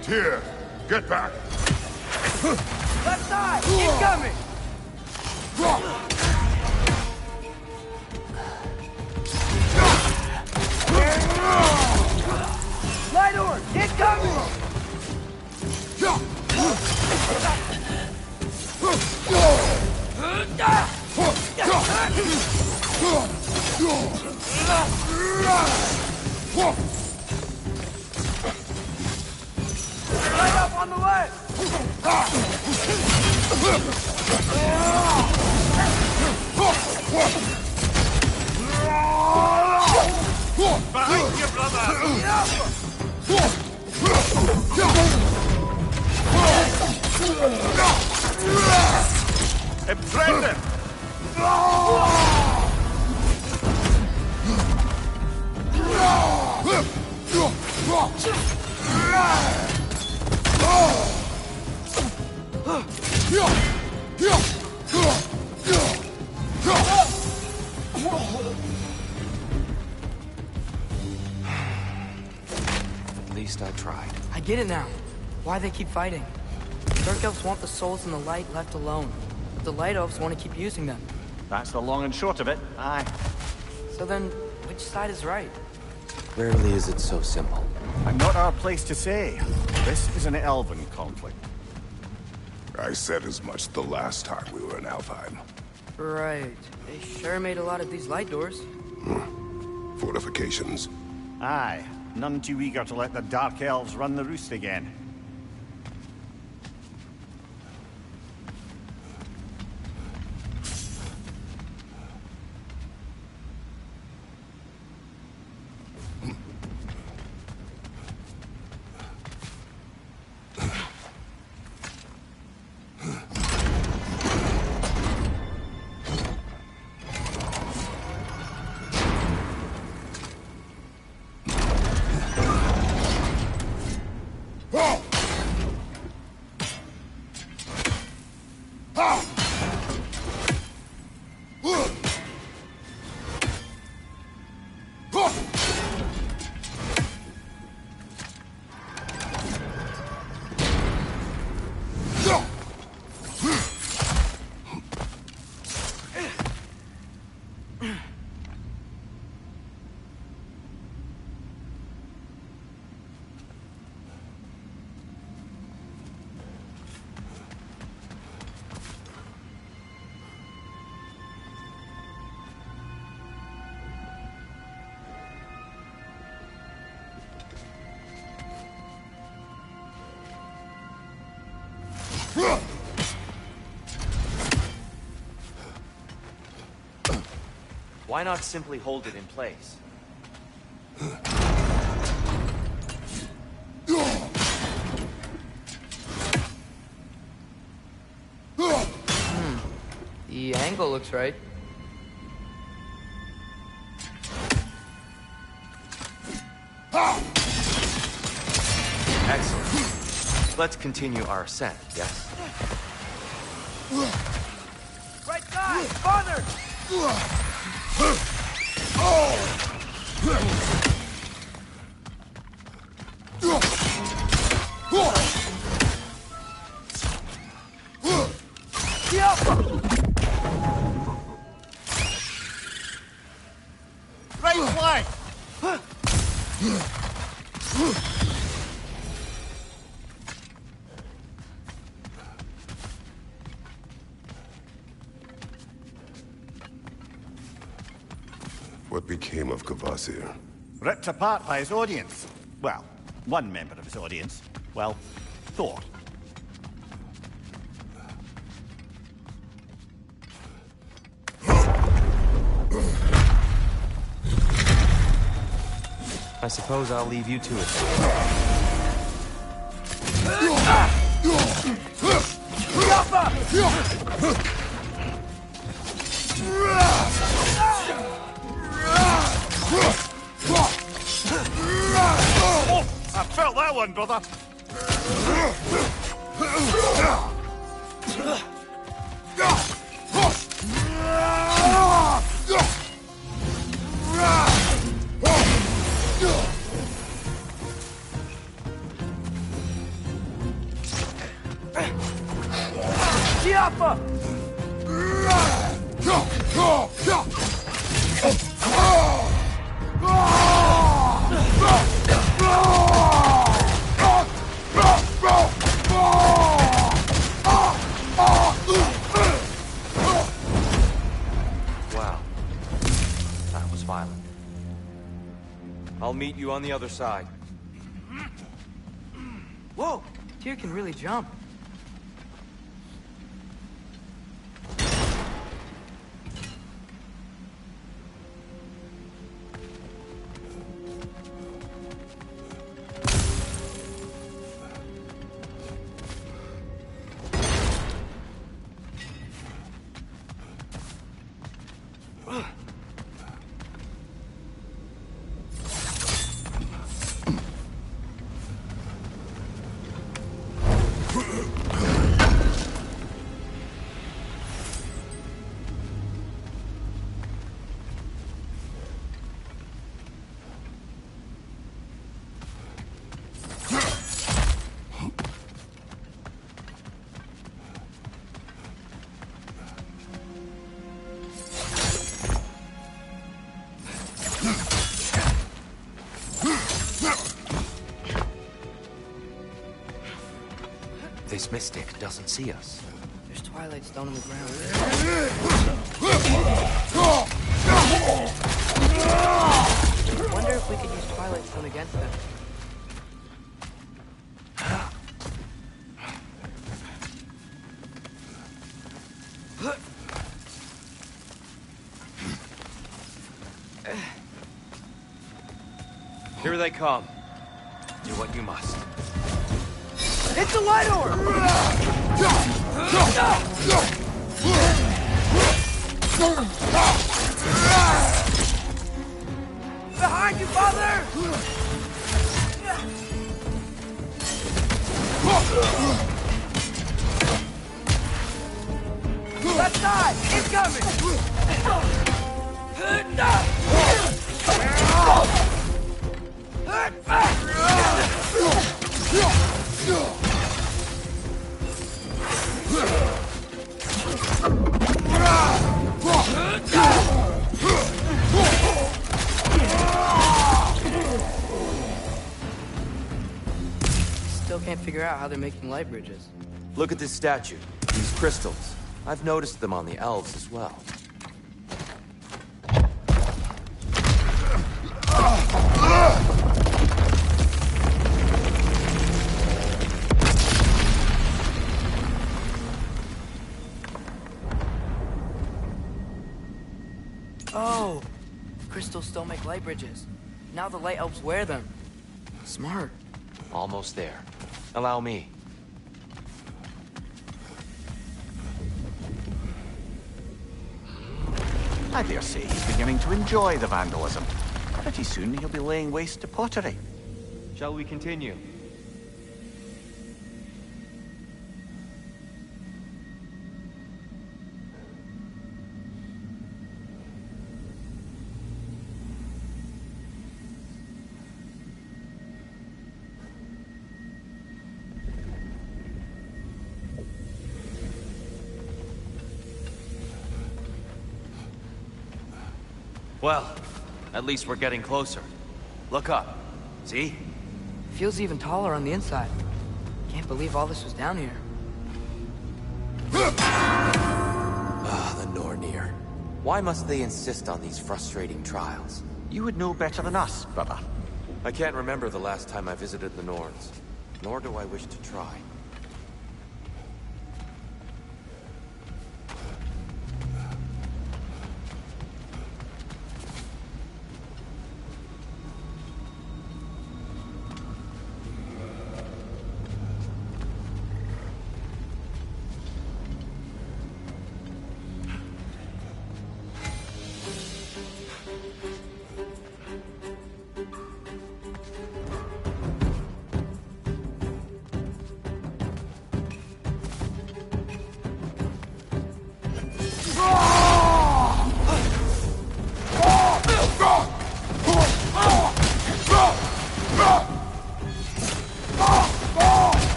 Tyr, get back. Left side! Incoming! Light orb! Incoming! Light up on the left! Behind you, brother! Impressive! At least I tried. I get it now. Why they keep fighting. Dark Elves want the souls in the light left alone. But the Light Elves want to keep using them. That's the long and short of it. Aye. So then, which side is right? Rarely is it so simple. And not our place to say. This is an elven conflict. I said as much the last time we were in Alfheim. Right. They sure made a lot of these light doors. Fortifications. Aye. None too eager to let the Dark Elves run the roost again. Why not simply hold it in place? The angle looks right. Excellent. Let's continue our ascent, yes? Right side! Farther! Right flank! What became of Kvasir? Ripped apart by his audience. Well, one member of his audience. Well, Thor. I suppose I'll leave you to it. Oh, I felt that one, brother. Alpha! Wow. That was violent. I'll meet you on the other side. Whoa! Tyr can really jump. This mystic doesn't see us. There's Twilight Stone on the ground. Wonder if we could use Twilight Stone against them. Here they come. Do what you must. It's a light orb! Behind you, father! Left side! Incoming! Still can't figure out how they're making light bridges. Look at this statue. These crystals. I've noticed them on the elves as well. Oh! Crystals still make light bridges. Now the light elves wear them. Smart. Almost there. Allow me. I dare say he's beginning to enjoy the vandalism. Pretty soon he'll be laying waste to pottery. Shall we continue? Well, at least we're getting closer. Look up. See? Feels even taller on the inside. Can't believe all this was down here. Ah, the Nornir. Why must they insist on these frustrating trials? You would know better than us, brother. I can't remember the last time I visited the Norns, nor do I wish to try.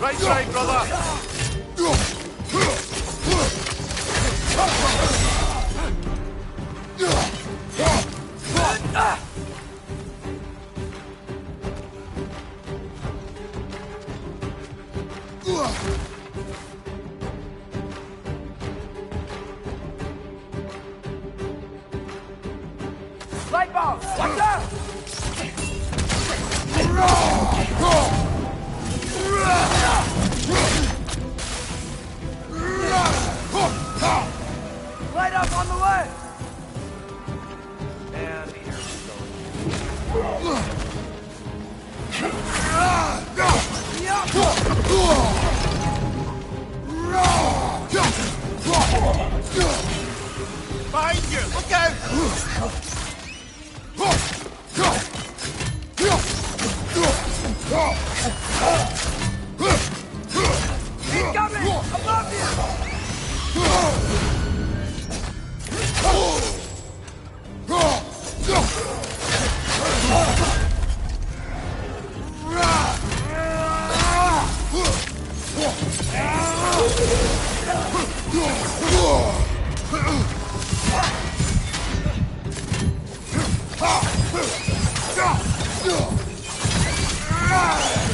Right side, brother! Light bulb! Watch out! Light up on the left! And here we go. Behind you! Look out! Incoming! Above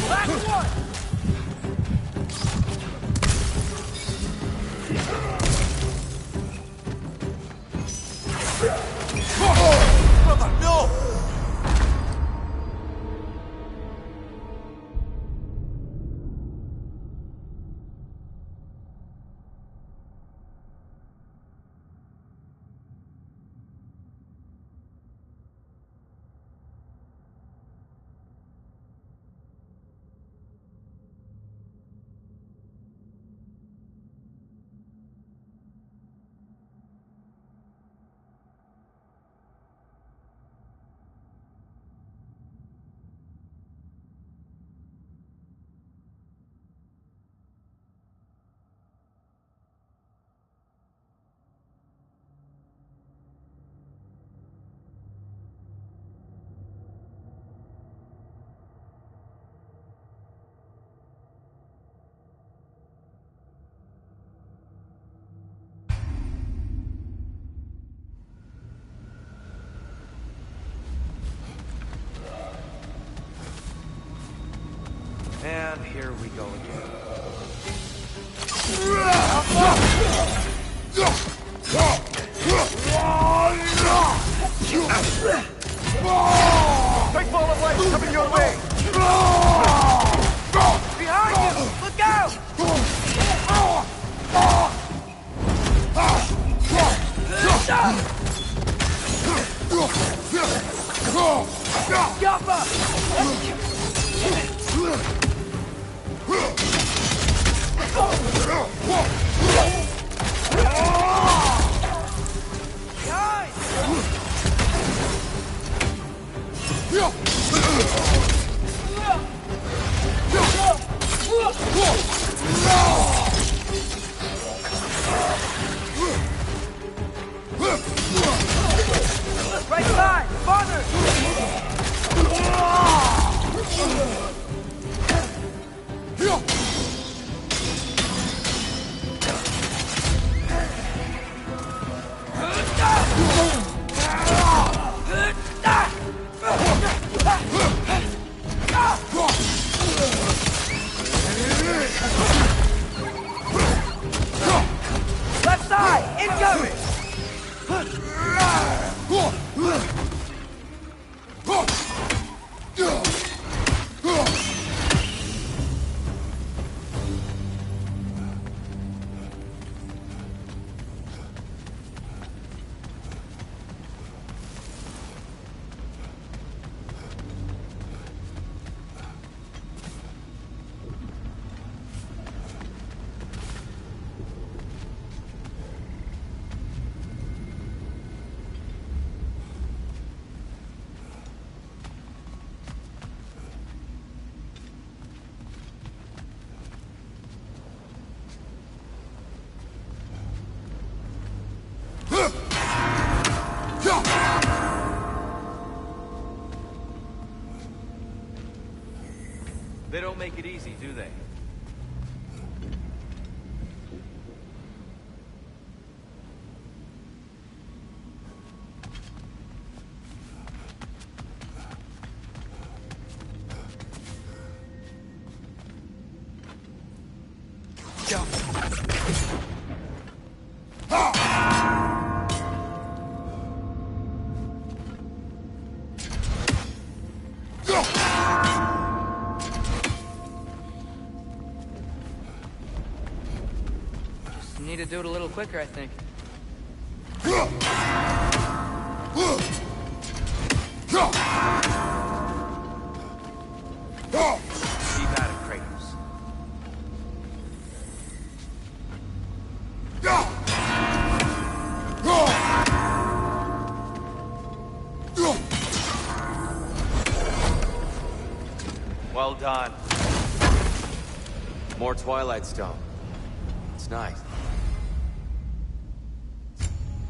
Last one! Brother, no! And here we go again. Big ball of light coming your way! Behind you! Look out! Right side! Farther! They don't make it easy, do they? Need to do it a little quicker, I think. Keep at it, Kratos. Well done. More Twilight Stone. It's nice.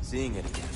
Seeing it again.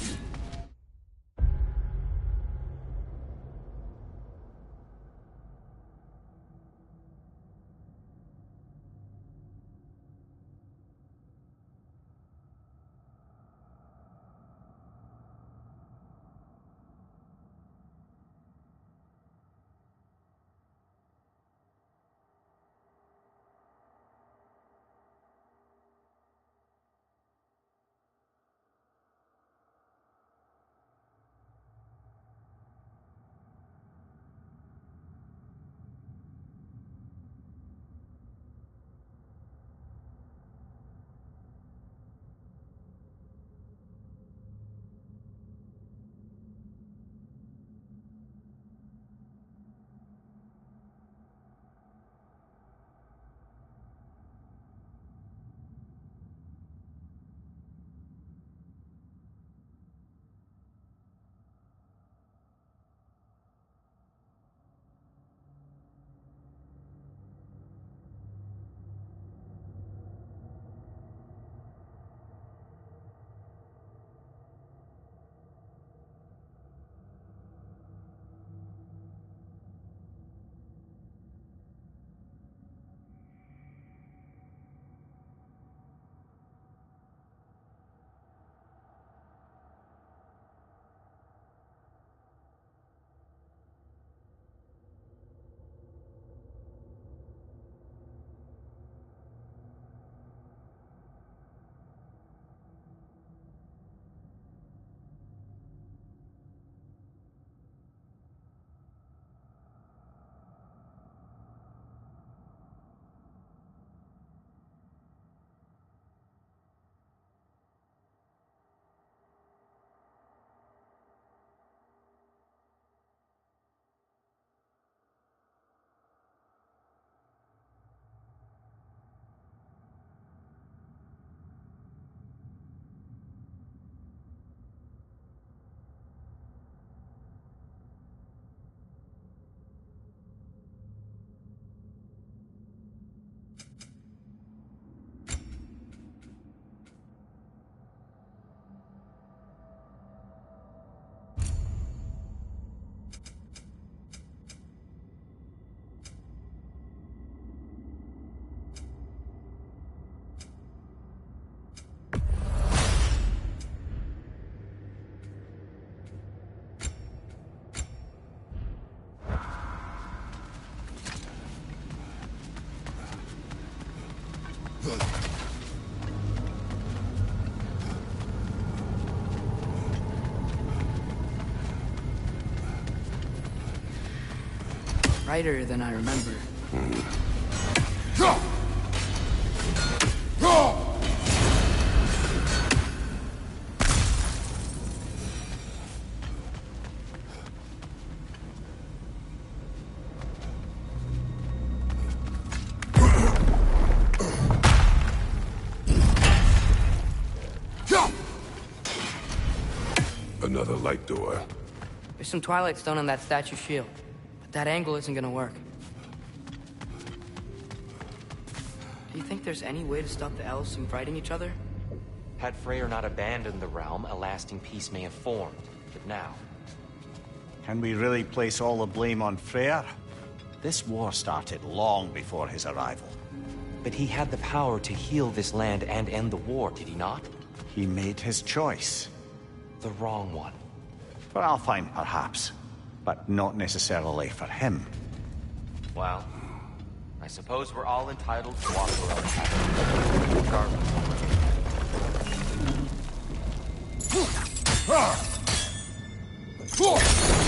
Brighter than I remember. Another light door. There's some Twilight Stone on that statue shield, but that angle isn't gonna work. Do you think there's any way to stop the elves from fighting each other? Had Freyr not abandoned the realm, a lasting peace may have formed. But now... Can we really place all the blame on Freyr? This war started long before his arrival. But he had the power to heal this land and end the war, did he not? He made his choice. The wrong one. For Alfheim, perhaps. But not necessarily for him. Well, I suppose we're all entitled to walk our own path, regardless of where we go.